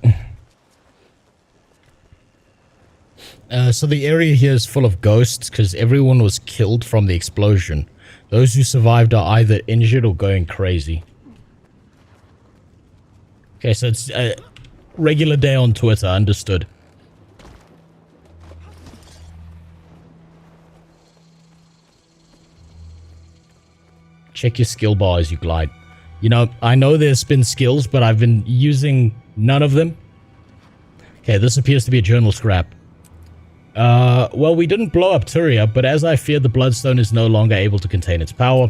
So the area here is full of ghosts because everyone was killed from the explosion. Those who survived are either injured or going crazy. Okay, so it's a regular day on Twitter, understood. Check your skill bar as you glide. You know, I know there's been skills, but I've been using none of them. Okay, this appears to be a journal scrap. Well, we didn't blow up Tyria, but as I feared, the Bloodstone is no longer able to contain its power.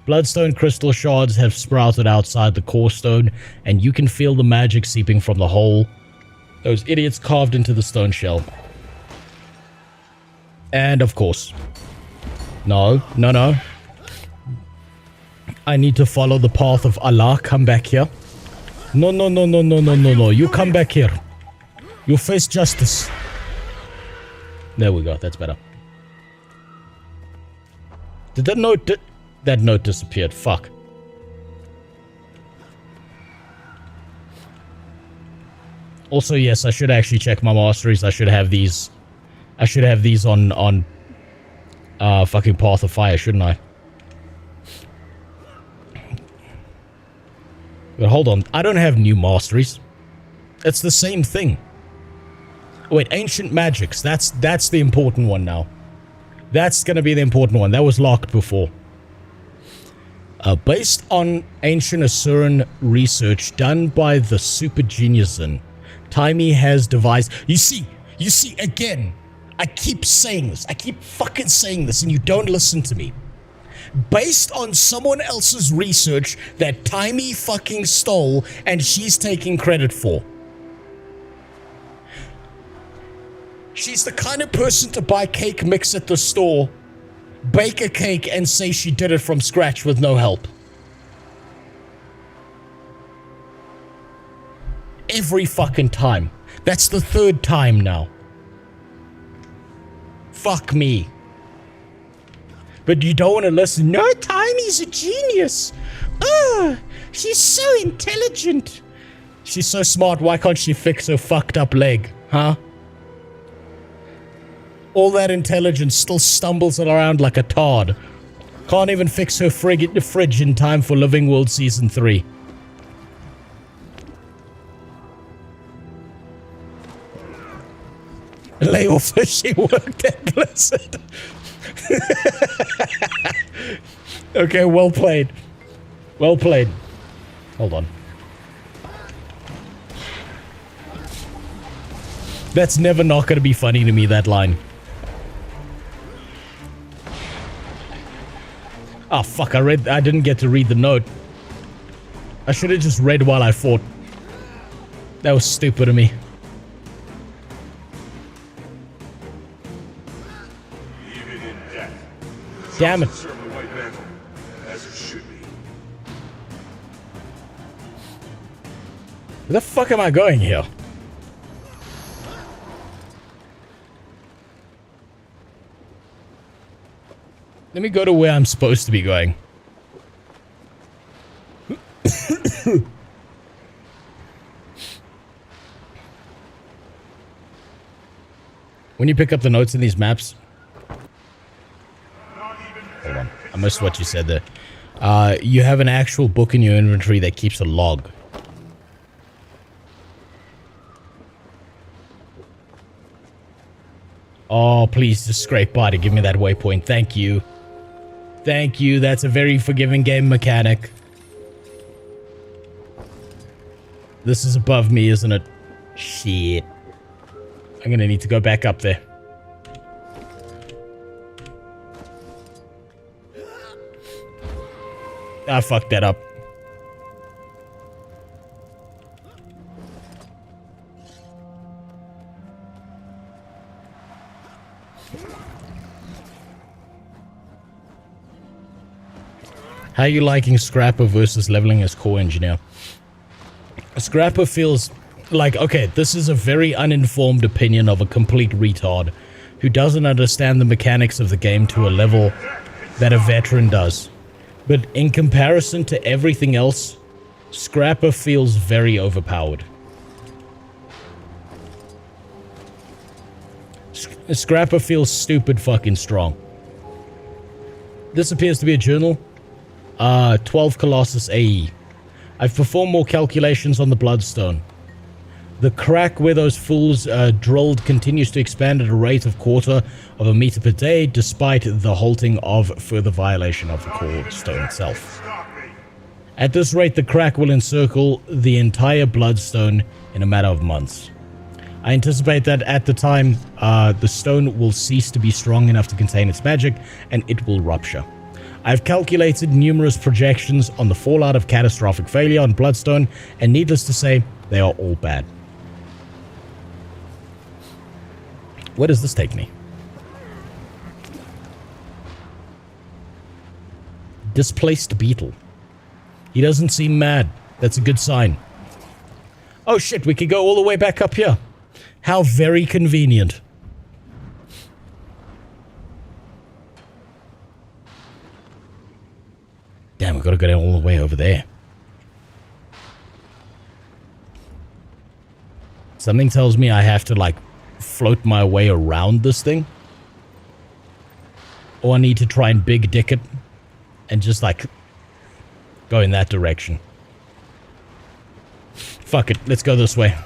Bloodstone crystal shards have sprouted outside the core stone, and you can feel the magic seeping from the hole those idiots carved into the stone shell. And of course... No. I need to follow the path of Allah. Come back here. No. You come back here. You face justice. There we go. That's better. Did that note... That note disappeared. Fuck. Also, yes, I should actually check my masteries. I should have these. I should have these on fucking Path of Fire, shouldn't I? But hold on, I don't have new masteries. It's the same thing. Wait, ancient magics. That's the important one now. That's gonna be the important one. That was locked before. Based on ancient Asuran research done by the Super Geniusin, Taimi has devised... You see, again, I keep saying this. I keep fucking saying this, and you don't listen to me. Based on someone else's research that Taimi fucking stole, and she's taking credit for. She's the kind of person to buy cake mix at the store, bake a cake, and say she did it from scratch with no help. Every fucking time. That's the third time now. Fuck me. But you don't want to listen. No, Taimi's a genius. She's so intelligent. She's so smart, why can't she fix her fucked up leg, huh? All that intelligence still stumbles around like a tard. Can't even fix her fridge in time for Living World Season 3. Lay off her, she worked at Blizzard. Okay, well played. Well played. Hold on. That's never not gonna be funny to me, that line. Oh fuck, I didn't get to read the note. I should have just read while I fought. That was stupid of me. Even in death. Damn it. Serve the White Mantle, as it should be. Where the fuck am I going here? Let me go to where I'm supposed to be going. When you pick up the notes in these maps... Hold on. I missed what you said there. You have an actual book in your inventory that keeps a log. Oh, please just scrape by to give me that waypoint. Thank you. Thank you. That's a very forgiving game mechanic. This is above me, isn't it? Shit. I'm gonna need to go back up there. I fucked that up. How are you liking Scrapper versus leveling as core engineer? Scrapper feels like, okay, this is a very uninformed opinion of a complete retard who doesn't understand the mechanics of the game to a level that a veteran does. But in comparison to everything else, Scrapper feels very overpowered. Scrapper feels stupid fucking strong. This appears to be a journal. 12 Colossus AE. I've performed more calculations on the Bloodstone. The crack where those fools drilled continues to expand at a rate of 1/4 of a meter per day, despite the halting of further violation of the core stone itself. At this rate, the crack will encircle the entire Bloodstone in a matter of months. I anticipate that at the time, the stone will cease to be strong enough to contain its magic, and it will rupture. I've calculated numerous projections on the fallout of catastrophic failure on Bloodstone, and needless to say, they are all bad. Where does this take me? Displaced beetle. He doesn't seem mad. That's a good sign. Oh shit, we could go all the way back up here. How very convenient. Damn, we gotta go all the way over there. Something tells me I have to, like, float my way around this thing. Or I need to try and big dick it and just, like, go in that direction. Fuck it, let's go this way.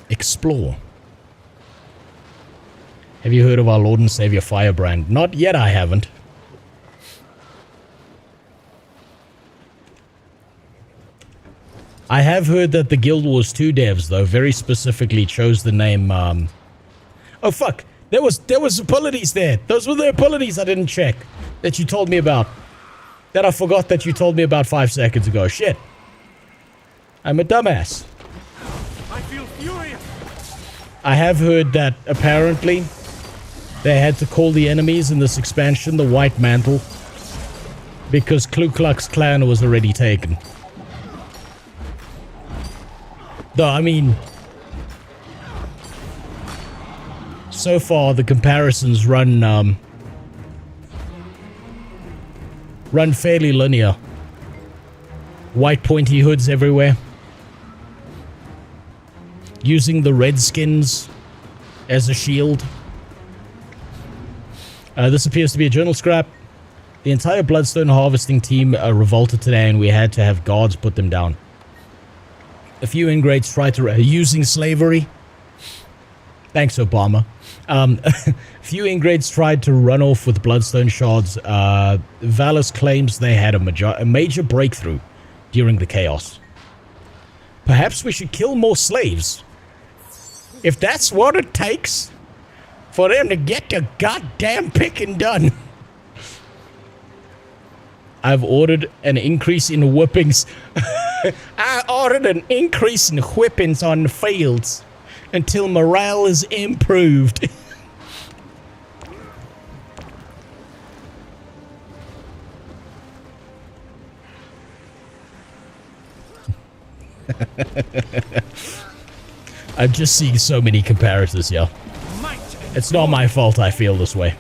Explore. Have you heard of our Lord and Savior Firebrand? Not yet, I haven't. I have heard that the Guild Wars 2 devs, though, very specifically chose the name, Oh, fuck! There was abilities there! Those were the abilities I didn't check that you told me about. That I forgot that you told me about 5 seconds ago. Shit. I'm a dumbass. I feel furious. I have heard that, apparently, they had to call the enemies in this expansion the White Mantle because Ku Klux Klan was already taken. Though, I mean, so far the comparisons run fairly linear. White pointy hoods everywhere. Using the Redskins as a shield. This appears to be a journal scrap. The entire Bloodstone harvesting team revolted today and we had to have guards put them down. A few ingrates tried to... using slavery. Thanks, Obama. A few ingrates tried to run off with Bloodstone shards. Valus claims they had a major breakthrough during the chaos. Perhaps we should kill more slaves. If that's what it takes for them to get the goddamn picking done. I've ordered an increase in whippings. I ordered an increase in whippings on the fields until morale is improved. I'm just seeing so many comparisons here. It's not my fault I feel this way.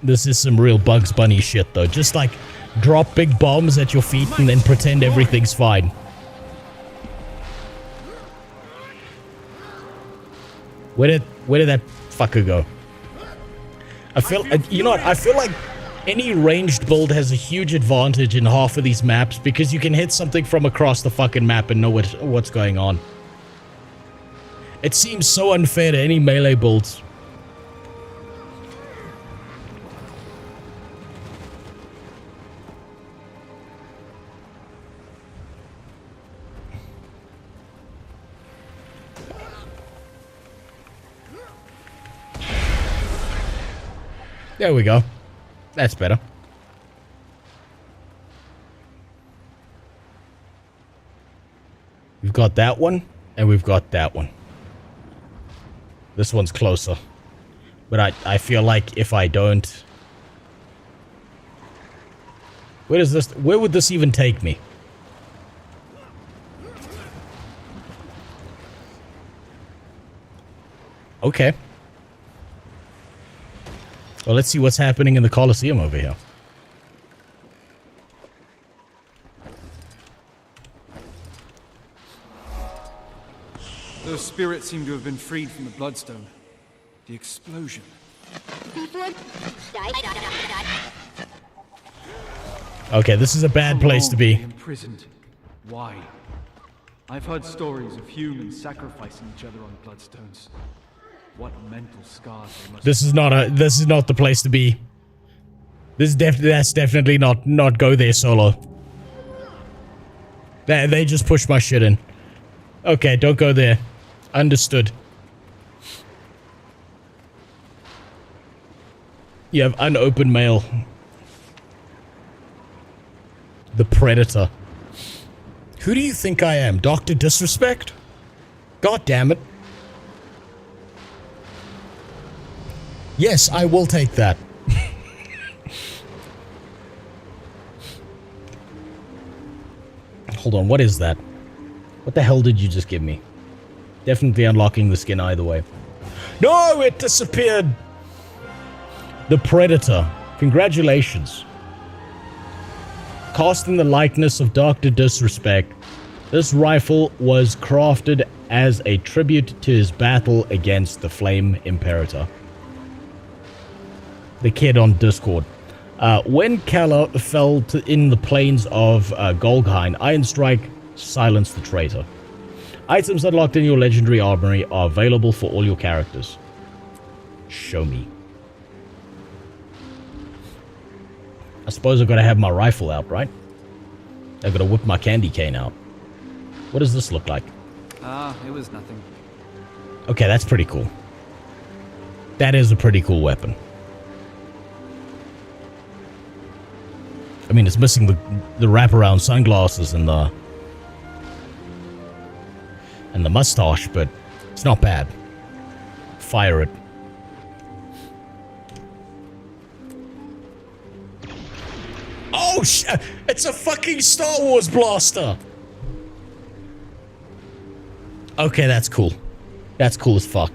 This is some real Bugs Bunny shit, though. Just, like, drop big bombs at your feet and then pretend everything's fine. Where did that fucker go? I feel... you know what? I feel like any ranged build has a huge advantage in half of these maps because you can hit something from across the fucking map and know what's going on. It seems so unfair to any melee builds. There we go. That's better. We've got that one, and we've got that one. This one's closer. But I feel like if I don't... Where would this even take me? Okay. Well, let's see what's happening in the Colosseum over here. Those spirits seem to have been freed from the Bloodstone. The explosion. Okay, this is a bad place to be. Imprisoned. Why? I've heard stories of humans sacrificing each other on Bloodstones. What mental scars they must This is not the place to be. That's definitely not go there solo. They just pushed my shit in. Okay, don't go there. Understood. You have unopened mail. The Predator. Who do you think I am? Dr. Disrespect? God damn it. Yes, I will take that. Hold on, what is that? What the hell did you just give me? Definitely unlocking the skin either way. No, it disappeared! The Predator. Congratulations. Cast in the likeness of Dr. Disrespect, this rifle was crafted as a tribute to his battle against the Flame Imperator. The kid on Discord. When Kala fell in the plains of Golghain, Iron Strike silenced the traitor. Items unlocked in your legendary armory are available for all your characters. Show me. I suppose I've got to have my rifle out, right? I've got to whip my candy cane out. What does this look like? It was nothing. Okay, that's pretty cool. That is a pretty cool weapon. I mean, it's missing the wraparound sunglasses and the mustache, but it's not bad. Fire it. Oh, it's a fucking Star Wars blaster! Okay, that's cool. That's cool as fuck.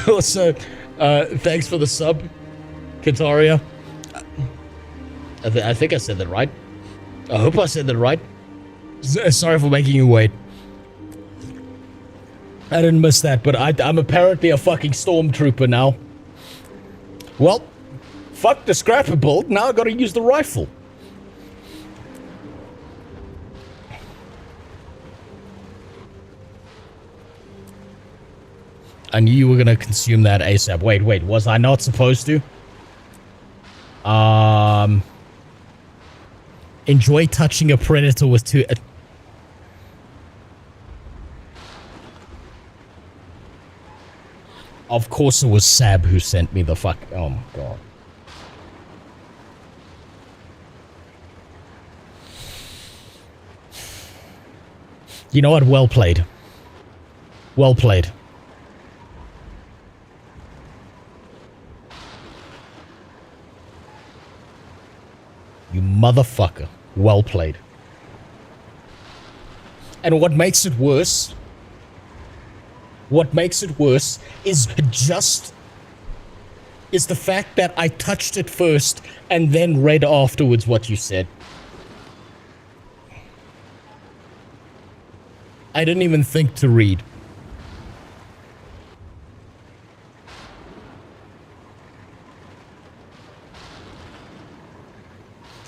Also, thanks for the sub, Kataria. I think I said that right. I hope I said that right. Sorry for making you wait. I didn't miss that, but I'm apparently a fucking stormtrooper now. Well, fuck the scrapper bolt. Now I gotta use the rifle. I knew you were gonna consume that ASAP. Wait, was I not supposed to? Enjoy touching a predator with two... Of course it was Sab who sent me the fuck... Oh my god. You know what? Well played. Well played. You motherfucker. Well played. And what makes it worse... What makes it worse is the fact that I touched it first and then read afterwards what you said. I didn't even think to read.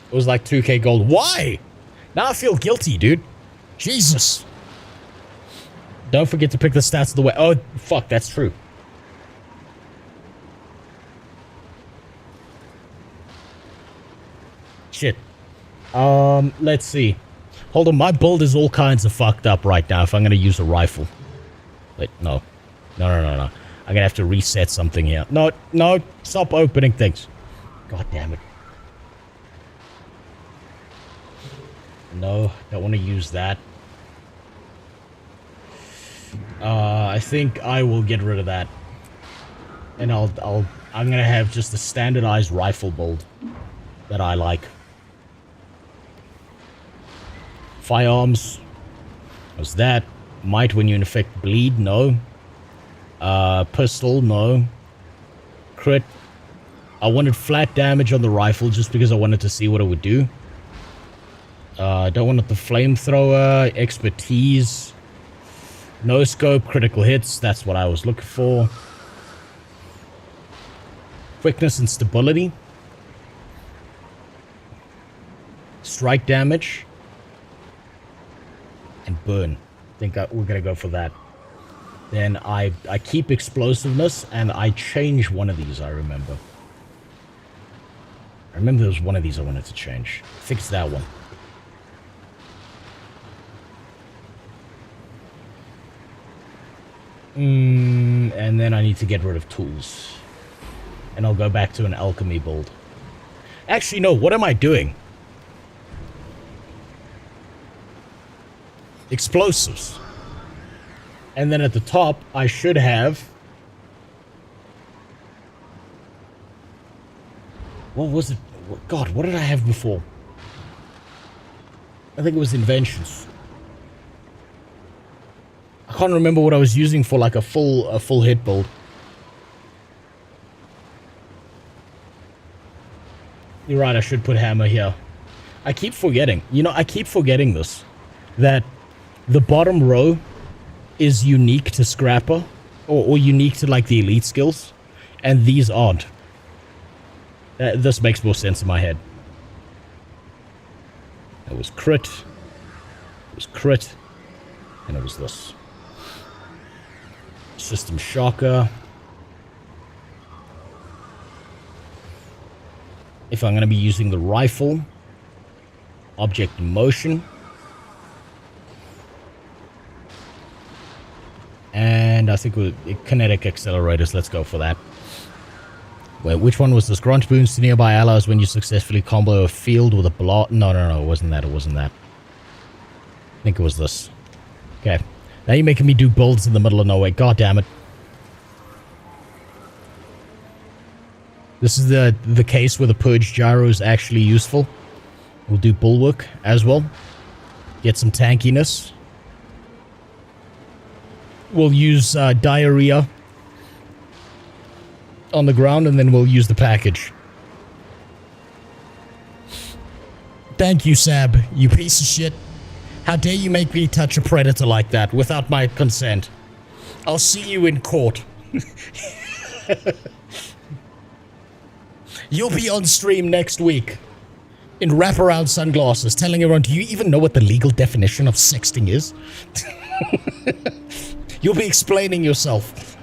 It was like 2k gold. Why? Now I feel guilty, dude. Jesus. Don't forget to pick the stats of the way. Oh, fuck, that's true. Shit. Let's see. Hold on, my build is all kinds of fucked up right now if I'm gonna use a rifle. Wait, no. No. I'm gonna have to reset something here. No, stop opening things. God damn it. No, don't want to use that. I think I will get rid of that. And I'm gonna have just a standardized rifle build that I like. Firearms. What's that? Might when you infect bleed, no. Pistol, no. Crit. I wanted flat damage on the rifle just because I wanted to see what it would do. Don't want the flamethrower, expertise. No scope, critical hits, that's what I was looking for. Quickness and stability. Strike damage. And burn. I think we're gonna go for that. Then I keep explosiveness and I change one of these, I remember. I remember there was one of these I wanted to change. Fix that one. And then I need to get rid of tools. And I'll go back to an alchemy build. Actually, no, what am I doing? Explosives. And then at the top, I should have... What was it? God, what did I have before? I think it was inventions. I can't remember what I was using for like a full hit build. You're right, I should put hammer here. I keep forgetting. You know, I keep forgetting this. That the bottom row is unique to Scrapper. Or unique to like the elite skills. And these aren't. This makes more sense in my head. It was crit. It was crit. And it was this. System shocker. If I'm going to be using the rifle. Object in motion. And I think with kinetic accelerators, let's go for that. Wait, which one was this? Grant boons to nearby allies when you successfully combo a field with a block. No, it wasn't that. It wasn't that. I think it was this. Okay. Now you're making me do builds in the middle of nowhere. God damn it. This is the case where the purge gyro is actually useful. We'll do bulwark as well. Get some tankiness. We'll use diarrhea on the ground, and then we'll use the package. Thank you, Sab, you piece of shit. How dare you make me touch a predator like that without my consent? I'll see you in court. You'll be on stream next week in wraparound sunglasses telling everyone, do you even know what the legal definition of sexting is? You'll be explaining yourself.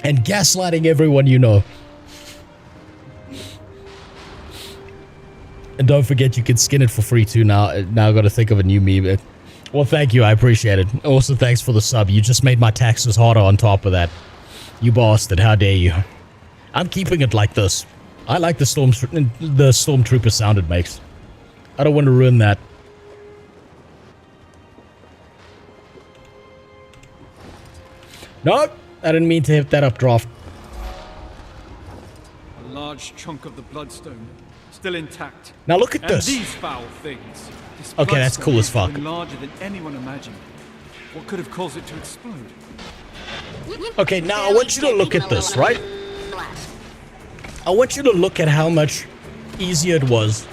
And gaslighting everyone you know. And don't forget you can skin it for free too now. Now I've got to think of a new meme. Well, thank you. I appreciate it. Also, thanks for the sub. You just made my taxes harder on top of that. You bastard. How dare you. I'm keeping it like this. I like the stormtrooper sound it makes. I don't want to ruin that. No, I didn't mean to hit that updraft. A large chunk of the bloodstone, still intact. Now look at this. These foul things. This Okay, that's cool as fuck. Larger than anyone imagined. What could have caused it to explode? Okay, now I want you to look at this, right? I want you to look at how much easier it was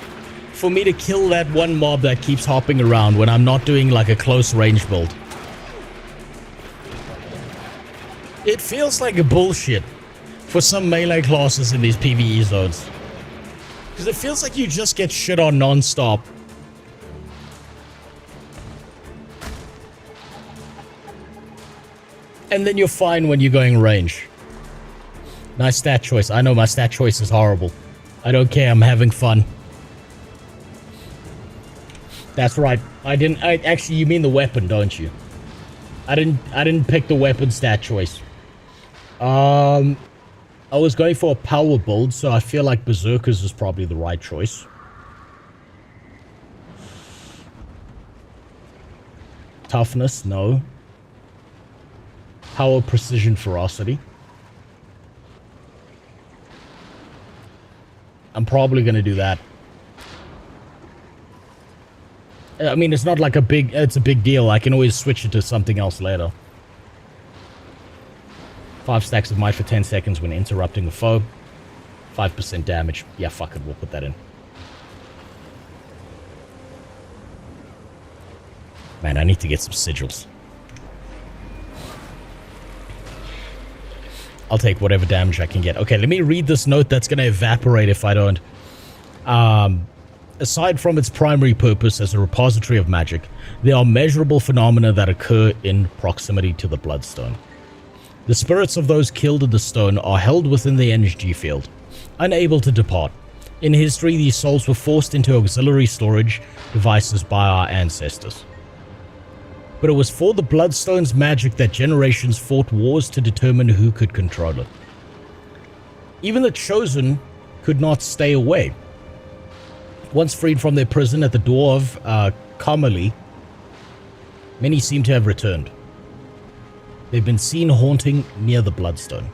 for me to kill that one mob that keeps hopping around when I'm not doing like a close range build. It feels like a bullshit for some melee classes in these PvE zones. Because it feels like you just get shit on non-stop. And then you're fine when you're going range. Nice stat choice. I know my stat choice is horrible. I don't care. I'm having fun. That's right. Actually, you mean the weapon, don't you? I didn't pick the weapon stat choice. I was going for a power build, so I feel like Berserkers is probably the right choice. Toughness, no. Power, precision, ferocity. I'm probably going to do that. I mean, it's not like it's a big deal. I can always switch it to something else later. 5 stacks of might for 10 seconds when interrupting a foe. 5% damage. Yeah, fuck it. We'll put that in. Man, I need to get some sigils. I'll take whatever damage I can get. Okay, let me read this note that's going to evaporate if I don't. Aside from its primary purpose as a repository of magic, there are measurable phenomena that occur in proximity to the Bloodstone. The spirits of those killed in the stone are held within the energy field, unable to depart. In history, these souls were forced into auxiliary storage devices by our ancestors. But it was for the Bloodstone's magic that generations fought wars to determine who could control it. Even the Chosen could not stay away. Once freed from their prison at the door of Kamali, many seem to have returned. They've been seen haunting near the Bloodstone.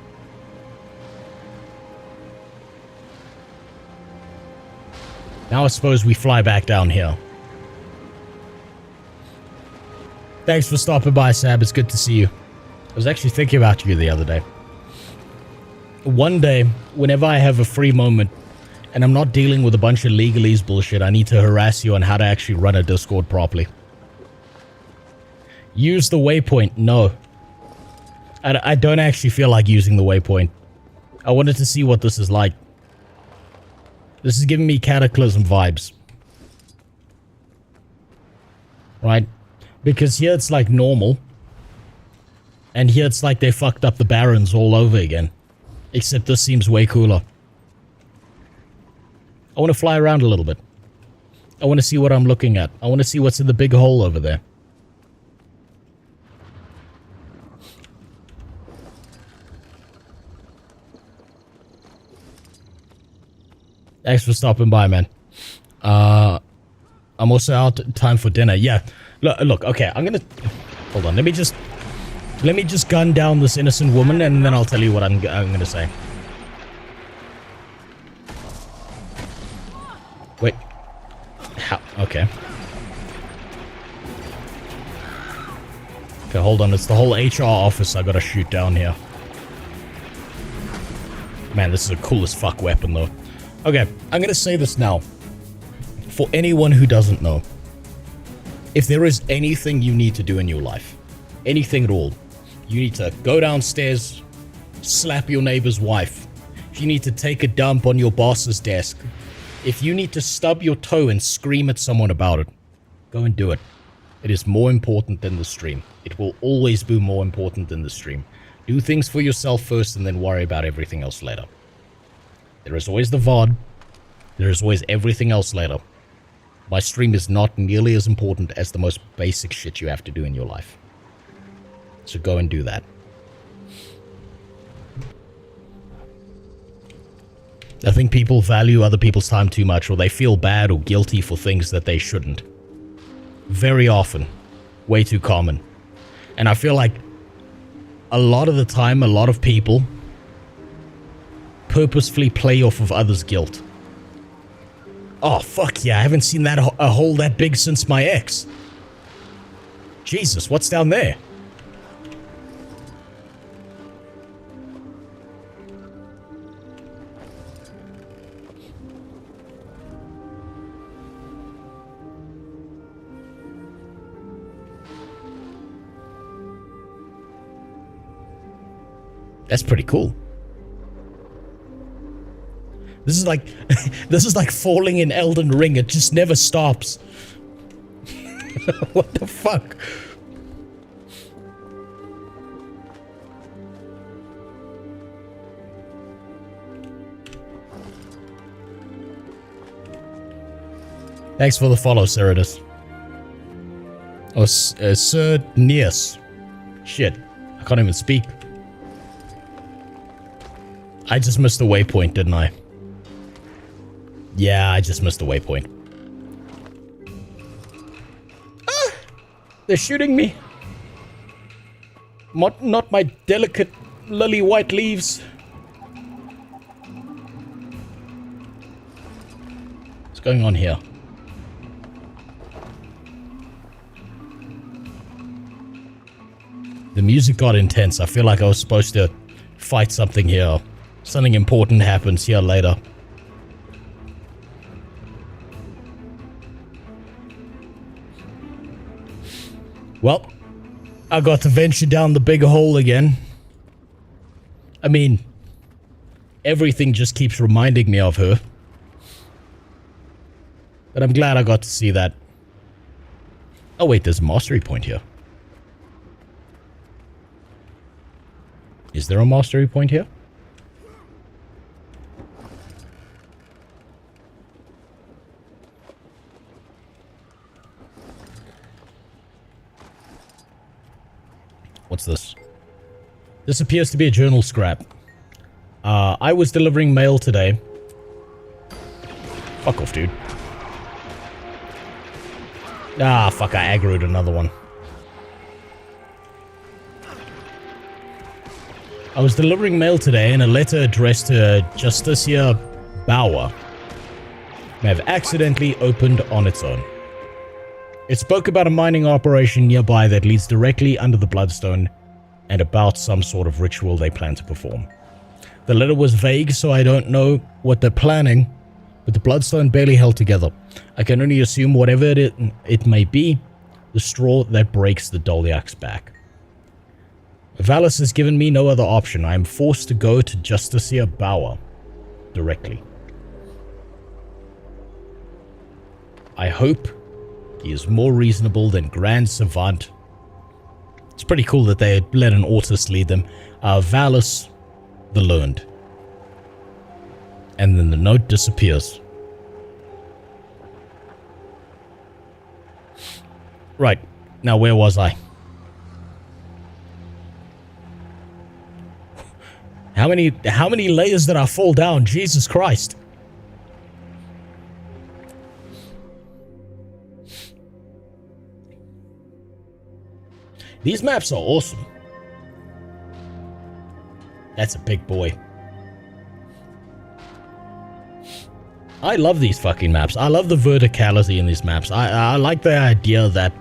Now I suppose we fly back down here. Thanks for stopping by, Sab. It's good to see you. I was actually thinking about you the other day. One day, whenever I have a free moment, and I'm not dealing with a bunch of legalese bullshit, I need to harass you on how to actually run a Discord properly. Use the waypoint. No. I don't actually feel like using the waypoint. I wanted to see what this is like. This is giving me Cataclysm vibes. Right? Because here it's like normal. And here it's like they fucked up the Barrens all over again. Except this seems way cooler. I want to fly around a little bit. I want to see what I'm looking at. I want to see what's in the big hole over there. Thanks for stopping by, man. I'm also out. Time for dinner. Yeah. Look. Okay. I'm gonna. Hold on. Let me just gun down this innocent woman, and then I'll tell you what I'm gonna say. Wait. How? Okay. Okay. Hold on. It's the whole HR office I gotta shoot down here. Man, this is a cool as fuck weapon, though. Okay, I'm gonna say this now. For anyone who doesn't know, if there is anything you need to do in your life, anything at all, you need to go downstairs, slap your neighbor's wife. If you need to take a dump on your boss's desk, if you need to stub your toe and scream at someone about it, go and do it. It is more important than the stream. It will always be more important than the stream. Do things for yourself first and then worry about everything else later. There is always the VOD. There is always everything else later. My stream is not nearly as important as the most basic shit you have to do in your life. So go and do that. I think people value other people's time too much, or they feel bad or guilty for things that they shouldn't. Very often. Way too common. And I feel like a lot of the time, a lot of people purposefully play off of others' guilt. Oh, fuck yeah, I haven't seen that a hole that big since my ex. Jesus, what's down there? That's pretty cool. This is like this is like falling in Elden Ring. It just never stops. What the fuck? Thanks for the follow, Ceritus. Oh, Sir Neas. Shit, I can't even speak. I just missed the waypoint, didn't I? Yeah, I just missed the waypoint. Ah! They're shooting me. Not my delicate lily white leaves. What's going on here? The music got intense. I feel like I was supposed to fight something here. Something important happens here later. Well, I got to venture down the big hole again. I mean, everything just keeps reminding me of her. But I'm glad I got to see that. Oh wait, there's a mastery point here. Is there a mastery point here? What's this? This appears to be a journal scrap. I was delivering mail today. Fuck off, dude. Ah, fuck, I aggroed another one. I was delivering mail today and a letter addressed to Justicia Bauer. may have accidentally opened on its own. It spoke about a mining operation nearby that leads directly under the Bloodstone and about some sort of ritual they plan to perform. The letter was vague, so I don't know what they're planning, but the Bloodstone barely held together. I can only assume whatever it may be, the straw that breaks the Dolyak's back. Valis has given me no other option. I am forced to go to Justiciar Bauer directly. I hope he is more reasonable than Grand Savant. It's pretty cool that they let an autist lead them. Valis the Learned. And then the note disappears. Right. Now where was I? How many layers did I fall down? Jesus Christ. These maps are awesome. That's a big boy. I love these fucking maps. I love the verticality in these maps. I like the idea that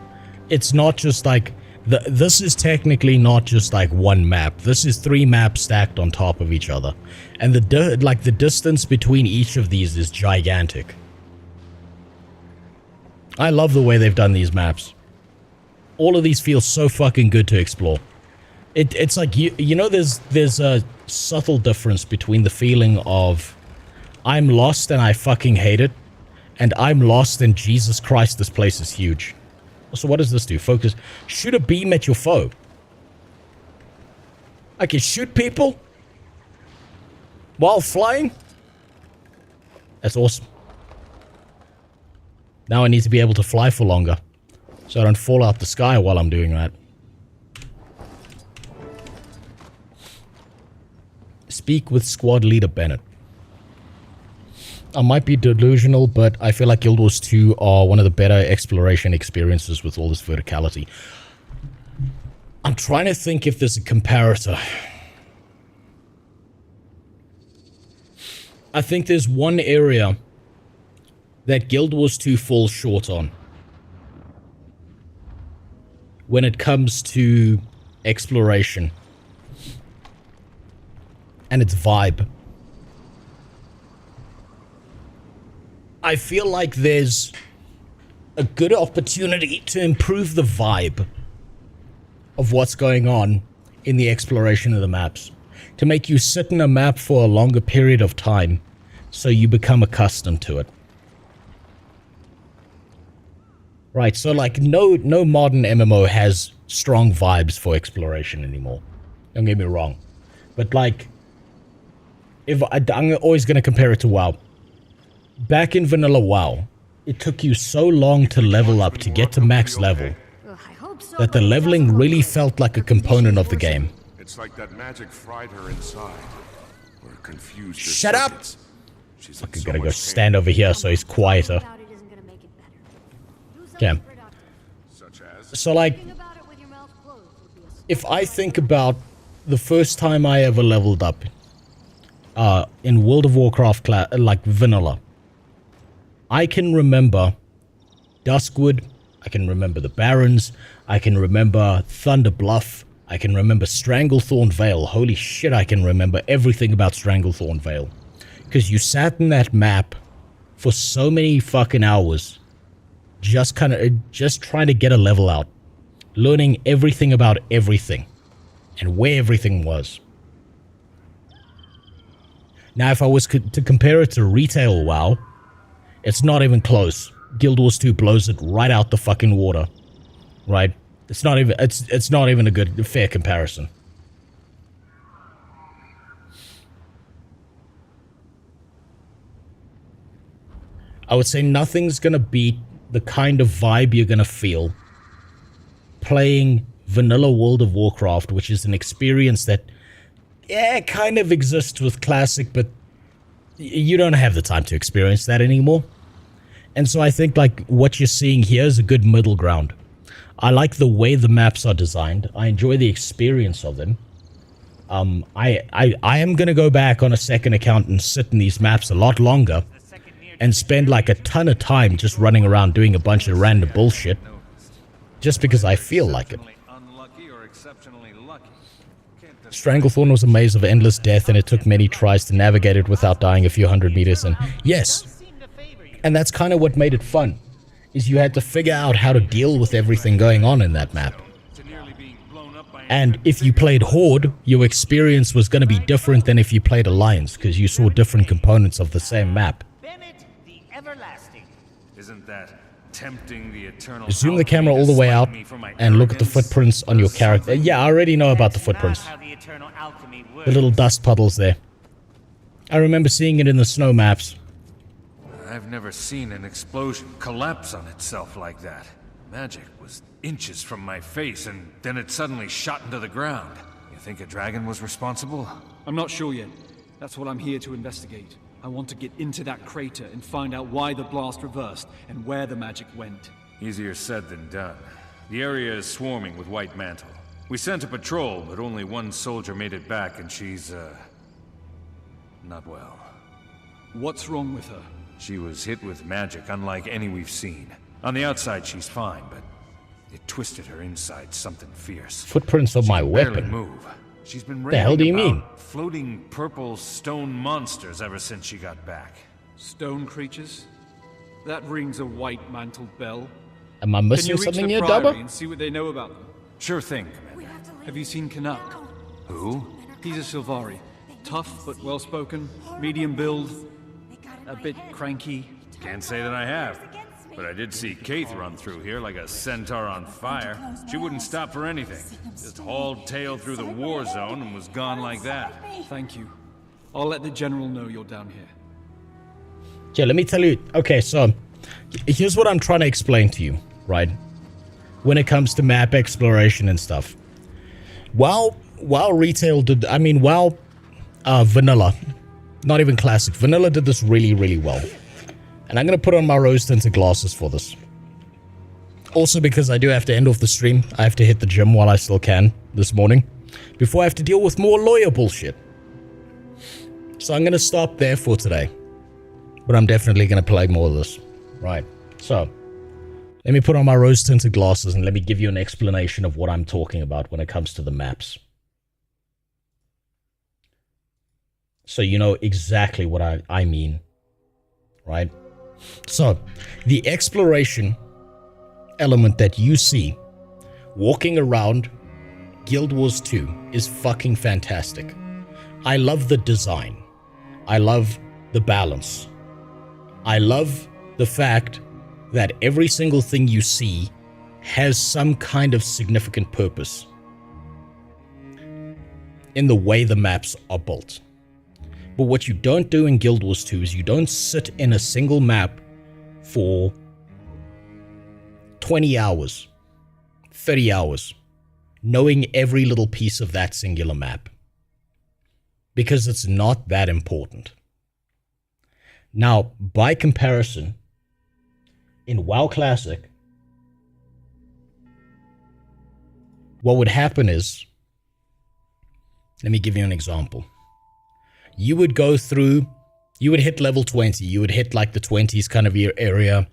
it's not just like... This is technically not just like one map. This is 3 maps stacked on top of each other. And the distance between each of these is gigantic. I love the way they've done these maps. All of these feel so fucking good to explore. It's like, you know, there's a subtle difference between the feeling of I'm lost and I fucking hate it, and I'm lost and Jesus Christ, this place is huge. So what does this do? Focus. Shoot a beam at your foe. I can shoot people while flying? That's awesome. Now I need to be able to fly for longer, so I don't fall out the sky while I'm doing that. Speak with Squad Leader Bennett. I might be delusional, but I feel like Guild Wars 2 are one of the better exploration experiences with all this verticality. I'm trying to think if there's a comparator. I think there's one area that Guild Wars 2 falls short on when it comes to exploration, and it's vibe. I feel like there's a good opportunity to improve the vibe of what's going on in the exploration of the maps, to make you sit in a map for a longer period of time so you become accustomed to it. Right, so like no modern MMO has strong vibes for exploration anymore. Don't get me wrong. But like, I'm always going to compare it to WoW. Back in vanilla WoW, it took you so long to level up to get to max level that the leveling really felt like a component of the game. It's like that magic fried her inside. Or confused. Shut up! Fucking gotta go stand over here so he's quieter. Okay. So like, if I think about the first time I ever leveled up in World of Warcraft, like vanilla, I can remember Duskwood, I can remember the Barrens, I can remember Thunder Bluff, I can remember Stranglethorn Vale. Holy shit, I can remember everything about Stranglethorn Vale. Because you sat in that map for so many fucking hours, just trying to get a level out. Learning everything about everything, and where everything was. Now, if I was to compare it to retail WoW, it's not even close. Guild Wars 2 blows it right out the fucking water. Right? It's not even a fair comparison. I would say nothing's gonna beat the kind of vibe you're gonna feel playing vanilla World of Warcraft, which is an experience that, yeah, kind of exists with Classic, but you don't have the time to experience that anymore. And so I think like what you're seeing here is a good middle ground. I like the way the maps are designed. I enjoy the experience of them. I am going to go back on a second account and sit in these maps a lot longer and spend like a ton of time just running around doing a bunch of random bullshit just because I feel like it. Stranglethorn was a maze of endless death, and it took many tries to navigate it without dying a few hundred meters in. Yes, and that's kind of what made it fun, is you had to figure out how to deal with everything going on in that map. And if you played Horde, your experience was going to be different than if you played Alliance, because you saw different components of the same map. Isn't that tempting the eternal? Zoom the camera all the way out and look at the footprints on your character. Yeah, I already know about the footprints. The little dust puddles there. I remember seeing it in the snow maps. I've never seen an explosion collapse on itself like that. Magic was inches from my face, and then it suddenly shot into the ground. You think a dragon was responsible? I'm not sure yet. That's what I'm here to investigate. I want to get into that crater and find out why the blast reversed and where the magic went. Easier said than done. The area is swarming with White Mantle. We sent a patrol, but only one soldier made it back, and she's, not well. What's wrong with her? She was hit with magic unlike any we've seen. On the outside, she's fine, but it twisted her inside something fierce. Footprints of my weapon. Barely move. She's been the hell do you mean? Floating purple stone monsters ever since she got back. Stone creatures? That rings a White Mantle bell. Am I missing something here, Dubba? And see what they know about them. Sure thing, Commander. Have you seen Canuck? Who? He's a Sylvari. Tough but well-spoken, medium build, a bit cranky. Can't say that I have. But I did see Kaith run through here like a centaur on fire. She wouldn't stop for anything. Just hauled tail through the war zone and was gone like that. Thank you. I'll let the General know you're down here. Yeah, let me tell you. Okay, so here's what I'm trying to explain to you, right? When it comes to map exploration and stuff. While retail did, I mean, while vanilla, not even classic, vanilla did this really, really well. And I'm going to put on my rose-tinted glasses for this. Also because I do have to end off the stream. I have to hit the gym while I still can this morning. Before I have to deal with more lawyer bullshit. So I'm going to stop there for today. But I'm definitely going to play more of this. Right. So, let me put on my rose-tinted glasses and let me give you an explanation of what I'm talking about when it comes to the maps. So you know exactly what I mean. Right? So, the exploration element that you see walking around Guild Wars 2 is fucking fantastic. I love the design. I love the balance. I love the fact that every single thing you see has some kind of significant purpose in the way the maps are built. But what you don't do in Guild Wars 2 is you don't sit in a single map for 20 hours, 30 hours, knowing every little piece of that singular map. Because it's not that important. Now, by comparison, in WoW Classic, what would happen is, let me give you an example. You would go through, you would hit level 20, you would hit like the 20s kind of area,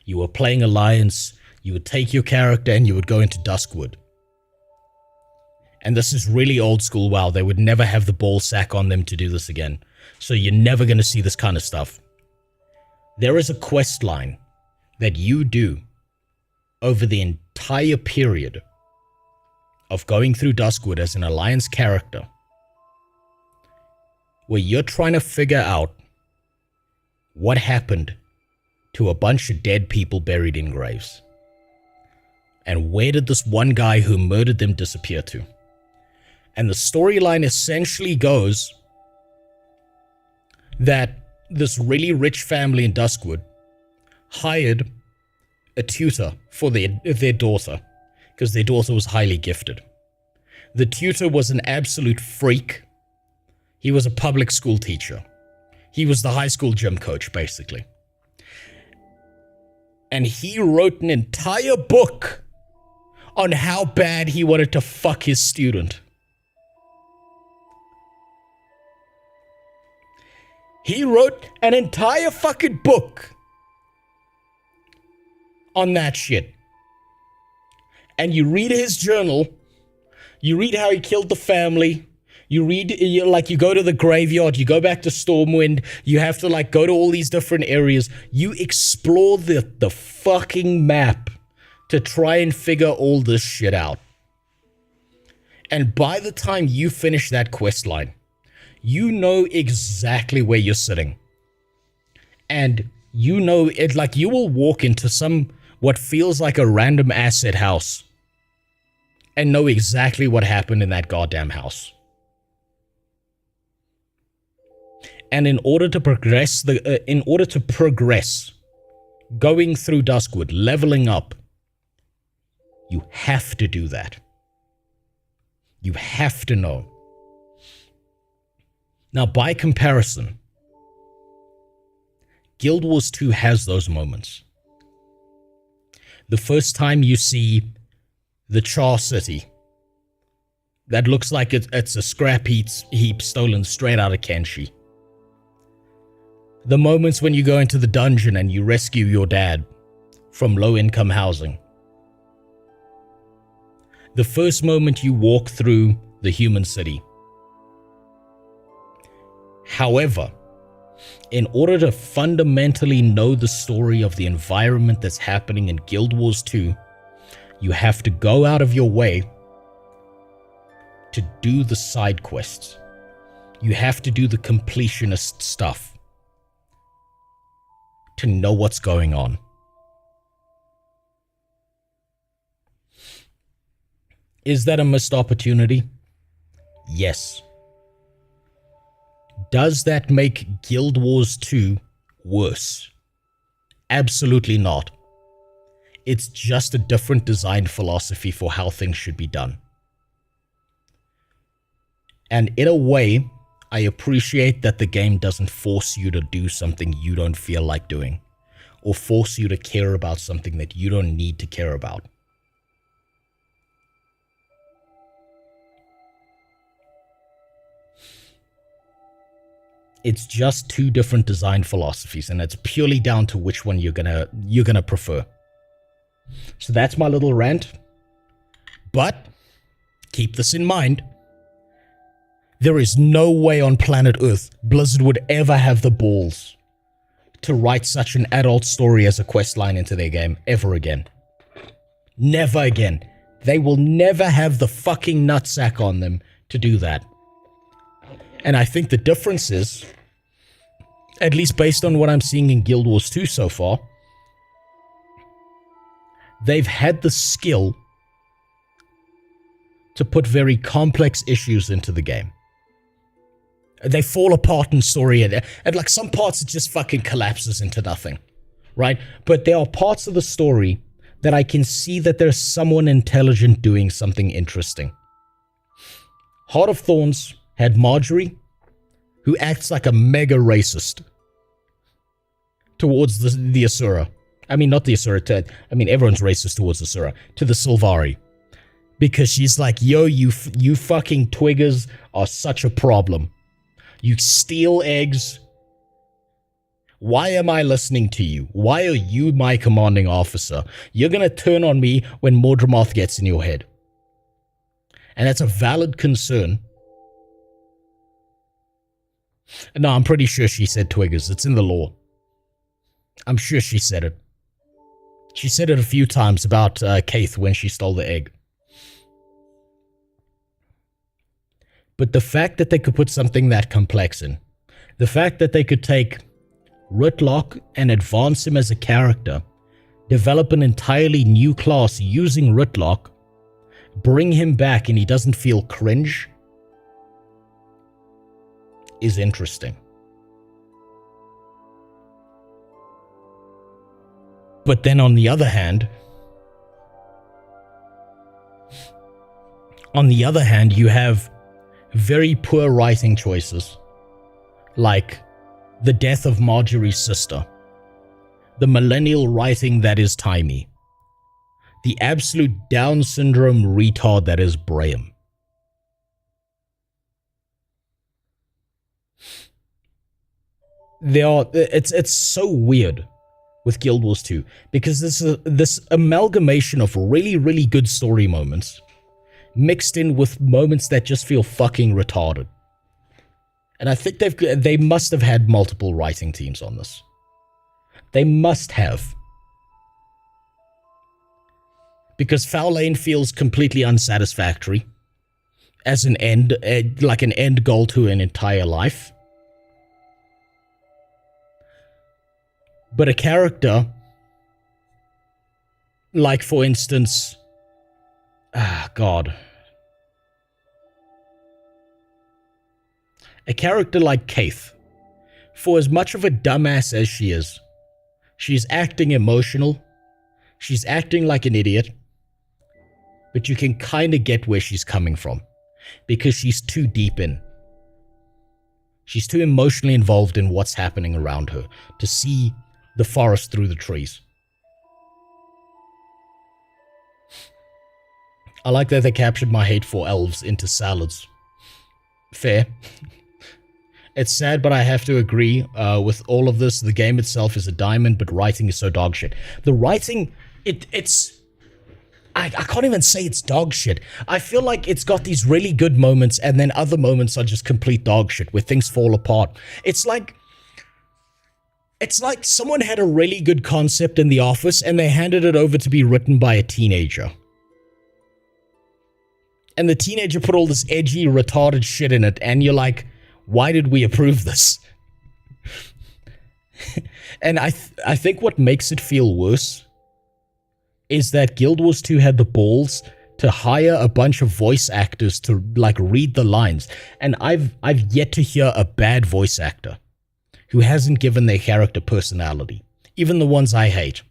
you were playing Alliance, you would take your character and you would go into Duskwood. And this is really old school WoW, they would never have the ball sack on them to do this again. So you're never going to see this kind of stuff. There is a quest line that you do over the entire period of going through Duskwood as an Alliance character, where you're trying to figure out what happened to a bunch of dead people buried in graves. And where did this one guy who murdered them disappear to? And the storyline essentially goes that this really rich family in Duskwood hired a tutor for their daughter, because their daughter was highly gifted. The tutor was an absolute freak. He was a public school teacher. He was the high school gym coach, basically. And he wrote an entire book on how bad he wanted to fuck his student. He wrote an entire fucking book on that shit. And you read his journal, you read how he killed the family, you go to the graveyard, you go back to Stormwind, you have to like go to all these different areas, you explore the fucking map to try and figure all this shit out. And by the time you finish that quest line, you know exactly where you're sitting. And you know it, like you will walk into what feels like a random asset house and know exactly what happened in that goddamn house. And in order to progress, going through Duskwood, leveling up, you have to do that. You have to know. Now, by comparison, Guild Wars 2 has those moments. The first time you see the Char City, that looks like it's a scrap heap stolen straight out of Kenshi. The moments when you go into the dungeon and you rescue your dad from low-income housing. The first moment you walk through the human city. However, in order to fundamentally know the story of the environment that's happening in Guild Wars 2, you have to go out of your way to do the side quests. You have to do the completionist stuff to know what's going on. Is that a missed opportunity? Yes. Does that make Guild Wars 2 worse? Absolutely not. It's just a different design philosophy for how things should be done. And in a way, I appreciate that the game doesn't force you to do something you don't feel like doing, or force you to care about something that you don't need to care about. It's just two different design philosophies, and it's purely down to which one you're gonna prefer. So that's my little rant. But keep this in mind. There is no way on planet Earth Blizzard would ever have the balls to write such an adult story as a questline into their game ever again. Never again. They will never have the fucking nutsack on them to do that. And I think the difference is, at least based on what I'm seeing in Guild Wars 2 so far, they've had the skill to put very complex issues into the game. They fall apart in story, and like some parts it just fucking collapses into nothing, right? But there are parts of the story that I can see that there's someone intelligent doing something interesting. Heart of Thorns had Marjorie, who acts like a mega racist towards the Asura. I mean, not the Asura, everyone's racist towards Asura, to the Sylvari. Because she's like, yo, you fucking twiggers are such a problem. You steal eggs. Why am I listening to you? Why are you my commanding officer? You're gonna turn on me when Mordramoth gets in your head. And that's a valid concern. No, I'm pretty sure she said twiggers. It's in the law. I'm sure she said it. She said it a few times about Kaith when she stole the egg. But the fact that they could put something that complex in, the fact that they could take Rytlock and advance him as a character, develop an entirely new class using Rytlock, bring him back and he doesn't feel cringe, is interesting. But then on the other hand, you have very poor writing choices, like the death of Marjorie's sister, the millennial writing that is Timey, the absolute Down syndrome retard that is Braham. It's so weird with Guild Wars 2 because this amalgamation of really, really good story moments mixed in with moments that just feel fucking retarded. And I think they must have had multiple writing teams on this. They must have. Because Foul Lane feels completely unsatisfactory as an end, like an end goal to an entire life. But a character, like for instance, God. A character like Kaith, for as much of a dumbass as she is, she's acting emotional, she's acting like an idiot, but you can kind of get where she's coming from, because she's too deep in. She's too emotionally involved in what's happening around her to see the forest through the trees. I like that they captured my hate for elves into salads. Fair. It's sad, but I have to agree with all of this. The game itself is a diamond, but writing is so dog shit. The writing, I can't even say it's dog shit. I feel like it's got these really good moments, and then other moments are just complete dog shit, where things fall apart. It's like someone had a really good concept in the office, and they handed it over to be written by a teenager. And the teenager put all this edgy, retarded shit in it, and you're like, why did we approve this? And I think what makes it feel worse is that Guild Wars 2 had the balls to hire a bunch of voice actors to like read the lines, and I've yet to hear a bad voice actor who hasn't given their character personality, even the ones I hate.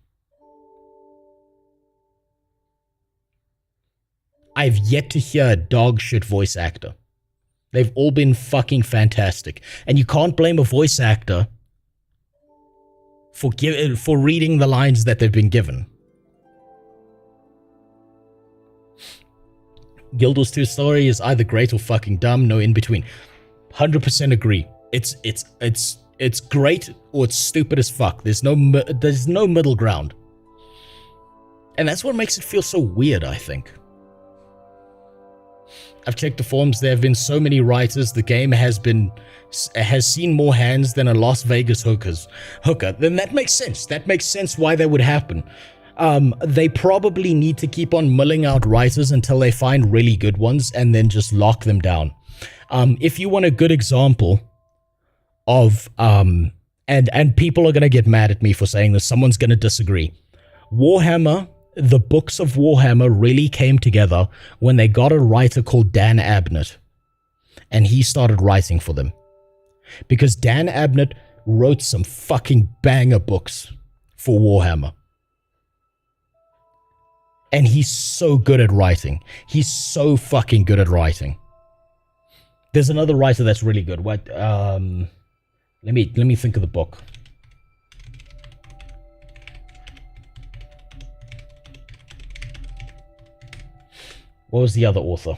I've yet to hear a dog shit voice actor. They've all been fucking fantastic. And you can't blame a voice actor for reading the lines that they've been given. Guild Wars 2 story is either great or fucking dumb, no in between. 100% agree. It's great or it's stupid as fuck. There's no middle ground. And that's what makes it feel so weird, I think. I've checked the forums. There have been so many writers. The game has seen more hands than a Las Vegas hooker. Then that makes sense. That makes sense why that would happen. They probably need to keep on milling out writers until they find really good ones and then just lock them down. If you want a good example of, and people are going to get mad at me for saying this, someone's going to disagree. Warhammer, the books of Warhammer really came together when they got a writer called Dan Abnett, and he started writing for them. Because Dan Abnett wrote some fucking banger books for Warhammer. And he's so good at writing. He's so fucking good at writing. There's another writer that's really good. What? Let me think of the book. What was the other author?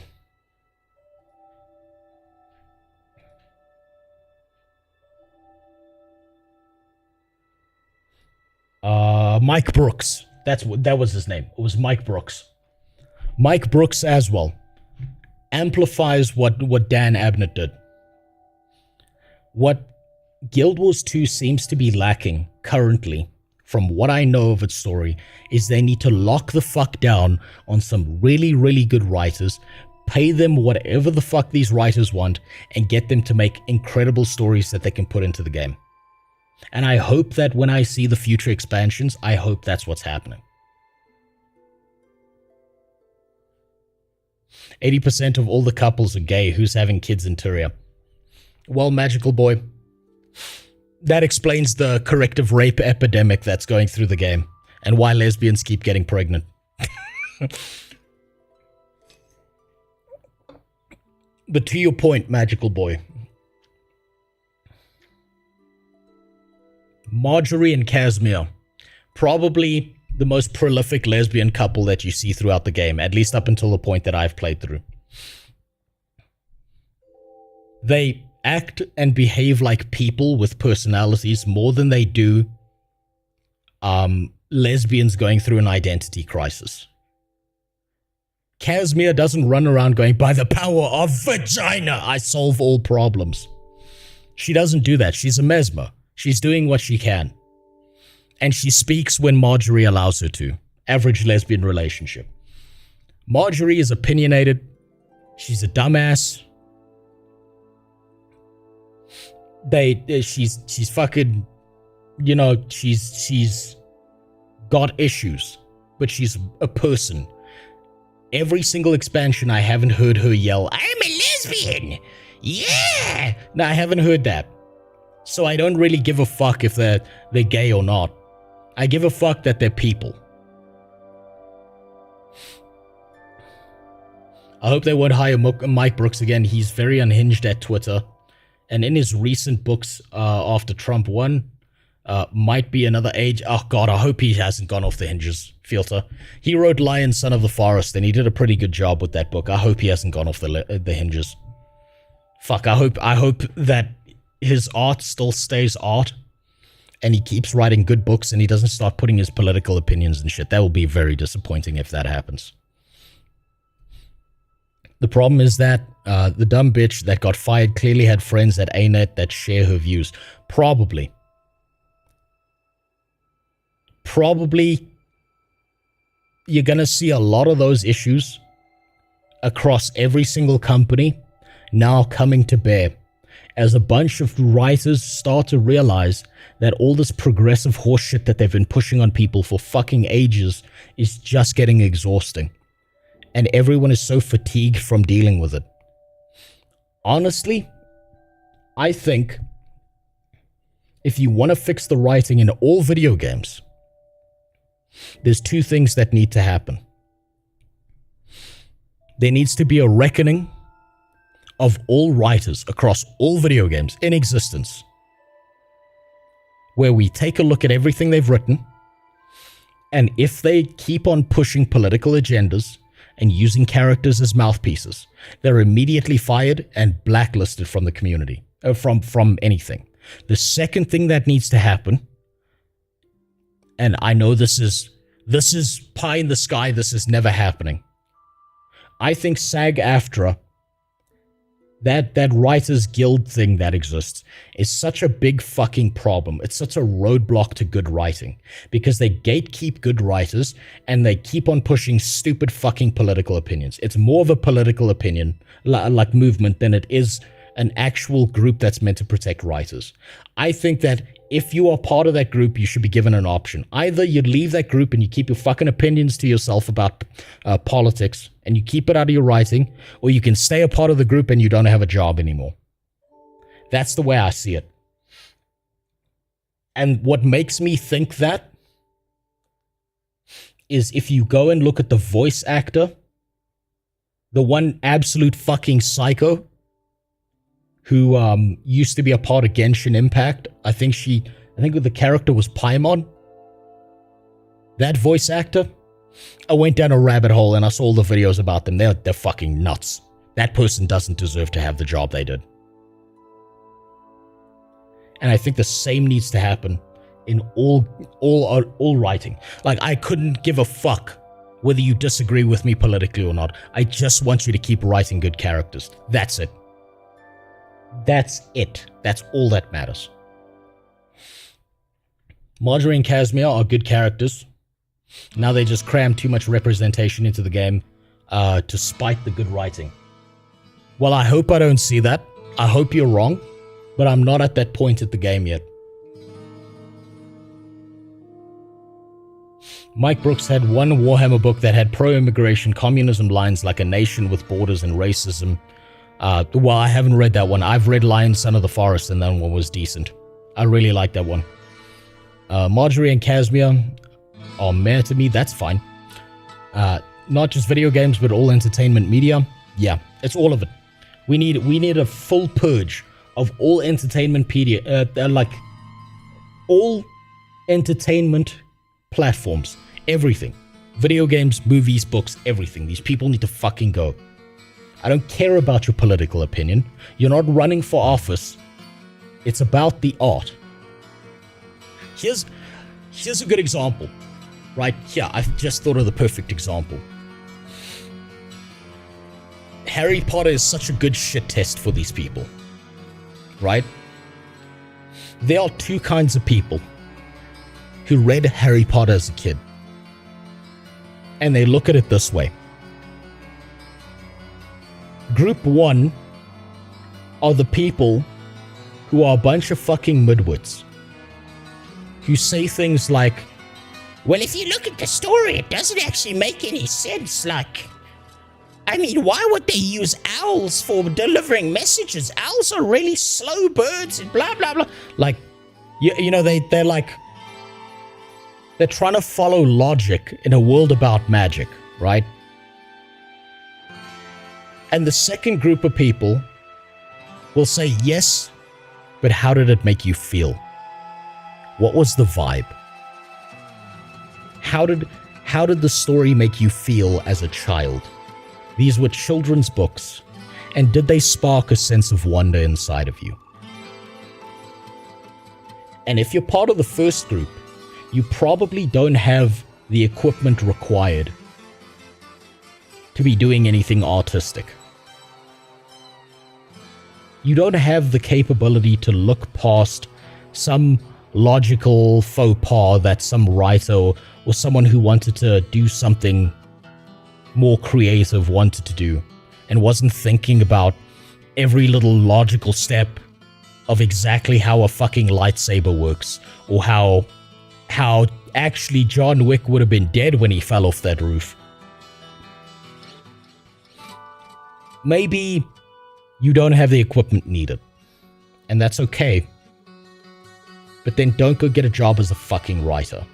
Mike Brooks. That was his name. It was Mike Brooks. Mike Brooks as well amplifies what Dan Abnett did. What Guild Wars 2 seems to be lacking currently, from what I know of its story, is they need to lock the fuck down on some really, really good writers, pay them whatever the fuck these writers want, and get them to make incredible stories that they can put into the game. And I hope that when I see the future expansions, I hope that's what's happening. 80% of all the couples are gay. Who's having kids in Tyria? Well, Magical Boy, that explains the corrective rape epidemic that's going through the game, and why lesbians keep getting pregnant. But to your point, Magical Boy, Marjorie and Casimir, probably the most prolific lesbian couple that you see throughout the game, at least up until the point that I've played through. They act and behave like people with personalities more than they do lesbians going through an identity crisis. Casimir doesn't run around going, by the power of vagina, I solve all problems. She doesn't do that. She's a mesmer. She's doing what she can. And she speaks when Marjorie allows her to. Average lesbian relationship. Marjorie is opinionated. She's a dumbass. She's fucking, you know, she's got issues, but she's a person. Every single expansion, I haven't heard her yell, I'm a lesbian! Yeah! No, I haven't heard that. So I don't really give a fuck if they're gay or not. I give a fuck that they're people. I hope they won't hire Mike Brooks again. He's very unhinged at Twitter. And in his recent books after Trump won, might be another age. Oh god, I hope he hasn't gone off the hinges, Filter. He wrote Lion, Son of the Forest, and he did a pretty good job with that book. I hope he hasn't gone off the hinges. Fuck, I hope that his art still stays art, and he keeps writing good books, and he doesn't start putting his political opinions and shit. That will be very disappointing if that happens. The problem is that the dumb bitch that got fired clearly had friends at ANET that share her views. Probably, you're going to see a lot of those issues across every single company now coming to bear as a bunch of writers start to realize that all this progressive horseshit that they've been pushing on people for fucking ages is just getting exhausting. And everyone is so fatigued from dealing with it. Honestly, I think if you want to fix the writing in all video games, there's two things that need to happen. There needs to be a reckoning of all writers across all video games in existence, where we take a look at everything they've written, and if they keep on pushing political agendas and using characters as mouthpieces, they're immediately fired and blacklisted from the community, from anything. The second thing that needs to happen, and I know this is pie in the sky, this is never happening. I think SAG-AFTRA, that Writers Guild thing that exists, is such a big fucking problem. It's such a roadblock to good writing, because they gatekeep good writers and they keep on pushing stupid fucking political opinions. It's more of a political opinion, like movement, than it is an actual group that's meant to protect writers. I think that if you are part of that group, you should be given an option. Either you leave that group and you keep your fucking opinions to yourself about politics and you keep it out of your writing, or you can stay a part of the group and you don't have a job anymore. That's the way I see it. And what makes me think that is if you go and look at the voice actor, the one absolute fucking psycho who used to be a part of Genshin Impact. I think the character was Paimon. That voice actor, I went down a rabbit hole and I saw all the videos about them. They're fucking nuts. That person doesn't deserve to have the job they did. And I think the same needs to happen in all writing. Like, I couldn't give a fuck whether you disagree with me politically or not. I just want you to keep writing good characters. That's it. That's it. That's all that matters. Marjorie and Casimir are good characters. Now they just cram too much representation into the game to spite the good writing. Well, I hope I don't see that. I hope you're wrong, but I'm not at that point at the game yet. Mike Brooks had one Warhammer book that had pro-immigration communism lines like a nation with borders and racism. Well, I haven't read that one. I've read Lion, Son of the Forest, and that one was decent. I really like that one. Marjorie and Casimir are meh to me. That's fine. Not just video games, but all entertainment media. Yeah, it's all of it. We need a full purge of all entertainment media, like all entertainment platforms, everything. Video games, movies, books, everything. These people need to fucking go. I don't care about your political opinion. You're not running for office. It's about the art. Here's a good example. Right here, I've just thought of the perfect example. Harry Potter is such a good shit test for these people. Right? There are two kinds of people who read Harry Potter as a kid. And they look at it this way. Group 1 are the people who are a bunch of fucking midwits. Who say things like, well, if you look at the story, it doesn't actually make any sense. Like, I mean, why would they use owls for delivering messages? Owls are really slow birds and blah, blah, blah. Like, you know, they're like, they're trying to follow logic in a world about magic, right? And the second group of people will say, yes, but how did it make you feel? What was the vibe? How did the story make you feel as a child? These were children's books, and did they spark a sense of wonder inside of you? And if you're part of the first group, you probably don't have the equipment required to be doing anything artistic. You don't have the capability to look past some logical faux pas that some writer or someone who wanted to do something more creative wanted to do and wasn't thinking about every little logical step of exactly how a fucking lightsaber works, or how actually John Wick would have been dead when he fell off that roof. Maybe you don't have the equipment needed, and that's okay. But then don't go get a job as a fucking writer.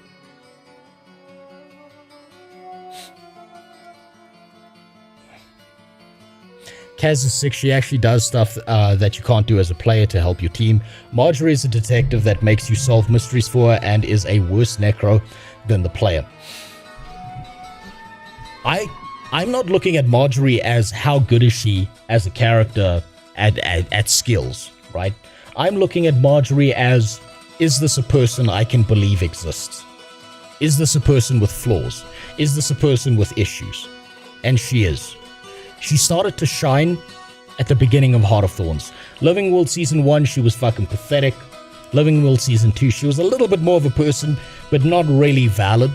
Kaz is sick. She actually does stuff that you can't do as a player to help your team. Marjorie is a detective that makes you solve mysteries for her and is a worse necro than the player. I'm not looking at Marjorie as how good is she as a character at skills, right? I'm looking at Marjorie as, is this a person I can believe exists? Is this a person with flaws? Is this a person with issues? And she is. She started to shine at the beginning of Heart of Thorns. Living World Season 1, she was fucking pathetic. Living World Season 2, she was a little bit more of a person, but not really valid.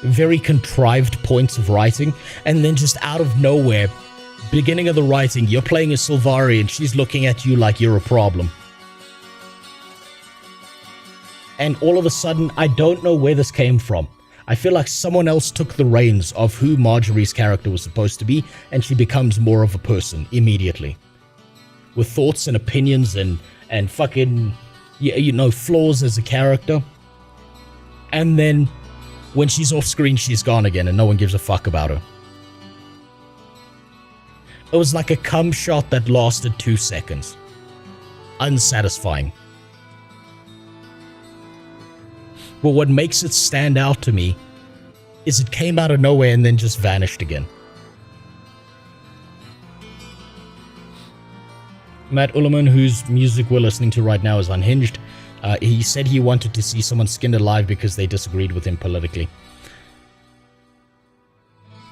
Very contrived points of writing. And then just out of nowhere, beginning of the writing, you're playing a Sylvari and she's looking at you like you're a problem. And all of a sudden, I don't know where this came from. I feel like someone else took the reins of who Marjorie's character was supposed to be, and she becomes more of a person immediately. With thoughts and opinions and fucking, you know, flaws as a character. And then, when she's off screen, she's gone again, and no one gives a fuck about her. It was like a cum shot that lasted 2 seconds. Unsatisfying. But what makes it stand out to me is it came out of nowhere and then just vanished again. Matt Ullerman, whose music we're listening to right now, is unhinged. He said he wanted to see someone skinned alive because they disagreed with him politically.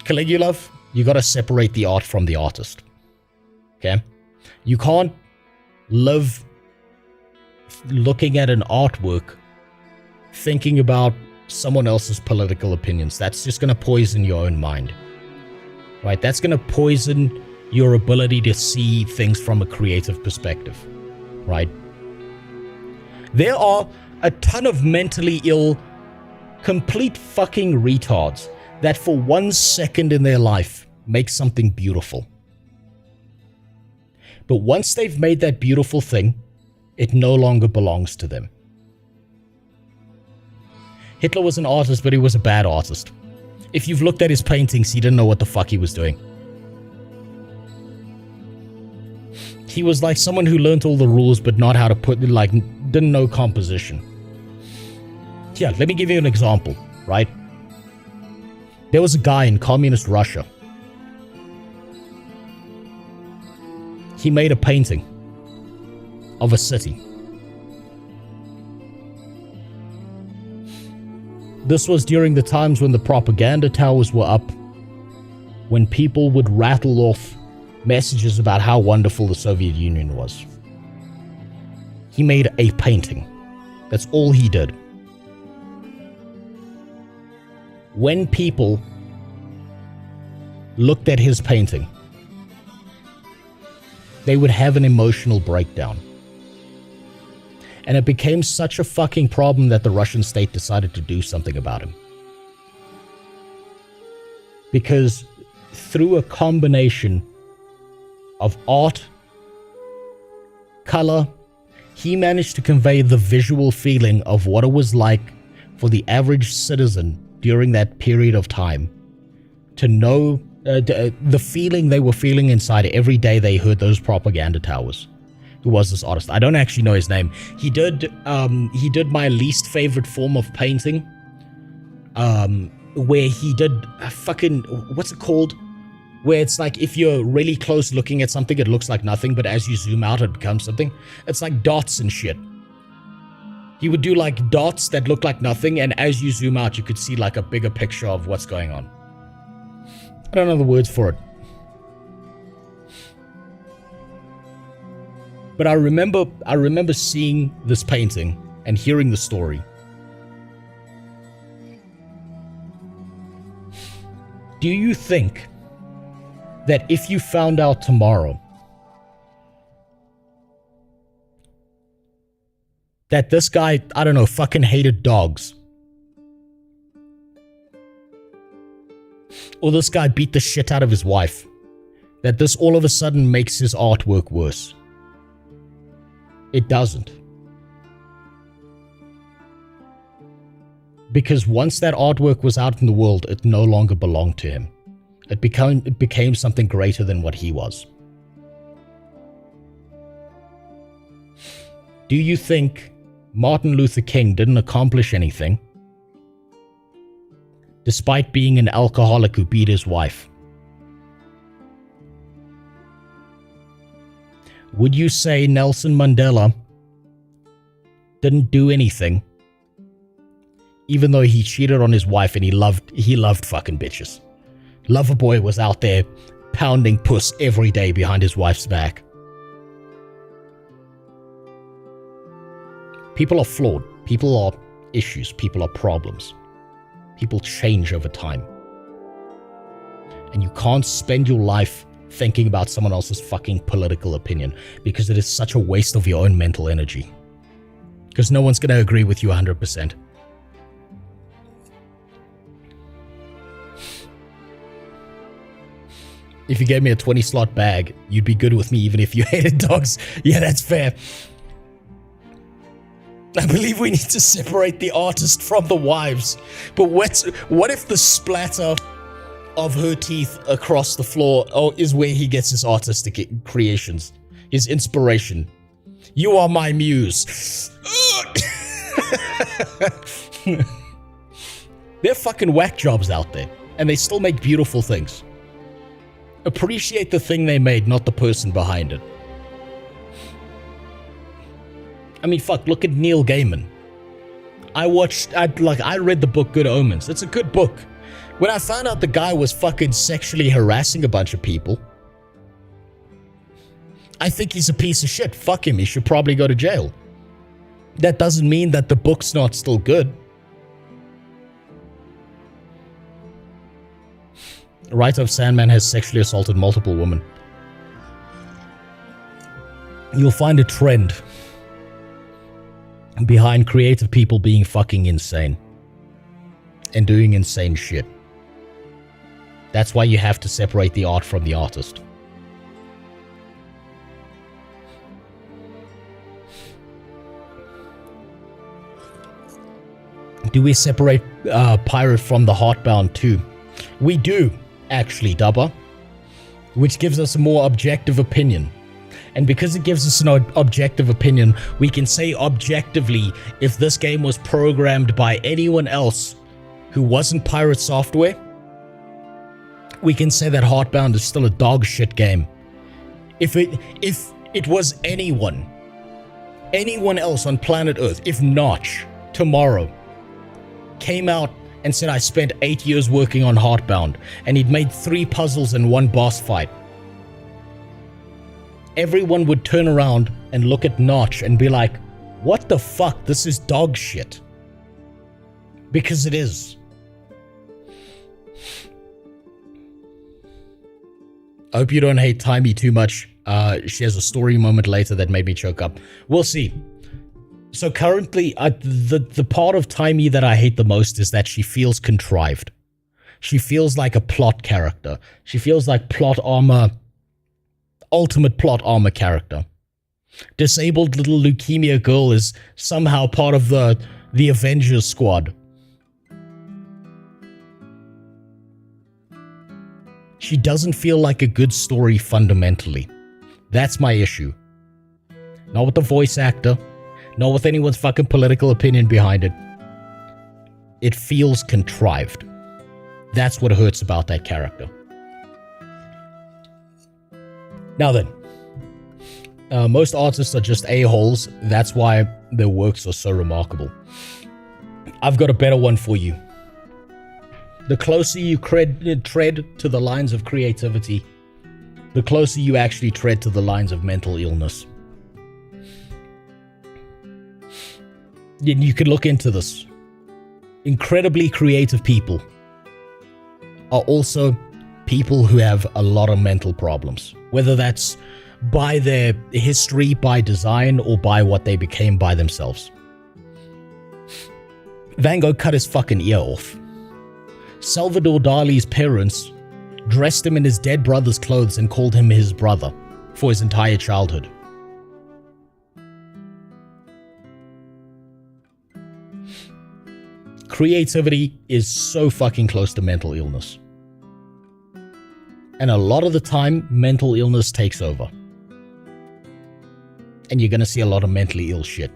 Caligulov, you gotta separate the art from the artist. Okay? You can't live looking at an artwork thinking about someone else's political opinions. That's just going to poison your own mind. Right? That's going to poison your ability to see things from a creative perspective. Right? There are a ton of mentally ill, complete fucking retards that for 1 second in their life make something beautiful. But once they've made that beautiful thing, it no longer belongs to them. Hitler was an artist, but he was a bad artist. If you've looked at his paintings, he didn't know what the fuck he was doing. He was like someone who learned all the rules, but not how to didn't know composition. Yeah, let me give you an example, right? There was a guy in communist Russia he made a painting of a city. This was during the times when the propaganda towers were up, when people would rattle off messages about how wonderful the Soviet Union was. He made a painting. That's all he did. When people looked at his painting, they would have an emotional breakdown. And it became such a fucking problem that the Russian state decided to do something about him. Because through a combination of art, color, he managed to convey the visual feeling of what it was like for the average citizen during that period of time to know the feeling they were feeling inside every day they heard those propaganda towers. Who was this artist? I don't actually know his name. He did my least favorite form of painting, where he did fucking, what's it called? Where it's like if you're really close looking at something, it looks like nothing, but as you zoom out, it becomes something. It's like dots and shit. He would do like dots that look like nothing, and as you zoom out, you could see like a bigger picture of what's going on. I don't know the words for it. But I remember seeing this painting and hearing the story. Do you think that if you found out tomorrow that this guy, I don't know, fucking hated dogs, or this guy beat the shit out of his wife, that this all of a sudden makes his artwork worse? It doesn't. Because once that artwork was out in the world, it no longer belonged to him. It became something greater than what he was. Do you think Martin Luther King didn't accomplish anything despite being an alcoholic who beat his wife? Would you say Nelson Mandela didn't do anything, even though he cheated on his wife and he loved fucking bitches? Loverboy was out there pounding puss every day behind his wife's back. People are flawed. People are issues. People are problems. People change over time. And you can't spend your life thinking about someone else's fucking political opinion, because it is such a waste of your own mental energy. Because no one's going to agree with you 100%. If you gave me a 20 slot bag, you'd be good with me even if you hated dogs. Yeah, that's fair. I believe we need to separate the artist from the wives. But what if the splatter of her teeth across the floor is where he gets his artistic creations, his inspiration? You are my muse. There are fucking whack jobs out there, and they still make beautiful things. Appreciate the thing they made, not the person behind it. I mean, fuck, look at Neil Gaiman. I read the book Good Omens. It's a good book. When I found out the guy was fucking sexually harassing a bunch of people, I think he's a piece of shit. Fuck him. He should probably go to jail. That doesn't mean that the book's not still good. Writer of Sandman has sexually assaulted multiple women. You'll find a trend behind creative people being fucking insane and doing insane shit. That's why you have to separate the art from the artist. Do we separate Pirate from the Heartbound too? We do, actually, Dubba. Which gives us a more objective opinion. And because it gives us an objective opinion, we can say objectively, if this game was programmed by anyone else who wasn't Pirate Software, we can say that Heartbound is still a dog shit game. If it was anyone else on planet Earth, if Notch tomorrow came out and said I spent 8 years working on Heartbound and he'd made 3 puzzles and 1 boss fight, everyone would turn around and look at Notch and be like, what the fuck, this is dog shit. Because it is. I hope you don't hate Timey too much. She has a story moment later that made me choke up. We'll see. So currently, the part of Timey that I hate the most is that she feels contrived. She feels like a plot character. She feels like plot armor, ultimate plot armor character. Disabled little leukemia girl is somehow part of the Avengers squad. She doesn't feel like a good story fundamentally. That's my issue. Not with the voice actor, not with anyone's fucking political opinion behind it. It feels contrived. That's what hurts about that character. Now then, most artists are just a-holes. That's why their works are so remarkable. I've got a better one for you. The closer you tread to the lines of creativity, the closer you actually tread to the lines of mental illness. You can look into this. Incredibly creative people are also people who have a lot of mental problems, whether that's by their history, by design, or by what they became by themselves. Van Gogh cut his fucking ear off. Salvador Dali's parents dressed him in his dead brother's clothes and called him his brother for his entire childhood. Creativity is so fucking close to mental illness. And a lot of the time, mental illness takes over. And you're gonna see a lot of mentally ill shit.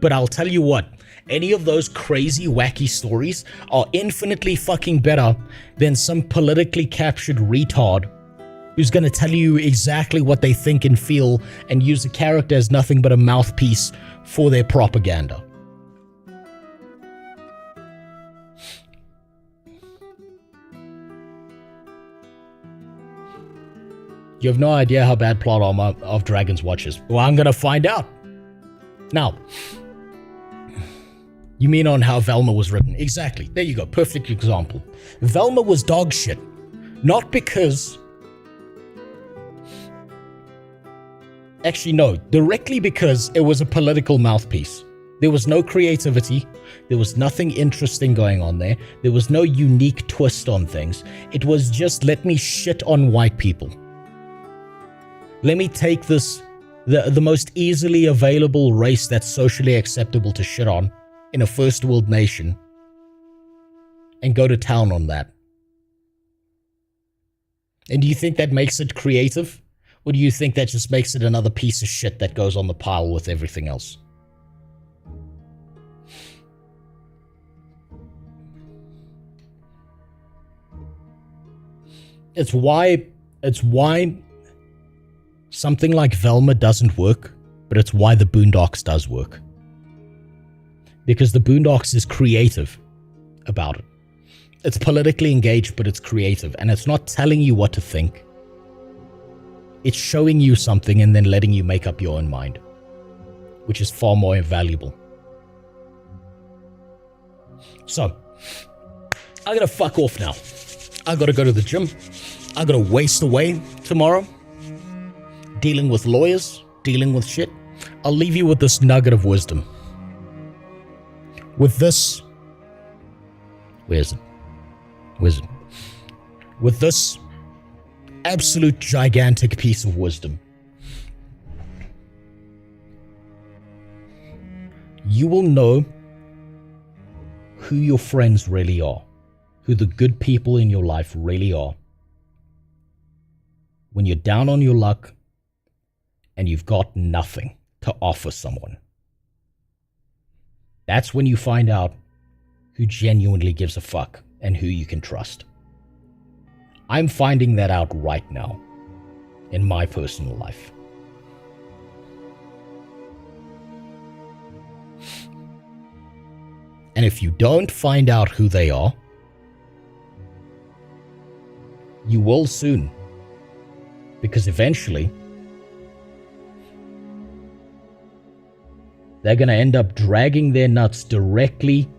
But I'll tell you what, any of those crazy, wacky stories are infinitely fucking better than some politically captured retard who's gonna tell you exactly what they think and feel and use a character as nothing but a mouthpiece for their propaganda. You have no idea how bad plot armor of Dragon's Watch is. Well, I'm gonna find out. Now, you mean on how Velma was written? Exactly. There you go. Perfect example. Velma was dog shit. Not because... Actually, no. Directly because it was a political mouthpiece. There was no creativity. There was nothing interesting going on there. There was no unique twist on things. It was just, let me shit on white people. Let me take this, the most easily available race that's socially acceptable to shit on in a first world nation, and go to town on that. And do you think that makes it creative? Or do you think that just makes it another piece of shit that goes on the pile with everything else? It's why something like Velma doesn't work, but it's why the Boondocks does work. Because the Boondocks is creative about it. It's politically engaged, but it's creative. And it's not telling you what to think. It's showing you something and then letting you make up your own mind. Which is far more valuable. So, I gotta fuck off now. I gotta go to the gym. I gotta waste away tomorrow. Dealing with lawyers. Dealing with shit. I'll leave you with this nugget of wisdom. With this, where is it? Where's it? With this absolute gigantic piece of wisdom, you will know who your friends really are, who the good people in your life really are, when you're down on your luck and you've got nothing to offer someone. That's when you find out who genuinely gives a fuck and who you can trust. I'm finding that out right now. in my personal life. And if you don't find out who they are, you will soon. Because eventually, they're going to end up dragging their nuts directly